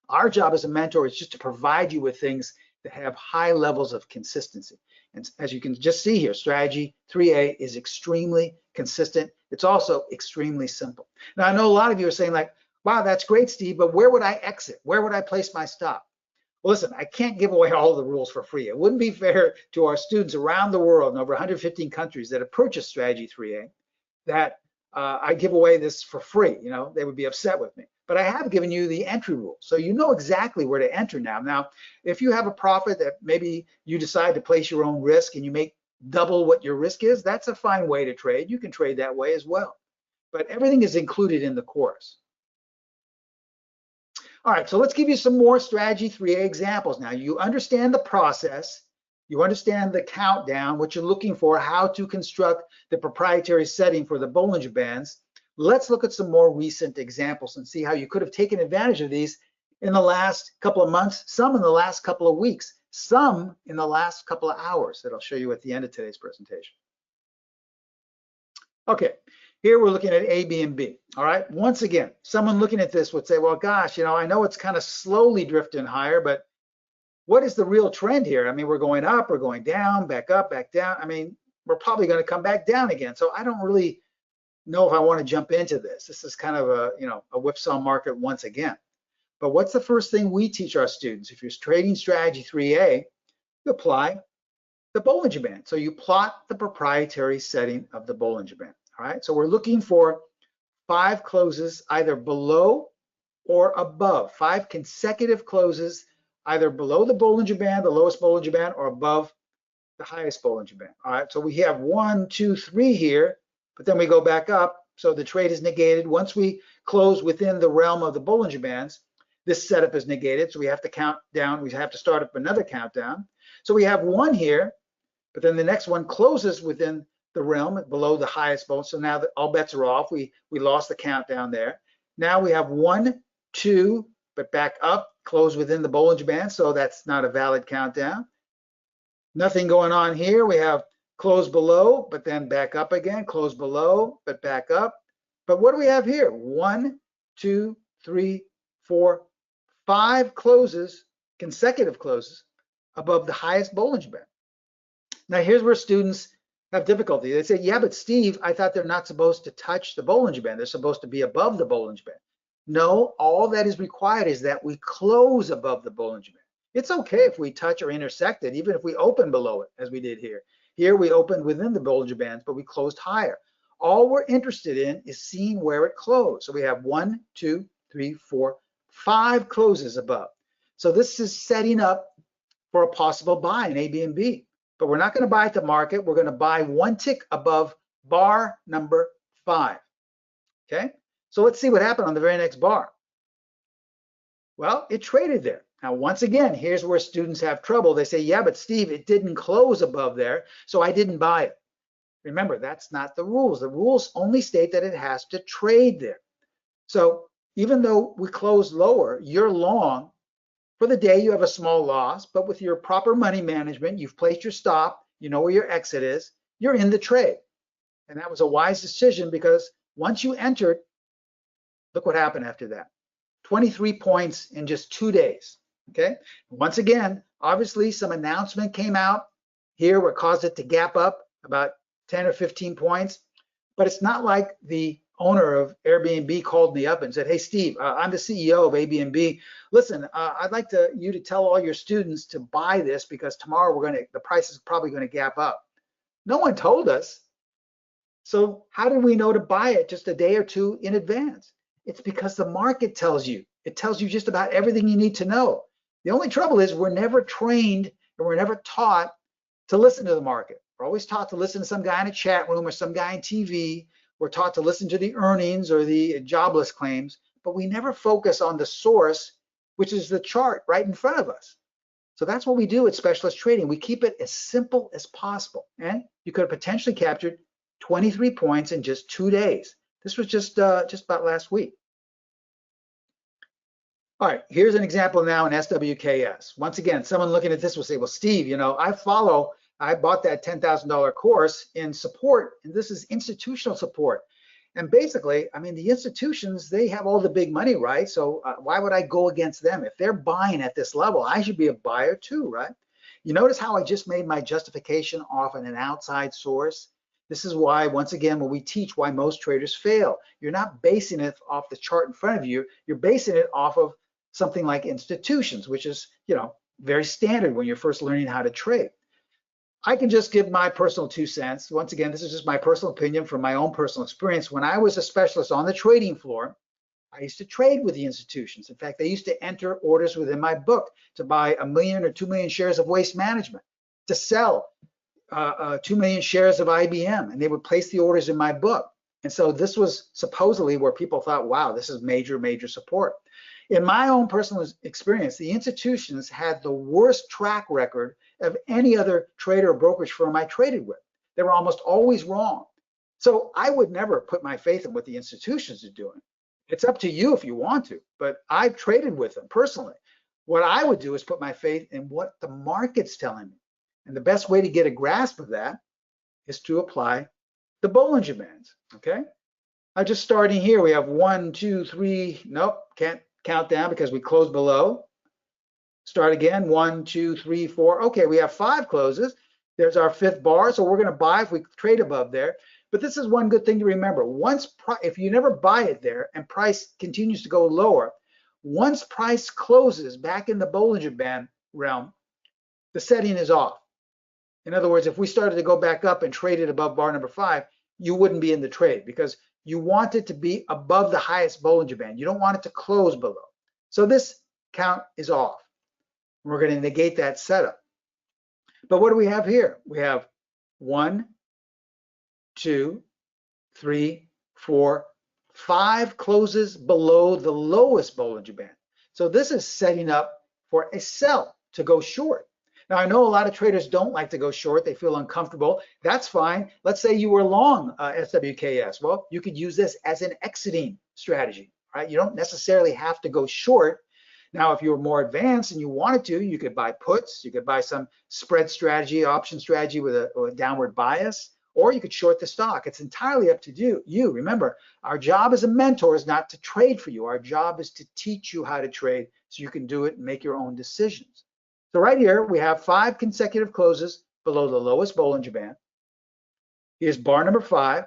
Our job as a mentor is just to provide you with things that have high levels of consistency. And as you can just see here, strategy 3A is extremely consistent. It's also extremely simple. Now, I know a lot of you are saying like, "Wow, that's great, Steve, but where would I exit? Where would I place my stop?" Well, listen, I can't give away all of the rules for free. It wouldn't be fair to our students around the world in over 115 countries that have purchased strategy 3A that I give away this for free. You know, they would be upset with me. But I have given you the entry rule, so you know exactly where to enter now. Now, if you have a profit that maybe you decide to place your own risk and you make double what your risk is, that's a fine way to trade. You can trade that way as well. But everything is included in the course. All right, so let's give you some more strategy 3A examples. Now, you understand the process. You understand the countdown, what you're looking for, how to construct the proprietary setting for the Bollinger Bands. Let's look at some more recent examples and see how you could have taken advantage of these in the last couple of months, some in the last couple of weeks, some in the last couple of hours that I'll show you at the end of today's presentation. Okay, here we're looking at A, B, and B. All right, once again, someone looking at this would say, well, gosh, you know, I know it's kind of slowly drifting higher, but what is the real trend here? I mean, we're going up, we're going down, back up, back down. I mean, we're probably going to come back down again. So I don't really know if I want to jump into this. This is kind of a, you know, a whipsaw market once again. But what's the first thing we teach our students? If you're trading strategy 3A, you apply the Bollinger Band. So you plot the proprietary setting of the Bollinger Band. All right, so we're looking for 5 closes either below or above, 5 consecutive closes either below the Bollinger Band, the lowest Bollinger Band, or above the highest Bollinger Band. All right, so we have 1, 2, 3 here, but then we go back up, so the trade is negated. Once we close within the realm of the Bollinger Bands, this setup is negated, so we have to count down, we have to start up another countdown. So we have 1 here, but then the next one closes within the realm below the highest Bollinger. So now that all bets are off, we lost the countdown there. Now we have 1, 2, but back up, close within the Bollinger Band, so that's not a valid countdown. Nothing going on here. We have close below, but then back up again, close below, but back up. But what do we have here? 1, 2, 3, 4, 5 closes, consecutive closes above the highest Bollinger Band. Now here's where students have difficulty. They say, yeah, but Steve, I thought they're not supposed to touch the Bollinger Band. They're supposed to be above the Bollinger Band. No, all that is required is that we close above the Bollinger Band. It's okay if we touch or intersect it, even if we open below it, as we did here. Here we opened within the Bollinger Bands, but we closed higher. All we're interested in is seeing where it closed. So we have 1, 2, 3, 4, 5 closes above. So this is setting up for a possible buy in A, B, and B. But we're not going to buy at the market. We're going to buy 1 tick above bar number 5. Okay, so let's see what happened on the very next bar. Well, it traded there. Now, once again, here's where students have trouble. They say, yeah, but Steve, it didn't close above there, so I didn't buy it. Remember, that's not the rules. The rules only state that it has to trade there. So even though we close lower, you're long. For the day, you have a small loss, but with your proper money management, you've placed your stop, you know where your exit is, you're in the trade. And that was a wise decision because once you entered, look what happened after that. 23 points in just 2 days, okay? Once again, obviously some announcement came out here what caused it to gap up about 10 or 15 points, but it's not like the owner of Airbnb called me up and said, hey, Steve, I'm the CEO of Airbnb. Listen, I'd like you to tell all your students to buy this because tomorrow the price is probably going to gap up. No one told us. So how did we know to buy it just a day or two in advance? It's because the market tells you. It tells you just about everything you need to know. The only trouble is we're never trained and we're never taught to listen to the market. We're always taught to listen to some guy in a chat room or some guy on TV. We're taught to listen to the earnings or the jobless claims, but we never focus on the source, which is the chart right in front of us. So that's what we do at specialist trading. We keep it as simple as possible. And you could have potentially captured 23 points in just 2 days. This was just about last week. All right, here's an example now in SWKS. Once again, someone looking at this will say, well, Steve, you know, I bought that $10,000 course in support, and this is institutional support. And basically, I mean, the institutions, they have all the big money, right? So why would I go against them? If they're buying at this level, I should be a buyer too, right? You notice how I just made my justification off an outside source? This is why, once again, when we teach why most traders fail, you're not basing it off the chart in front of you. You're basing it off of something like institutions, which is, you know, very standard when you're first learning how to trade. I can just give my personal 2 cents. Once again, this is just my personal opinion from my own personal experience. When I was a specialist on the trading floor, I used to trade with the institutions. In fact, they used to enter orders within my book to buy 1 million or 2 million shares of Waste Management, to sell 2 million shares of IBM, and they would place the orders in my book. And so this was supposedly where people thought, wow, this is major, major support. In my own personal experience, the institutions had the worst track record of any other trader or brokerage firm I traded with. They were almost always wrong. So I would never put my faith in what the institutions are doing. It's up to you if you want to, but I've traded with them personally. What I would do is put my faith in what the market's telling me. And the best way to get a grasp of that is to apply the Bollinger Bands, okay? I'm just starting here. We have 1, 2, 3, nope, can't count down because we closed below. Start again, 1, 2, 3, 4. Okay, we have 5 closes. There's our 5th bar, so we're gonna buy if we trade above there. But this is one good thing to remember. If you never buy it there and price continues to go lower, once price closes back in the Bollinger Band realm, the setting is off. In other words, if we started to go back up and trade it above bar number 5, you wouldn't be in the trade because you want it to be above the highest Bollinger Band. You don't want it to close below. So this count is off. We're going to negate that setup. But what do we have here? We have 1, 2, 3, 4, 5 closes below the lowest Bollinger Band. So this is setting up for a sell to go short. Now, I know a lot of traders don't like to go short. They feel uncomfortable. That's fine. Let's say you were long SWKS. Well, you could use this as an exiting strategy, right? You don't necessarily have to go short. Now, if you were more advanced and you wanted to, you could buy puts. You could buy some spread strategy, option strategy with a downward bias, or you could short the stock. It's entirely up to you. Remember, our job as a mentor is not to trade for you. Our job is to teach you how to trade so you can do it and make your own decisions. So right here, we have 5 consecutive closes below the lowest Bollinger Band. Here's bar number 5.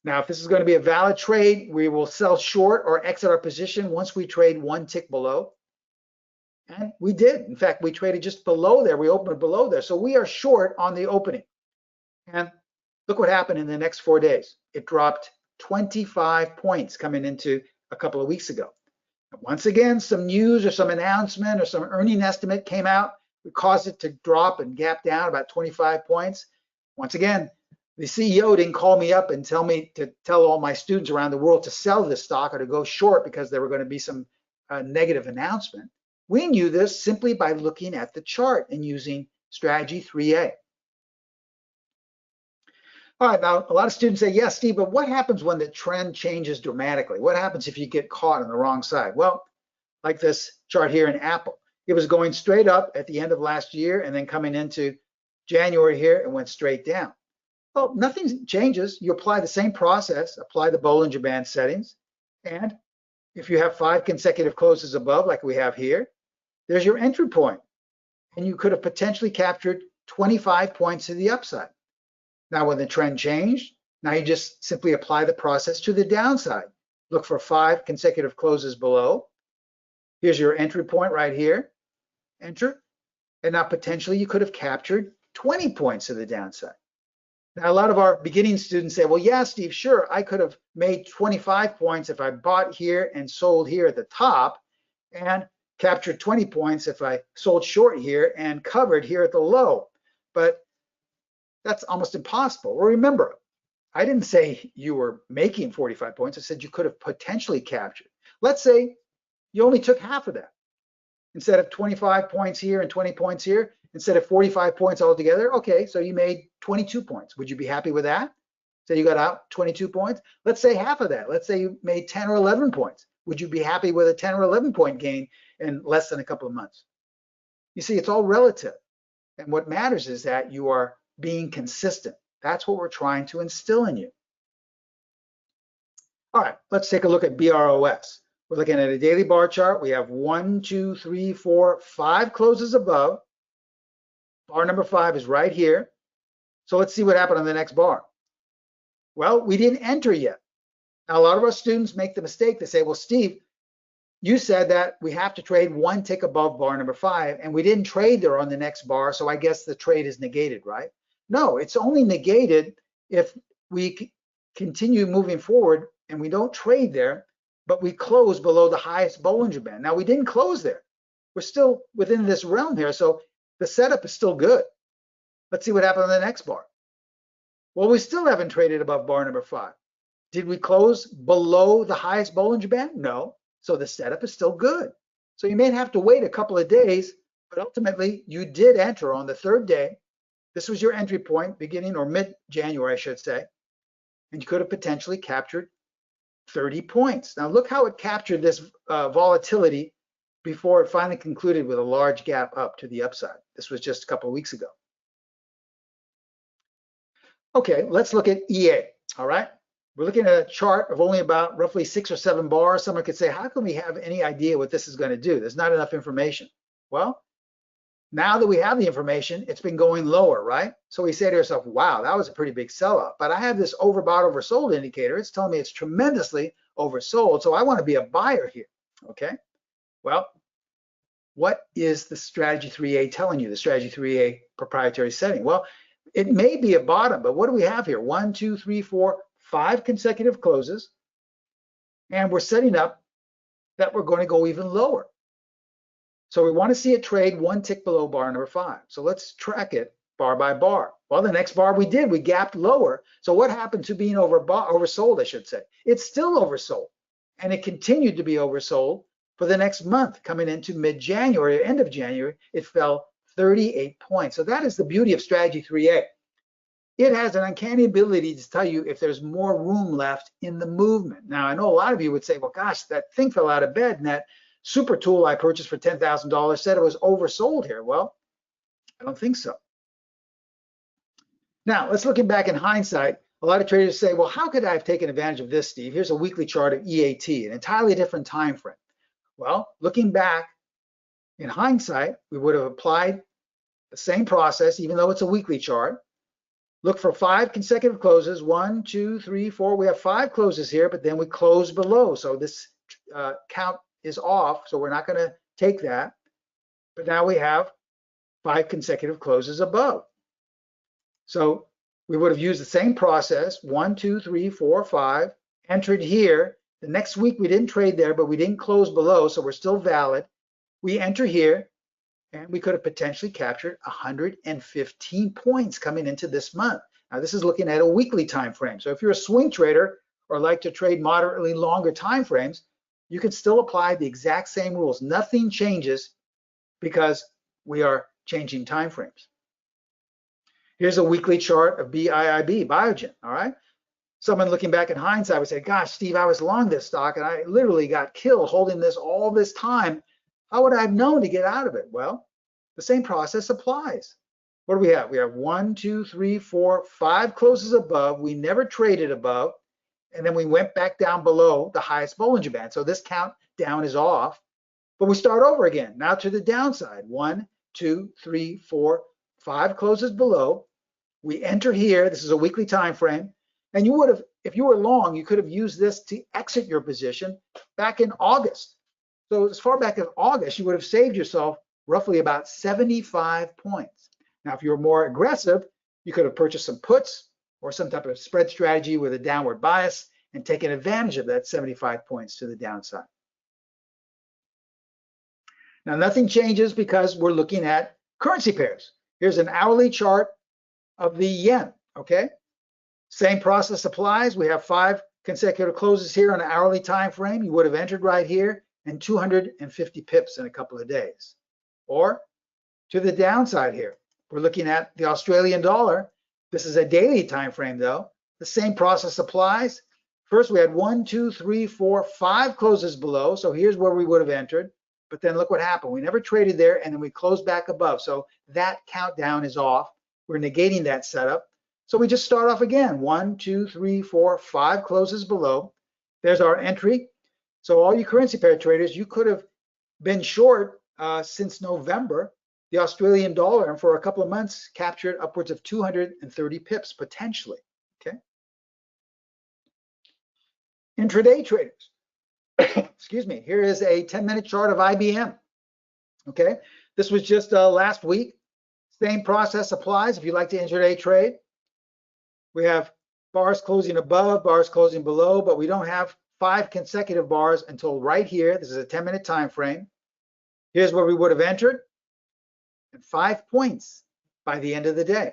Now, if this is going to be a valid trade, we will sell short or exit our position once we trade 1 tick below. And we did. In fact, we traded just below there. We opened below there. So we are short on the opening. And look what happened in the next 4 days. It dropped 25 points coming into a couple of weeks ago. Once again, some news or some announcement or some earning estimate came out. It caused it to drop and gap down about 25 points. Once again, the CEO didn't call me up and tell me to tell all my students around the world to sell this stock or to go short because there were going to be some negative announcement. We knew this simply by looking at the chart and using strategy 3A. All right, now a lot of students say, yes, Steve, but what happens when the trend changes dramatically? What happens if you get caught on the wrong side? Well, like this chart here in Apple, it was going straight up at the end of last year and then coming into January here, it went straight down. Well, nothing changes. You apply the same process, apply the Bollinger Band settings, and if you have 5 consecutive closes above, like we have here, there's your entry point, and you could have potentially captured 25 points to the upside. Now, when the trend changed, now you just simply apply the process to the downside. Look for 5 consecutive closes below. Here's your entry point right here. Enter. And now potentially you could have captured 20 points to the downside. Now, a lot of our beginning students say, well, yeah, Steve, sure, I could have made 25 points if I bought here and sold here at the top and captured 20 points if I sold short here and covered here at the low. But that's almost impossible. Well, remember, I didn't say you were making 45 points. I said you could have potentially captured. Let's say you only took half of that. Instead of 25 points here and 20 points here, instead of 45 points altogether, okay, so you made 22 points. Would you be happy with that? Say you got out 22 points. Let's say half of that. Let's say you made 10 or 11 points. Would you be happy with a 10 or 11 point gain in less than a couple of months? You see, it's all relative. And what matters is that you are being consistent. That's what we're trying to instill in you. All right, let's take a look at BROS. We're looking at a daily bar chart. We have 1, 2, 3, 4, 5 closes above. Bar number 5 is right here. So let's see what happened on the next bar. Well, we didn't enter yet. Now, a lot of our students make the mistake. They say, well, Steve, you said that we have to trade 1 tick above bar number 5, and we didn't trade there on the next bar, so I guess the trade is negated, right? No, it's only negated if we continue moving forward and we don't trade there, but we close below the highest Bollinger Band. Now, we didn't close there. We're still within this realm here, so the setup is still good. Let's see what happened on the next bar. Well, we still haven't traded above bar number 5. Did we close below the highest Bollinger Band? No. So the setup is still good. So you may have to wait a couple of days, but ultimately you did enter on the third day. This was your entry point, beginning or mid-January, I should say, and you could have potentially captured 30 points. Now look how it captured this volatility before it finally concluded with a large gap up to the upside. This was just a couple of weeks ago. Okay, let's look at EA, all right? We're looking at a chart of only about roughly 6 or 7 bars. Someone could say, how can we have any idea what this is going to do? There's not enough information. Well, now that we have the information, it's been going lower, right? So we say to ourselves, wow, that was a pretty big sell-off. But I have this overbought, oversold indicator. It's telling me it's tremendously oversold. So I want to be a buyer here, okay? Well, what is the strategy 3A telling you, the strategy 3A proprietary setting? Well, it may be a bottom, but what do we have here? 1, 2, 3, 4, 5 consecutive closes. And we're setting up that we're going to go even lower. So we want to see it trade 1 tick below bar number 5. So let's track it bar by bar. Well, the next bar we did, we gapped lower. So what happened to being oversold, I should say? It's still oversold. And it continued to be oversold for the next month. Coming into mid-January, end of January, it fell 38 points. So that is the beauty of strategy 3A. It has an uncanny ability to tell you if there's more room left in the movement. Now, I know a lot of you would say, well, gosh, that thing fell out of bed, and that super tool I purchased for $10,000 said it was oversold here. Well, I don't think so. Now, let's looking back in hindsight. A lot of traders say, well, how could I have taken advantage of this, Steve? Here's a weekly chart of EAT, an entirely different time frame. Well, looking back in hindsight, we would have applied the same process, even though it's a weekly chart. Look for 5 consecutive closes, 1, 2, 3, 4. We have 5 closes here, but then we close below. So this count is off, so we're not going to take that. But now we have 5 consecutive closes above. So we would have used the same process, 1, 2, 3, 4, 5, entered here. The next week we didn't trade there, but we didn't close below, so we're still valid. We enter here, and we could have potentially captured 115 points coming into this month. Now this is looking at a weekly time frame. So if you're a swing trader or like to trade moderately longer time frames, you can still apply the exact same rules. Nothing changes because we are changing time frames. Here's a weekly chart of BIIB, Biogen, all right? Someone looking back in hindsight would say, gosh, Steve, I was long this stock and I literally got killed holding this all this time. How would I have known to get out of it? Well, the same process applies. What do we have? We have 1, 2, 3, 4, 5 closes above. We never traded above. And then we went back down below the highest Bollinger Band. So this countdown is off. But we start over again. Now to the downside. 1, 2, 3, 4, 5 closes below. We enter here. This is a weekly time frame. And you would have, if you were long, you could have used this to exit your position back in August. So as far back as August, you would have saved yourself roughly about 75 points. Now, if you were more aggressive, you could have purchased some puts or some type of spread strategy with a downward bias and taken advantage of that 75 points to the downside. Now, nothing changes because we're looking at currency pairs. Here's an hourly chart of the yen, okay? Same process applies. We have 5 consecutive closes here on an hourly time frame. You would have entered right here and 250 pips in a couple of days. Or to the downside here, we're looking at the Australian dollar. This is a daily time frame though. The same process applies. First we had 1, 2, 3, 4, 5 closes below. So here's where we would have entered. But then look what happened. We never traded there and then we closed back above. So that countdown is off. We're negating that setup. So we just start off again. 1, 2, 3, 4, 5 closes below. There's our entry. So all you currency pair traders, you could have been short since November, the Australian dollar, and for a couple of months captured upwards of 230 pips potentially, okay? Intraday traders, excuse me, here is a 10-minute chart of IBM, okay? This was just last week. Same process applies if you like to intraday trade. We have bars closing above, bars closing below, but we don't have 5 consecutive bars until right here. This is a 10-minute time frame. Here's where we would have entered, and 5 points by the end of the day.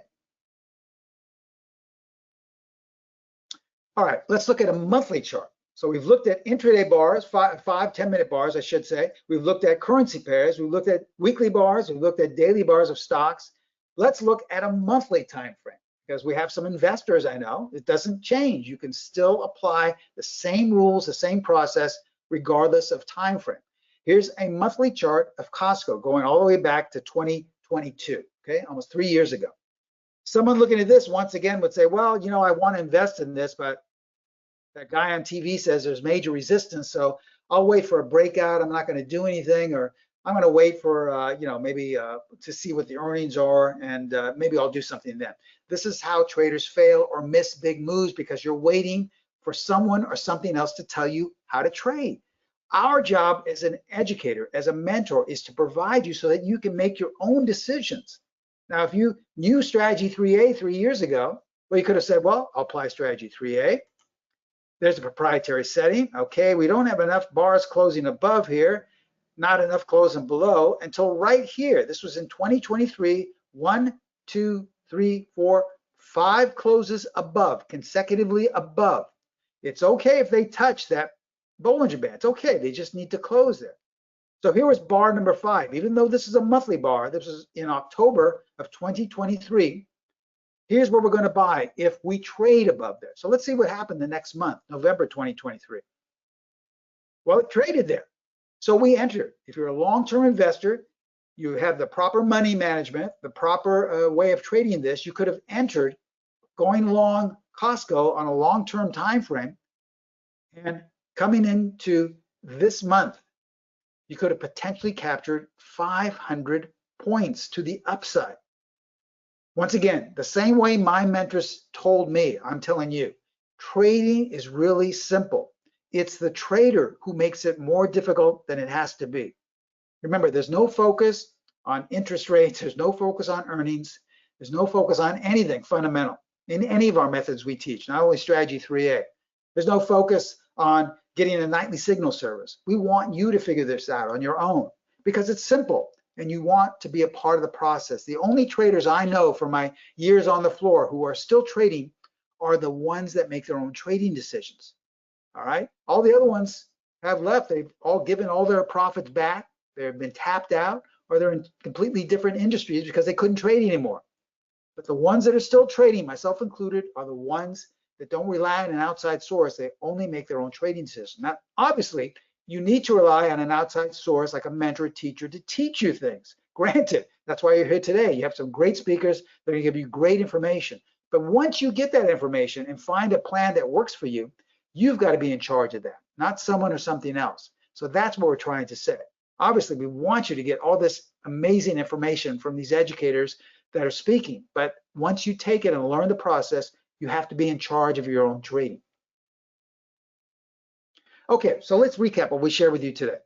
All right, let's look at a monthly chart. So we've looked at intraday bars, 5, 10-minute bars, I should say. We've looked at currency pairs. We've looked at weekly bars. We've looked at daily bars of stocks. Let's look at a monthly time frame, because we have some investors, I know. It doesn't change. You can still apply the same rules, the same process, regardless of time frame. Here's a monthly chart of Costco going all the way back to 2022, okay, almost 3 years ago. Someone looking at this once again would say, well, you know, I want to invest in this, but that guy on TV says there's major resistance, so I'll wait for a breakout. I'm not going to do anything, or I'm going to wait for, you know, maybe to see what the earnings are, and maybe I'll do something then. This is how traders fail or miss big moves, because you're waiting for someone or something else to tell you how to trade. Our job as an educator, as a mentor, is to provide you so that you can make your own decisions. Now, if you knew strategy 3A 3 years ago, well, you could have said, well, I'll apply strategy 3A. There's a proprietary setting. Okay, we don't have enough bars closing above here, not enough closing below, until right here. This was in 2023, 1, 2, 3, 4, 5 closes above, consecutively above. It's okay if they touch that Bollinger Band. It's okay, they just need to close there. So here was bar number 5. Even though this is a monthly bar, this was in October of 2023. Here's where we're going to buy if we trade above there. So let's see what happened the next month, November 2023. Well, it traded there. So we entered. If you're a long-term investor, you have the proper money management, the proper way of trading this, you could have entered going long Costco on a long-term time frame, and coming into this month, you could have potentially captured 500 points to the upside. Once again, the same way my mentors told me, I'm telling you, trading is really simple. It's the trader who makes it more difficult than it has to be. Remember, there's no focus on interest rates. There's no focus on earnings. There's no focus on anything fundamental in any of our methods we teach, not only strategy 3A. There's no focus on getting a nightly signal service. We want you to figure this out on your own, because it's simple and you want to be a part of the process. The only traders I know from my years on the floor who are still trading are the ones that make their own trading decisions. All right. All the other ones have left. They've all given all their profits back. They've been tapped out, or they're in completely different industries because they couldn't trade anymore. But the ones that are still trading, myself included, are the ones that don't rely on an outside source. They only make their own trading decisions. Now, obviously, you need to rely on an outside source like a mentor, teacher, to teach you things. Granted, that's why you're here today. You have some great speakers that are going to give you great information. But once you get that information and find a plan that works for you, you've got to be in charge of that, not someone or something else. So that's what we're trying to say. Obviously, we want you to get all this amazing information from these educators that are speaking. But once you take it and learn the process, you have to be in charge of your own trading. Okay, so let's recap what we shared with you today.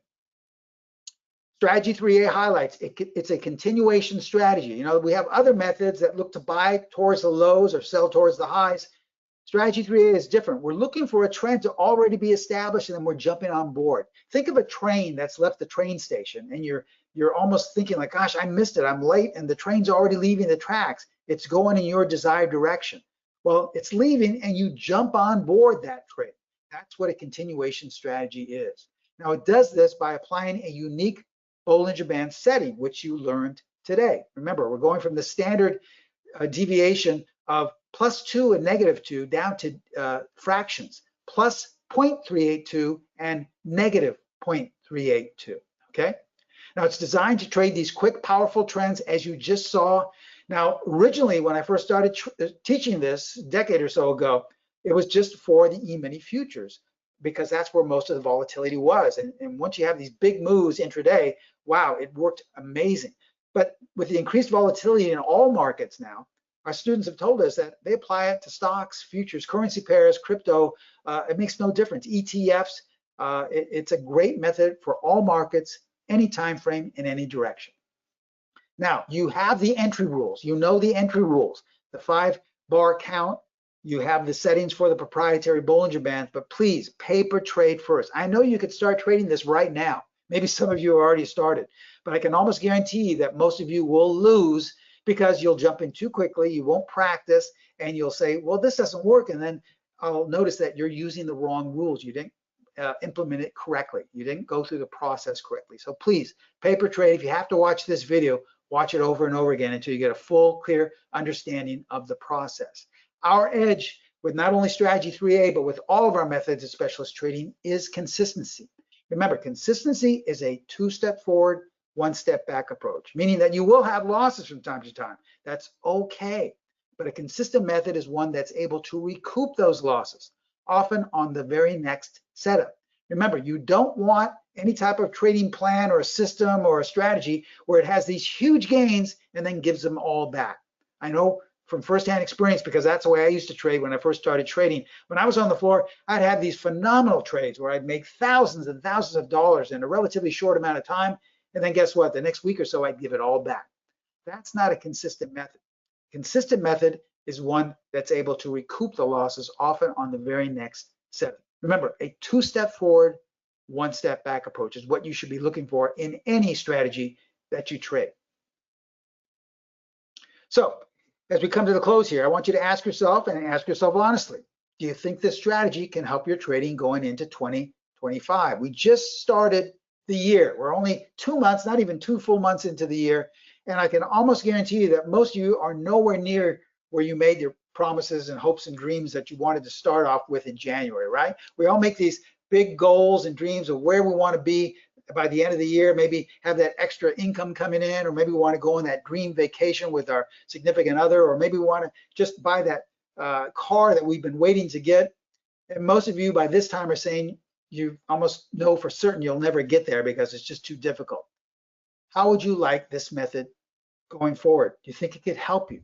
Strategy 3A highlights, it's a continuation strategy. You know, we have other methods that look to buy towards the lows or sell towards the highs. Strategy 3A is different. We're looking for a trend to already be established, and then we're jumping on board. Think of a train that's left the train station, and you're almost thinking like, gosh, I missed it, I'm late, and the train's already leaving the tracks. It's going in your desired direction. Well, it's leaving, and you jump on board that train. That's what a continuation strategy is. Now, it does this by applying a unique Bollinger Band setting, which you learned today. Remember, we're going from the standard deviation of +2 and -2 down to fractions, plus 0.382 and -0.382, okay? Now, it's designed to trade these quick, powerful trends, as you just saw. Now, originally, when I first started teaching this a decade or so ago, it was just for the E-mini futures, because that's where most of the volatility was. And once you have these big moves intraday, wow, it worked amazing. But with the increased volatility in all markets now, our students have told us that they apply it to stocks, futures, currency pairs, crypto. It makes no difference. ETFs, it's a great method for all markets, any time frame, in any direction. Now, you have the entry rules. You know the entry rules, the 5-bar count. You have the settings for the proprietary Bollinger Bands, but please paper trade first. I know you could start trading this right now. Maybe some of you have already started, but I can almost guarantee that most of you will lose because you'll jump in too quickly, you won't practice, and you'll say, well, this doesn't work. And then I'll notice that you're using the wrong rules. You didn't implement it correctly. You didn't go through the process correctly. So please, paper trade, if you have to watch this video, watch it over and over again until you get a full, clear understanding of the process. Our edge with not only strategy 3A, but with all of our methods of specialist trading is consistency. Remember, consistency is a 2-step forward, 1-step back approach, meaning that you will have losses from time to time. That's okay. But a consistent method is one that's able to recoup those losses, often on the very next setup. Remember, you don't want any type of trading plan or a system or a strategy where it has these huge gains and then gives them all back. I know from firsthand experience, because that's the way I used to trade when I first started trading. When I was on the floor, I'd have these phenomenal trades where I'd make thousands and thousands of dollars in a relatively short amount of time. And then guess what? The next week or so, I'd give it all back. That's not a consistent method. Consistent method is one that's able to recoup the losses often on the very next setup. Remember, a 2-step forward, 1-step back approach is what you should be looking for in any strategy that you trade. So as we come to the close here, I want you to ask yourself and ask yourself honestly, do you think this strategy can help your trading going into 2025? We just started the year. We're only 2 months, not even 2 full months into the year. And I can almost guarantee you that most of you are nowhere near where you made your promises and hopes and dreams that you wanted to start off with in January, right? We all make these big goals and dreams of where we want to be by the end of the year, maybe have that extra income coming in, or maybe we want to go on that dream vacation with our significant other, or maybe we want to just buy that car that we've been waiting to get. And most of you by this time are saying you almost know for certain you'll never get there because it's just too difficult. How would you like this method going forward? Do you think it could help you?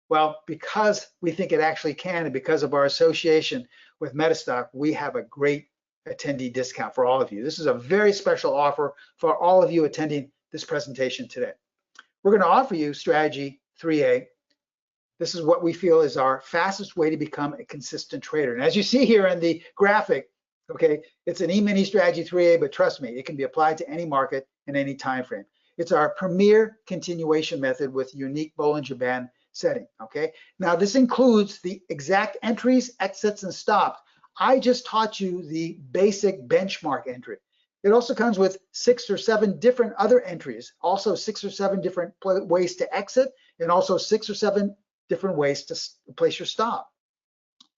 Well, because we think it actually can, and because of our association with MetaStock, we have a great attendee discount for all of you. This is a very special offer for all of you attending this presentation today. We're going to offer you strategy 3A. This is what we feel is our fastest way to become a consistent trader. And as you see here in the graphic, okay, it's an E-mini strategy 3A, but trust me, it can be applied to any market in any time frame. It's our premier continuation method with unique Bollinger Band setting, okay? Now this includes the exact entries, exits, and stops. I just taught you the basic benchmark entry. It also comes with 6 or 7 different other entries, also 6 or 7 different ways to exit, and also 6 or 7 different ways to place your stop.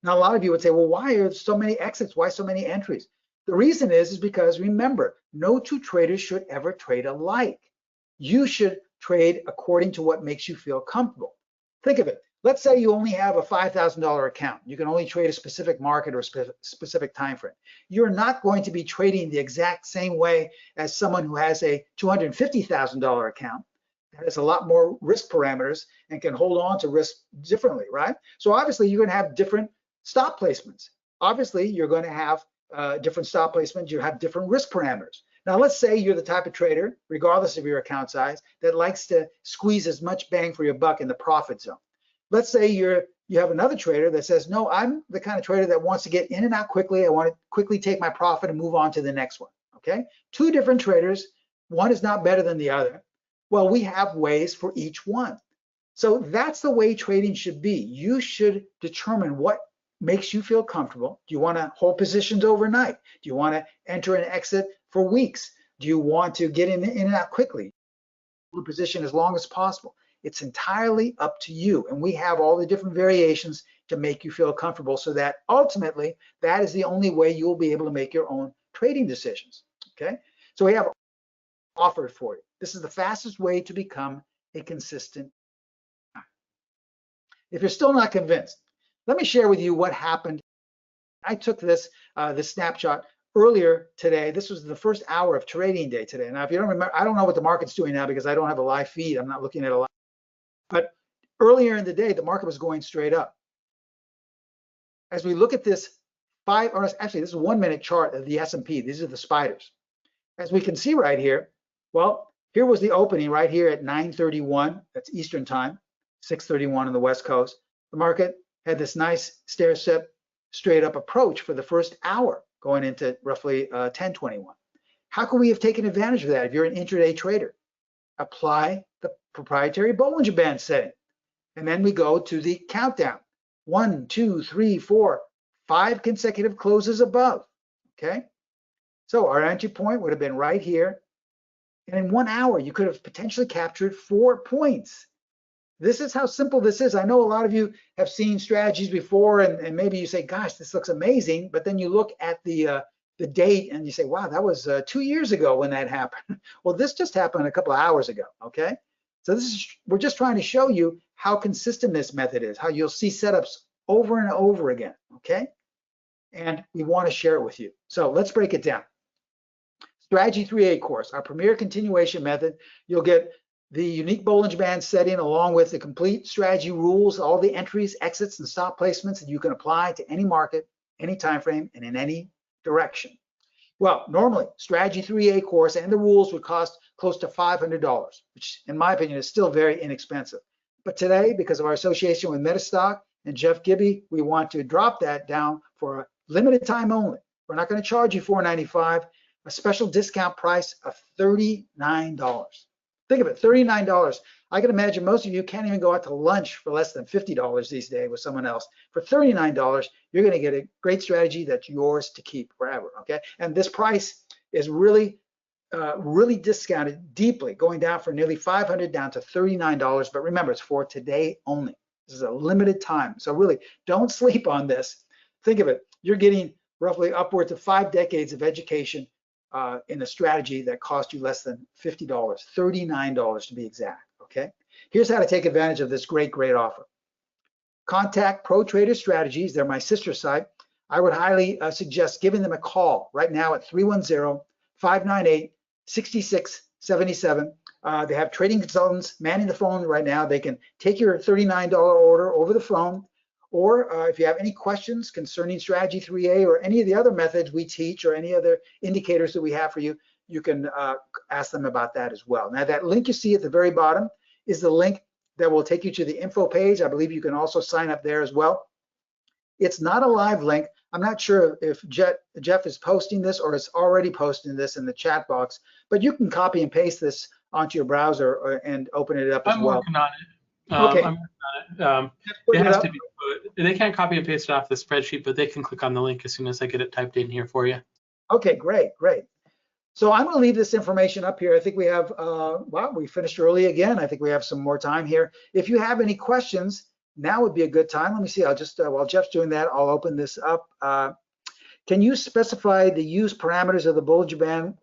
Now, a lot of you would say, well, why are there so many exits? Why so many entries? The reason is because remember, no 2 traders should ever trade alike. You should trade according to what makes you feel comfortable. Think of it. Let's say you only have a $5,000 account. You can only trade a specific market or a specific time frame. You're not going to be trading the exact same way as someone who has a $250,000 account that has a lot more risk parameters and can hold on to risk differently, right? So obviously you're going to have different stop placements. Obviously you're going to have different stop placements. You have different risk parameters. Now let's say you're the type of trader, regardless of your account size, that likes to squeeze as much bang for your buck in the profit zone. Let's say you have another trader that says, no, I'm the kind of trader that wants to get in and out quickly. I want to quickly take my profit and move on to the next one, okay? 2 different traders, one is not better than the other. Well, we have ways for each one. So that's the way trading should be. You should determine what makes you feel comfortable. Do you want to hold positions overnight? Do you want to enter and exit for weeks? Do you want to get in and out quickly? Hold a position as long as possible. It's entirely up to you. And we have all the different variations to make you feel comfortable so that ultimately that is the only way you'll be able to make your own trading decisions, okay? So we have offered for you. This is the fastest way to become a consistent. If you're still not convinced, let me share with you what happened. I took this snapshot earlier today. This was the first hour of trading day today. Now, if you don't remember, I don't know what the market's doing now because I don't have a live feed. I'm not looking at a live. But earlier in the day, the market was going straight up. As we look at this this is a 1-minute chart of the S&P. These are the spiders. As we can see right here, well, here was the opening right here at 9:31. That's Eastern time, 6:31 on the West Coast. The market had this nice stair-step straight up approach for the first hour going into roughly 10:21. How could we have taken advantage of that if you're an intraday trader? Apply the proprietary Bollinger Band setting. And then we go to the countdown. 1, 2, 3, 4, 5 consecutive closes above, okay? So our entry point would have been right here. And in 1 hour, you could have potentially captured 4 points. This is how simple this is. I know a lot of you have seen strategies before, and maybe you say, gosh, this looks amazing. But then you look at the date and you say, wow, that was 2 years ago when that happened. Well, this just happened a couple of hours ago, okay? So we're just trying to show you how consistent this method is, how you'll see setups over and over again, okay? And we want to share it with you. So let's break it down. Strategy 3A course, our premier continuation method. You'll get the unique Bollinger Band setting along with the complete strategy rules, all the entries, exits, and stop placements that you can apply to any market, any time frame, and in any direction. Well, normally, Strategy 3A course and the rules would cost close to $500, which in my opinion is still very inexpensive. But today, because of our association with MetaStock and Jeff Gibby, we want to drop that down for a limited time only. We're not going to charge you $495, a special discount price of $39. Think of it, $39. I can imagine most of you can't even go out to lunch for less than $50 these days with someone else. For $39, you're going to get a great strategy that's yours to keep forever, okay? And this price is really discounted deeply, going down from nearly $500 down to $39. But remember, it's for today only. This is a limited time. So really, don't sleep on this. Think of it, you're getting roughly upwards of 5 decades of education in a strategy that cost you less than $50, $39 to be exact, okay? Here's how to take advantage of this great offer. Contact Pro Trader Strategies, they're my sister site. I would highly suggest giving them a call right now at 310-598-6677. They have trading consultants manning the phone right now. They can take your $39 order over the phone, or if you have any questions concerning Strategy 3A or any of the other methods we teach or any other indicators that we have for you, you can ask them about that as well. Now, that link you see at the very bottom is the link that will take you to the info page. I believe you can also sign up there as well. It's not a live link. I'm not sure if Jeff is posting this or is already posting this in the chat box, but you can copy and paste this onto your browser and open it up as well. I'm working on it. Okay. I'm working on it. It has to be put. They can't copy and paste it off the spreadsheet, but they can click on the link as soon as I get it typed in here for you. Okay, great. So I'm going to leave this information up here. I think we have, well, we finished early again. I think we have some more time here. If you have any questions, now would be a good time. Let me see. I'll just, while Jeff's doing that, I'll open this up. Can you specify the use parameters of the Bollinger Band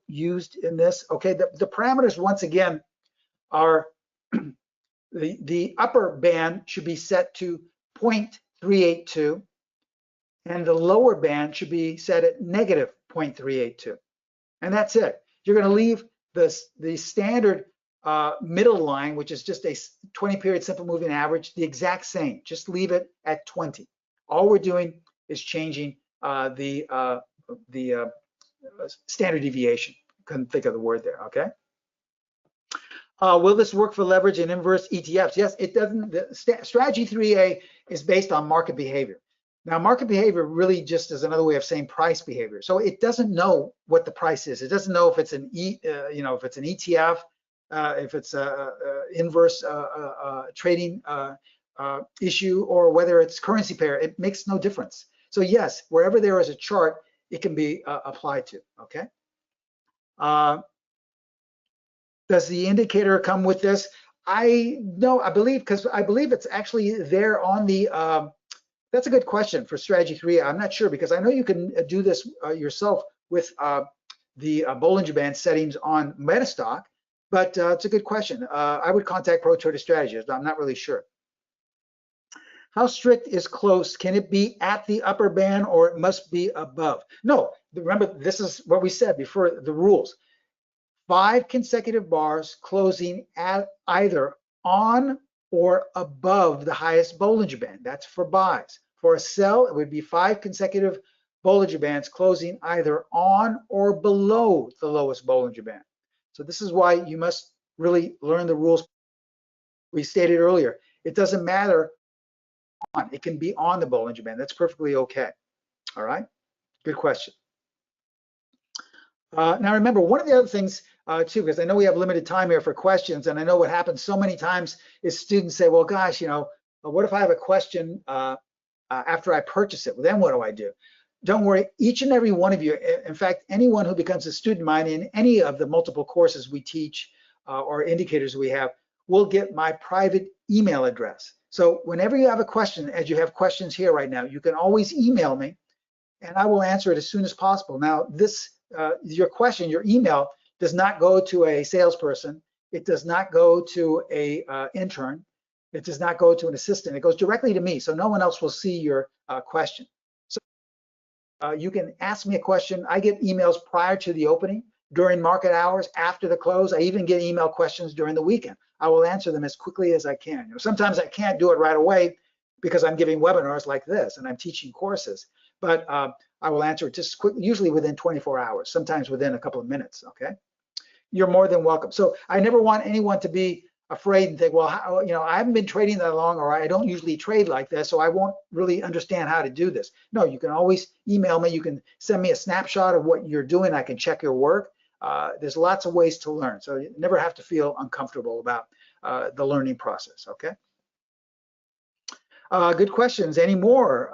used in this? Okay, the parameters, once again, are the upper band should be set to 0.382, and the lower band should be set at negative 0.382. And that's it. You're going to leave the standard middle line, which is just a 20-period simple moving average, the exact same. Just leave it at 20. All we're doing is changing the standard deviation. Couldn't think of the word there, okay? Will this work for leverage and inverse ETFs? Yes, it doesn't. Strategy 3A is based on market behavior. Now, market behavior really just is another way of saying price behavior. So it doesn't know what the price is. It doesn't know if it's an if it's an ETF, if it's a inverse trading issue, or whether it's currency pair. It makes no difference. So yes, wherever there is a chart, it can be applied to. Okay. Does the indicator come with this? I believe it's actually there on the. That's a good question for Strategy 3. I'm not sure, because I know you can do this yourself with the Bollinger Band settings on MetaStock, but it's a good question. I would contact Pro Trader Strategies, but I'm not really sure. How strict is close? Can it be at the upper band or it must be above? No, remember, this is what we said before, the rules. 5 consecutive bars closing at either on or above the highest Bollinger Band. That's for buys. For a sell, it would be 5 consecutive Bollinger Bands closing either on or below the lowest Bollinger Band. So this is why you must really learn the rules we stated earlier. It doesn't matter on, it can be on the Bollinger Band. That's perfectly okay. All right, good question. Now remember, one of the other things too, because I know we have limited time here for questions, and I know what happens so many times is students say, well, gosh, what if I have a question after I purchase it? Well, then what do I do? don't worry, each and every one of you, in fact, anyone who becomes a student of mine in any of the multiple courses we teach or indicators we have, will get my private email address. So whenever you have a question, as you have questions here right now, you can always email me and I will answer it as soon as possible. Now, this, your question, your email does not go to a salesperson. It does not go to a intern. It does not go to an assistant. It goes directly to me, so no one else will see your question. So you can ask me a question. I get emails prior to the opening, during market hours, after the close. I even get email questions during the weekend. I will answer them as quickly as I can. You know, sometimes I can't do it right away because I'm giving webinars like this and I'm teaching courses, but I will answer it just quick, usually within 24 hours, sometimes within a couple of minutes, okay? You're more than welcome. So I never want anyone to be afraid and think, well, how, you know, I haven't been trading that long, or I don't usually trade like this, so I won't really understand how to do this. No, you can always email me. You can send me a snapshot of what you're doing. I can check your work. There's lots of ways to learn, so you never have to feel uncomfortable about the learning process, okay? Good questions. Any more?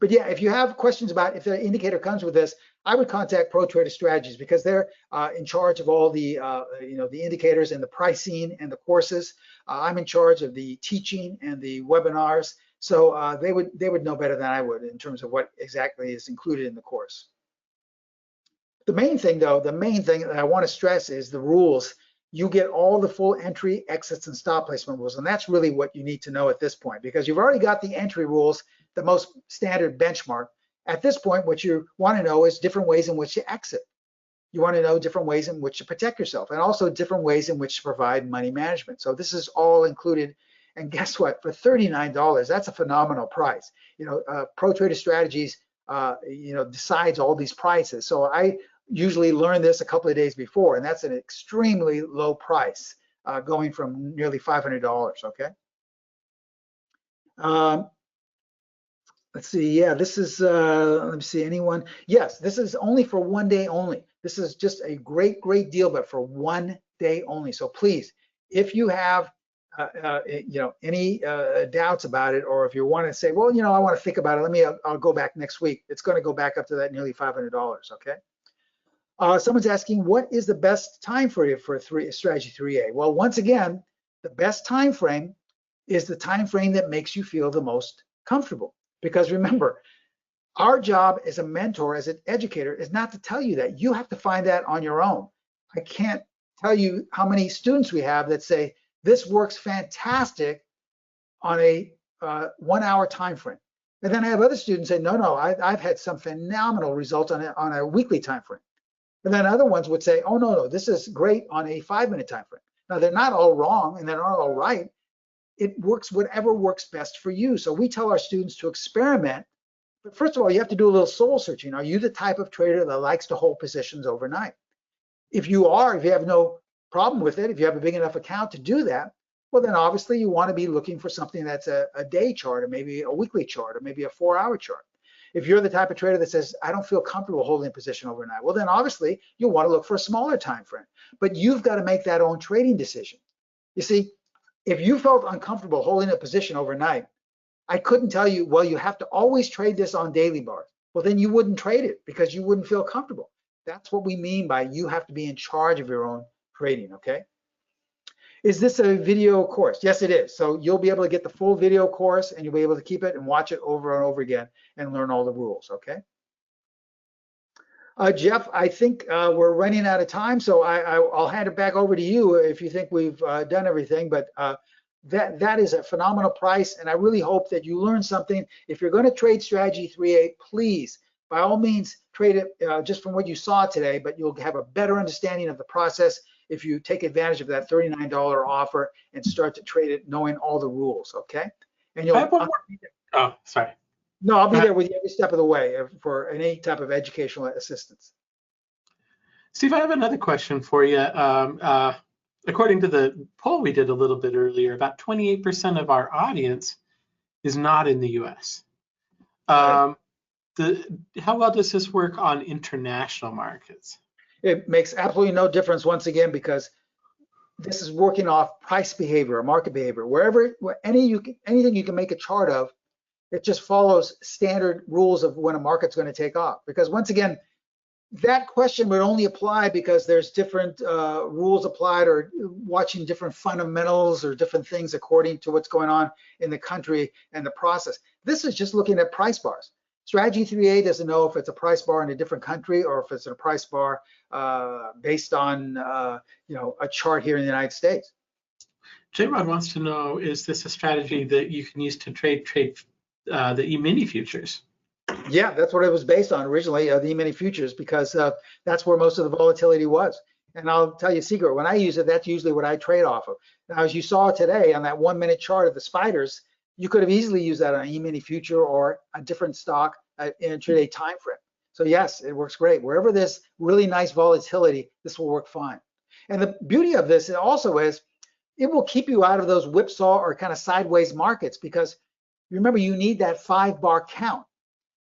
But yeah, if you have questions about if the indicator comes with this, I would contact Pro Trader Strategies because they're in charge of all the you know, the indicators and the pricing and the courses. I'm in charge of the teaching and the webinars, so they would know better than I would in terms of what exactly is included in the course. The main thing, though, the main thing that I want to stress is the rules. You get all the full entry, exits, and stop placement rules, and that's really what you need to know at this point, because you've already got the entry rules, the most standard benchmark. At this point, what you want to know is different ways in which to exit. You want to know different ways in which to protect yourself, and also different ways in which to provide money management. So this is all included. And guess what? For $39, that's a phenomenal price. You know, Pro Trader Strategies, you know, decides all these prices. So I usually learn this a couple of days before, and that's an extremely low price, going from nearly $500. Okay. Let's see. Yeah, this is, let me see, anyone? Yes, this is only for 1 day only. This is just a great, great deal, but for 1 day only. So please, if you have, you know, any doubts about it, or if you want to say, well, you know, I want to think about it, I'll go back next week. It's going to go back up to that nearly $500. Okay. Someone's asking, what is the best time for strategy 3A? Well, once again, the best time frame is the time frame that makes you feel the most comfortable. Because remember, our job as a mentor, as an educator, is not to tell you that. You have to find that on your own. I can't tell you how many students we have that say, this works fantastic on a 1 hour time frame. And then I have other students say, no, I've had some phenomenal results on a weekly time frame. And then other ones would say, oh, no, this is great on a 5-minute time frame. Now, they're not all wrong and they're not all right. It works whatever works best for you. So we tell our students to experiment. But first of all, you have to do a little soul searching. Are you the type of trader that likes to hold positions overnight? If you have no problem with it, if you have a big enough account to do that, well, then obviously you want to be looking for something that's a day chart, or maybe a weekly chart, or maybe a 4-hour chart. If you're the type of trader that says, I don't feel comfortable holding a position overnight, well, then obviously you'll want to look for a smaller time frame. But you've got to make that own trading decision. You see, if you felt uncomfortable holding a position overnight, I couldn't tell you, well, you have to always trade this on daily bars. Well, then you wouldn't trade it because you wouldn't feel comfortable. That's what we mean by you have to be in charge of your own trading, okay? Is this a video course? Yes, it is. So you'll be able to get the full video course and you'll be able to keep it and watch it over and over again and learn all the rules, okay? Jeff, I think we're running out of time, so I'll hand it back over to you if you think we've done everything. But that is a phenomenal price, and I really hope that you learn something. If you're going to trade strategy 3A, please, by all means, trade it just from what you saw today, but you'll have a better understanding of the process if you take advantage of that $39 offer and start to trade it knowing all the rules, okay? And you'll. I have one more. Oh, sorry. No, I'll be there with you every step of the way for any type of educational assistance. Steve, I have another question for you. According to the poll we did a little bit earlier, about 28% of our audience is not in the US. How well does this work on international markets? It makes absolutely no difference, once again, because this is working off price behavior or market behavior. Anything you can make a chart of, It just follows standard rules of when a market's going to take off. Because once again, that question would only apply because there's different rules applied, or watching different fundamentals or different things according to what's going on in the country and the process. This is just looking at price bars. Strategy 3A doesn't know if it's a price bar in a different country or if it's a price bar based on a chart here in the United States. J-Rod wants to know, is this a strategy that you can use to trade the E-mini futures? Yeah, that's what it was based on originally, the E-mini futures, because that's where most of the volatility was. And I'll tell you a secret, when I use it, that's usually what I trade off of. Now, as you saw today on that 1 minute chart of the spiders, you could have easily used that on an E-mini future or a different stock in a intraday time frame. So yes, it works great. Wherever there's really nice volatility, this will work fine. And the beauty of this also is it will keep you out of those whipsaw or kind of sideways markets, because remember, you need that 5-bar count.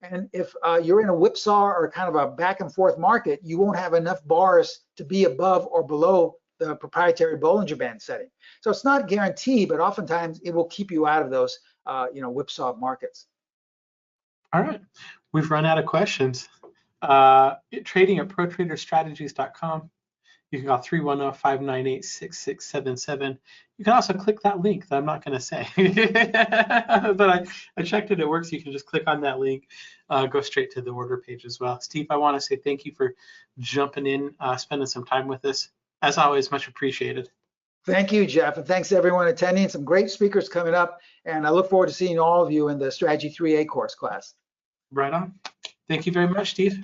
And if you're in a whipsaw or kind of a back and forth market, you won't have enough bars to be above or below the proprietary Bollinger Band setting. So it's not guaranteed, but oftentimes it will keep you out of those whipsaw markets. All right, we've run out of questions. Trading at protraderstrategies.com. You can call 310-598-6677. You can also click that link that I'm not going to say, but I checked it. It works. You can just click on that link, go straight to the order page as well. Steve, I want to say thank you for jumping in, spending some time with us. As always, much appreciated. Thank you, Jeff, and thanks to everyone attending. Some great speakers coming up, and I look forward to seeing all of you in the Strategy 3A course class. Right on. Thank you very much, Steve.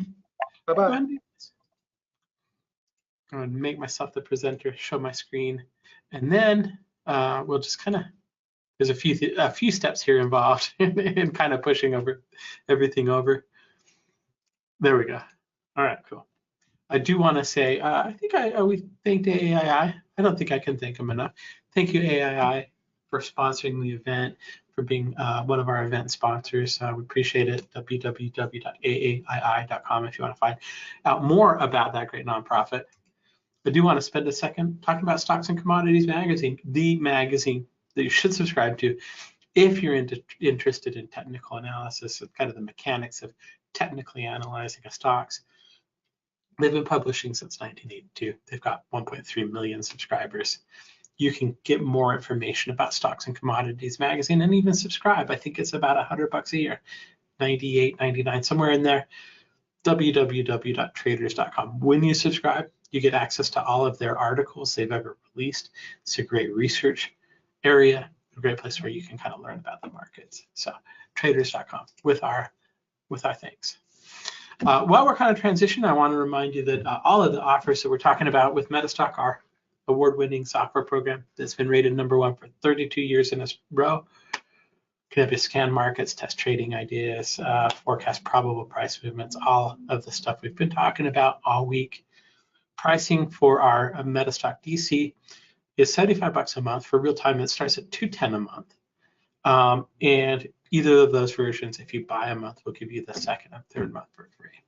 Bye-bye. I'm going to make myself the presenter, show my screen, and then we'll just kind of, there's a few steps here involved in kind of pushing everything over. There we go. All right, cool. I do want to say, I think we thanked AAII. I don't think I can thank them enough. Thank you, AAII, for sponsoring the event, for being one of our event sponsors. We appreciate it. www.aai.com if you want to find out more about that great nonprofit. I do want to spend a second talking about Stocks and Commodities Magazine, the magazine that you should subscribe to if you're interested in technical analysis of kind of the mechanics of technically analyzing a stocks. They've been publishing since 1982. They've got 1.3 million subscribers. You can get more information about Stocks and Commodities Magazine and even subscribe. I think it's about $100 a year, 98, 99, somewhere in there. www.traders.com. When you subscribe, you get access to all of their articles they've ever released. It's a great research area, a great place where you can kind of learn about the markets. So traders.com with our thanks. While we're kind of transitioning, I want to remind you that all of the offers that we're talking about with MetaStock are award-winning software program that's been rated #1 for 32 years in a row. Can help you scan markets, test trading ideas, forecast probable price movements, all of the stuff we've been talking about all week. Pricing for our MetaStock DC is $75 a month. For real time, it starts at $210 a month. And either of those versions, if you buy a month, will give you the second and third month for free,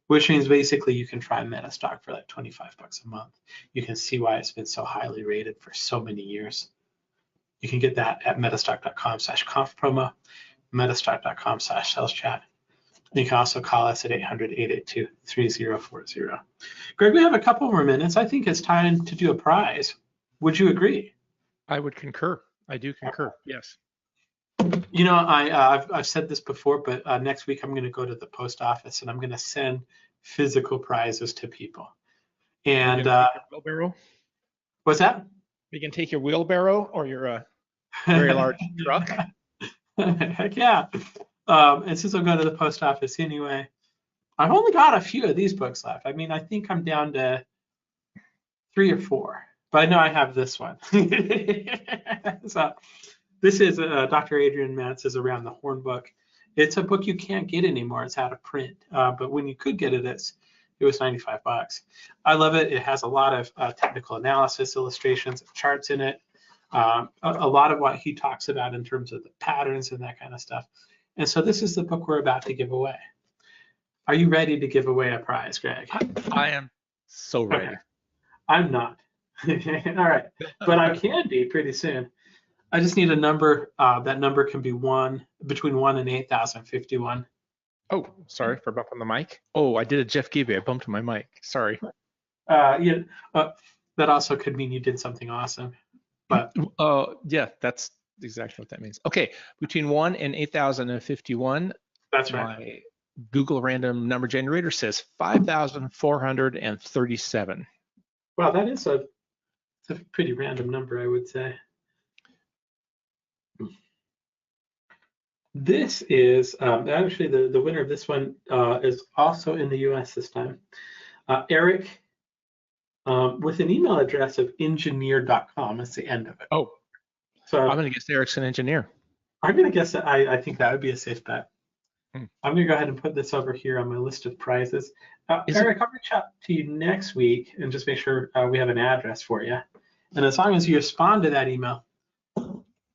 which means basically you can try MetaStock for like $25 a month. You can see why it's been so highly rated for so many years. You can get that at metastock.com/conf-promo, metastock.com/sales-chat. You can also call us at 800-882-3040. Greg, we have a couple more minutes. I think it's time to do a prize. Would you agree? I would concur. I do concur. Yes. You know, I've said this before, but next week I'm going to go to the post office and I'm going to send physical prizes to people. And wheelbarrow? What's that? You can take your wheelbarrow or your very large truck. Heck yeah. And since I'm going to the post office anyway, I've only got a few of these books left. I mean, I think I'm down to 3 or 4, but I know I have this one. So this is Dr. Adrian Matz's Around the Horn book. It's a book you can't get anymore. It's out of print, but when you could get it, it was $95. I love it. It has a lot of technical analysis, illustrations, charts in it. A lot of what he talks about in terms of the patterns and that kind of stuff. And so this is the book we're about to give away. Are you ready to give away a prize, Greg? I am so ready. Okay. I'm not. All right, but I can be pretty soon. I just need a number. That number can be between 1 and 8,051. Oh, sorry for bumping the mic. Oh, I did a Jeff Gabby. I bumped my mic. Sorry. Yeah, that also could mean you did something awesome. But yeah, that's exactly what that means. Okay, between 1 and 8,051. That's right. My Google random number generator says 5,437. Well, that is a pretty random number, I would say. This is actually the winner of this one is also in the US this time. Eric, with an email address of engineer.com. That's the end of it. Oh, so I'm going to guess Eric's an engineer. I'm going to guess that I think that would be a safe bet. I'm going to go ahead and put this over here on my list of prizes. Eric, I'll reach out to you next week and just make sure we have an address for you. And as long as you respond to that email,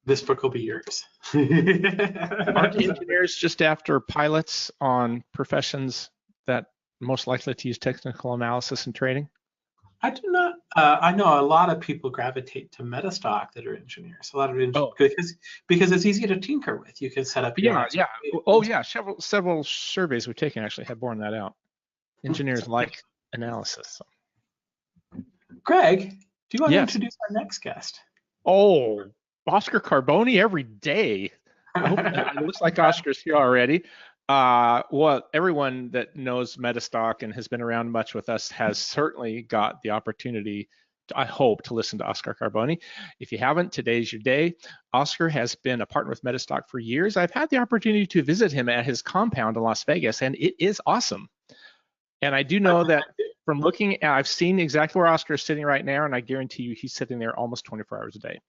this book will be yours. Aren't engineers just after pilots on professions that most likely to use technical analysis and trading? I do not. I know a lot of people gravitate to MetaStock that are engineers. A lot of engineers, because it's easy to tinker with. You can set up. Yeah. Oh, yeah. Several surveys we've taken actually have borne that out. Engineers like analysis. So. Greg, do you want to introduce our next guest? Oh, Oscar Carboni every day. I hope it looks like Oscar's here already. Well, everyone that knows MetaStock and has been around much with us has certainly got the opportunity, I hope, to listen to Oscar Carboni. If you haven't, today's your day. Oscar has been a partner with MetaStock for years. I've had the opportunity to visit him at his compound in Las Vegas, and it is awesome. And I do know that from looking, I've seen exactly where Oscar is sitting right now, and I guarantee you he's sitting there almost 24 hours a day.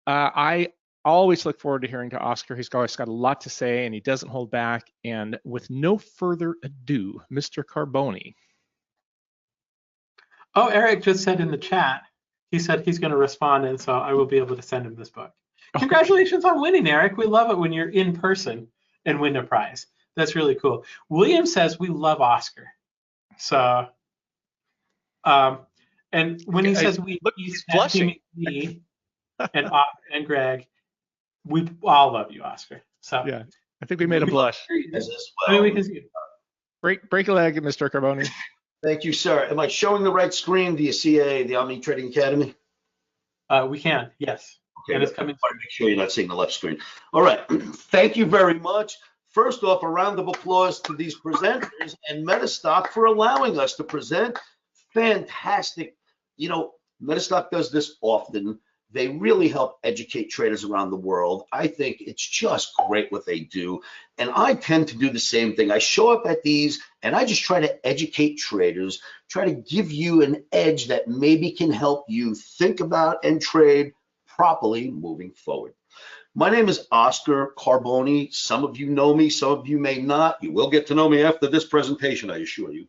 I always look forward to hearing to Oscar. He's always got a lot to say, and he doesn't hold back. And with no further ado, Mr. Carboni. Oh, Eric just said in the chat, he said he's going to respond, and so I will be able to send him this book. Congratulations on winning, Eric. We love it when you're in person and win a prize. That's really cool. William says we love Oscar. So, and when he says we, he's blushing. Me and Greg, we all love you, Oscar. So yeah, I think we made him blush. I mean, we can see it. Break a leg, Mr. Carboni. Thank you, sir. Am I showing the right screen? Do you see the Omni Trading Academy? We can, yes. Okay, and it's coming. I want to make sure you're not seeing the left screen. All right. Thank you very much. First off, a round of applause to these presenters and MetaStock for allowing us to present. Fantastic. You know, MetaStock does this often. They really help educate traders around the world. I think it's just great what they do. And I tend to do the same thing. I show up at these and I just try to educate traders, try to give you an edge that maybe can help you think about and trade properly moving forward. My name is Oscar Carboni. Some of you know me, some of you may not. You will get to know me after this presentation, I assure you.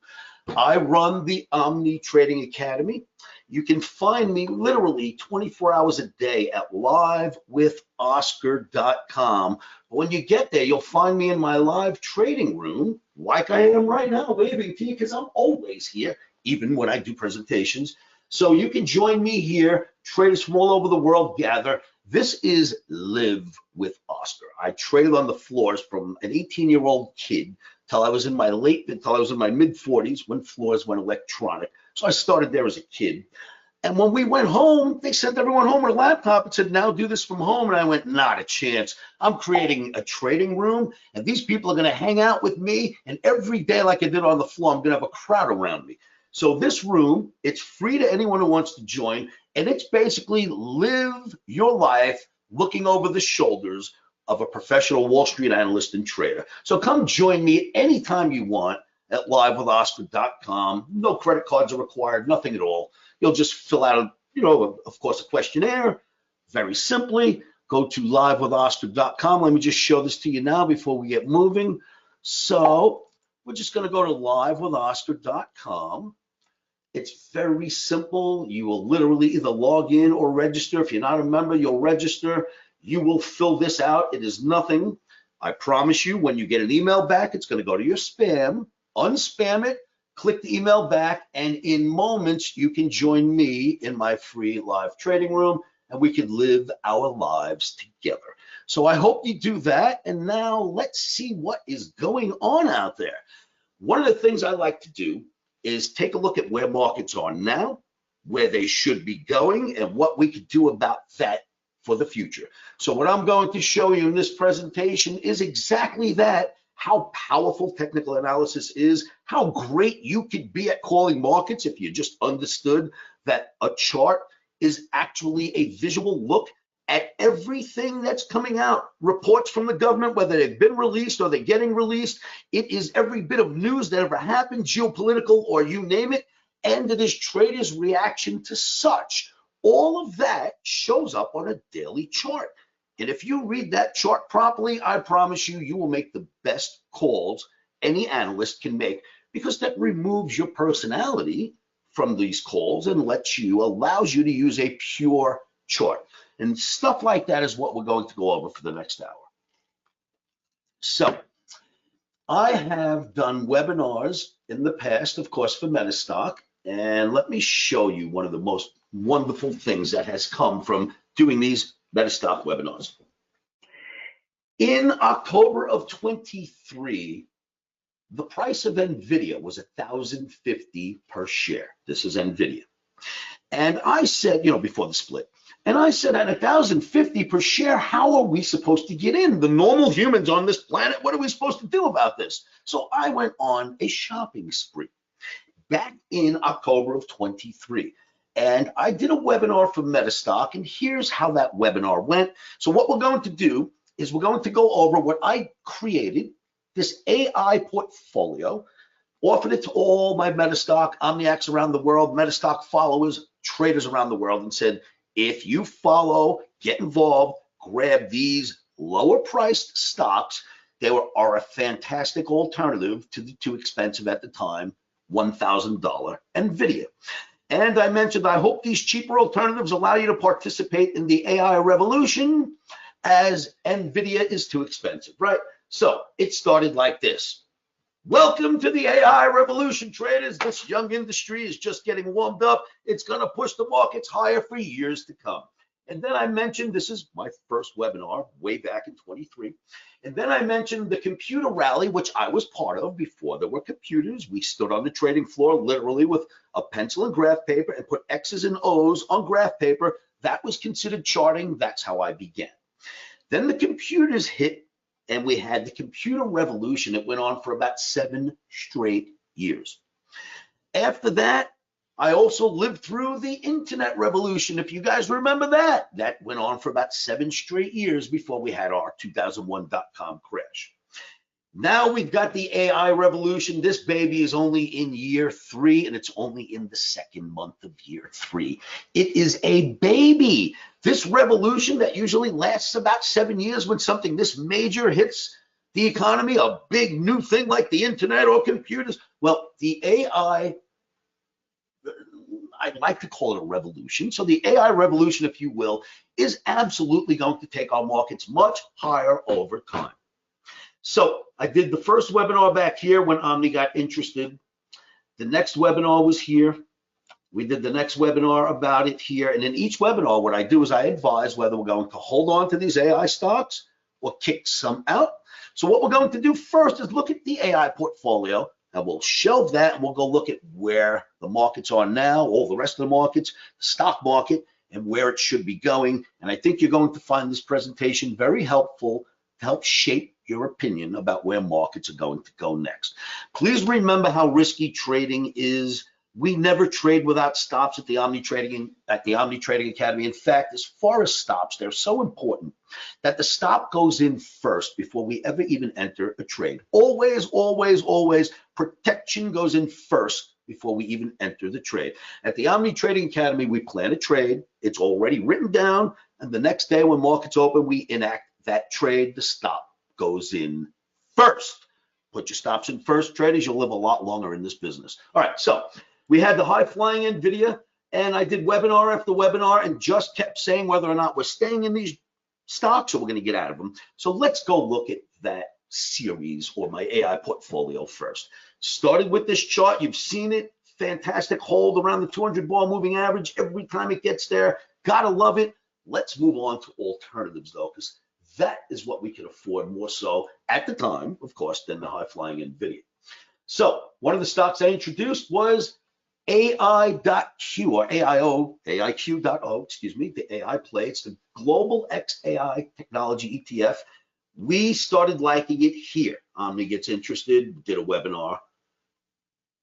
I run the Omni Trading Academy. You can find me literally 24 hours a day at livewithoscar.com. When you get there, you'll find me in my live trading room, like I am right now, waving to you, because I'm always here, even when I do presentations. So you can join me here. Traders from all over the world gather. This is Live with Oscar. I traded on the floors from an 18-year-old kid till I was in my mid-40s when floors went electronic. So I started there as a kid. And when we went home, they sent everyone home with a laptop and said, now do this from home. And I went, not a chance. I'm creating a trading room, and these people are going to hang out with me. And every day, like I did on the floor, I'm going to have a crowd around me. So this room, it's free to anyone who wants to join. And it's basically live your life looking over the shoulders of a professional Wall Street analyst and trader. So come join me anytime you want at livewithoscar.com. No credit cards are required, nothing at all. You'll just fill out, of course, a questionnaire. Very simply, go to livewithoscar.com. Let me just show this to you now before we get moving. So we're just going to go to livewithoscar.com. It's very simple. You will literally either log in or register. If you're not a member, you'll register. You will fill this out. It is nothing. I promise you, when you get an email back, it's going to go to your spam. Unspam it, click the email back, and in moments, you can join me in my free live trading room. and we could live our lives together. So I hope you do that. And now let's see what is going on out there. One of the things I like to do is take a look at where markets are now, where they should be going, and what we could do about that for the future. So what I'm going to show you in this presentation is exactly that, how powerful technical analysis is, how great you could be at calling markets if you just understood that a chart is actually a visual look at everything that's coming out. Reports from the government, whether they've been released or they're getting released. It is every bit of news that ever happened, geopolitical or you name it, and it is traders' reaction to such. All of that shows up on a daily chart. And if you read that chart properly, I promise you, you will make the best calls any analyst can make, because that removes your personality from these calls and allows you to use a pure chart. And stuff like that is what we're going to go over for the next hour. So I have done webinars in the past, of course, for MetaStock. And let me show you one of the most wonderful things that has come from doing these MetaStock webinars. In October of 23, the price of NVIDIA was $1,050 per share. This is NVIDIA. And I said, before the split, and I said, at $1,050 per share, how are we supposed to get in? The normal humans on this planet, what are we supposed to do about this? So I went on a shopping spree back in October of 23. And I did a webinar for MetaStock, and here's how that webinar went. So what we're going to do is we're going to go over what I created, this AI portfolio, offered it to all my MetaStock Omniacs around the world, MetaStock followers, traders around the world, and said, if you follow, get involved, grab these lower priced stocks. They are a fantastic alternative to the too expensive at the time, $1,000 NVIDIA. And I mentioned, I hope these cheaper alternatives allow you to participate in the AI revolution, as NVIDIA is too expensive, right? So it started like this. Welcome to the AI revolution, traders. This young industry is just getting warmed up. It's going to push the markets higher for years to come. And then I mentioned, this is my first webinar way back in 23. And then I mentioned the computer rally, which I was part of before there were computers. We stood on the trading floor literally with a pencil and graph paper and put X's and O's on graph paper. That was considered charting. That's how I began. Then the computers hit, and we had the computer revolution. It went on for about 7 straight years. After that, I also lived through the internet revolution. If you guys remember that, that went on for about 7 straight years before we had our 2001 .com crash. Now we've got the AI revolution. This baby is only in year 3, and it's only in the 2nd month of year 3. It is a baby. This revolution that usually lasts about 7 years, when something this major hits the economy, a big new thing like the internet or computers, well, the AI, I'd like to call it a revolution. So the AI revolution, if you will, is absolutely going to take our markets much higher over time. So I did the first webinar back here when Omni got interested. The next webinar was here. We did the next webinar about it here. And in each webinar, what I do is I advise whether we're going to hold on to these AI stocks or kick some out. So what we're going to do first is look at the AI portfolio, and we'll shelve that, and we'll go look at where the markets are now, all the rest of the markets, the stock market, and where it should be going. And I think you're going to find this presentation very helpful to help shape your opinion about where markets are going to go next. Please remember how risky trading is. We never trade without stops at the Omni Trading Academy. In fact, as far as stops, they're so important that the stop goes in first before we ever even enter a trade. Always, always, always, protection goes in first before we even enter the trade. At the Omni Trading Academy, we plan a trade. It's already written down, and the next day when markets open, we enact that trade. The stop goes in first. Put your stops in first, traders. You'll live a lot longer in this business. All right, so we had the high flying NVIDIA, and I did webinar after webinar and just kept saying whether or not we're staying in these stocks or we're going to get out of them. So let's go look at that series, or my AI portfolio, first. Started with this chart. You've seen it. Fantastic hold around the 200 bar moving average every time it gets there. Gotta love it. Let's move on to alternatives though, because that is what we can afford more so at the time, of course, than the high-flying NVIDIA. So one of the stocks I introduced was AI.Q or AIQ.O, excuse me, the AI play. It's the Global XAI Technology ETF. We started liking it here. Omni gets interested, did a webinar.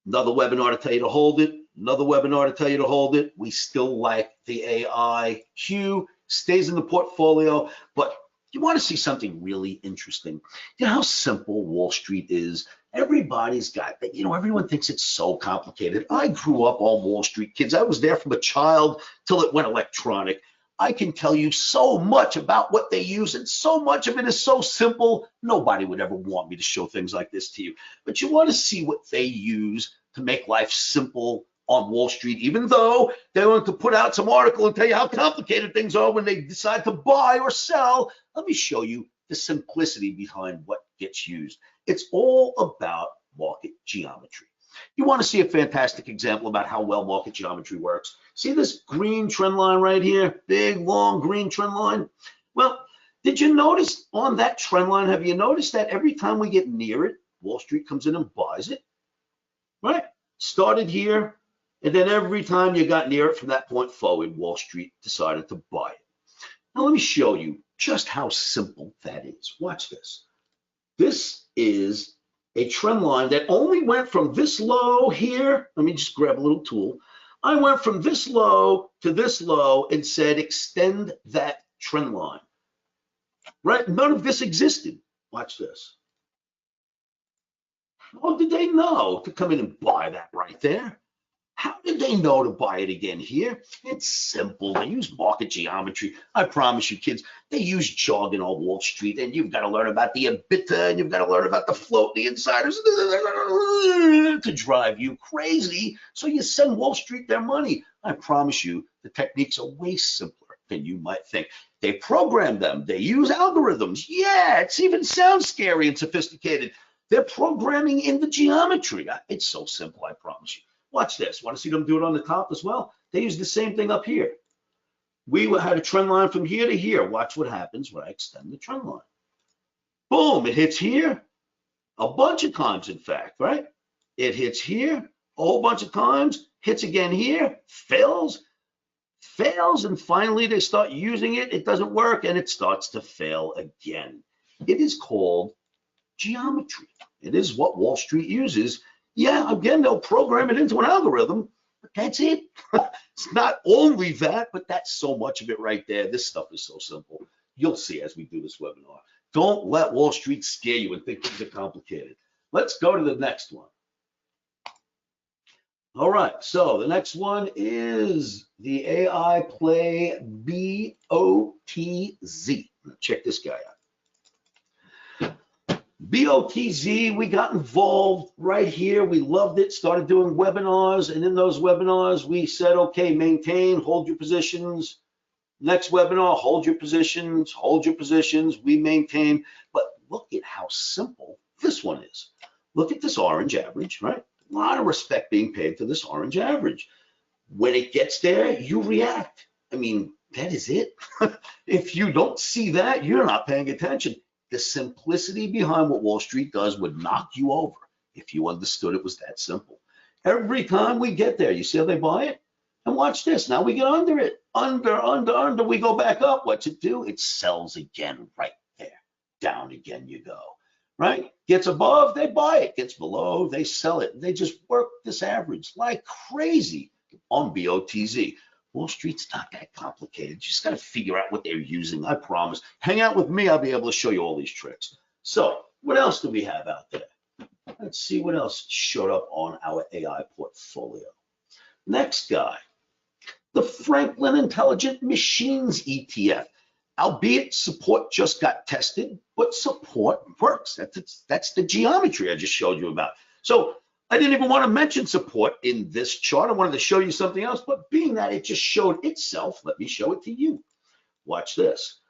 Another webinar to tell you to hold it. Another webinar to tell you to hold it. We still like the AIQ, stays in the portfolio, but you want to see something really interesting. You know how simple Wall Street is. Everybody's got that. You know, everyone thinks it's so complicated. I grew up on Wall Street, kids. I was there from a child till it went electronic. I can tell you so much about what they use, and so much of it is so simple. Nobody would ever want me to show things like this to you. But you want to see what they use to make life simple on Wall Street, even though they want to put out some article and tell you how complicated things are when they decide to buy or sell. Let me show you the simplicity behind what gets used. It's all about market geometry. You want to see a fantastic example about how well market geometry works. See this green trend line right here? Big, long green trend line. Well, did you notice on that trend line, have you noticed that every time we get near it, Wall Street comes in and buys it? Right? Started here, and then every time you got near it from that point forward, Wall Street decided to buy it. Now let me show you just how simple that is. Watch this. This is a trend line that only went from this low here. Let me just grab a little tool. I went from this low to this low and said, extend that trend line. Right? None of this existed. Watch this. How did they know to come in and buy that right there? How did they know to buy it again here? It's simple. They use market geometry. I promise you, kids, they use jargon on Wall Street, and you've got to learn about the EBITDA, and you've got to learn about the float, the insiders, to drive you crazy. So you send Wall Street their money. I promise you, the techniques are way simpler than you might think. They program them. They use algorithms. Yeah, it even sounds scary and sophisticated. They're programming in the geometry. It's so simple, I promise you. Watch this. Want to see them do it on the top as well? They use the same thing up here. We had a trend line from here to here. Watch what happens when I extend the trend line. Boom, it hits here a bunch of times, in fact, right? It hits here a whole bunch of times, hits again here, fails, and finally they start using it. It doesn't work, and it starts to fail again. It is called geometry. It is what Wall Street uses. Yeah, again, they'll program it into an algorithm, but that's it. It's not only that, but that's so much of it right there. This stuff is so simple. You'll see as we do this webinar. Don't let Wall Street scare you and think things are complicated. Let's go to the next one. All right, so the next one is the AI play BOTZ. Check this guy out. BOTZ, we got involved right here. We loved it, started doing webinars, and in those webinars, we said, okay, maintain, hold your positions. Next webinar, hold your positions, we maintain. But look at how simple this one is. Look at this orange average, right? A lot of respect being paid to this orange average. When it gets there, you react. I mean, that is it. If you don't see that, you're not paying attention. The simplicity behind what Wall Street does would knock you over if you understood it was that simple. Every time we get there, you see how they buy it? And watch this. Now we get under it. Under. We go back up. What's it do? It sells again right there. Down again you go. Right? Gets above, they buy it. Gets below, they sell it. They just work this average like crazy on BOTZ. Wall Street's not that complicated. You just got to figure out what they're using. I promise. Hang out with me. I'll be able to show you all these tricks. So what else do we have out there? Let's see what else showed up on our AI portfolio. Next guy, the Franklin Intelligent Machines ETF. Albeit support just got tested, but support works. That's the geometry I just showed you about. So I didn't even want to mention support in this chart. I wanted to show you something else, but being that it just showed itself, let me show it to you. Watch this.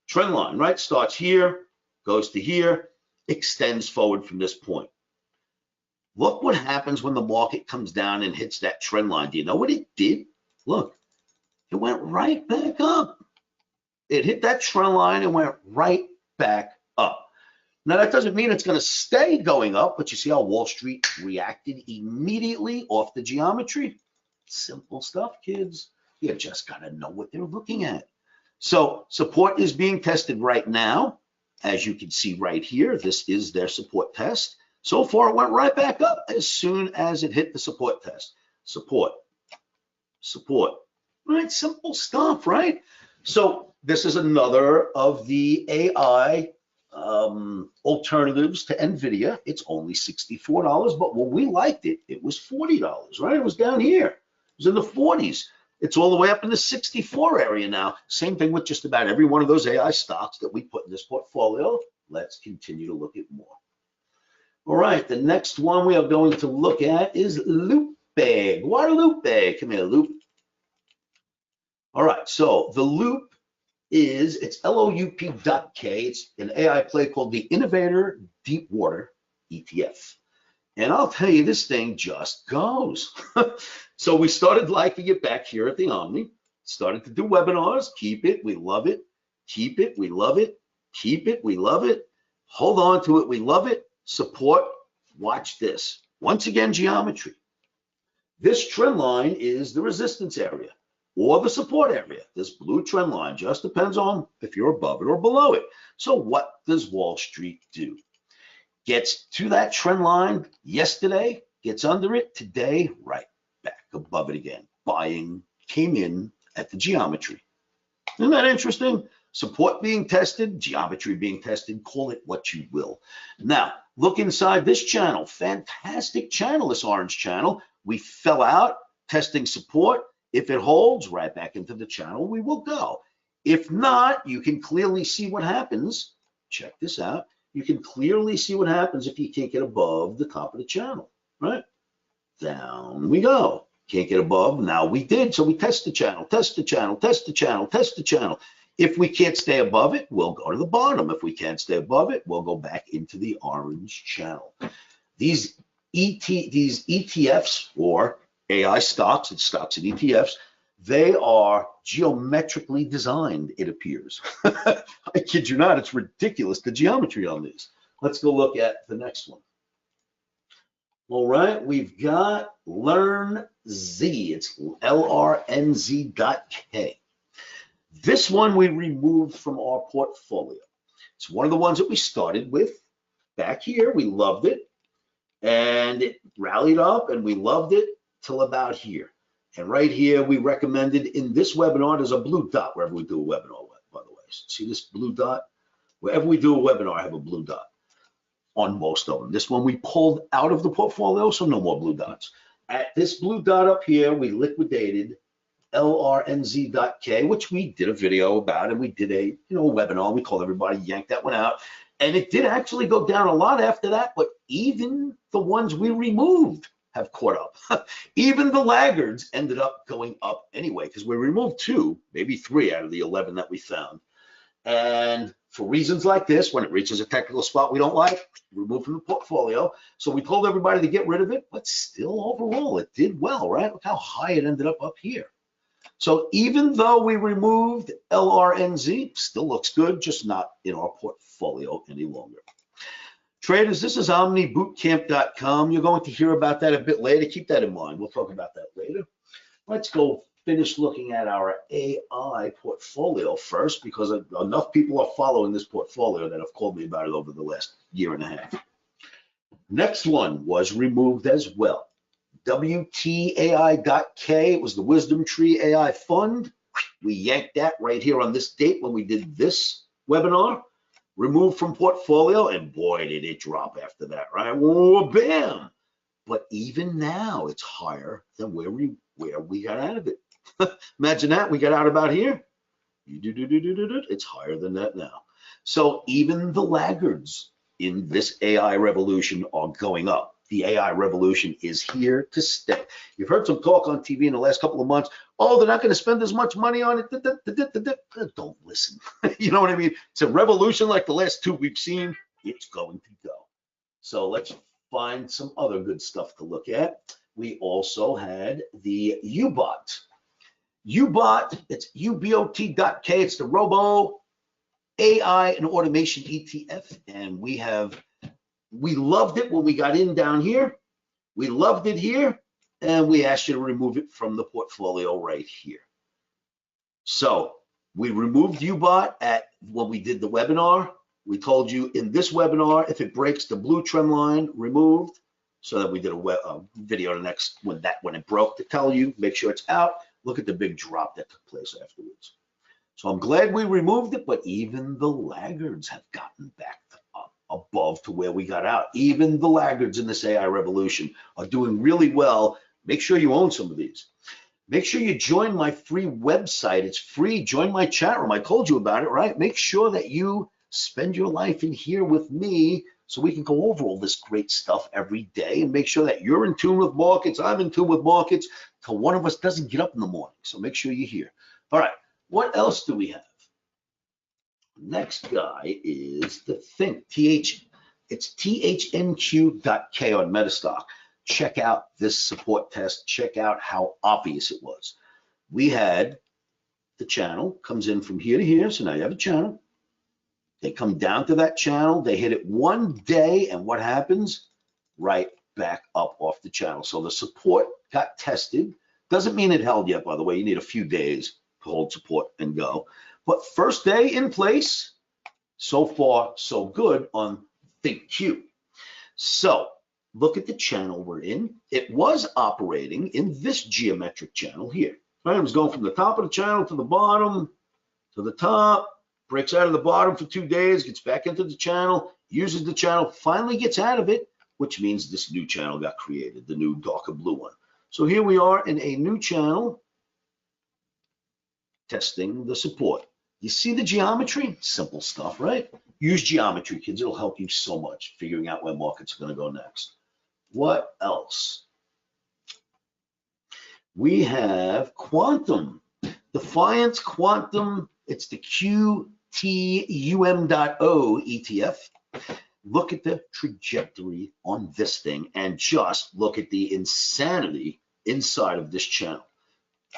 Trend line, right? Starts here, goes to here, extends forward from this point. Look what happens when the market comes down and hits that trend line. Do you know what it did? Look, it went right back up. it hit that trend line and went right back up. Now, that doesn't mean it's going to stay going up, but you see how Wall Street reacted immediately off the geometry? Simple stuff, kids. You just got to know what they're looking at. So support is being tested right now. As you can see right here, this is their support test. So far, it went right back up as soon as it hit the support test. Support, support, right? Simple stuff, right? So this is another of the AI alternatives to NVIDIA. It's only $64, but when we liked it, it was $40, right? It was down here. It was in the 40s. It's all the way up in the 64 area now. Same thing with just about every one of those AI stocks that we put in this portfolio. Let's continue to look at more. All right, the next one we are going to look at is Lupe. Guadalupe. Come here, Lupe. All right, so the Loop is, it's LOUP.K. It's an AI play called the Innovator Deep Water ETF. And I'll tell you, this thing just goes. So we started liking it back here at the Omni, started to do webinars. Keep it, we love it. Keep it, we love it. Keep it, we love it. Hold on to it, we love it. Support, watch this. Once again, geometry. This trend line is the resistance area or the support area. This blue trend line just depends on if you're above it or below it. So what does Wall Street do? Gets to that trend line yesterday, gets under it today, right back above it again. Buying came in at the geometry. Isn't that interesting? Support being tested, geometry being tested, call it what you will. Now, look inside this channel. Fantastic channel, this orange channel. We fell out, testing support. If it holds, right back into the channel, we will go. If not, you can clearly see what happens. Check this out. You can clearly see what happens if you can't get above the top of the channel, right? Down we go. Can't get above, now we did. So we test the channel, test the channel, test the channel, test the channel. If we can't stay above it, we'll go to the bottom. If we can't stay above it, we'll go back into the orange channel. These ETFs, or AI stocks, it's stocks and ETFs, they are geometrically designed, it appears. I kid you not, it's ridiculous, the geometry on these. Let's go look at the next one. All right, we've got LearnZ. It's LRNZ.K. This one we removed from our portfolio. It's one of the ones that we started with back here. We loved it, and it rallied up, and we loved it till about here. And right here, we recommended in this webinar, there's a blue dot wherever we do a webinar, by the way. See this blue dot? Wherever we do a webinar, I have a blue dot on most of them. This one we pulled out of the portfolio, so no more blue dots. At this blue dot up here, we liquidated LRNZ.K, which we did a video about, and we did a webinar. We called everybody, yanked that one out. And it did actually go down a lot after that, but even the ones we removed have caught up. Even the laggards ended up going up anyway, because we removed 2, maybe 3 out of the 11 that we found. And for reasons like this, when it reaches a technical spot we don't like, remove from the portfolio. So we told everybody to get rid of it, but still overall, it did well, right? Look how high it ended up here. So even though we removed LRNZ, still looks good, just not in our portfolio any longer. Traders, this is OmniBootcamp.com. You're going to hear about that a bit later. Keep that in mind. We'll talk about that later. Let's go finish looking at our AI portfolio first, because enough people are following this portfolio that have called me about it over the last year and a half. Next one was removed as well. WTAI.K, it was the Wisdom Tree AI Fund. We yanked that right here on this date when we did this webinar. Removed from portfolio, and boy, did it drop after that, right? Whoa, bam! But even now, it's higher than where we got out of it. Imagine that, we got out about here. It's higher than that now. So even the laggards in this AI revolution are going up. The AI revolution is here to stay. You've heard some talk on TV in the last couple of months. Oh, they're not going to spend as much money on it. Don't listen. You know what I mean? It's a revolution like the last 2 we've seen. It's going to go. So let's find some other good stuff to look at. We also had the U-Bot. UBOT, it's UBOT.K. It's the Robo AI and Automation ETF. And we loved it when we got in down here. We loved it here. And we asked you to remove it from the portfolio right here. So we removed UBOT when we did the webinar. We told you in this webinar, if it breaks the blue trend line, removed. So that we did a video next when it broke to tell you, make sure it's out. Look at the big drop that took place afterwards. So I'm glad we removed it, but even the laggards have gotten back up above to where we got out. Even the laggards in this AI revolution are doing really well. Make sure you own some of these. Make sure you join my free website. It's free. Join my chat room. I told you about it, right? Make sure that you spend your life in here with me so we can go over all this great stuff every day and make sure that you're in tune with markets. I'm in tune with markets till one of us doesn't get up in the morning. So make sure you're here. All right. What else do we have? Next guy is the Think. It's THNQ.K on MetaStock. Check out this support test. Check out how obvious it was. We had the channel comes in from here to here. So now you have a channel. They come down to that channel. They hit it one day. And what happens? Right back up off the channel. So the support got tested. Doesn't mean it held yet, by the way. You need a few days to hold support and go. But first day in place, so far, so good on ThinkQ. So look at the channel we're in. It was operating in this geometric channel here. Right? It was going from the top of the channel to the bottom, to the top, breaks out of the bottom for 2 days, gets back into the channel, uses the channel, finally gets out of it, which means this new channel got created, the new darker blue one. So here we are in a new channel, testing the support. You see the geometry? Simple stuff, right? Use geometry, kids. It'll help you so much figuring out where markets are going to go next. What else? We have Quantum. Defiance Quantum. It's the QTUM.O ETF. Look at the trajectory on this thing and just look at the insanity inside of this channel.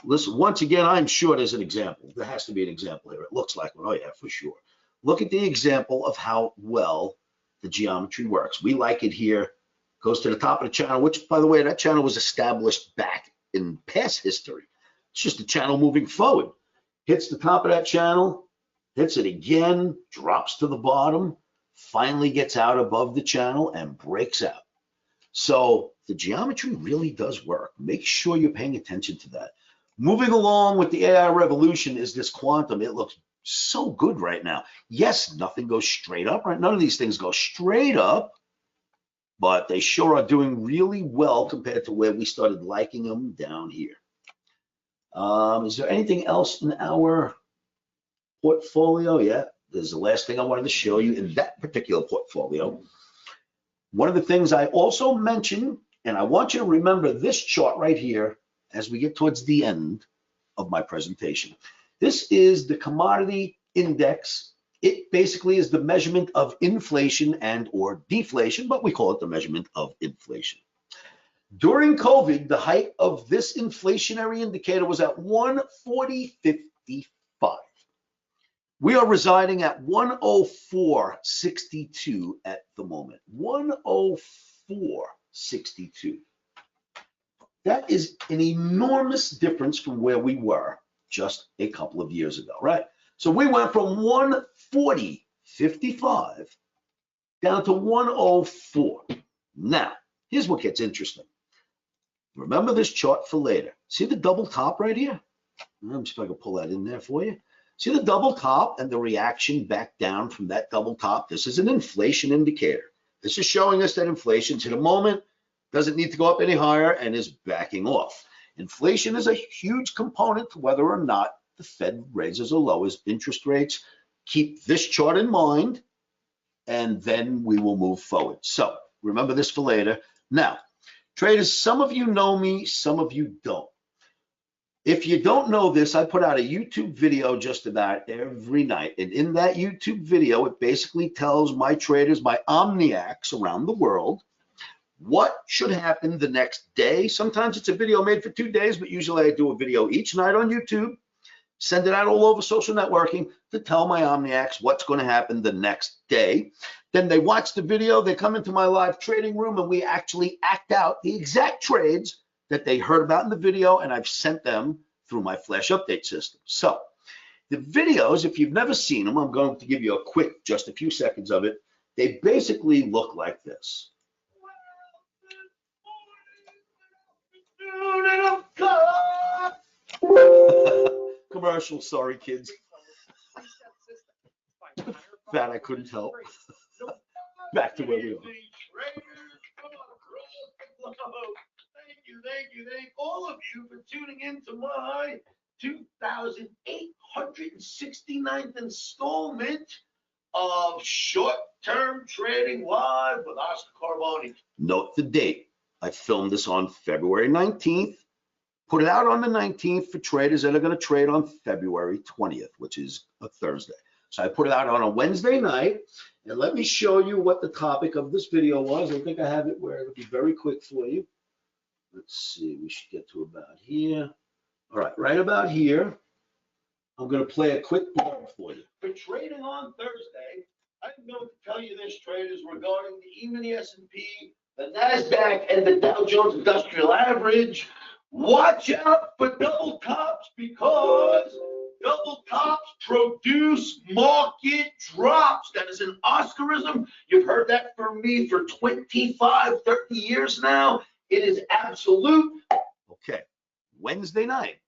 Listen, once again, I'm sure there's an example. There has to be an example here. It looks like one. Oh, yeah, for sure. Look at the example of how well the geometry works. We like it here. Goes to the top of the channel, which, by the way, that channel was established back in past history. It's just a channel moving forward. Hits the top of that channel, hits it again, drops to the bottom, finally gets out above the channel and breaks out. So the geometry really does work. Make sure you're paying attention to that. Moving along with the AI revolution is this Quantum. It looks so good right now. Yes, nothing goes straight up, right? None of these things go straight up, but they sure are doing really well compared to where we started liking them down here. Is there anything else in our portfolio? Yeah, there's the last thing I wanted to show you in that particular portfolio. One of the things I also mentioned, and I want you to remember this chart right here as we get towards the end of my presentation. This is the commodity index. It basically is the measurement of inflation and or deflation, but we call it the measurement of inflation. During COVID, the height of this inflationary indicator was at 140.55. We are residing at 104.62 at the moment. 104.62. That is an enormous difference from where we were just a couple of years ago, right? So we went from 140.55 down to 104. Now, here's what gets interesting. Remember this chart for later. See the double top right here? Let me see if I can pull that in there for you. See the double top and the reaction back down from that double top? This is an inflation indicator. This is showing us that inflation's hit a moment, doesn't need to go up any higher, and is backing off. Inflation is a huge component to whether or not the Fed raises or lowers interest rates. Keep this chart in mind, and then we will move forward. So remember this for later. Now, traders, some of you know me, some of you don't. If you don't know this, I put out a YouTube video just about every night. And in that YouTube video, it basically tells my traders, my omniacs around the world, what should happen the next day. Sometimes it's a video made for 2 days, but usually I do a video each night on YouTube, send it out all over social networking to tell my Omniacs what's going to happen the next day. Then they watch the video, they come into my live trading room, and we actually act out the exact trades that they heard about in the video, and I've sent them through my flash update system. So the videos, if you've never seen them, I'm going to give you a quick, just a few seconds of it. They basically look like this. Commercial, sorry kids. That I couldn't help. Back to where we are. Thank all of you for tuning in to my 2,869th installment of Short-Term Trading Live with Oscar Carboni. Note the date. I filmed this on February 19th. Put it out on the 19th for traders that are going to trade on February 20th, which is a Thursday. So I put it out on a Wednesday night. And let me show you what the topic of this video was. I think I have it where it'll be very quick for you. Let's see, we should get to about here. All right, right about here. I'm going to play a quick blurb for you. For trading on Thursday, I'm going to tell you this, traders, regarding the E-mini S&P, the NASDAQ, and the Dow Jones Industrial Average. Watch out for double tops because double tops produce market drops. That is an Oscarism. You've heard that from me for 25, 30 years now. It is absolute. Okay, Wednesday night,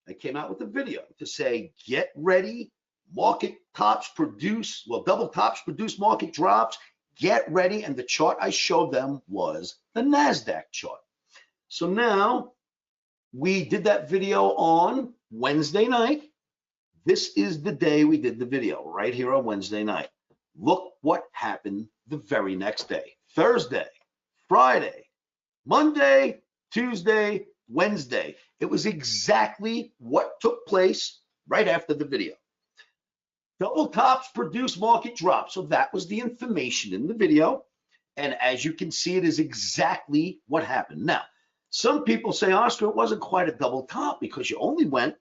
I came out with a video to say, get ready. Market tops produce, well, double tops produce market drops. Get ready. And the chart I showed them was the NASDAQ chart. So now we did that video on Wednesday night. This is the day we did the video, right here on Wednesday night. Look what happened the very next day. Thursday, Friday, Monday, Tuesday, Wednesday. It was exactly what took place right after the video. Double tops produce market drops. So that was the information in the video. And as you can see, it is exactly what happened. Now, some people say, Oscar, it wasn't quite a double top because you only went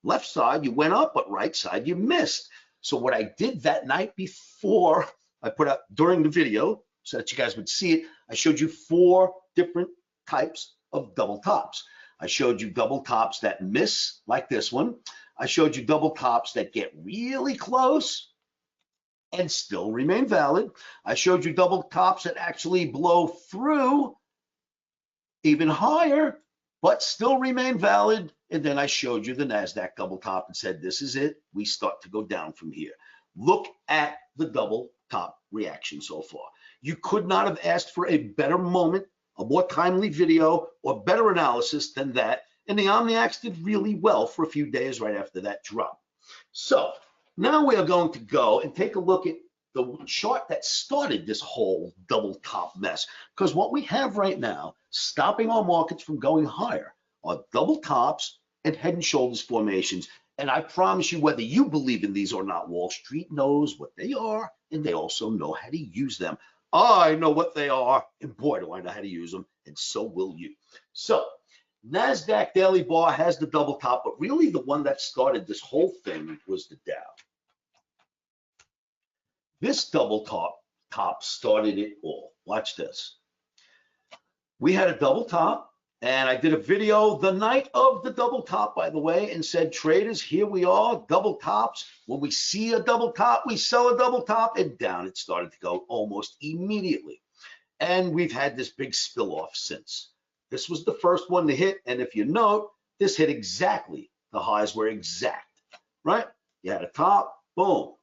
left side, you went up, but right side, you missed. So what I did that night before I put out during the video so that you guys would see it, I showed you 4 different types of double tops. I showed you double tops that miss, like this one. I showed you double tops that get really close and still remain valid. I showed you double tops that actually blow through even higher, but still remain valid. And then I showed you the NASDAQ double top and said, this is it. We start to go down from here. Look at the double top reaction so far. You could not have asked for a better moment, a more timely video, or better analysis than that. And the Omniacs did really well for a few days right after that drop. So now we are going to go and take a look at the chart that started this whole double top mess. Because what we have right now, stopping our markets from going higher, are double tops and head and shoulders formations. And I promise you, whether you believe in these or not, Wall Street knows what they are, and they also know how to use them. I know what they are, and boy, do I know how to use them, and so will you. So NASDAQ daily bar has the double top, but really the one that started this whole thing was the Dow. This double top started it all. Watch this. We had a double top, and I did a video the night of the double top, by the way, and said, traders, here we are, double tops. When we see a double top, we sell a double top, and down it started to go almost immediately. And we've had this big spill off since. This was the first one to hit, and if you note, this hit exactly. The highs were exact, right? You had a top, boom.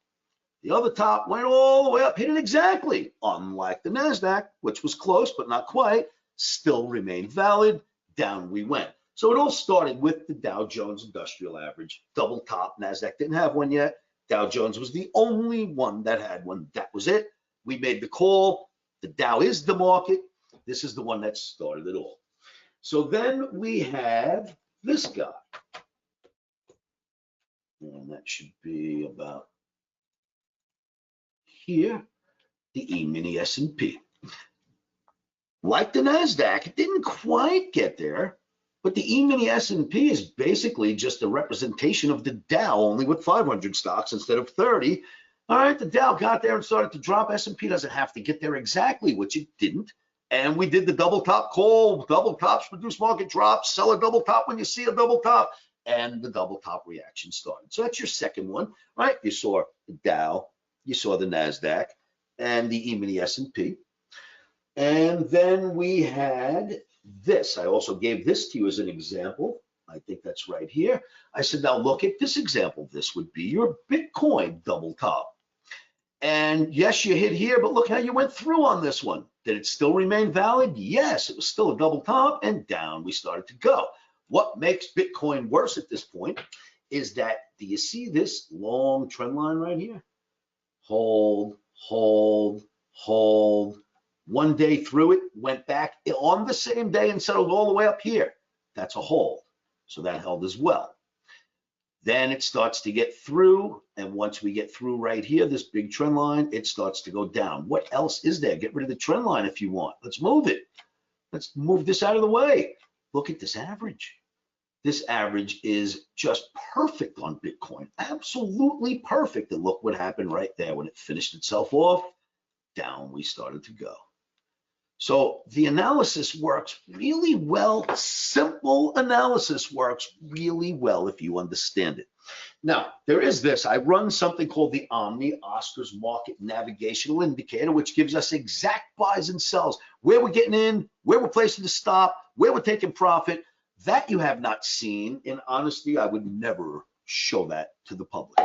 The other top went all the way up, hit it exactly. Unlike the NASDAQ, which was close but not quite, still remained valid. Down we went. So it all started with the Dow Jones Industrial Average, double top. NASDAQ didn't have one yet. Dow Jones was the only one that had one. That was it. We made the call. The Dow is the market. This is the one that started it all. So then we have this guy. And that should be about here, the E-mini S&P. like the NASDAQ, it didn't quite get there, but the E-mini S&P is basically just a representation of the Dow, only with 500 stocks instead of 30. All right, the Dow got there and started to drop. S&P doesn't have to get there exactly, which it didn't. And we did the double top call. Double tops produce market drops. Sell a double top when you see a double top. And the double top reaction started. So that's your second one, right? You saw the Dow, you saw the NASDAQ, and the E-mini S&P. And then we had this. I also gave this to you as an example. I think that's right here. I said, now look at this example. This would be your Bitcoin double top. And yes, you hit here, but look how you went through on this one. Did it still remain valid? Yes, it was still a double top, and down we started to go. What makes Bitcoin worse at this point is that, do you see this long trend line right here? Hold, hold, hold. One day through it, went back on the same day and settled all the way up here. That's a hold. So that held as well. Then it starts to get through, and once we get through right here, this big trend line, it starts to go down. What else is there? Get rid of the trend line if you want. Let's move it. Let's move this out of the way. Look at this average. This average is just perfect on Bitcoin, absolutely perfect. And look what happened right there when it finished itself off. Down we started to go. So the analysis works really well. Simple analysis works really well if you understand it. Now, there is this. I run something called the Omni, Oscar's Market Navigational Indicator, which gives us exact buys and sells, where we're getting in, where we're placing the stop, where we're taking profit. That you have not seen. In honesty, I would never show that to the public.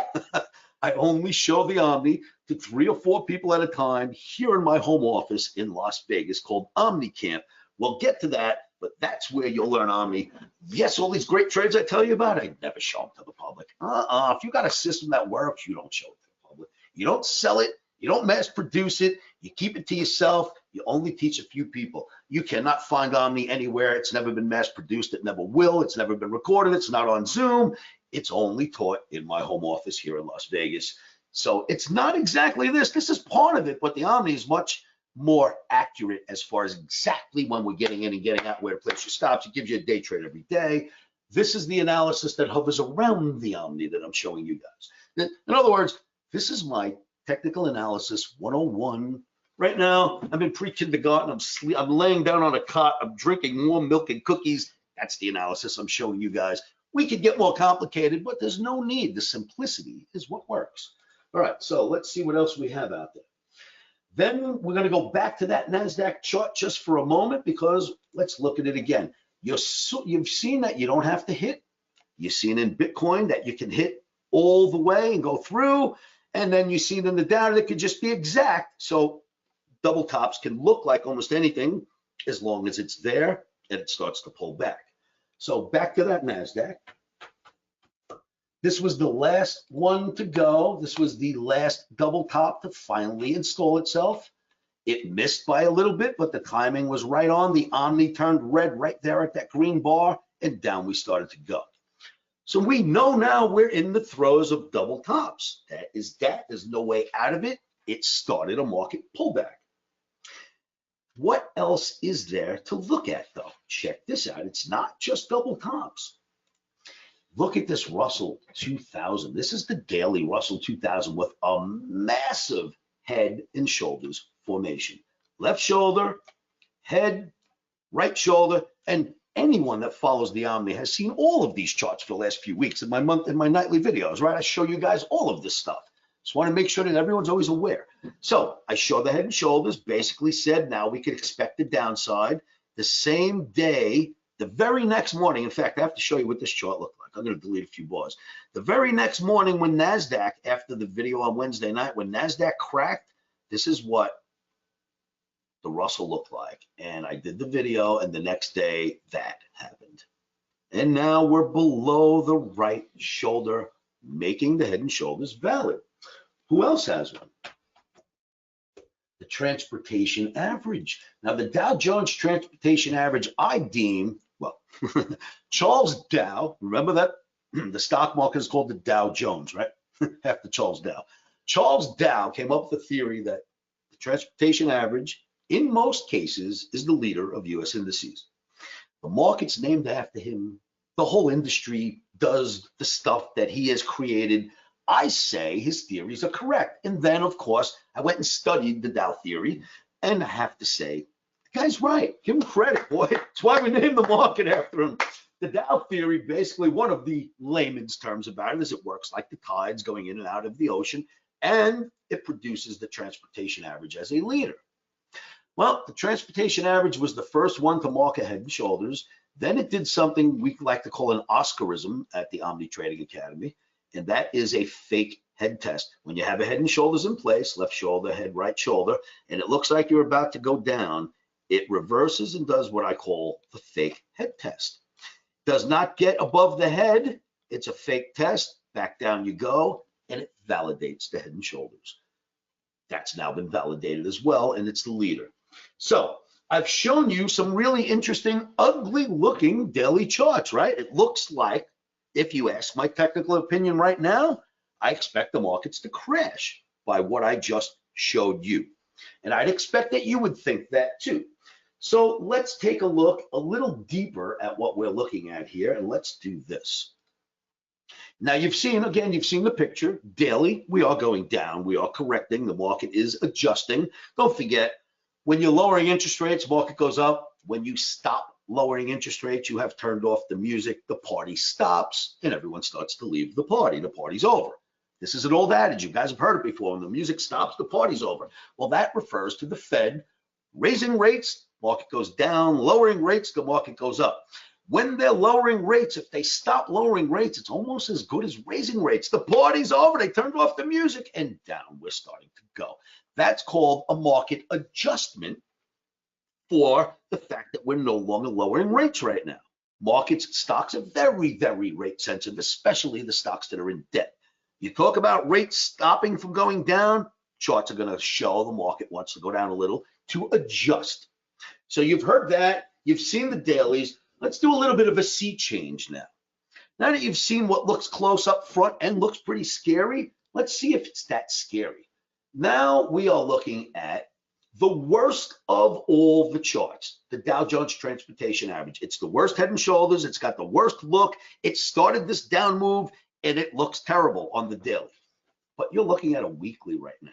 I only show the Omni to 3 or 4 people at a time here in my home office in Las Vegas called OmniCamp. We'll get to that, but that's where you'll learn Omni. Yes, all these great trades I tell you about, I never show them to the public. If you got a system that works, you don't show it to the public. You don't sell it. You don't mass produce it. You keep it to yourself. You only teach a few people. You cannot find Omni anywhere. It's never been mass produced. It never will. It's never been recorded. It's not on Zoom. It's only taught in my home office here in Las Vegas. So it's not exactly this. This is part of it, but the Omni is much more accurate as far as exactly when we're getting in and getting out, where to place your stops. It gives you a day trade every day. This is the analysis that hovers around the Omni that I'm showing you guys. In other words, this is my technical analysis 101. Right now, I'm in pre-kindergarten. I'm laying down on a cot. I'm drinking warm milk and cookies. That's the analysis I'm showing you guys. We could get more complicated, but there's no need. The simplicity is what works. All right, so let's see what else we have out there. Then we're going to go back to that NASDAQ chart just for a moment, because let's look at it again. You've seen that you don't have to hit. You've seen in Bitcoin that you can hit all the way and go through. And then you've seen in the data that could just be exact. So double tops can look like almost anything as long as it's there and it starts to pull back. So back to that NASDAQ. This was the last one to go. This was the last double top to finally install itself. It missed by a little bit, but the timing was right on. The Omni turned red right there at that green bar, and down we started to go. So we know now we're in the throes of double tops. That is that. There's no way out of it. It started a market pullback. What else is there to look at, though? Check this out. It's not just double tops. Look at this Russell 2000. This is the daily Russell 2000 with a massive head and shoulders formation. Left shoulder, head, right shoulder, and anyone that follows the Omni has seen all of these charts for the last few weeks in my nightly videos, right? I show you guys all of this stuff. Just want to make sure that everyone's always aware. So I show the head and shoulders, basically said now we could expect the downside the same day, the very next morning. In fact, I have to show you what this chart looked like. I'm going to delete a few bars. The very next morning when NASDAQ, after the video on Wednesday night, when NASDAQ cracked, this is what the Russell looked like. And I did the video, and the next day that happened. And now we're below the right shoulder, making the head and shoulders valid. Who else has one? The transportation average. Now, the Dow Jones transportation average, I deem, well, Charles Dow, remember that? The stock market is called the Dow Jones, right? After Charles Dow. Charles Dow came up with the theory that the transportation average in most cases, is the leader of US indices. The market's named after him. The whole industry does the stuff that he has created. I say his theories are correct. And then, of course, I went and studied the Dow theory, and I have to say, the guy's right. Give him credit, boy. That's why we named the market after him. The Dow theory, basically, one of the layman's terms about it is it works like the tides going in and out of the ocean, and it produces the transportation average as a leader. Well, the transportation average was the first one to mark a head and shoulders. Then it did something we like to call an Oscarism at the Omni Trading Academy, and that is a fake head test. When you have a head and shoulders in place, left shoulder, head, right shoulder, and it looks like you're about to go down, it reverses and does what I call the fake head test. Does not get above the head. It's a fake test. Back down you go, and it validates the head and shoulders. That's now been validated as well, and it's the leader. So I've shown you some really interesting, ugly looking daily charts, right? It looks like, if you ask my technical opinion right now, I expect the markets to crash by what I just showed you. And I'd expect that you would think that too. So let's take a look a little deeper at what we're looking at here, and let's do this. Now you've seen the picture. Daily, we are going down. We are correcting. The market is adjusting. Don't forget, when you're lowering interest rates, market goes up. When you stop lowering interest rates, you have turned off the music, the party stops, and everyone starts to leave the party. The party's over. This is an old adage. You guys have heard it before. When the music stops, the party's over. Well, that refers to the Fed raising rates, market goes down, lowering rates, the market goes up. When they're lowering rates, if they stop lowering rates, it's almost as good as raising rates. The party's over. They turned off the music, and down we're starting to go. That's called a market adjustment for the fact that we're no longer lowering rates right now. Markets, stocks are very, very rate sensitive, especially the stocks that are in debt. You talk about rates stopping from going down, charts are going to show the market wants to go down a little to adjust. So you've heard that, you've seen the dailies. Let's do a little bit of a sea change now. Now that you've seen what looks close up front and looks pretty scary, let's see if it's that scary. Now we are looking at the worst of all the charts, the Dow Jones Transportation Average. It's the worst head and shoulders. It's got the worst look. It started this down move, and it looks terrible on the daily. But you're looking at a weekly right now.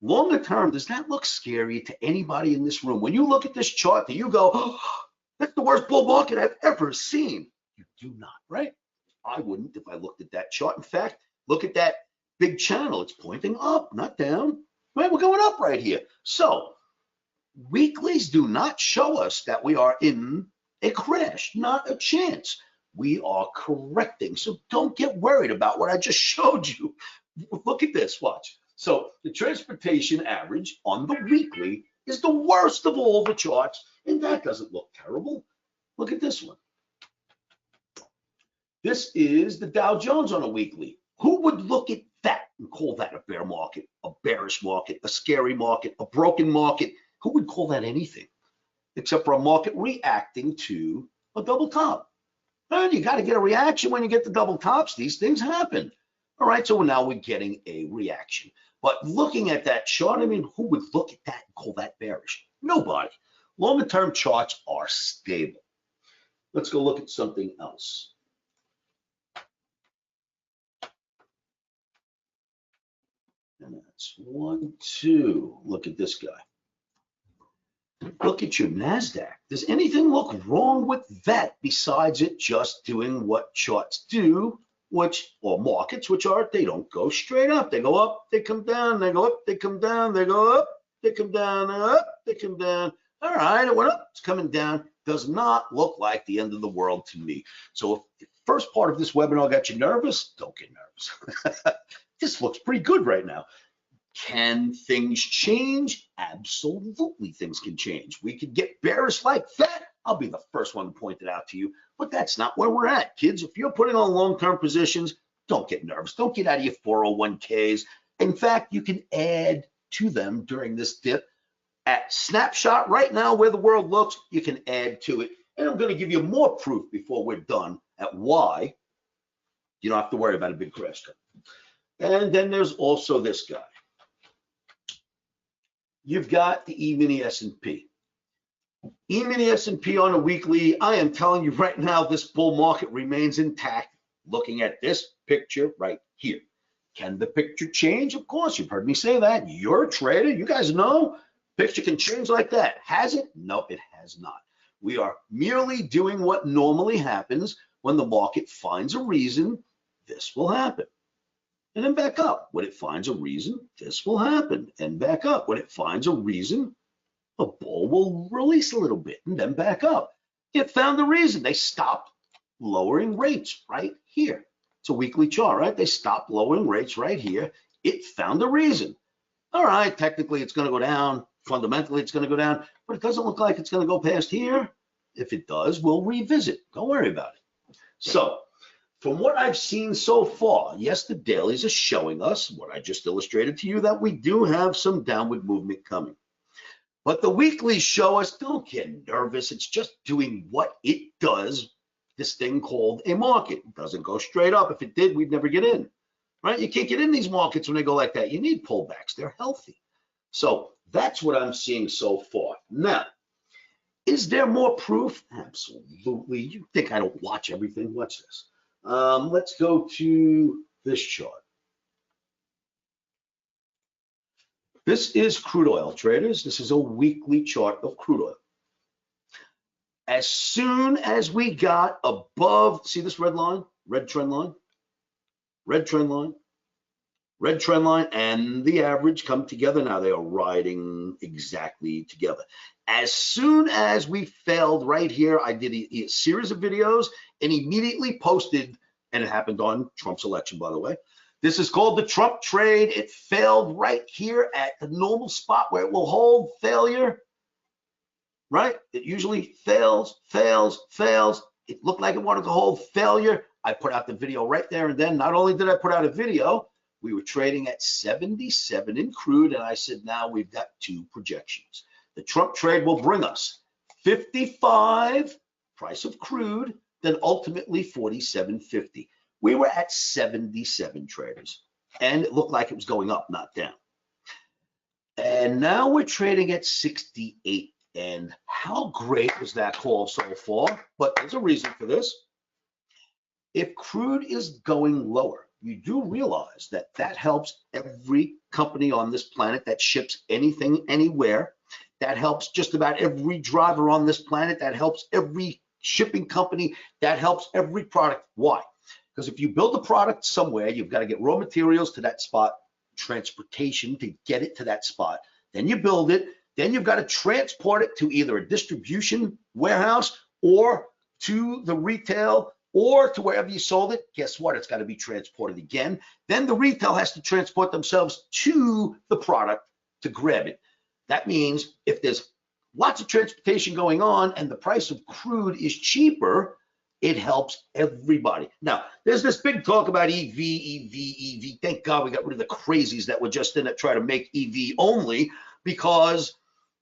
Longer term, does that look scary to anybody in this room? When you look at this chart, do you go, oh, that's the worst bull market I've ever seen? You do not, right? I wouldn't if I looked at that chart. In fact, look at that big channel. It's pointing up, not down. Right, we're going up right here. So weeklies do not show us that we are in a crash, not a chance. We are correcting. So don't get worried about what I just showed you. Look at this, watch. So the transportation average on the weekly is the worst of all the charts, and that doesn't look terrible. Look at this one. This is the Dow Jones on a weekly. Who would look at that and call that a bear market, a bearish market, a scary market, a broken market? Who would call that anything except for a market reacting to a double top? And you got to get a reaction when you get the double tops. These things happen. All right, so now we're getting a reaction. But looking at that chart, I mean, who would look at that and call that bearish? Nobody. Longer term charts are stable. Let's go look at something else. And that's 1, 2. Look at this guy. Look at your NASDAQ. Does anything look wrong with that besides it just doing what charts do, or markets, which are, they don't go straight up. They go up, they come down, they go up, they come down, they go up, they come down, up, they come down. All right, it went up, it's coming down. Does not look like the end of the world to me. So if the first part of this webinar got you nervous, don't get nervous. This looks pretty good right now. Can things change? Absolutely, things can change. We could get bearish like that. I'll be the first one to point it out to you, but that's not where we're at, kids. If you're putting on long-term positions, don't get nervous. Don't get out of your 401ks. In fact, you can add to them during this dip. At snapshot right now where the world looks, you can add to it. And I'm going to give you more proof before we're done at why you don't have to worry about a big crash. And then there's also this guy. you've got the E-mini S&P. E-mini S&P on a weekly, I am telling you right now, this bull market remains intact. Looking at this picture right here. Can the picture change? Of course, you've heard me say that. You're a trader. You guys know picture can change like that. Has it? No, it has not. We are merely doing what normally happens when the market finds a reason, this will happen. And then back up. When it finds a reason, this will happen. And back up. When it finds a reason, the bull will release a little bit and then back up. It found the reason. They stopped lowering rates right here. It's a weekly chart, right? They stopped lowering rates right here. It found a reason. All right, technically it's going to go down. Fundamentally, it's going to go down, but it doesn't look like it's going to go past here. If it does, we'll revisit. Don't worry about it. So from what I've seen so far, yes, the dailies are showing us what I just illustrated to you, that we do have some downward movement coming. But the weeklies show us, don't get nervous. It's just doing what it does, this thing called a market. It doesn't go straight up. If it did, we'd never get in, right? You can't get in these markets when they go like that. You need pullbacks. They're healthy. So that's what I'm seeing so far. Now, is there more proof? Absolutely. You think I don't watch everything? Watch this. Let's go to this chart. This is crude oil, traders. This is a weekly chart of crude oil. As soon as we got above, see this red line, red trend line, red trend line, red trend line, and the average come together. Now they are riding exactly together. As soon as we failed right here, I did a series of videos and immediately posted, and it happened on Trump's election, by the way. This is called the Trump trade. It failed right here at the normal spot where it will hold failure, right? It usually fails, fails, fails. It looked like it wanted to hold failure. I put out the video right there and then. Not only did I put out a video, we were trading at 77 in crude, and I said, now we've got two projections. The Trump trade will bring us 55 price of crude, then ultimately 47.50. We were at 77 traders, and it looked like it was going up, not down. And now we're trading at 68. And how great was that call so far? But there's a reason for this. If crude is going lower, you do realize that that helps every company on this planet that ships anything, anywhere. That helps just about every driver on this planet. That helps every shipping company. That helps every product. Why? Because if you build a product somewhere, you've got to get raw materials to that spot, transportation to get it to that spot. Then you build it. Then you've got to transport it to either a distribution warehouse or to the retail or to wherever you sold it. Guess what? It's got to be transported again. Then the retail has to transport themselves to the product to grab it. That means if there's lots of transportation going on and the price of crude is cheaper, it helps everybody. Now, there's this big talk about EV, EV, EV. Thank God we got rid of the crazies that were just in it trying to make EV only, because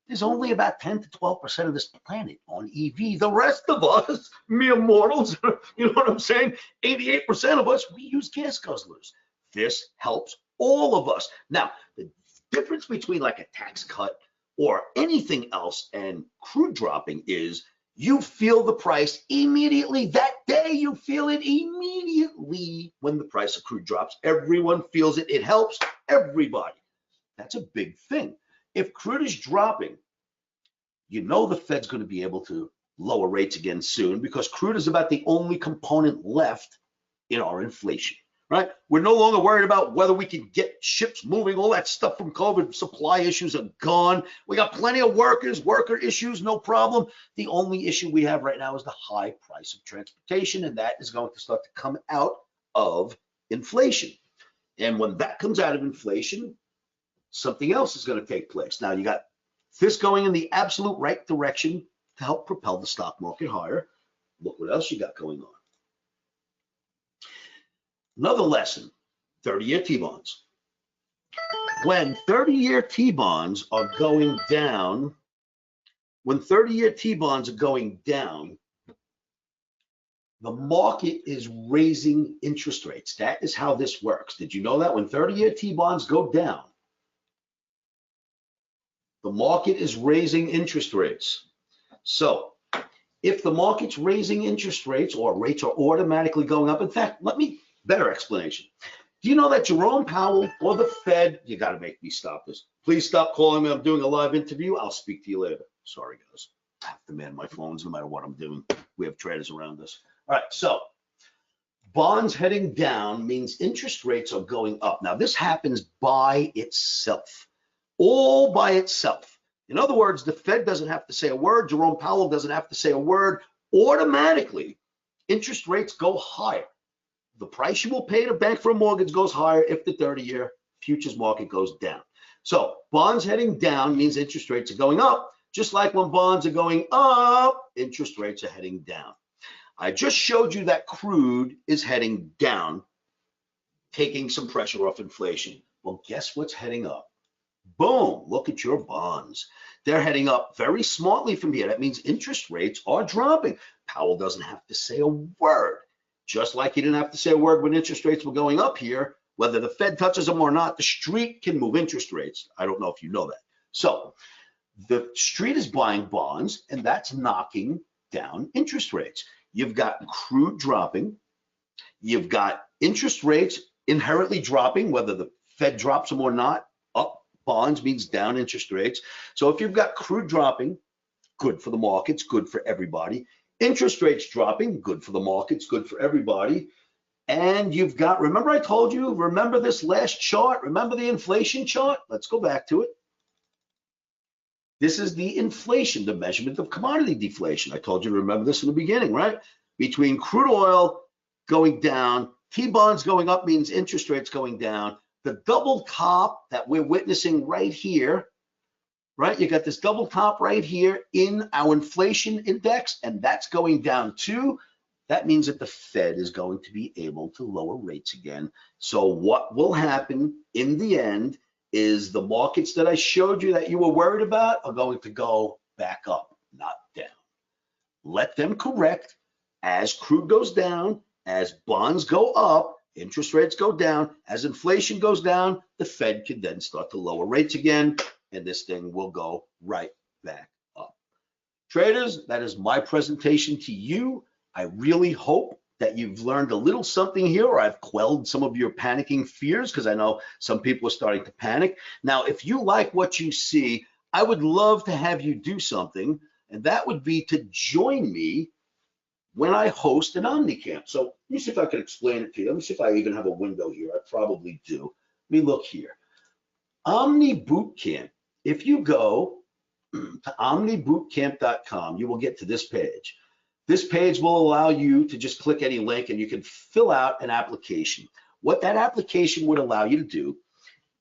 there's only about 10 to 12% of this planet on EV. The rest of us, mere mortals, you know what I'm saying? 88% of us, we use gas guzzlers. This helps all of us. Now, the difference between like a tax cut or anything else and crude dropping is you feel the price immediately. That day, you feel it immediately when the price of crude drops. Everyone feels it. It helps everybody. That's a big thing. If crude is dropping, you know the Fed's going to be able to lower rates again soon, because crude is about the only component left in our inflation, right? We're no longer worried about whether we can get ships moving. All that stuff from COVID, supply issues are gone. We got plenty of worker issues, no problem. The only issue we have right now is the high price of transportation, and that is going to start to come out of inflation. And when that comes out of inflation, something else is going to take place. Now, you got this going in the absolute right direction to help propel the stock market higher. Look what else you got going on. Another lesson, 30-year T-bonds. When 30-year T-bonds are going down, the market is raising interest rates. That is how this works. Did you know that? When 30-year T-bonds go down, The market is raising interest rates. So if the market's raising interest rates, or rates are automatically going up, in fact, better explanation. Do you know that Jerome Powell or the Fed, you got to make me stop this. Please stop calling me. I'm doing a live interview. I'll speak to you later. Sorry, guys. I have to man my phones no matter what I'm doing. We have traders around us. All right, so bonds heading down means interest rates are going up. Now, this happens by itself, all by itself. In other words, the Fed doesn't have to say a word. Jerome Powell doesn't have to say a word. Automatically, interest rates go higher. The price you will pay to bank for a mortgage goes higher if the 30-year futures market goes down. So bonds heading down means interest rates are going up, just like when bonds are going up, interest rates are heading down. I just showed you that crude is heading down, taking some pressure off inflation. Well, guess what's heading up? Boom, look at your bonds. They're heading up very smartly from here. That means interest rates are dropping. Powell doesn't have to say a word. Just like he didn't have to say a word when interest rates were going up here, whether the Fed touches them or not, the street can move interest rates. I don't know if you know that. So the street is buying bonds, and that's knocking down interest rates. You've got crude dropping. You've got interest rates inherently dropping, whether the Fed drops them or not. Up bonds means down interest rates. So if you've got crude dropping, good for the markets, good for everybody. Interest rates dropping, good for the markets, good for everybody. And you've got, remember I told you, remember this last chart? Remember the inflation chart? Let's go back to it. This is the inflation, the measurement of commodity deflation. I told you to remember this in the beginning, right? Between crude oil going down, T-bonds going up means interest rates going down. The double top that we're witnessing right here, right? You got this double top right here in our inflation index, and that's going down too. That means that the Fed is going to be able to lower rates again. So what will happen in the end is the markets that I showed you that you were worried about are going to go back up, not down. Let them correct as crude goes down, as bonds go up, interest rates go down, as inflation goes down, the Fed can then start to lower rates again, and this thing will go right back up. Traders, that is my presentation to you. I really hope that you've learned a little something here, or I've quelled some of your panicking fears, because I know some people are starting to panic. Now, if you like what you see, I would love to have you do something, and that would be to join me when I host an OmniCamp. So let me see if I can explain it to you. Let me see if I even have a window here. I probably do. Let me look here. Omni Bootcamp. If you go to omnibootcamp.com, you will get to this page. This page will allow you to just click any link and you can fill out an application. What that application would allow you to do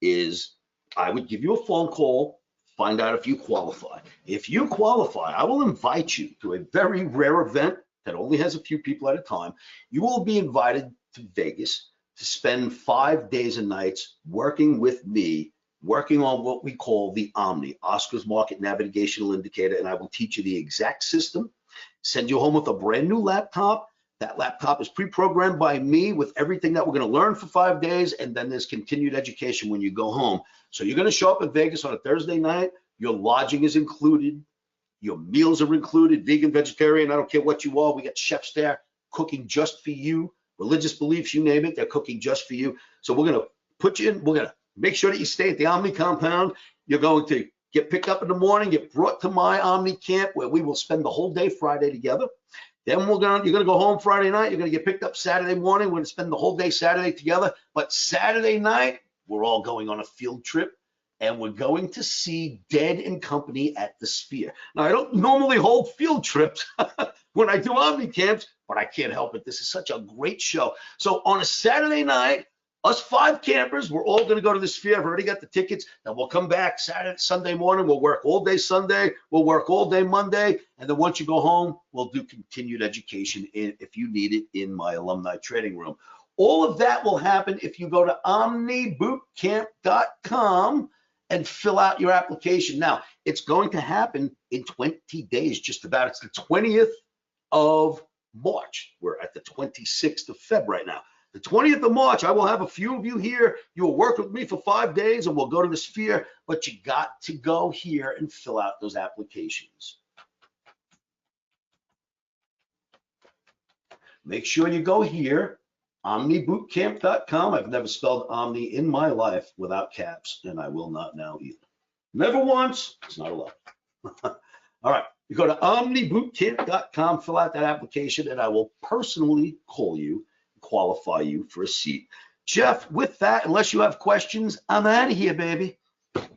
is I would give you a phone call, find out if you qualify. If you qualify, I will invite you to a very rare event that only has a few people at a time. You will be invited to Vegas to spend 5 days and nights working with me, working on what we call the Omni, Oscar's Market Navigational Indicator, and I will teach you the exact system, send you home with a brand new laptop. That laptop is pre-programmed by me with everything that we're going to learn for 5 days, and then there's continued education when you go home. So you're going to show up in Vegas on a Thursday night. Your lodging is included. Your meals are included, vegan, vegetarian, I don't care what you are. We got chefs there cooking just for you. Religious beliefs, you name it, they're cooking just for you. So we're going to put you in, we're going to make sure that you stay at the Omni compound. You're going to get picked up in the morning, get brought to my Omni camp where we will spend the whole day Friday together. Then you're going to go home Friday night. You're going to get picked up Saturday morning. We're going to spend the whole day Saturday together. But Saturday night, we're all going on a field trip, and we're going to see Dead & Company at the Sphere. Now, I don't normally hold field trips when I do Omni camps, but I can't help it. This is such a great show. So on a Saturday night, us 5 campers, we're all going to go to the Sphere. I've already got the tickets, and we'll come back Sunday morning. We'll work all day Sunday. We'll work all day Monday. And then once you go home, we'll do continued education if you need it in my alumni trading room. All of that will happen if you go to omnibootcamp.com and fill out your application. Now, it's going to happen in 20 days, just about. It's the 20th of March. We're at the 26th of Feb right now. The 20th of March, I will have a few of you here. You will work with me for 5 days and we'll go to the Sphere, but you got to go here and fill out those applications. Make sure you go here, omnibootcamp.com. I've never spelled Omni in my life without caps, and I will not now either. Never once. It's not allowed. All right. You go to omnibootcamp.com, fill out that application, and I will personally call you, qualify you for a seat. Jeff, with that, unless you have questions, I'm out of here, baby. Not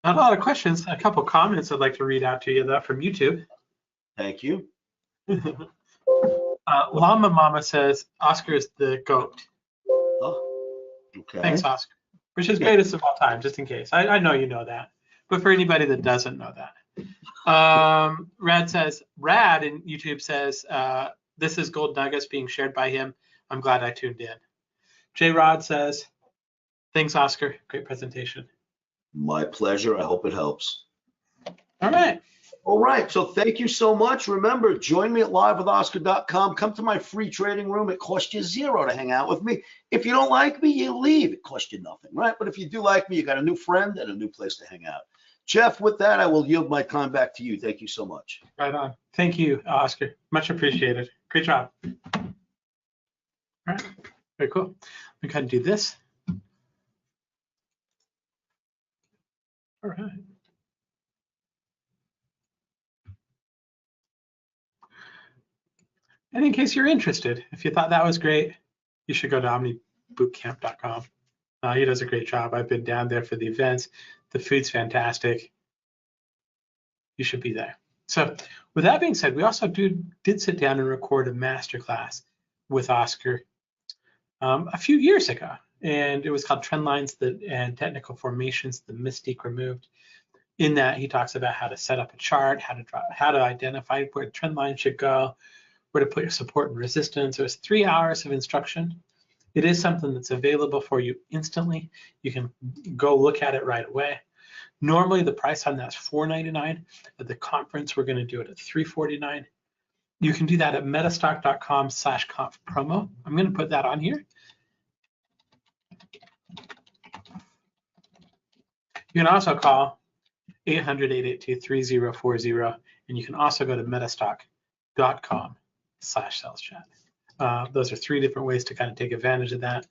a lot of questions. A couple comments I'd like to read out to you, though, from YouTube. Thank you. Llama Mama says, Oscar is the GOAT. Oh, okay. Thanks, Oscar. Which is greatest of all time, just in case. I know you know that. But for anybody that doesn't know that. Rad in YouTube says, this is Gold Nuggets being shared by him. I'm glad I tuned in. J Rod says, thanks, Oscar. Great presentation. My pleasure. I hope it helps. All right. All right. So thank you so much. Remember, join me at livewithoscar.com. Come to my free trading room. It costs you $0 to hang out with me. If you don't like me, you leave. It costs you nothing, right? But if you do like me, you got a new friend and a new place to hang out. Jeff, with that, I will yield my time back to you. Thank you so much. Right on. Thank you, Oscar. Much appreciated. Great job. All right. Very cool. We can do this. All right. And in case you're interested, if you thought that was great, you should go to omnibootcamp.com. He does a great job. I've been down there for the events. The food's fantastic. You should be there. So with that being said, we also did sit down and record a masterclass with Oscar a few years ago. And it was called Trend Lines and Technical Formations, the Mystique Removed. In that, he talks about how to set up a chart, how to identify where the trend line should go, where to put your support and resistance. It was 3 hours of instruction. It is something that's available for you instantly. You can go look at it right away. Normally, the price on that's $4.99. At the conference, we're going to do it at $3.49. You can do that at metastock.com/conf promo. I'm going to put that on here. You can also call 800-882-3040, and you can also go to metastock.com/saleschat. Those are 3 different ways to kind of take advantage of that.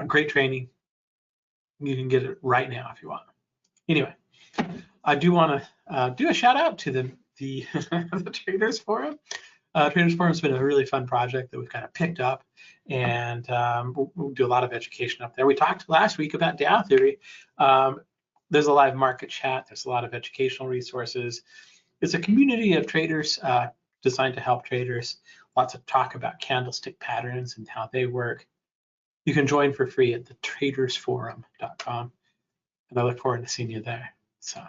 Great training. You can get it right now if you want. Anyway, I do want to do a shout out to the the Traders Forum. Traders Forum has been a really fun project that we've kind of picked up, and we'll do a lot of education up there. We talked last week about Dow theory. There's a live market chat. There's a lot of educational resources. It's a community of traders designed to help traders. Lots of talk about candlestick patterns and how they work. You can join for free at thetradersforum.com, and I look forward to seeing you there. So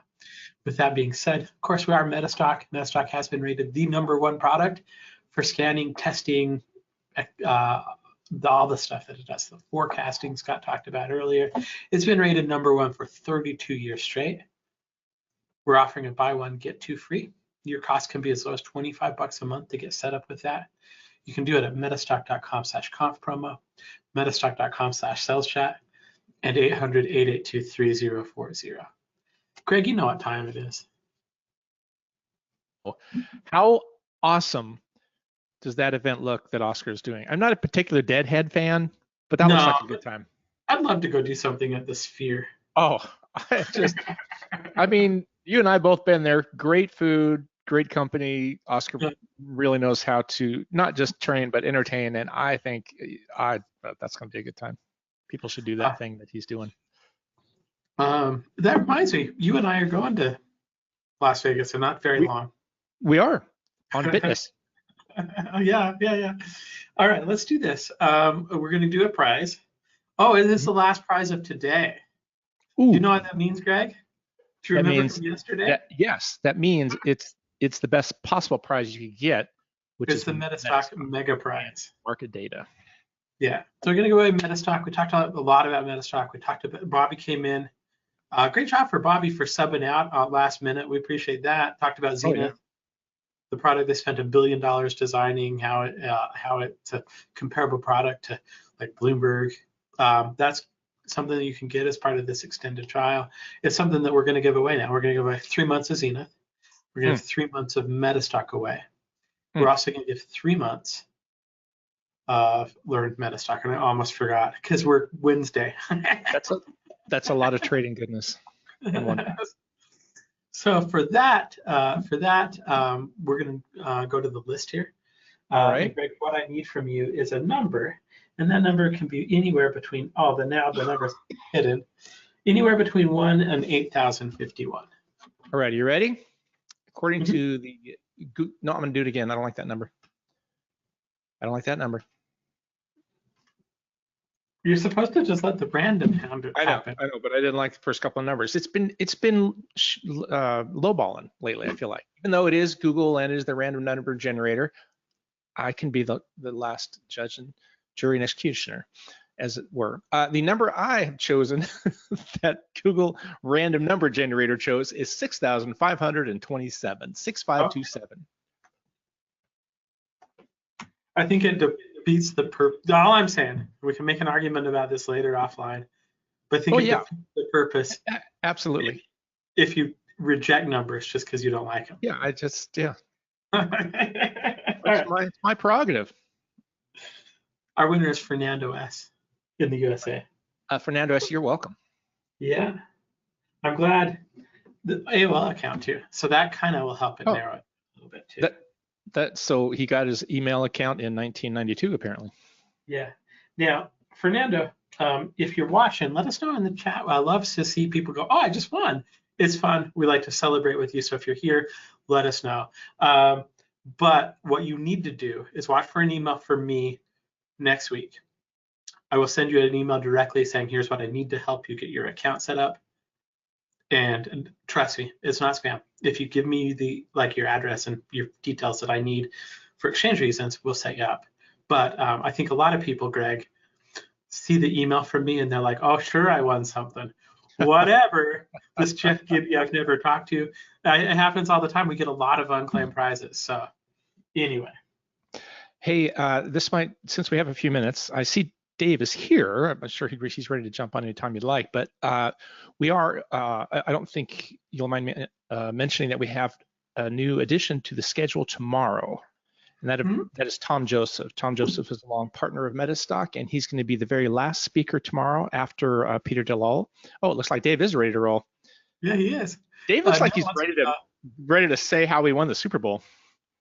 with that being said, of course, we are MetaStock. MetaStock has been rated the #1 product for scanning, testing, all the stuff that it does. The forecasting Scott talked about earlier. It's been rated #1 for 32 years straight. We're offering a buy one, get 2 free. Your cost can be as low as $25 a month to get set up with that. You can do it at metastock.com/conf promo, metastock.com/saleschat, and 800-882-3040. Greg, you know what time it is. How awesome does that event look that Oscar's doing? I'm not a particular Deadhead fan, but that looks like a good time. I'd love to go do something at the Sphere. Oh, I mean, you and I both been there. Great food, great company. Oscar really knows how to not just train, but entertain. And I think that's going to be a good time. People should do that thing that he's doing. That reminds me, you and I are going to Las Vegas, and not very long. We are on business. Yeah. All right, let's do this. We're going to do a prize. Oh, and this is the last prize of today. Ooh. Do you know what that means, Greg? Do you remember from yesterday? Yes, that means it's the best possible prize you could get, which is the MetaStock Mega Prize. Market data. Yeah, so we're going to go with MetaStock. We talked a lot about MetaStock. We talked about Bobby came in. Great job for Bobby for subbing out last minute. We appreciate that. Talked about Zenith. the product they spent $1 billion designing, how it's a comparable product to like Bloomberg. That's something that you can get as part of this extended trial. It's something that we're going to give away now. We're going to give away 3 months of Zenith. We're going to give 3 months of MetaStock away. We're also going to give 3 months of Learn MetaStock, and I almost forgot because we're Wednesday. That's a lot of trading goodness in one. So for that, we're going to go to the list here. All right. And Greg, what I need from you is a number, and that number can be anywhere between, the number's hidden, anywhere between 1 and 8,051. All right, you ready? According to the, no, I'm going to do it again. I don't like that number. I don't like that number. You're supposed to just let the random happen. I know, but I didn't like the first couple of numbers. It's been lowballing lately, I feel like. Even though it is Google and it is the random number generator, I can be the last judge and jury and executioner, as it were. The number I have chosen that Google random number generator chose is 6,527, 6527. I think it defeats the purpose. All I'm saying, we can make an argument about this later offline, but I think defeats the purpose. Absolutely. If you reject numbers just because you don't like them. Yeah, it's my prerogative. Our winner is Fernando S. in the USA. Fernando S., you're welcome. Yeah, I'm glad the AOL account too. So that kind of will help it narrow it a little bit too. So he got his email account in 1992, apparently. Yeah. Now, Fernando, if you're watching, let us know in the chat. I love to see people go, I just won. It's fun. We like to celebrate with you. So if you're here, let us know. But what you need to do is watch for an email from me next week. I will send you an email directly saying, here's what I need to help you get your account set up. And trust me, it's not spam. If you give me your address and your details that I need for exchange reasons, we'll set you up. But I think a lot of people, Greg, see the email from me and they're like, oh, sure, I won something. Whatever. This Jeff Gibby I've never talked to. It happens all the time. We get a lot of unclaimed prizes. So anyway. Hey, since we have a few minutes, I see Dave is here. I'm sure he's ready to jump on anytime you'd like, but we are, I don't think you'll mind me mentioning that we have a new addition to the schedule tomorrow, and that is Tom Joseph. Tom Joseph is a long partner of MetaStock, and he's going to be the very last speaker tomorrow after Peter DeLull. Oh, it looks like Dave is ready to roll. Yeah, he is. Dave looks like he's ready to say how we won the Super Bowl.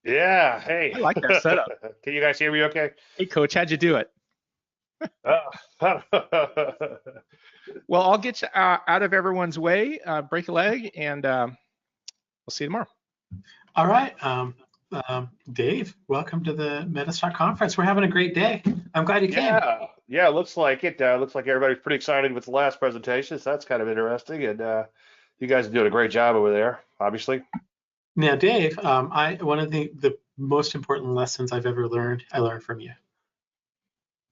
Yeah, hey. I like that setup. Can you guys hear me okay? Hey, Coach, how'd you do it? Well, I'll get you out of everyone's way, break a leg, and we'll see you tomorrow. All right. Dave, welcome to the MetaStock conference. We're having a great day. I'm glad you came. Yeah, it looks like it. Looks like everybody's pretty excited with the last presentation, so that's kind of interesting. And you guys are doing a great job over there, obviously. Now, Dave, one of the most important lessons I've ever learned, I learned from you.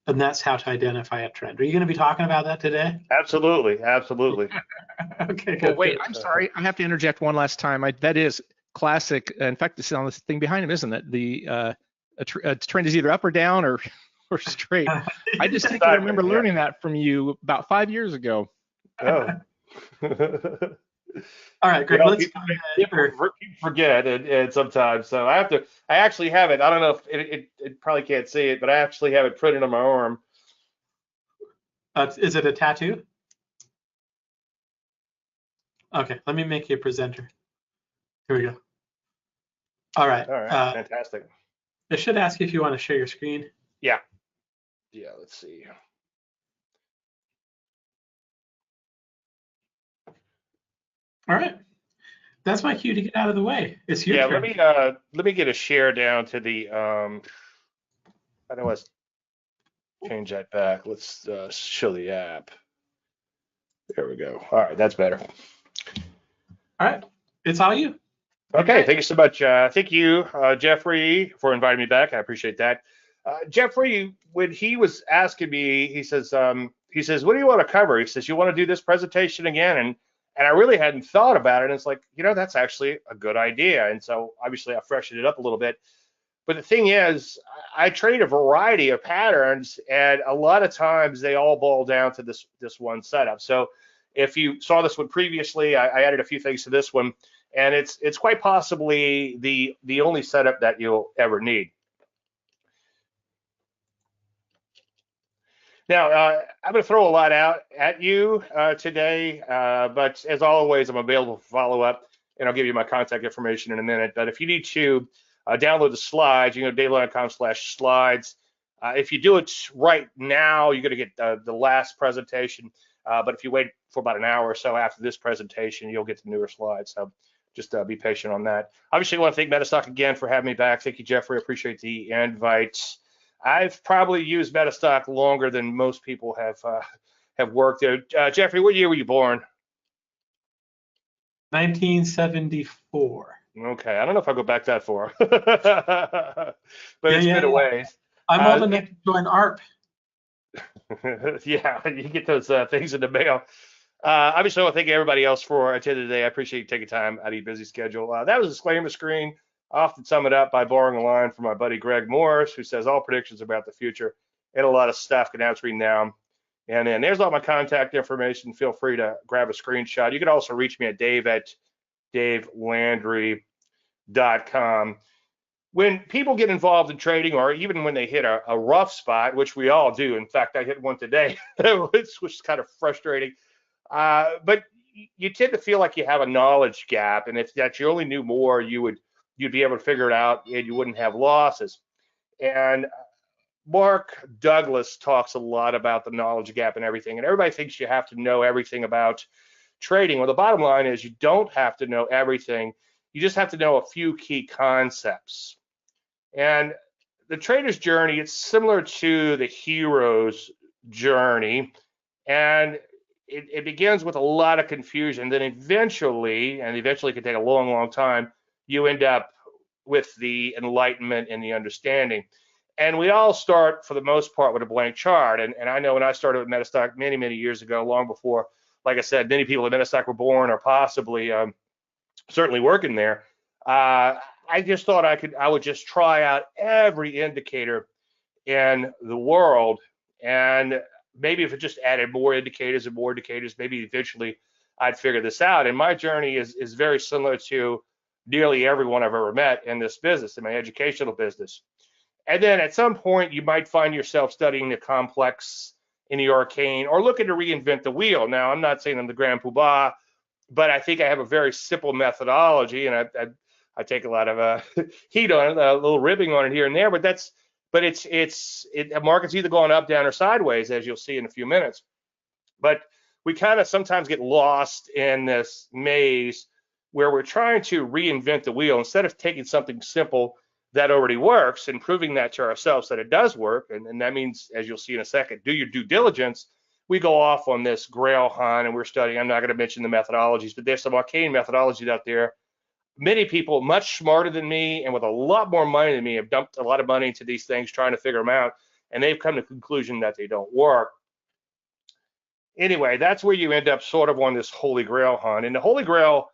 And that's how to identify a trend. Are you going to be talking about that today? Absolutely. Okay, good. Well, wait, I'm sorry. I have to interject one last time. That is classic. In fact, this is on this thing behind him, isn't it? A trend is either up or down or straight. I just think I remember learning that from you about 5 years ago. Oh. All right, Greg, let's go ahead. People forget and sometimes. So I actually have it. I don't know if it probably can't see it, but I actually have it printed on my arm. Is it a tattoo? Okay, let me make you a presenter. Here we go. All right. Fantastic. It should ask you if you want to share your screen. Yeah, let's see. All right. That's my cue to get out of the way. It's your turn. Let me get a share down to the I know let's change that back. Let's show the app. There we go. All right, that's better. All right. It's all you. Okay, thank you so much. Thank you, Jeffrey, for inviting me back. I appreciate that. Jeffrey, when he was asking me, he says, what do you want to cover? He says, you want to do this presentation again? And I really hadn't thought about it. And it's like, that's actually a good idea. And so obviously I freshened it up a little bit. But the thing is, I trade a variety of patterns, and a lot of times they all boil down to this one setup. So if you saw this one previously, I added a few things to this one, and it's quite possibly the only setup that you'll ever need. Now, I'm going to throw a lot out at you today, but as always, I'm available for follow-up, and I'll give you my contact information in a minute. But if you need to download the slides, you can go to dayline.com/slides. If you do it right now, you're going to get the last presentation. But if you wait for about an hour or so after this presentation, you'll get the newer slides. So just be patient on that. Obviously, I want to thank MetaStock again for having me back. Thank you, Jeffrey. I appreciate the invite. I've probably used MetaStock longer than most people have worked there. Jeffrey, what year were you born? 1974. Okay, I don't know if I'll go back that far, but it's been a ways. I'm old enough to join ARP. Yeah, you get those things in the mail. Obviously, I want to thank everybody else for attending today. I appreciate you taking time out of your busy schedule. That was a disclaimer screen. I often sum it up by borrowing a line from my buddy Greg Morris, who says all predictions about the future and a lot of stuff can answer now. And then there's all my contact information. Feel free to grab a screenshot. You can also reach me at dave@davelandry.com. When people get involved in trading, or even when they hit a rough spot, which we all do. In fact, I hit one today, which was kind of frustrating. But you tend to feel like you have a knowledge gap, and if that you only knew more, you'd be able to figure it out, and you wouldn't have losses. And Mark Douglas talks a lot about the knowledge gap and everything, and everybody thinks you have to know everything about trading. Well, the bottom line is you don't have to know everything. You just have to know a few key concepts. And the trader's journey, it's similar to the hero's journey, and it begins with a lot of confusion. Then eventually, and eventually can take a long, long time, you end up with the enlightenment and the understanding. And we all start, for the most part, with a blank chart. And I know when I started with MetaStock many, many years ago, long before, like I said, many people at MetaStock were born or possibly certainly working there. I just thought I would just try out every indicator in the world, and maybe if it just added more indicators and more indicators, maybe eventually I'd figure this out. And my journey is very similar to nearly everyone I've ever met in this business, in my educational business. And then at some point, you might find yourself studying the complex in the arcane, or looking to reinvent the wheel. Now, I'm not saying I'm the grand poobah, but I think I have a very simple methodology, and I take a lot of heat on it, a little ribbing on it here and there, but the market's either going up, down, or sideways, as you'll see in a few minutes. But we kind of sometimes get lost in this maze where we're trying to reinvent the wheel instead of taking something simple that already works and proving that to ourselves that it does work. And that means, as you'll see in a second, do your due diligence. We go off on this grail hunt, and we're studying. I'm not going to mention the methodologies, but there's some arcane methodologies out there. Many people much smarter than me and with a lot more money than me have dumped a lot of money into these things trying to figure them out, and they've come to the conclusion that they don't work. Anyway, that's where you end up sort of on this holy grail hunt. And the holy grail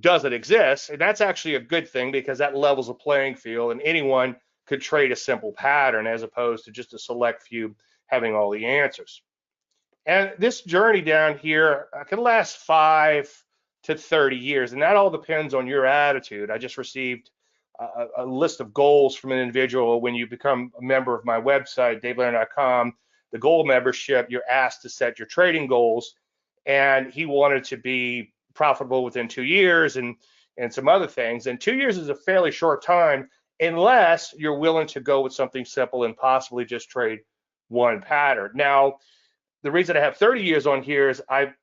doesn't exist, and that's actually a good thing, because that levels a playing field, and anyone could trade a simple pattern as opposed to just a select few having all the answers. And this journey down here can last 5 to 30 years, and that all depends on your attitude. I just received a list of goals from an individual. When you become a member of my website, davelandry.com, the goal membership, you're asked to set your trading goals, and he wanted to be profitable within 2 years and some other things. And 2 years is a fairly short time unless you're willing to go with something simple and possibly just trade one pattern. Now, the reason I have 30 years on here is I've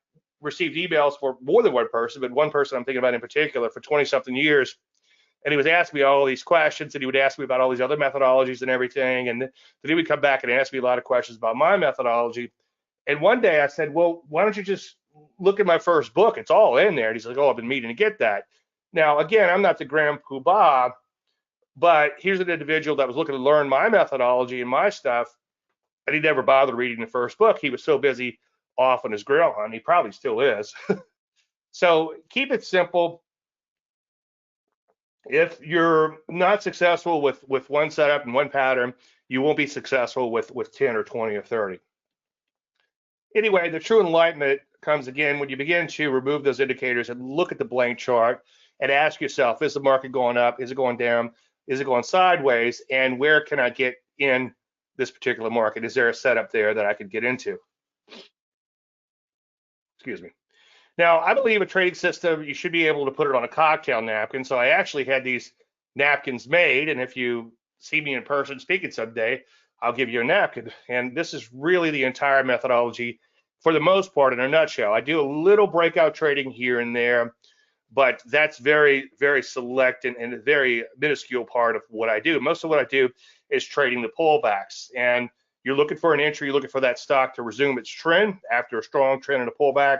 received emails for more than one person, but one person I'm thinking about in particular for 20-something years. And he was asking me all these questions, and he would ask me about all these other methodologies and everything. And then he would come back and ask me a lot of questions about my methodology. And one day I said, well, why don't you just look at my first book? It's all in there. And he's like, oh, I've been meaning to get that. Now, again, I'm not the grand poobah, but here's an individual that was looking to learn my methodology and my stuff, and he never bothered reading the first book. He was so busy off on his grail hunt. He probably still is. So keep it simple. If you're not successful with one setup and one pattern, you won't be successful with 10 or 20 or 30. Anyway, the true enlightenment comes again when you begin to remove those indicators and look at the blank chart and ask yourself, is the market going up? Is it going down? Is it going sideways? And where can I get in this particular market? Is there a setup there that I could get into? Excuse me. Now, I believe a trading system, you should be able to put it on a cocktail napkin. So I actually had these napkins made. And if you see me in person speaking someday, I'll give you a napkin. And this is really the entire methodology for the most part in a nutshell. I do a little breakout trading here and there, but that's very, very select and a very minuscule part of what I do. Most of what I do is trading the pullbacks. And you're looking for an entry, you're looking for that stock to resume its trend after a strong trend and a pullback.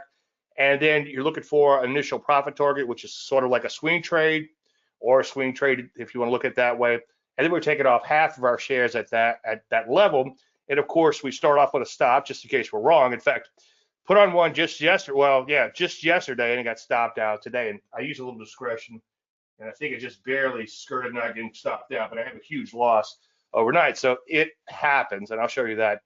And then you're looking for an initial profit target, which is sort of like a swing trade or a swing trade, if you want to look at it that way. And then we're taking off half of our shares at that level. And of course, we start off with a stop just in case we're wrong. In fact, put on one just yesterday. Well, yeah, just yesterday, and it got stopped out today. And I used a little discretion, and I think it just barely skirted not getting stopped out. But I have a huge loss overnight, so it happens, and I'll show you that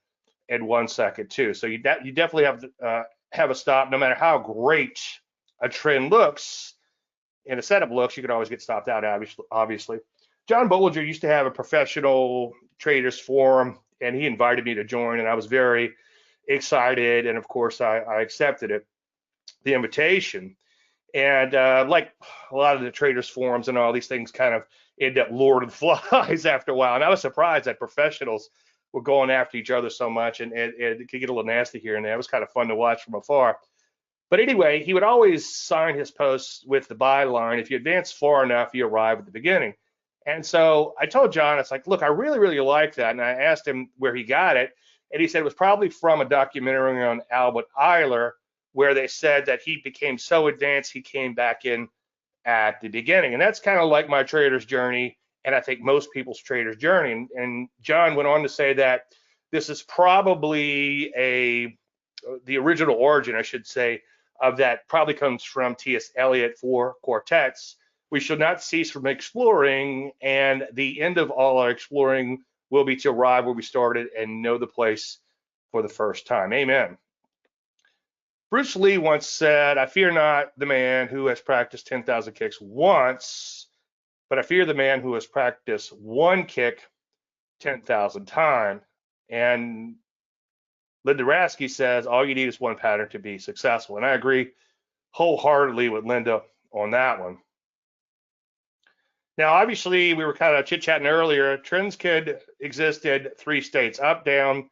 in 1 second too. So you definitely have a stop, no matter how great a trend looks and a setup looks. You can always get stopped out, obviously. John Bollinger used to have a professional traders forum, and he invited me to join, and I was very excited, and of course I accepted the invitation. And like a lot of the traders forums and all these things kind of end up Lord of the Flies after a while. And I was surprised that professionals were going after each other so much, and it could get a little nasty here and there. It was kind of fun to watch from afar. But anyway, he would always sign his posts with the byline, if you advance far enough, you arrive at the beginning. And so I told John, it's like, look, I really, really like that. And I asked him where he got it. And he said it was probably from a documentary on Albert Eiler, where they said that he became so advanced, he came back in at the beginning. And that's kind of like my trader's journey, and I think most people's trader's journey. And John went on to say that this is probably the original origin, I should say, of that probably comes from T.S. Eliot for Quartets. We should not cease from exploring, and the end of all our exploring will be to arrive where we started and know the place for the first time. Amen. Bruce Lee once said, I fear not the man who has practiced 10,000 kicks once, but I fear the man who has practiced one kick 10,000 times. And Linda Rasky says, all you need is one pattern to be successful. And I agree wholeheartedly with Linda on that one. Now, obviously, we were kind of chit-chatting earlier. Trends could exist in three states, up, down,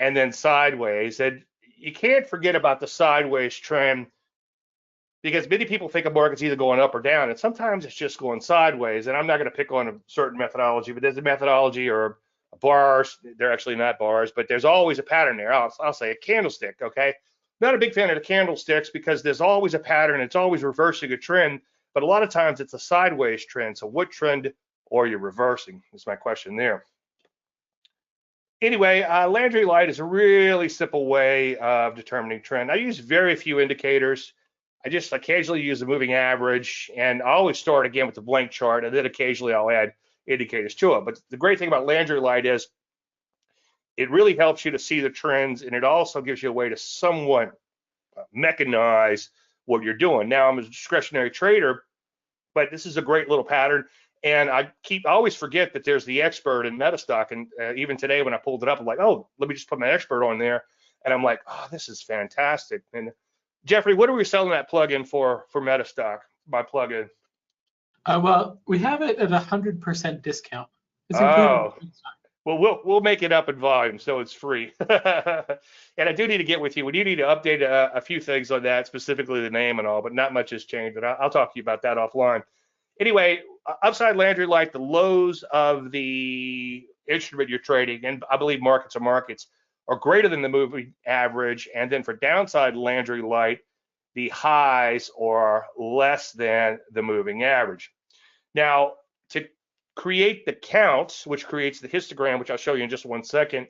and then sideways. And you can't forget about the sideways trend, because many people think a market's either going up or down, and sometimes it's just going sideways. And I'm not going to pick on a certain methodology, but there's a methodology or bars. They're actually not bars, but there's always a pattern there. I'll say a candlestick, okay? Not a big fan of the candlesticks because there's always a pattern. It's always reversing a trend, but a lot of times it's a sideways trend. So what trend are you reversing is my question there. Anyway, Landry Light is a really simple way of determining trend. I use very few indicators. I just occasionally use the moving average, and I always start again with the blank chart, and then occasionally I'll add indicators to it. But the great thing about Landry Light is it really helps you to see the trends, and it also gives you a way to somewhat mechanize what you're doing. Now, I'm a discretionary trader, but this is a great little pattern. And I always forget that there's the expert in MetaStock. And even today when I pulled it up, I'm like, oh, let me just put my expert on there. And I'm like, oh, this is fantastic. And Jeffrey, what are we selling that plugin for MetaStock, my plugin? Well, we have it at 100% discount. It's oh, well, we'll make it up in volume, so it's free. And I do need to get with you. We do need to update a few things on that, specifically the name and all, but not much has changed. But I'll talk to you about that offline. Anyway, upside Landry Light, the lows of the instrument you're trading, and I believe markets are greater than the moving average. And then for downside Landry Light, the highs are less than the moving average. Now, to create the count, which creates the histogram, which I'll show you in just 1 second,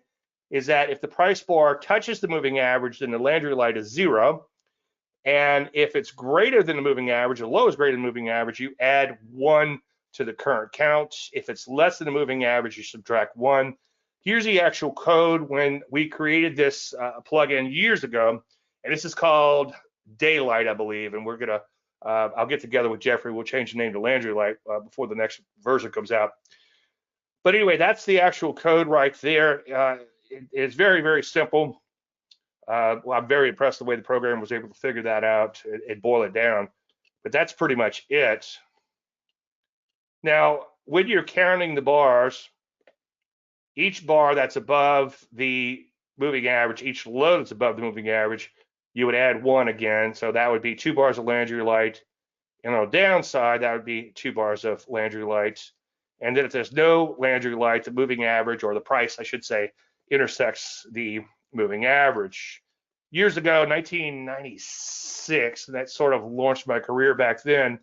is that if the price bar touches the moving average, then the Landry Light is 0. And if it's greater than the moving average, or low is greater than the moving average, you add 1 to the current count. If it's less than the moving average, you subtract 1. Here's the actual code when we created this plugin years ago, and this is called Daylight, I believe. And we're gonna, I'll get together with Jeffrey. We'll change the name to Landry Light before the next version comes out. But anyway, that's the actual code right there. It's very, very simple. Well, I'm very impressed the way the program was able to figure that out and boil it down. But that's pretty much it. Now, when you're counting the bars, each bar that's above the moving average, each low that's above the moving average, you would add 1 again. So that would be 2 bars of Landry Light. And on the downside, that would be 2 bars of Landry Light. And then if there's no Landry Light, the moving average, or the price, I should say, intersects the moving average. Years ago, 1996, and that sort of launched my career back then,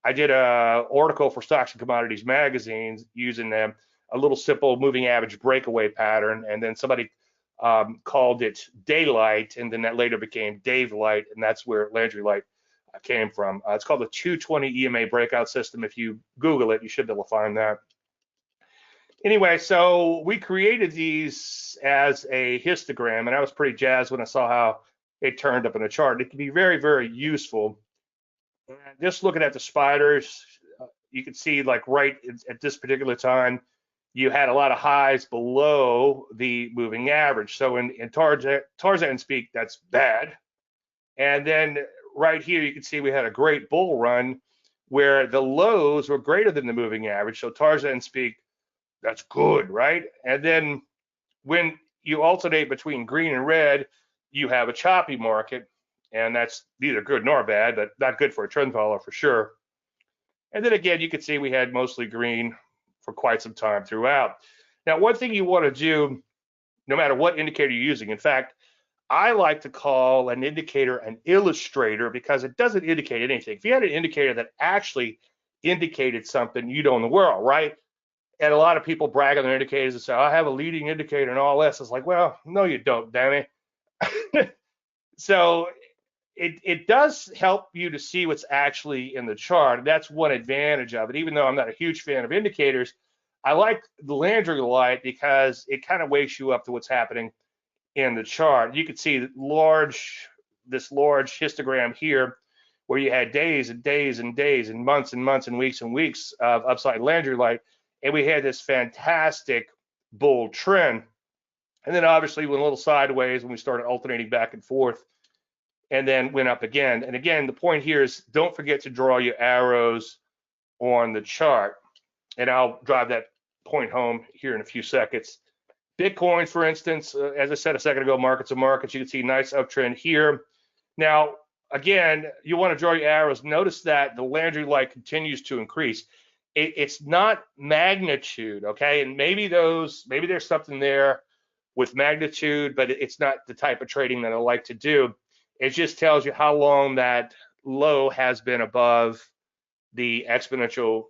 I did an article for Stocks and Commodities magazines using a little simple moving average breakaway pattern, and then somebody called it Daylight, and then that later became Dave Light, and that's where Landry Light came from. It's called the 220 EMA breakout system. If you Google it, you should be able to find that. Anyway, so we created these as a histogram, and I was pretty jazzed when I saw how it turned up in a chart. It can be very, very useful. And just looking at the spiders, you can see like right at this particular time, you had a lot of highs below the moving average. So in Tarzan speak, that's bad. And then right here, you can see we had a great bull run where the lows were greater than the moving average. So Tarzan speak, that's good, right? And then when you alternate between green and red, you have a choppy market, and that's neither good nor bad, but not good for a trend follower for sure. And then again, you can see we had mostly green for quite some time throughout. Now, one thing you want to do, no matter what indicator you're using, in fact, I like to call an indicator an illustrator because it doesn't indicate anything. If you had an indicator that actually indicated something, you'd own the world, right? And a lot of people brag on their indicators and say, I have a leading indicator and all this. It's like, well, no, you don't, damn it. So it does help you to see what's actually in the chart. That's one advantage of it. Even though I'm not a huge fan of indicators, I like the Landry Light because it kind of wakes you up to what's happening in the chart. You can see this large histogram here where you had days and days and days and months and weeks of upside Landry Light. And we had this fantastic bull trend. And then obviously went a little sideways when we started alternating back and forth, and then went up again. And again, the point here is don't forget to draw your arrows on the chart. And I'll drive that point home here in a few seconds. Bitcoin, for instance, as I said a second ago, markets are markets. You can see nice uptrend here. Now, again, you want to draw your arrows. Notice that the Landry Light continues to increase. It's not magnitude, okay? And maybe there's something there with magnitude, but it's not the type of trading that I like to do. It just tells you how long that low has been above the exponential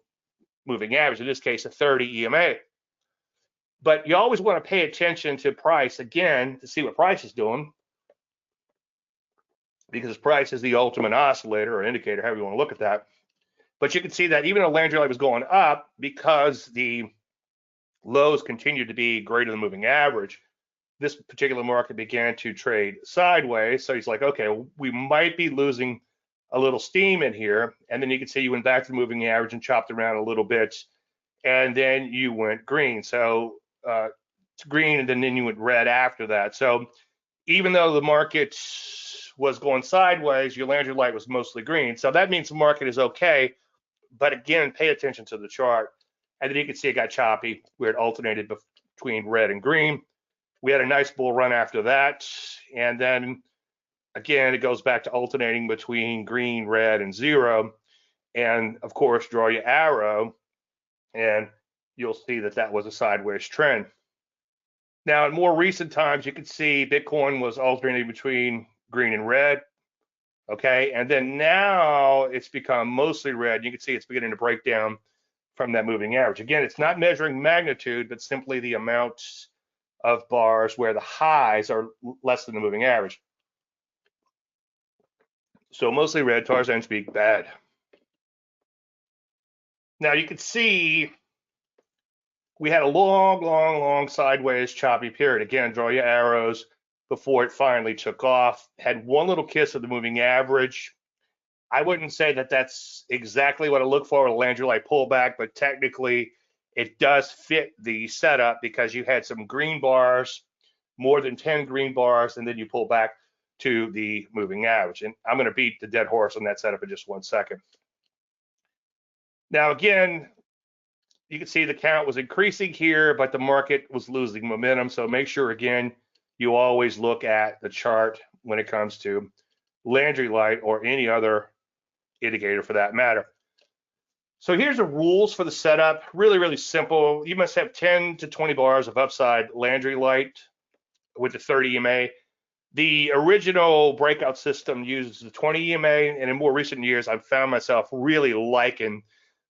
moving average, in this case, a 30 EMA. But you always want to pay attention to price, again, to see what price is doing, because price is the ultimate oscillator or indicator, however you want to look at that. But you can see that even though Landry Light was going up, because the lows continued to be greater than moving average, this particular market began to trade sideways. So he's like, okay, we might be losing a little steam in here. And then you can see you went back to the moving average and chopped around a little bit. And then you went green. So green, and then you went red after that. So even though the market was going sideways, your Landry Light was mostly green. So that means the market is okay. But again, pay attention to the chart. And then you can see it got choppy where it alternated between red and green. We had a nice bull run after that. And then again, it goes back to alternating between green, red, and zero. And of course, draw your arrow, and you'll see that that was a sideways trend. Now, in more recent times, you can see Bitcoin was alternating between green and red. Okay, and then now it's become mostly red. You can see it's beginning to break down from that moving average. Again, it's not measuring magnitude, but simply the amount of bars where the highs are less than the moving average. So mostly red, Tarzan speak, bad. Now you can see we had a long sideways choppy period. Again, draw your arrows before it finally took off. Had one little kiss of the moving average. I wouldn't say that that's exactly what I look for with a Landry Light pullback, but technically it does fit the setup because you had some green bars, more than 10 green bars, and then you pull back to the moving average. And I'm going to beat the dead horse on that setup in just 1 second. Now, again, you can see the count was increasing here, but the market was losing momentum. So make sure, again, you always look at the chart when it comes to Landry Light or any other indicator for that matter. So here's the rules for the setup. Really simple. You must have 10 to 20 bars of upside Landry Light with the 30 EMA. The original breakout system uses the 20 EMA, and in more recent years, I've found myself really liking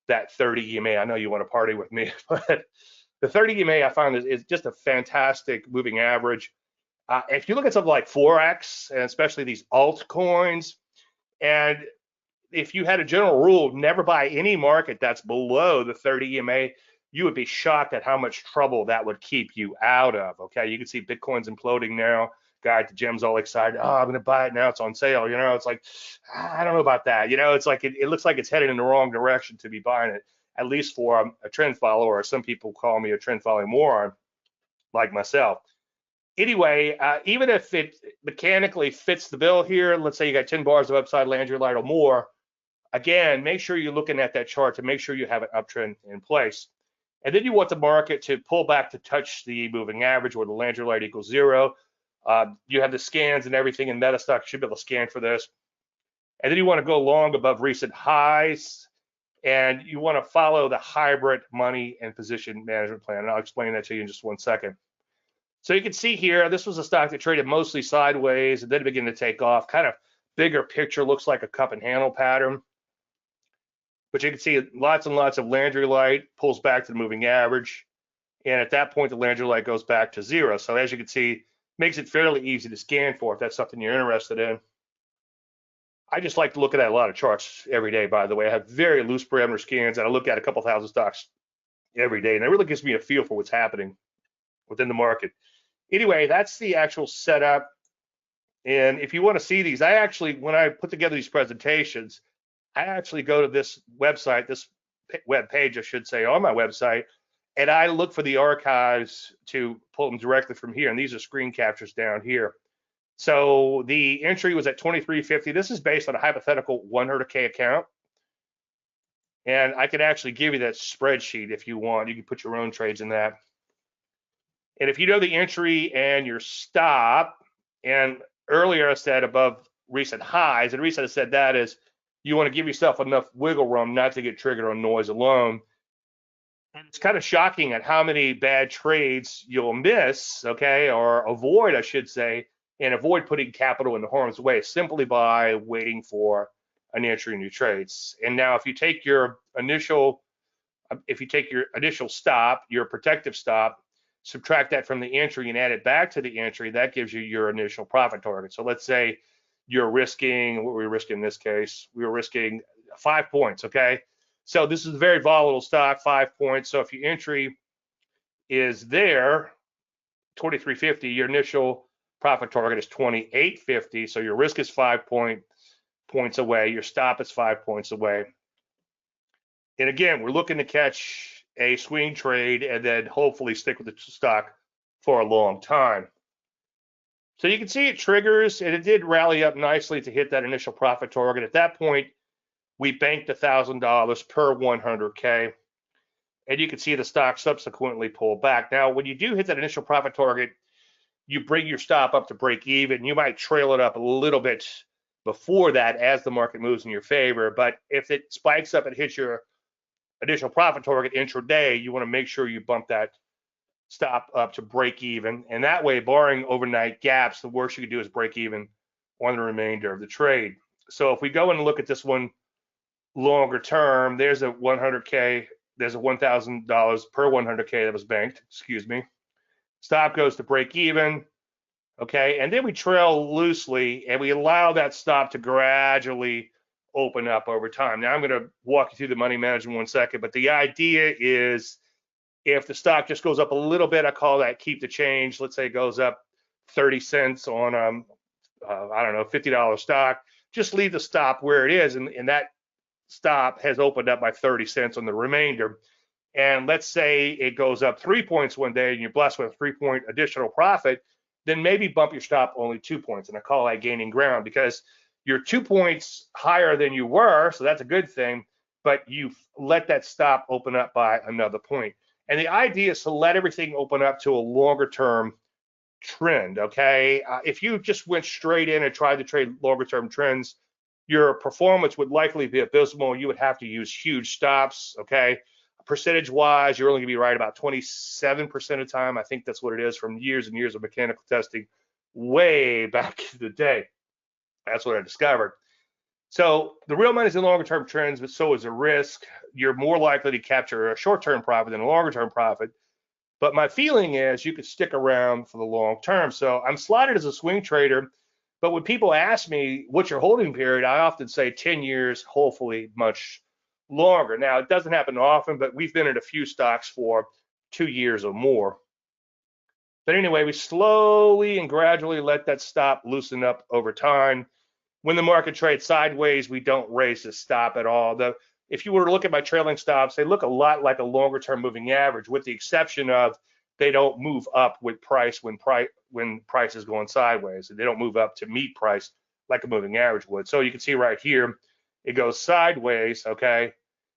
that 30 EMA. I know you want to party with me, but the 30 EMA I found is just a fantastic moving average. If you look at something like Forex, and especially these altcoins, and if you had a general rule, never buy any market that's below the 30 EMA, you would be shocked at how much trouble that would keep you out of. Okay, you can see Bitcoin's imploding now. Guy at the gym's all excited. Oh, I'm going to buy it now. It's on sale. You know, it's like, I don't know about that. You know, it's like it looks like it's headed in the wrong direction to be buying it, at least for a trend follower, or some people call me a trend following moron like myself. Anyway, even if it mechanically fits the bill here, let's say you got 10 bars of upside Landry Light or more, again, make sure you're looking at that chart to make sure you have an uptrend in place. And then you want the market to pull back to touch the moving average where the Landry Light equals 0. You have the scans and everything in MetaStock. You should be able to scan for this. And then you want to go long above recent highs, and you want to follow the hybrid money and position management plan. And I'll explain that to you in just 1 second. So you can see here, this was a stock that traded mostly sideways and then began to take off. Kind of bigger picture, looks like a cup and handle pattern. But you can see lots and lots of Landry Light pulls back to the moving average. And at that point, the Landry Light goes back to 0. So as you can see, makes it fairly easy to scan for if that's something you're interested in. I just like to look at a lot of charts every day, by the way. I have very loose parameter scans, and I look at a couple thousand stocks every day, and it really gives me a feel for what's happening within the market. Anyway, that's the actual setup. And if you want to see these, I actually, when I put together these presentations, I actually go to this website, this web page, I should say, on my website, and I look for the archives to pull them directly from here. And these are screen captures down here. So the entry was at 23.50. This is based on a hypothetical 100K account. And I could actually give you that spreadsheet if you want. You can put your own trades in that. And if you know the entry and your stop, and earlier I said above recent highs, and the reason I said that is you want to give yourself enough wiggle room not to get triggered on noise alone. And it's kind of shocking at how many bad trades you'll miss, okay, or avoid, I should say, and avoid putting capital in harm's way simply by waiting for an entry in your trades. And now if you take your initial stop, your protective stop, subtract that from the entry and add it back to the entry, that gives you your initial profit target. So let's say you're risking, what were we risking in this case? We were risking 5 points, okay? So this is a very volatile stock, 5 points. So if your entry is there, 23.50, your initial profit target is 28.50. So your risk is 5 points away. Your stop is 5 points away. And again, we're looking to catch a swing trade and then hopefully stick with the stock for a long time. So you can see it triggers, and it did rally up nicely to hit that initial profit target. At that point, we banked $1,000 per 100K, and you can see the stock subsequently pull back. Now, when you do hit that initial profit target, you bring your stop up to break even. You might trail it up a little bit before that as the market moves in your favor, but if it spikes up and hits your initial profit target intraday, you want to make sure you bump that stop up to break even. And that way, barring overnight gaps, the worst you could do is break even on the remainder of the trade. So if we go and look at this one longer term, there's a 100K, there's a $1,000 per 100K that was banked, excuse me. Stop goes to break even. okay? And then we trail loosely and we allow that stop to gradually open up over time. Now I'm going to walk you through the money management in 1 second, but the idea is if the stock just goes up a little bit, I call that keep the change. Let's say it goes up 30 cents on, I don't know, $50 stock, just leave the stop where it is. And that stop has opened up by 30 cents on the remainder. And let's say it goes up 3 points one day and you're blessed with a 3-point additional profit, then maybe bump your stop only 2 points. And I call that gaining ground because you're 2 points higher than you were. So that's a good thing, but you've let that stop open up by another point. And the idea is to let everything open up to a longer term trend, okay? If you just went straight in and tried to trade longer term trends, your performance would likely be abysmal. You would have to use huge stops, okay? Percentage wise, you're only gonna be right about 27% of the time. I think that's what it is from years and years of mechanical testing way back in the day. That's what I discovered. So the real money is in longer term trends, but so is the risk. You're more likely to capture a short term profit than a longer term profit. But my feeling is you could stick around for the long term. So I'm slotted as a swing trader, but when people ask me what's your holding period, I often say 10 years, hopefully much longer. Now, it doesn't happen often, but we've been in a few stocks for 2 years or more. But anyway, we slowly and gradually let that stop loosen up over time. When the market trades sideways, we don't raise the stop at all. If you were to look at my trailing stops, they look a lot like a longer term moving average, with the exception of they don't move up with price when price is going sideways. They don't move up to meet price like a moving average would. So you can see right here, it goes sideways, okay?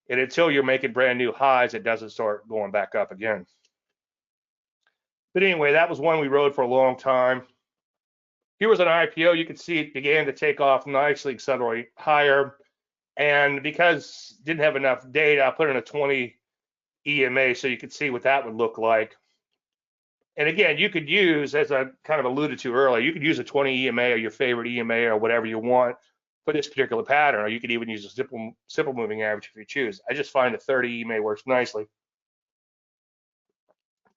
And until you're making brand new highs, it doesn't start going back up again. But anyway, that was one we rode for a long time. Here was an IPO. You can see it began to take off nicely, accelerate higher. And because didn't have enough data, I put in a 20 EMA so you could see what that would look like. And again, you could use, as I kind of alluded to earlier, you could use a 20 EMA or your favorite EMA or whatever you want for this particular pattern, or you could even use a simple moving average if you choose. I just find the 30 EMA works nicely.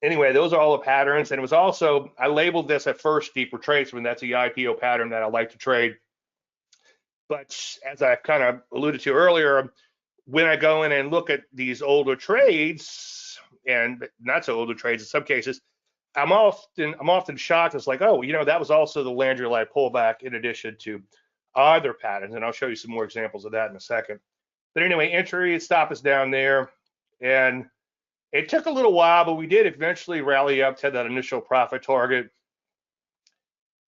Anyway, those are all the patterns. And it was also, I labeled this at first deep retracement. That's the IPO pattern that I like to trade. But as I kind of alluded to earlier, when I go in and look at these older trades, and not so older trades in some cases, I'm often shocked. It's like, oh, you know, that was also the Landry Light pullback in addition to other patterns. And I'll show you some more examples of that in a second. But anyway, entry and stop is down there. And it took a little while, but we did eventually rally up to that initial profit target.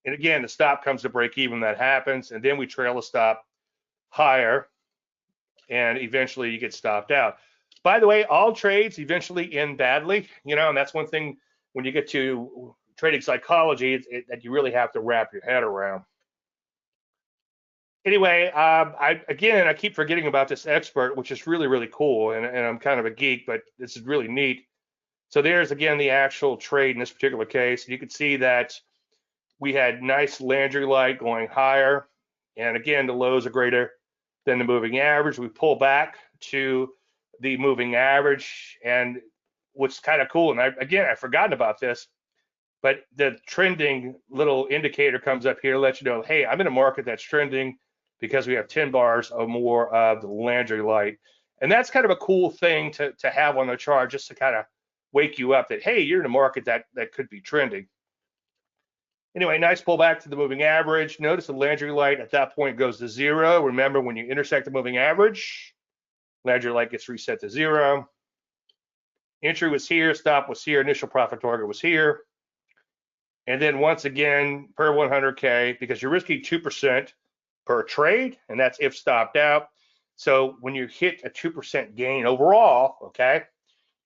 And again, the stop comes to break even, that happens. And then we trail the stop higher and eventually you get stopped out. By the way, all trades eventually end badly, you know, and that's one thing when you get to trading psychology that you really have to wrap your head around. Anyway, I keep forgetting about this expert, which is really, really cool. And I'm kind of a geek, but this is really neat. So there's, again, the actual trade in this particular case. You can see that we had nice Landry light going higher. And again, the lows are greater than the moving average. We pull back to the moving average. And what's kind of cool, and I've forgotten about this, but the trending little indicator comes up here to let you know, hey, I'm in a market that's trending because we have 10 bars or more of the Landry light. And that's kind of a cool thing to have on the chart, just to kind of wake you up that, hey, you're in a market that could be trending. Anyway, nice pullback to the moving average. Notice the Landry light at that point goes to 0. Remember, when you intersect the moving average, Landry light gets reset to 0. Entry was here, stop was here, initial profit target was here. And then once again, per 100K, because you're risking 2% per trade, and that's if stopped out. So when you hit a 2% gain overall, okay,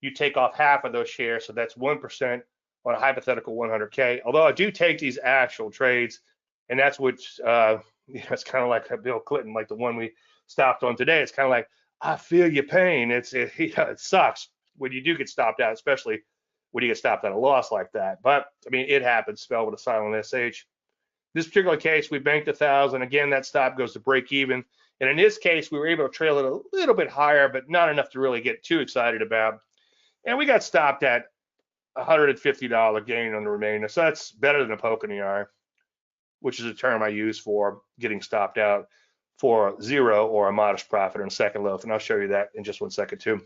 you take off half of those shares. So that's 1% on a hypothetical 100K. Although I do take these actual trades, and that's what, it's kind of like Bill Clinton, like the one we stopped on today. It's kind of like, I feel your pain. It sucks when you do get stopped out, especially when you get stopped at a loss like that. But I mean, it happens, spelled with a silent SH. This particular case, we banked 1,000. Again, that stop goes to break even. And in this case, we were able to trail it a little bit higher, but not enough to really get too excited about. And we got stopped at $150 gain on the remainder. So that's better than a poke in the eye. which is a term I use for getting stopped out for zero or a modest profit on a second loaf. And I'll show you that in just 1 second too.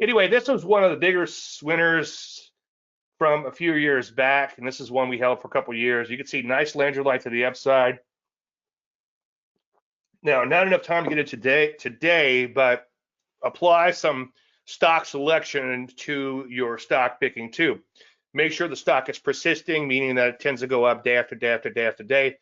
Anyway, this was one of the bigger winners from a few years back, and this is one we held for a couple of years. You can see nice Landry light to the upside. Now, not enough time to get into today, but apply some stock selection to your stock picking too. Make sure the stock is persisting, meaning that it tends to go up day after day after day after day.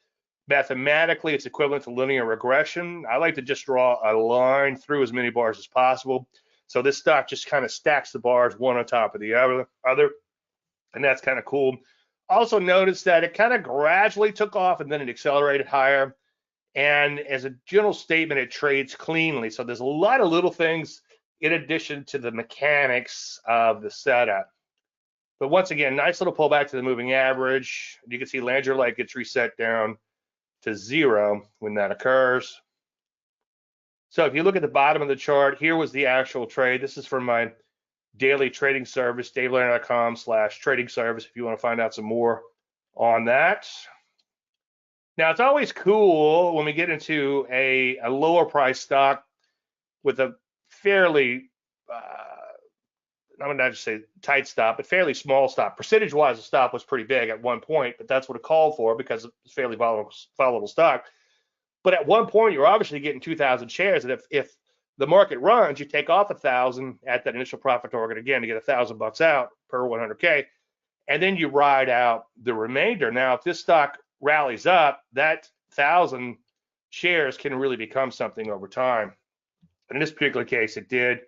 Mathematically, it's equivalent to linear regression. I like to just draw a line through as many bars as possible. So this stock just kind of stacks the bars one on top of the other, and that's kind of cool. Also notice that it kind of gradually took off and then it accelerated higher. And as a general statement, it trades cleanly. So there's a lot of little things in addition to the mechanics of the setup. But once again, nice little pullback to the moving average. You can see Landry light gets reset down to zero when that occurs. So if you look at the bottom of the chart, here was the actual trade. This is from my daily trading service, davelandry.com/trading service, if you want to find out some more on that. Now, it's always cool when we get into a lower price stock with a fairly, I'm going to just say tight stop, but fairly small stop. Percentage-wise, the stop was pretty big at one point, but that's what it called for because it's fairly volatile stock. But at one point, you're obviously getting 2,000 shares, and if the market runs, you take off 1,000 at that initial profit target again to get $1,000 out per 100K, and then you ride out the remainder. Now, if this stock rallies up, that 1,000 shares can really become something over time. And in this particular case, it did.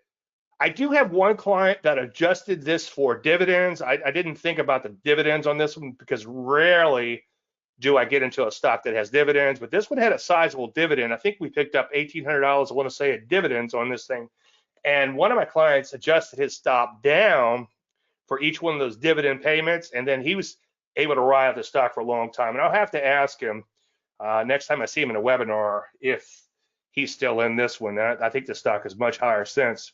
I do have one client that adjusted this for dividends. I didn't think about the dividends on this one because rarely do I get into a stock that has dividends, but this one had a sizable dividend. I think we picked up $1,800, I want to say, at dividends on this thing. And one of my clients adjusted his stop down for each one of those dividend payments, and then he was able to ride the stock for a long time. And I'll have to ask him next time I see him in a webinar if he's still in this one. I think the stock is much higher since.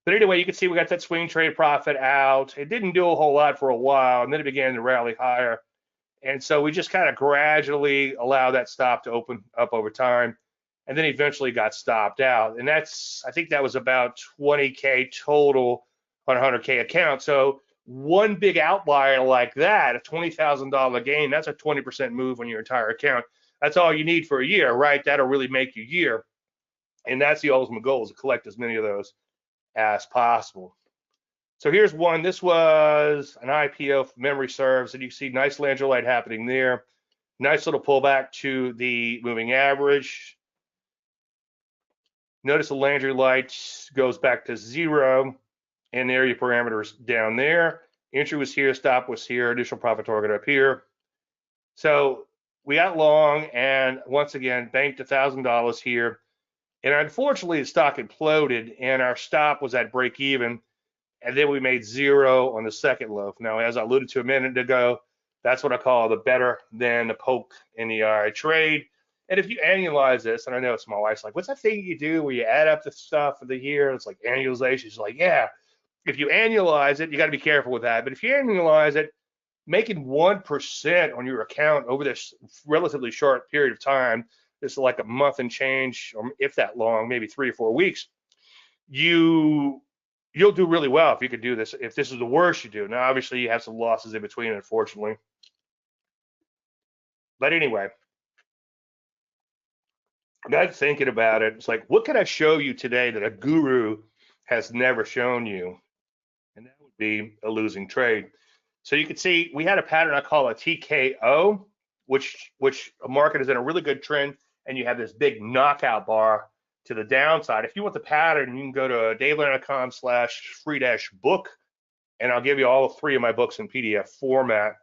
But anyway, you can see we got that swing trade profit out. It didn't do a whole lot for a while, and then it began to rally higher. And so we just kind of gradually allow that stop to open up over time, and then eventually got stopped out. And that's, I think that was about 20K total on a 100K account. So one big outlier like that, a $20,000 gain, that's a 20% move on your entire account. That's all you need for a year, right? That'll really make your year. And that's the ultimate goal, is to collect as many of those as possible. So here's one. This was an IPO, if memory serves, and you can see nice Landry light happening there. Nice little pullback to the moving average. Notice the Landry light goes back to zero, and the area parameters down there. Entry was here, stop was here, initial profit target up here. So we got long, and once again, banked $1,000 here. And unfortunately, the stock imploded, and our stop was at break even. And then we made zero on the second loaf. Now, as I alluded to a minute ago, that's what I call the better than the poke in the eye trade. And if you annualize this, and I know it's my wife's like, what's that thing you do where you add up the stuff for the year? It's like annualization. She's like, yeah, if you annualize it, you got to be careful with that. But if you annualize it, making 1% on your account over this relatively short period of time, this is like a month and change, or if that long, maybe 3 or 4 weeks, you'll do really well if you could do this. If this is the worst you do. Now, obviously, you have some losses in between, unfortunately. But anyway, I got thinking about it. It's like, what can I show you today that a guru has never shown you? And that would be a losing trade. So you can see we had a pattern I call a TKO, which a market is in a really good trend, and you have this big knockout bar to the downside. If you want the pattern, you can go to davelandry.com/free-book, and I'll give you all 3 of my books in PDF format.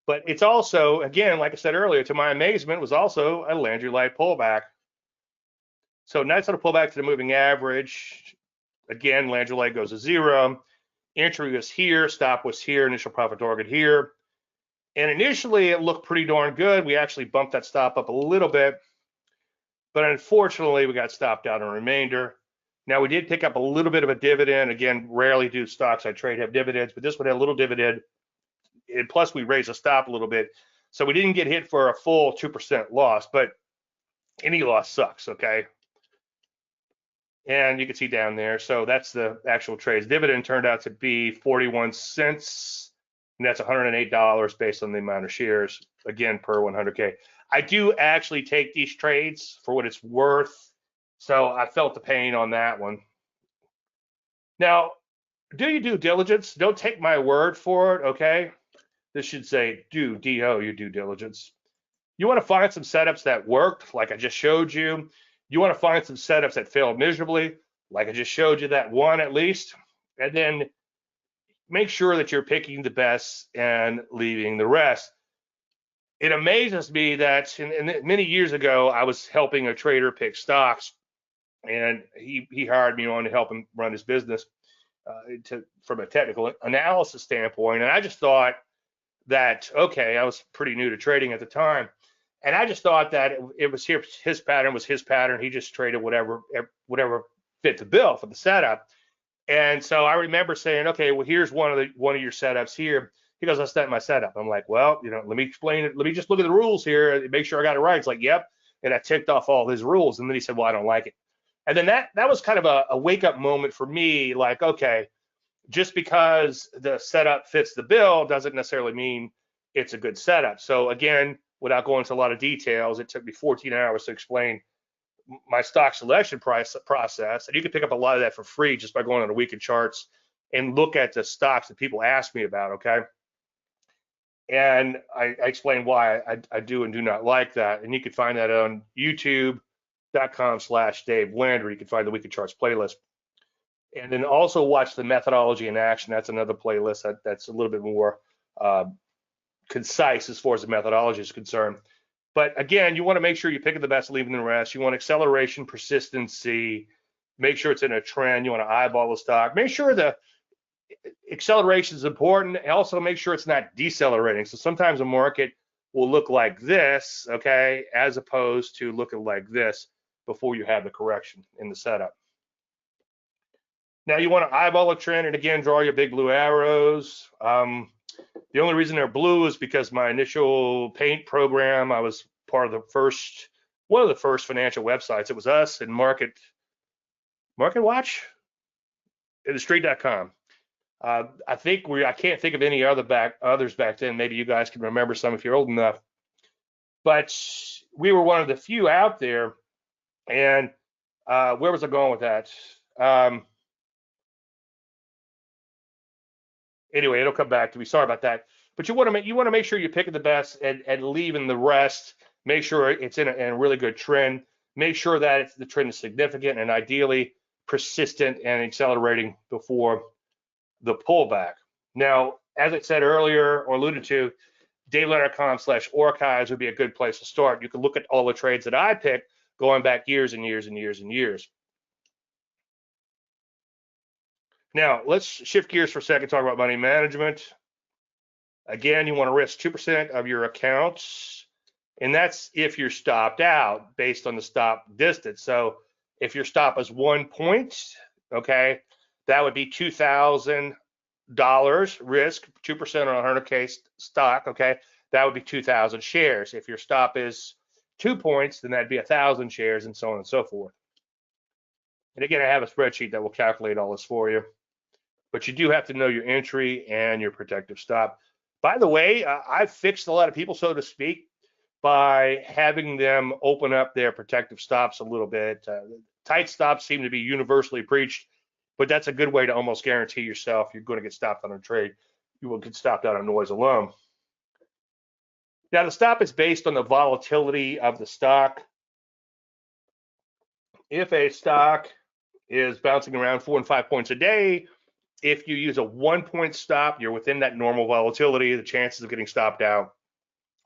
But it's also, again, like I said earlier, to my amazement, was also a Landry light pullback. So nice little pullback to the moving average. Again, Landry light goes to zero. Entry was here, stop was here, initial profit target here. And initially, it looked pretty darn good. We actually bumped that stop up a little bit. But unfortunately, we got stopped out on remainder. Now, we did pick up a little bit of a dividend. Again, rarely do stocks I trade have dividends, but this one had a little dividend. And plus, we raised the stop a little bit. So we didn't get hit for a full 2% loss, but any loss sucks, okay? And you can see down there, so that's the actual trades. Dividend turned out to be 41 cents, and that's $108 based on the amount of shares, again, per 100K. I do actually take these trades for what it's worth, so I felt the pain on that one. Now, do your due diligence. Don't take my word for it, okay? This should say do, D-O, your due diligence. You want to find some setups that worked, like I just showed you. You want to find some setups that failed miserably, like I just showed you that one at least. And then make sure that you're picking the best and leaving the rest. It amazes me that many years ago, I was helping a trader pick stocks, and he hired me on to help him run his business from a technical analysis standpoint. And I just thought that, okay, I was pretty new to trading at the time. And I just thought that it was his pattern was his pattern. He just traded whatever fit the bill for the setup. And so I remember saying, okay, well, here's one of your setups here. He goes, that's not my setup. I'm like, well, let me explain it. Let me just look at the rules here and make sure I got it right. It's like, yep. And I ticked off all his rules. And then he said, well, I don't like it. And then that was kind of a wake up moment for me. Like, okay, just because the setup fits the bill doesn't necessarily mean it's a good setup. So again, without going into a lot of details, it took me 14 hours to explain my stock selection process. And you can pick up a lot of that for free just by going on the weekend charts and look at the stocks that people ask me about, okay? And I explain why I do and do not like that. And you can find that on youtube.com/Dave Landry. You can find the weekend charts playlist. And then also watch the methodology in action. That's another playlist that's a little bit more concise as far as the methodology is concerned. But again, you want to make sure you're picking the best, leaving the rest. You want acceleration, persistency. Make sure it's in a trend. You want to eyeball the stock. Make sure the acceleration is important. Also, make sure it's not decelerating. So sometimes a market will look like this, okay, as opposed to looking like this before you have the correction in the setup. Now you want to eyeball a trend, and again, draw your big blue arrows. The only reason they're blue is because my initial paint program, I was part of one of the first financial websites. It was us and Market Watch, TheStreet.com. I can't think of any others back then. Maybe you guys can remember some if you're old enough. But we were one of the few out there. And where was I going with that? Anyway, it'll come back to me. Sorry about that. But you want to make sure you're picking the best and leaving the rest. Make sure it's in a really good trend. Make sure that the trend is significant and ideally persistent and accelerating before the pullback. Now, as I said earlier or alluded to, DaveLandry.com/archives would be a good place to start. You can look at all the trades that I picked going back years and years and years and years. Now, let's shift gears for a second, talk about money management. Again, you want to risk 2% of your accounts, and that's if you're stopped out based on the stop distance. So if your stop is 1 point, okay, that would be $2,000 risk, 2% on 100K stock, okay, that would be 2,000 shares. If your stop is 2 points, then that'd be 1,000 shares and so on and so forth. And again, I have a spreadsheet that will calculate all this for you. But you do have to know your entry and your protective stop. By the way, I've fixed a lot of people, so to speak, by having them open up their protective stops a little bit. Tight stops seem to be universally preached, but that's a good way to almost guarantee yourself you're going to get stopped on a trade. You will get stopped out on noise alone. Now, the stop is based on the volatility of the stock. If a stock is bouncing around 4 and 5 points a day, if you use a 1 point stop, you're within that normal volatility. The chances of getting stopped out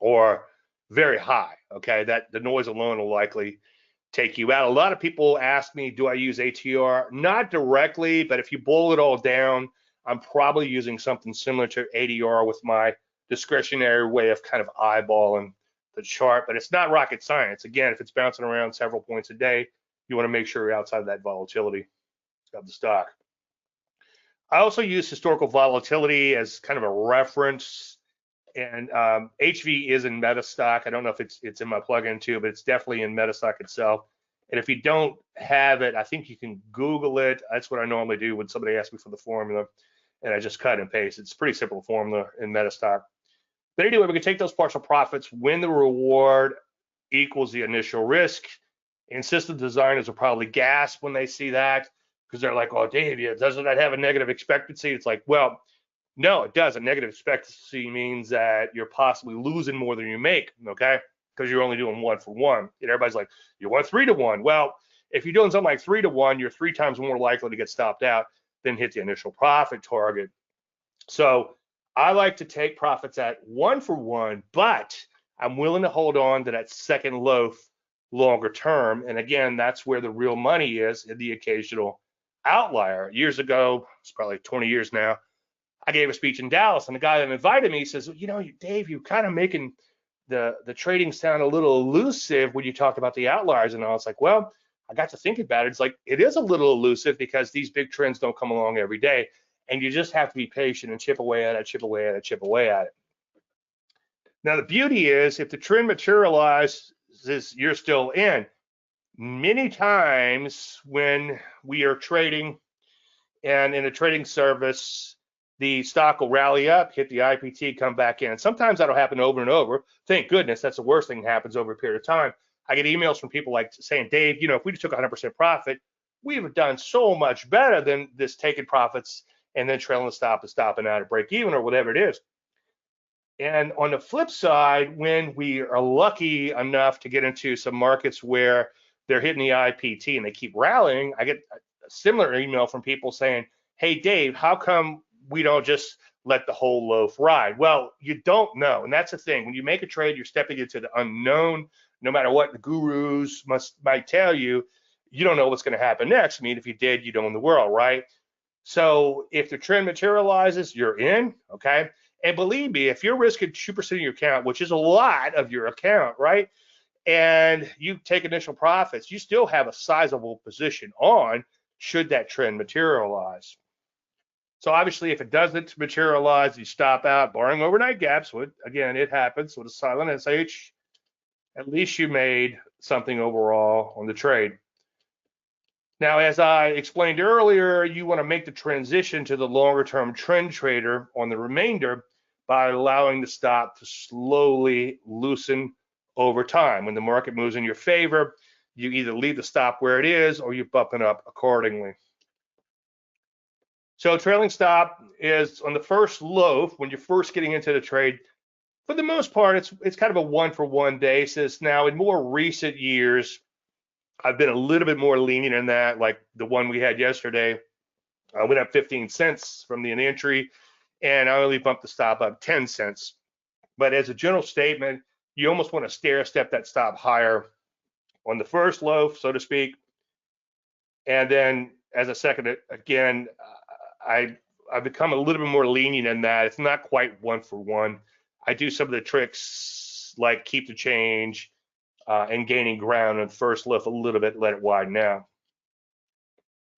are very high, okay? That the noise alone will likely take you out. A lot of people ask me, do I use ATR? Not directly, but if you boil it all down, I'm probably using something similar to ADR with my discretionary way of kind of eyeballing the chart, but it's not rocket science. Again, if it's bouncing around several points a day, you want to make sure you're outside of that volatility of the stock. I also use historical volatility as kind of a reference. And HV is in MetaStock. I don't know if it's in my plugin too, but it's definitely in MetaStock itself. And if you don't have it, I think you can Google it. That's what I normally do when somebody asks me for the formula, and I just cut and paste. It's a pretty simple formula in MetaStock. But anyway, we can take those partial profits when the reward equals the initial risk. And system designers will probably gasp when they see that, because they're like, oh, Dave, doesn't that have a negative expectancy? It's like, well, no, it doesn't. Negative expectancy means that you're possibly losing more than you make, okay? Because you're only doing 1 for 1. And everybody's like, you want 3 to 1. Well, if you're doing something like 3 to 1, you're 3 times more likely to get stopped out than hit the initial profit target. So I like to take profits at 1 for 1, but I'm willing to hold on to that second loaf longer term. And again, that's where the real money is, in the occasional outlier. Years ago, it's probably 20 years now, I gave a speech in Dallas, and the guy that invited me says, you know, Dave, you're kind of making the trading sound a little elusive when you talk about the outliers. And I was like, well, I got to think about it. It's like, it is a little elusive because these big trends don't come along every day. And you just have to be patient and chip away at it, chip away at it, chip away at it. Now, the beauty is, if the trend materializes, you're still in. Many times when we are trading and in a trading service, the stock will rally up, hit the IPT, come back in. Sometimes that'll happen over and over. Thank goodness, that's the worst thing that happens over a period of time. I get emails from people like saying, Dave, you know, if we just took 100% profit, we would have done so much better than this taking profits and then trailing the stop and stopping out at break even or whatever it is. And on the flip side, when we are lucky enough to get into some markets where they're hitting the IPT and they keep rallying, I get a similar email from people saying, hey, Dave, how come we don't just let the whole loaf ride? Well, you don't know. And that's the thing. When you make a trade, you're stepping into the unknown. No matter what the gurus might tell you, you don't know what's going to happen next. I mean, if you did, you'd own the world, right? So if the trend materializes, you're in, okay? And believe me, if you're risking 2% of your account, which is a lot of your account, right? And you take initial profits, you still have a sizable position on should that trend materialize. So obviously, if it doesn't materialize, you stop out, barring overnight gaps. Again, it happens with a silent SH. At least you made something overall on the trade. Now, as I explained earlier, you want to make the transition to the longer-term trend trader on the remainder by allowing the stop to slowly loosen over time. When the market moves in your favor, you either leave the stop where it is or you bump it up accordingly. So trailing stop is on the first loaf when you're first getting into the trade. For the most part, it's kind of a 1-for-1 basis. Now, in more recent years, I've been a little bit more lenient in that, like the one we had yesterday. I went up 15 cents from the entry, and I only bumped the stop up 10 cents. But as a general statement, you almost want to stair step that stop higher on the first loaf, so to speak. And then as a second, again, I've become a little bit more lenient in that. It's not quite 1-for-1. I do some of the tricks like keep the change and gaining ground on the first lift a little bit, let it widen out.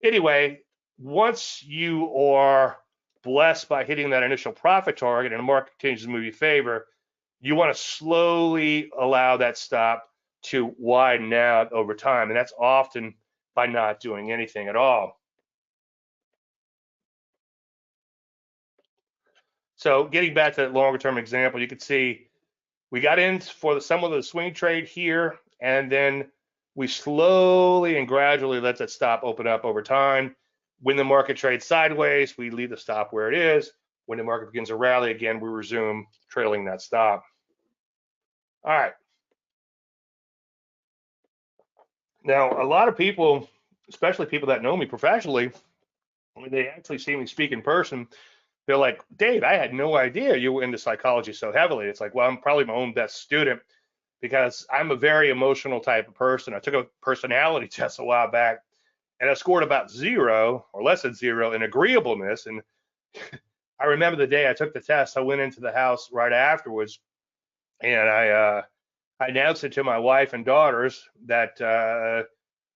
Anyway, once you are blessed by hitting that initial profit target and the market continues to move your favor, you want to slowly allow that stop to widen out over time. And that's often by not doing anything at all. So getting back to that longer term example, you can see we got in for some of the swing trade here, and then we slowly and gradually let that stop open up over time. When the market trades sideways, we leave the stop where it is. When the market begins to rally again, we resume trailing that stop. All right. Now, a lot of people, especially people that know me professionally, when they actually see me speak in person, they're like, Dave, I had no idea you were into psychology so heavily. It's like, well, I'm probably my own best student because I'm a very emotional type of person. I took a personality test a while back and I scored about 0 or less than 0 in agreeableness. And I remember the day I took the test, I went into the house right afterwards and I announced it to my wife and daughters that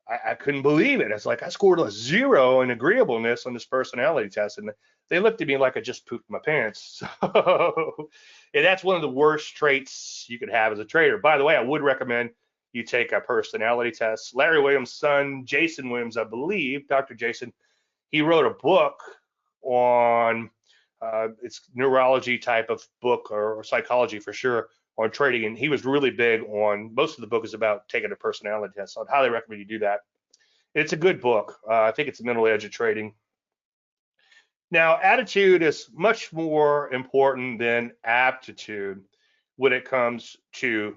I couldn't believe it. It's like I scored a 0 in agreeableness on this personality test, and they looked at me like I just pooped my pants. So, and that's one of the worst traits you could have as a trader. By the way, I would recommend you take a personality test. Larry Williams' son, Jason Williams, I believe, Dr. Jason, he wrote a book on it's neurology type of book or psychology for sure on trading, and he was really big on, most of the book is about taking a personality test. So I'd highly recommend you do that. It's a good book. I think it's the mental edge of trading. Now, attitude is much more important than aptitude when it comes to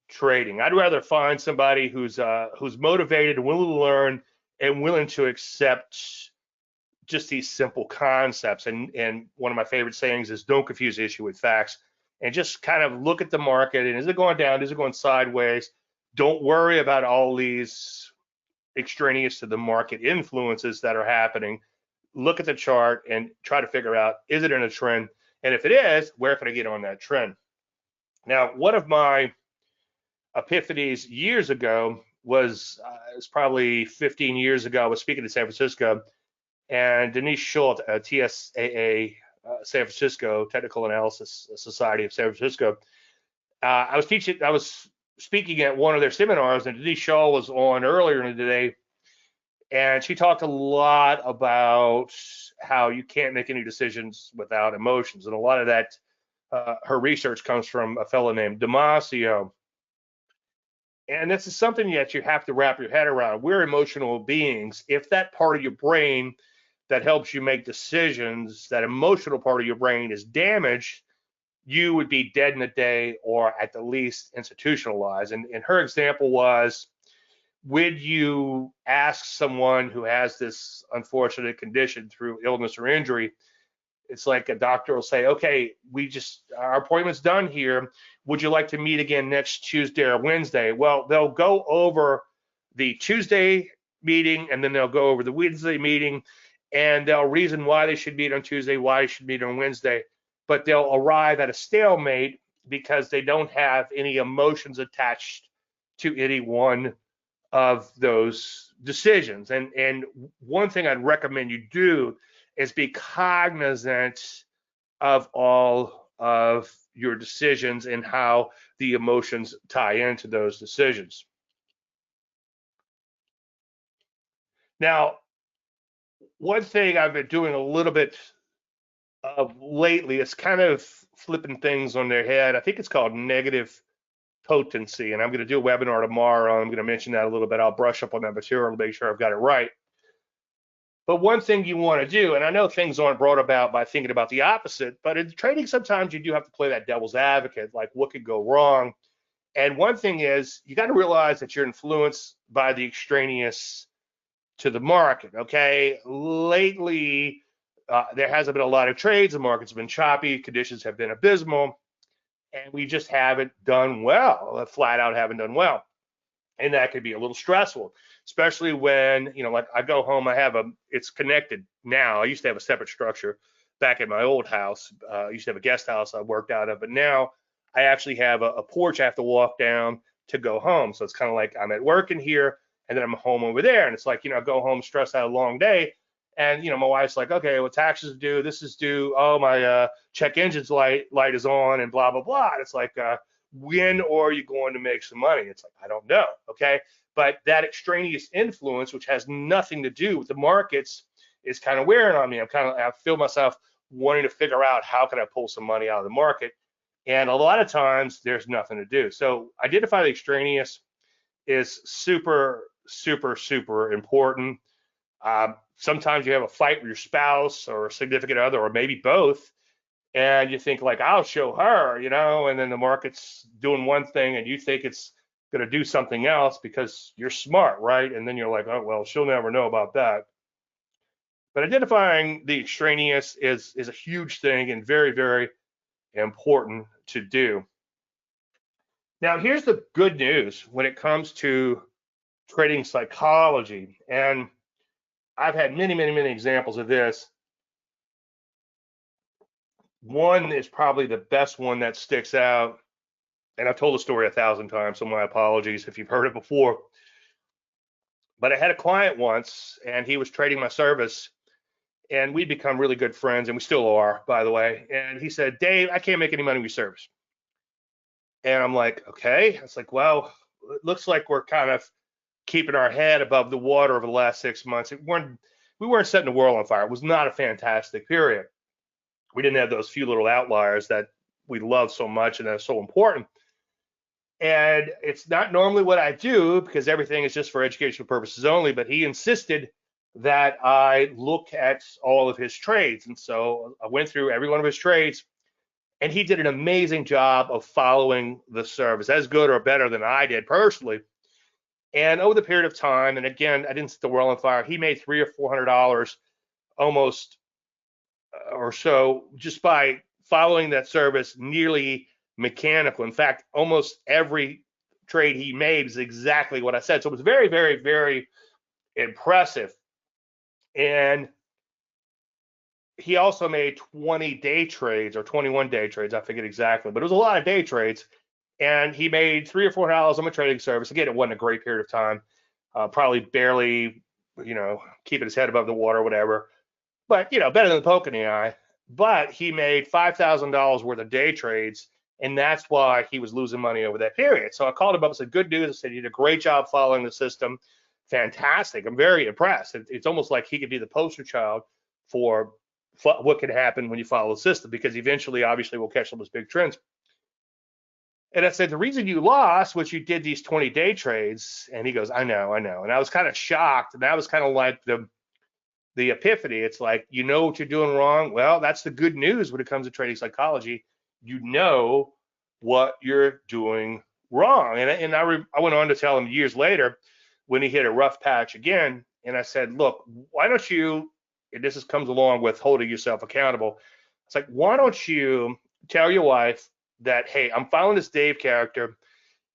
trading. I'd rather find somebody who's motivated and willing to learn and willing to accept just these simple concepts. And one of my favorite sayings is, don't confuse the issue with facts, and just kind of look at the market, and is it going down, is it going sideways? Don't worry about all these extraneous to the market influences that are happening. Look at the chart and try to figure out, is it in a trend? And if it is, where can I get on that trend? Now, one of my epiphanies years ago was, it's probably 15 years ago, I was speaking in San Francisco, and Denise Schultz, TSAA, San Francisco, Technical Analysis Society of San Francisco, I was speaking at one of their seminars, and Denise Shaw was on earlier in the day, and she talked a lot about how you can't make any decisions without emotions, and a lot of that, her research comes from a fellow named Damasio. And this is something that you have to wrap your head around. We're emotional beings. If that part of your brain that helps you make decisions, that emotional part of your brain is damaged, you would be dead in a day, or at the least institutionalized. And her example was, would you ask someone who has this unfortunate condition through illness or injury, it's like a doctor will say, okay, our appointment's done here. Would you like to meet again next Tuesday or Wednesday? Well, they'll go over the Tuesday meeting, and then they'll go over the Wednesday meeting, and they'll reason why they should meet on Tuesday, why they should meet on Wednesday, but they'll arrive at a stalemate because they don't have any emotions attached to any one of those decisions. And one thing I'd recommend you do is be cognizant of all of your decisions and how the emotions tie into those decisions. Now, one thing I've been doing a little bit of lately is kind of flipping things on their head. I think it's called negative potency, and I'm going to do a webinar tomorrow. I'm going to mention that a little bit. I'll brush up on that material to make sure I've got it right. But one thing you want to do, and I know things aren't brought about by thinking about the opposite, but in trading, sometimes you do have to play that devil's advocate, like what could go wrong. And one thing is, you got to realize that you're influenced by the extraneous to the market, okay? Lately, there hasn't been a lot of trades. The market's been choppy. Conditions have been abysmal, and we just haven't done well, flat out haven't done well. And that could be a little stressful, especially when, like I go home, it's connected now. I used to have a separate structure back at my old house. I used to have a guest house I worked out of, but now I actually have a porch I have to walk down to go home. So it's kind of like I'm at work in here, and then I'm home over there. And it's like, I go home stressed out a long day. And, my wife's like, okay, well, taxes are due, this is due, oh, my check engine's light is on, and blah, blah, blah. And it's like, when are you going to make some money? It's like, I don't know, okay? But that extraneous influence, which has nothing to do with the markets, is kind of wearing on me. I feel myself wanting to figure out how can I pull some money out of the market. And a lot of times there's nothing to do. So identify the extraneous is super, super, super important. Sometimes you have a fight with your spouse or a significant other, or maybe both, and you think like, I'll show her, and then the market's doing one thing and you think it's going to do something else because you're smart, right? And then you're like, oh, well, she'll never know about that. But identifying the extraneous is a huge thing and very, very important to do. Now, here's the good news when it comes to trading psychology. And I've had many, many, many examples of this. One is probably the best one that sticks out. And I've told the story 1,000 times, so my apologies if you've heard it before. But I had a client once, and he was trading my service, and we become really good friends, and we still are, by the way. And he said, Dave, I can't make any money with your service. And I'm like, okay. It's like, well, it looks like we're kind of keeping our head above the water over the last 6 months. We weren't setting the world on fire. It was not a fantastic period. We didn't have those few little outliers that we love so much and that's so important. And it's not normally what I do because everything is just for educational purposes only, but he insisted that I look at all of his trades. And so I went through every one of his trades, and he did an amazing job of following the service, as good or better than I did personally. And over the period of time, and again, I didn't set the world on fire, he made $300 or $400 almost or so just by following that service, nearly mechanical. In fact, almost every trade he made is exactly what I said. So it was very, very, very impressive. And he also made 20 day trades or 21 day trades. I forget exactly, but it was a lot of day trades. And he made $300 or $400 on my trading service. Again, it wasn't a great period of time. Probably barely, keeping his head above the water or whatever. But, better than the poke in the eye. But he made $5,000 worth of day trades, and that's why he was losing money over that period. So I called him up and said, good news. I said, you did a great job following the system. Fantastic. I'm very impressed. It's almost like he could be the poster child for what can happen when you follow the system, because eventually, obviously, we'll catch those big trends. And I said, the reason you lost was you did these 20 day trades. And he goes, I know. And I was kind of shocked. And that was kind of like the epiphany. It's like, you know what you're doing wrong. Well, that's the good news when it comes to trading psychology. You know what you're doing wrong. And I went on to tell him years later when he hit a rough patch again. And I said, look, why don't you, and this comes along with holding yourself accountable. It's like, why don't you tell your wife that, hey, I'm following this Dave character,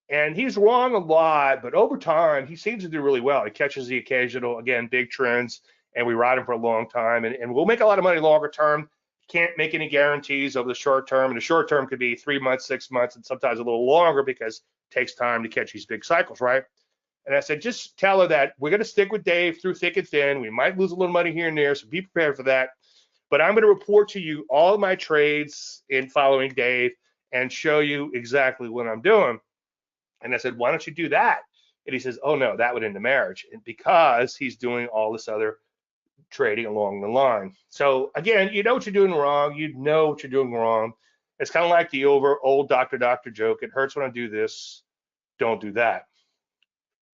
and he's wrong a lot, but over time, he seems to do really well. He catches the occasional, again, big trends, and we ride him for a long time, and we'll make a lot of money longer term. Can't make any guarantees over the short term, and the short term could be 3 months, 6 months, and sometimes a little longer because it takes time to catch these big cycles, right? And I said, just tell her that we're going to stick with Dave through thick and thin. We might lose a little money here and there, so be prepared for that. But I'm going to report to you all of my trades in following Dave and show you exactly what I'm doing. And I said, why don't you do that? And he says, oh, no, that would end the marriage. And because he's doing all this other trading along the line. So again, you know what you're doing wrong. You know what you're doing wrong. It's kind of like the old doctor joke. It hurts when I do this. Don't do that.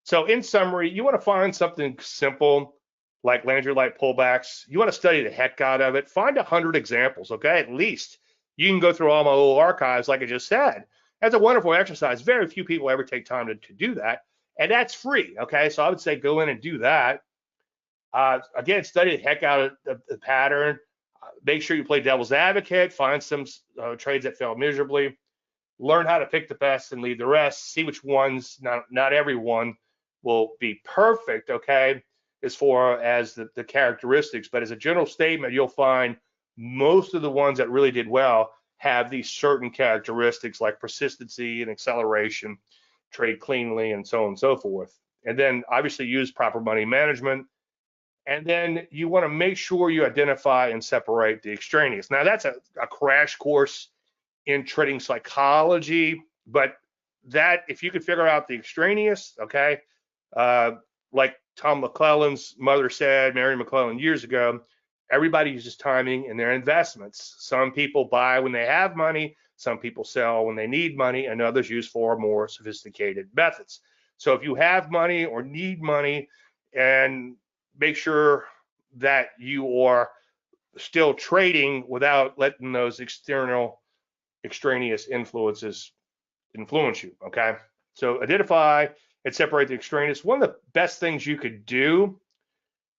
So in summary, you want to find something simple like Landry light pullbacks. You want to study the heck out of it. Find 100 examples, okay, at least. You can go through all my old archives, like I just said. That's a wonderful exercise. Very few people ever take time to do that, and that's free, okay? So I would say go in and do that. Again, study the heck out of the pattern. Make sure you play devil's advocate. Find some trades that fail miserably. Learn how to pick the best and leave the rest. See which ones, not every one will be perfect, okay, as far as the characteristics. But as a general statement, you'll find most of the ones that really did well have these certain characteristics like persistency and acceleration, trade cleanly, and so on and so forth. And then obviously use proper money management. And then you want to make sure you identify and separate the extraneous. Now that's a crash course in trading psychology, but that if you could figure out the extraneous, okay, like Tom McClellan's mother said, Mary McClellan years ago, everybody uses timing in their investments. Some people buy when they have money, some people sell when they need money, and others use far more sophisticated methods. So if you have money or need money, and make sure that you are still trading without letting those extraneous influences influence you, okay? So identify and separate the extraneous. One of the best things you could do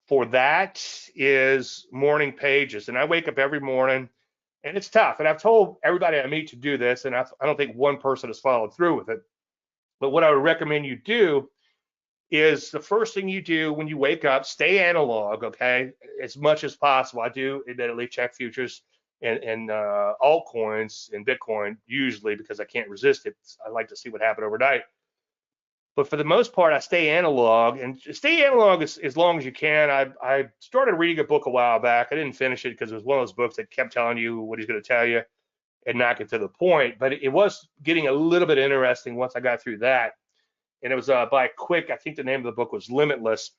for that is morning pages. And I wake up every morning, and it's tough. And I've told everybody I meet to do this, and I don't think one person has followed through with it. But what I would recommend you do is the first thing you do when you wake up, stay analog, okay, as much as possible. I do admittedly check futures and altcoins and Bitcoin usually because I can't resist it. I like to see what happened overnight. But for the most part, I stay analog, and stay analog as long as you can. I started reading a book a while back. I didn't finish it because it was one of those books that kept telling you what he's going to tell you and not get to the point. But it was getting a little bit interesting once I got through that. And it was by Quick. I think the name of the book was Limitless.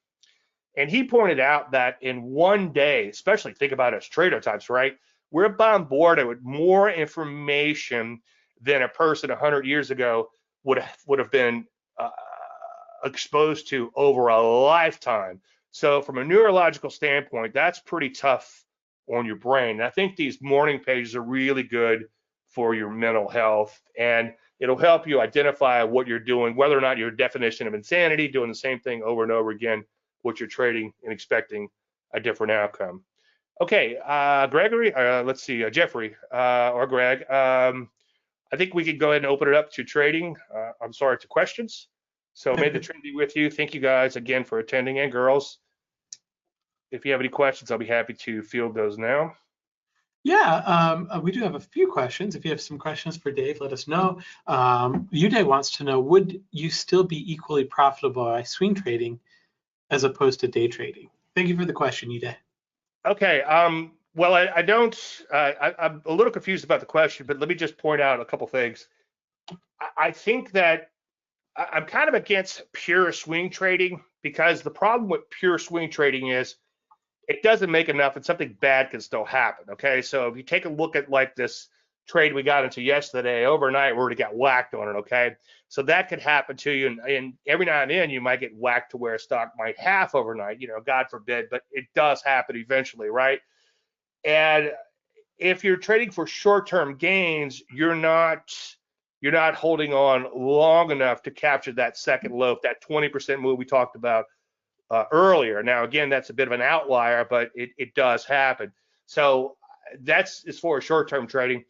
And he pointed out that in one day, especially think about us trader types, right? We're bombarded with more information than a person 100 years ago would have been exposed to over a lifetime. So from a neurological standpoint, that's pretty tough on your brain. And I think these morning pages are really good for your mental health, and it'll help you identify what you're doing, whether or not your definition of insanity, doing the same thing over and over again, what you're trading and expecting a different outcome. Okay, Gregory, let's see, Jeffrey or Greg. I think we could go ahead and open it up to trading. I'm sorry, to questions. So may the trend be with you. Thank you guys again for attending, and girls. If you have any questions, I'll be happy to field those now. Yeah, we do have a few questions. If you have some questions for Dave, let us know. Uday wants to know, would you still be equally profitable by swing trading as opposed to day trading? Thank you for the question, Uday. Okay. Well, I don't. I'm a little confused about the question, but let me just point out a couple things. I think that I'm kind of against pure swing trading, because the problem with pure swing trading is it doesn't make enough, and something bad can still happen. Okay, so if you take a look at like this trade we got into yesterday, overnight we already got whacked on it. Okay, so that could happen to you, and every now and then you might get whacked to where a stock might half overnight. You know, God forbid, but it does happen eventually, right? And if you're trading for short-term gains, you're not holding on long enough to capture that second loaf, that 20% move we talked about earlier. Now, again, that's a bit of an outlier, but it does happen. So that's as far as short-term trading.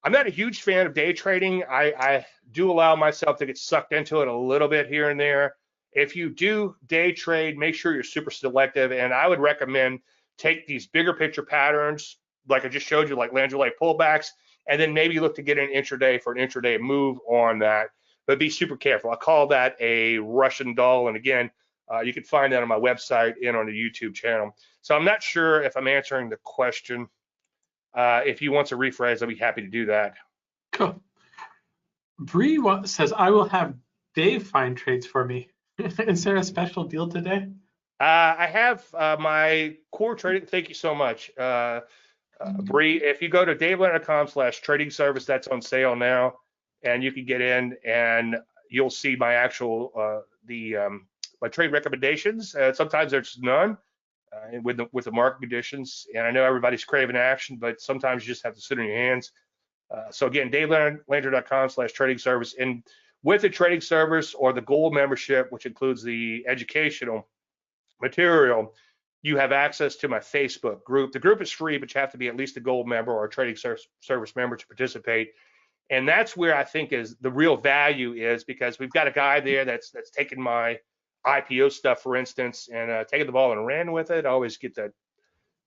I'm not a huge fan of day trading. I do allow myself to get sucked into it a little bit here and there. If you do day trade, make sure you're super selective, and I would recommend take these bigger picture patterns, like I just showed you, like Landry pullbacks, and then maybe look to get an intraday for an intraday move on that. But be super careful. I call that a Russian doll, and again, you can find that on my website and on the YouTube channel. So I'm not sure if I'm answering the question. If you want to rephrase, I'll be happy to do that. Cool. Bree says, I will have Dave find trades for me. Is there a special deal today? I have my core trading. Thank you so much, Bree. If you go to davelandry.com/trading service, that's on sale now, and you can get in and you'll see my actual my trade recommendations. Sometimes there's none with the market conditions, and I know everybody's craving action, but sometimes you just have to sit on your hands. So again, davelandry.com/trading service, and with the trading service or the gold membership, which includes the educational material, you have access to my Facebook group. The group is free, but you have to be at least a gold member or a trading service member to participate. And that's where I think is the real value is, because we've got a guy there that's taken my IPO stuff, for instance, and taken the ball and ran with it. I always get that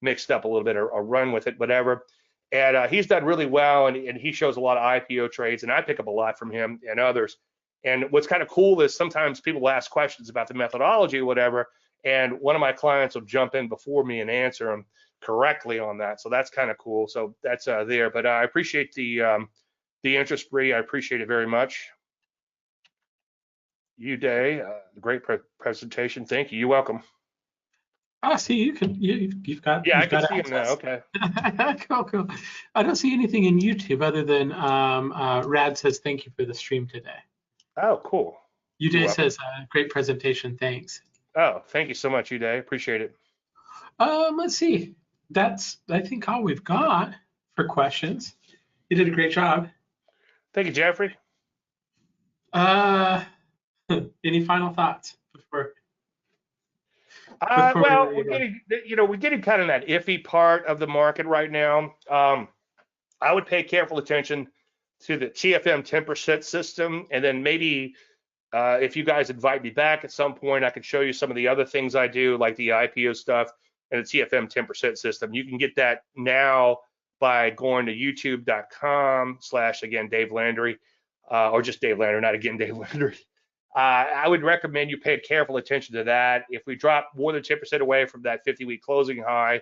mixed up a little bit, or run with it, whatever. And he's done really well, and he shows a lot of IPO trades, and I pick up a lot from him and others. And what's kind of cool is sometimes people ask questions about the methodology or whatever, and one of my clients will jump in before me and answer them correctly on that. So that's kind of cool. So that's there. But I appreciate the interest, Bree. I appreciate it very much. Uday, great presentation. Thank you. You're welcome. See, you've got. Yeah, you've I got can see him now. Okay. Cool. I don't see anything in YouTube other than Rad says thank you for the stream today. Oh, cool. Uday says great presentation. Thanks. Oh, thank you so much, Uday. Appreciate it. Let's see. That's, I think, all we've got for questions. You did a great job. Thank you, Jeffrey. Any final thoughts before? Well, we're getting kind of that iffy part of the market right now. I would pay careful attention to the TFM 10% system, and then maybe if you guys invite me back at some point, I can show you some of the other things I do, like the IPO stuff and the TFM 10% system. You can get that now by going to youtube.com/, again, Dave Landry, or just Dave Landry, not again, Dave Landry. I would recommend you pay careful attention to that. If we drop more than 10% away from that 50-week closing high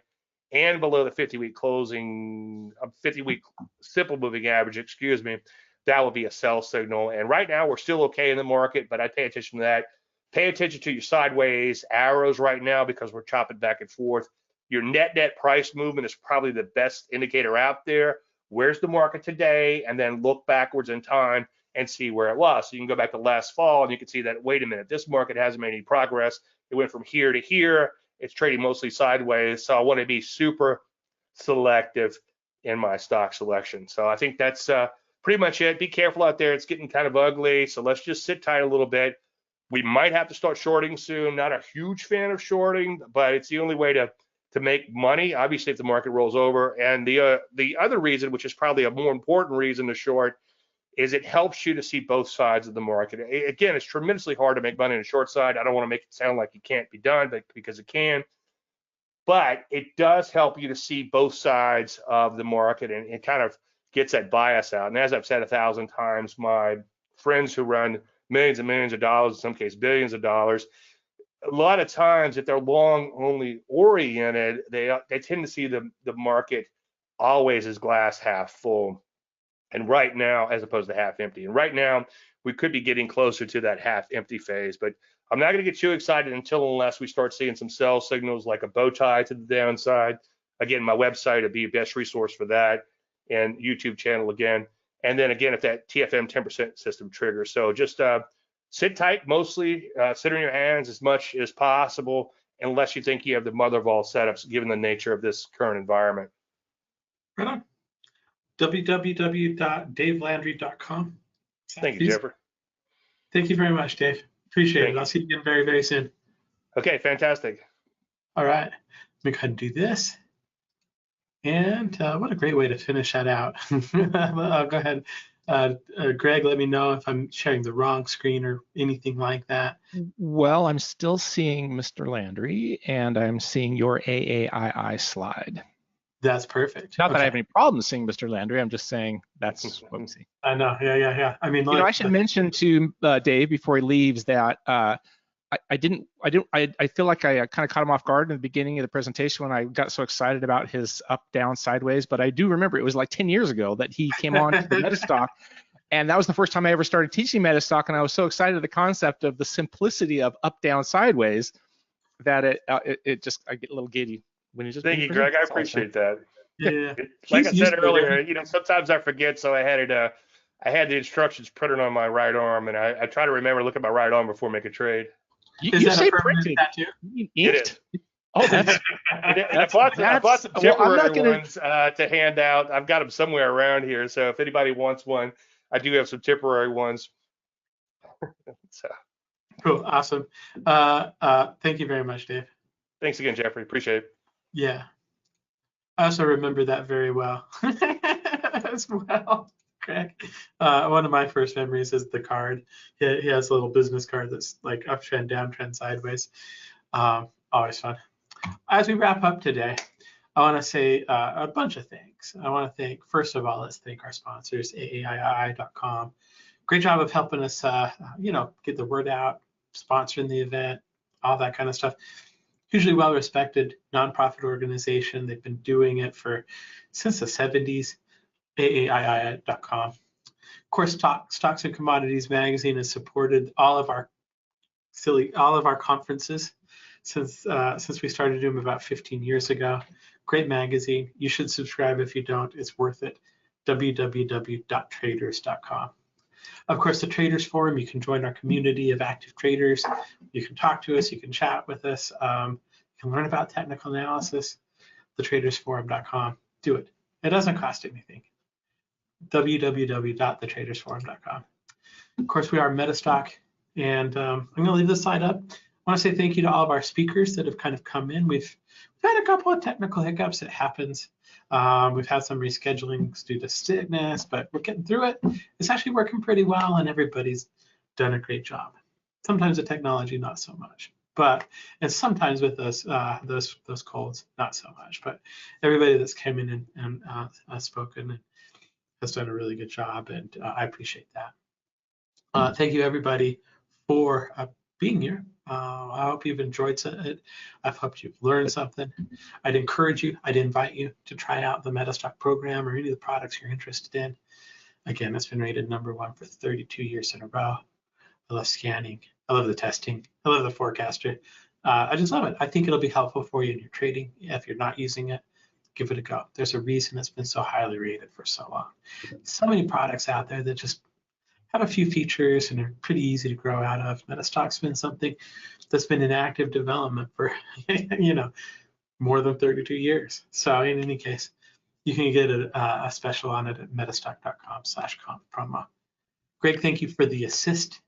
and below the 50-week closing, 50-week simple moving average, excuse me, that will be a sell signal. And right now we're still okay in the market, but I'd pay attention to that. Pay attention to your sideways arrows right now because we're chopping back and forth. Your net price movement is probably the best indicator out there. Where's the market today? And then look backwards in time and see where it was. So you can go back to last fall and you can see that, wait a minute, this market hasn't made any progress. It went from here to here. It's trading mostly sideways. So I want to be super selective in my stock selection. So I think that's pretty much it. Be careful out there. It's getting kind of ugly. So let's just sit tight a little bit. We might have to start shorting soon. Not a huge fan of shorting, but it's the only way to make money, obviously, if the market rolls over. And the other reason, which is probably a more important reason to short, is it helps you to see both sides of the market. Again, it's tremendously hard to make money on the short side. I don't want to make it sound like it can't be done, but because it can. But it does help you to see both sides of the market, and it kind of gets that bias out. And as I've said 1,000 times, my friends who run millions and millions of dollars, in some cases billions of dollars, a lot of times if they're long only oriented, they tend to see the market always as glass half full. And right now, as opposed to half empty. And right now, we could be getting closer to that half empty phase. But I'm not going to get too excited unless we start seeing some sell signals like a bow tie to the downside. Again, my website would be your best resource for that, and YouTube channel again. And then again, if that TFM 10% system triggers. So just sit tight, mostly sit on your hands as much as possible, unless you think you have the mother of all setups, given the nature of this current environment. Right on. www.davelandry.com. Thank you, Jeffrey. Thank you very much, Dave. Appreciate it. I'll see you again very, very soon. Okay, fantastic. All right. Let me go ahead and do this. And what a great way to finish that out. I'll go ahead. Greg, let me know if I'm sharing the wrong screen or anything like that. Well, I'm still seeing Mr. Landry, and I'm seeing your AAII slide. That's perfect. Not that I have any problems seeing Mr. Landry. I'm just saying that's what we see. I know. Yeah. I mean, I should mention to Dave before he leaves that I feel like I kind of caught him off guard in the beginning of the presentation when I got so excited about his up, down, sideways. But I do remember it was like 10 years ago that he came on to the MetaStock, and that was the first time I ever started teaching MetaStock. And I was so excited at the concept of the simplicity of up, down, sideways that it just I get a little giddy. Thank you, Greg. I appreciate that. Yeah. Like I said earlier, sometimes I forget, so I had the instructions printed on my right arm, and I try to remember to look at my right arm before I make a trade. You say printed tattoo? It is. Oh, that's. I bought some temporary ones to hand out. I've got them somewhere around here, so if anybody wants one, I do have some temporary ones. So. Cool. Awesome. Thank you very much, Dave. Thanks again, Jeffrey. Appreciate it. Yeah. I also remember that very well as well, Greg. One of my first memories is the card. He has a little business card that's like uptrend, downtrend, sideways. Always fun. As we wrap up today, I want to say a bunch of things. I want to thank, first of all, let's thank our sponsors, AAII.com. Great job of helping us, get the word out, sponsoring the event, all that kind of stuff. Hugely well-respected nonprofit organization. They've been doing it since the 70s. AAII.com. Of course, Stocks and Commodities magazine has supported all of our conferences since we started doing them about 15 years ago. Great magazine. You should subscribe if you don't. It's worth it. www.traders.com. Of course, the Traders Forum, you can join our community of active traders. You can talk to us, you can chat with us, you can learn about technical analysis, thetradersforum.com. Do it. It doesn't cost anything. www.thetradersforum.com. Of course, we are MetaStock, and I'm going to leave this slide up. I want to say thank you to all of our speakers that have kind of come in. We've had a couple of technical hiccups. It happens. We've had some reschedulings due to sickness, but we're getting through it. It's actually working pretty well, and everybody's done a great job. Sometimes the technology, not so much, and sometimes with those colds, not so much. But everybody that's come in and spoken has done a really good job, and I appreciate that. Thank you, everybody, for being here. I hope you've enjoyed it. I hope you've learned something. I'd encourage you, I'd invite you to try out the MetaStock program or any of the products you're interested in. Again, it's been rated #1 for 32 years in a row. I love scanning. I love the testing. I love the forecaster. I just love it. I think it'll be helpful for you in your trading. If you're not using it, give it a go. There's a reason it's been so highly rated for so long. So many products out there that just have a few features and are pretty easy to grow out of. MetaStock's been something that's been in active development for more than 32 years. So in any case, you can get a special on it at metastock.com/promo. Greg, thank you for the assist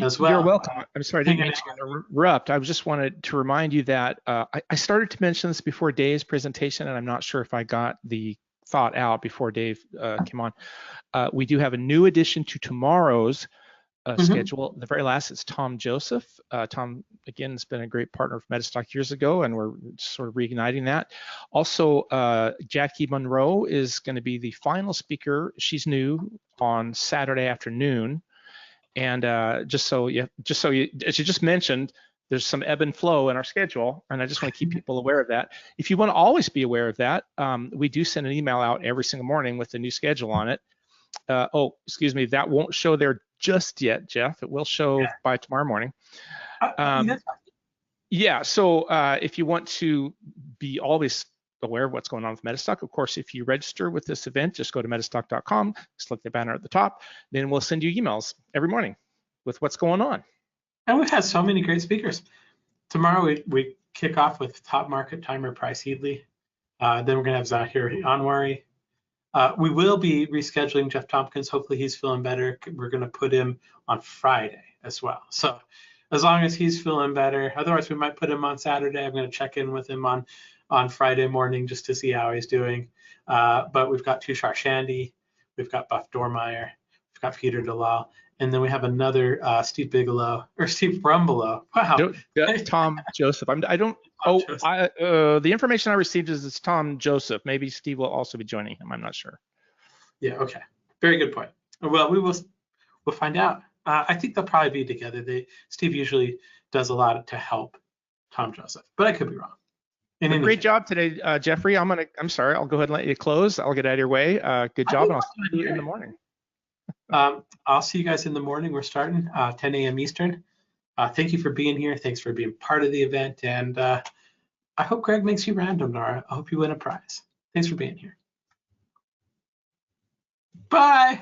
as well. You're welcome. I'm sorry, I didn't mean to interrupt. I just wanted to remind you that I started to mention this before Dave's presentation, and I'm not sure if I got the thought out before Dave came on. We do have a new addition to tomorrow's schedule. The very last is Tom Joseph. Tom, again, has been a great partner of MetaStock years ago, and we're sort of reigniting that. Also, Jackie Monroe is going to be the final speaker. She's new on Saturday afternoon. And just so you, as you just mentioned, there's some ebb and flow in our schedule, and I just want to keep people aware of that. If you want to always be aware of that, we do send an email out every single morning with the new schedule on it. Oh, excuse me, that won't show there just yet, Jeff. It will show by tomorrow morning. Yeah, so if you want to be always aware of what's going on with MetaStock, of course, if you register with this event, just go to metastock.com, select the banner at the top, then we'll send you emails every morning with what's going on. And we've had so many great speakers. Tomorrow we kick off with top market timer Price Headley. Then we're going to have Zahir Anwari. We will be rescheduling Jeff Tompkins. Hopefully he's feeling better. We're going to put him on Friday as well. So as long as he's feeling better, otherwise we might put him on Saturday. I'm going to check in with him on Friday morning just to see how he's doing. But we've got Tushar Shandy, we've got Buff Dormeyer, we've got Peter Dalal, and then we have another Steve Brumbelow. Wow. Tom Joseph. The information I received is it's Tom Joseph. Maybe Steve will also be joining him. I'm not sure. Yeah. Okay. Very good point. Well, we'll find out. I think they'll probably be together. Steve usually does a lot to help Tom Joseph, but I could be wrong. Great job today, Jeffrey. I'm sorry. I'll go ahead and let you close. I'll get out of your way. Good job, and I'll see you in the morning. I'll see you guys in the morning. We're starting 10 a.m. Eastern. Thank you for being here. Thanks for being part of the event. And I hope Greg makes you random, Nora. I hope you win a prize. Thanks for being here. Bye.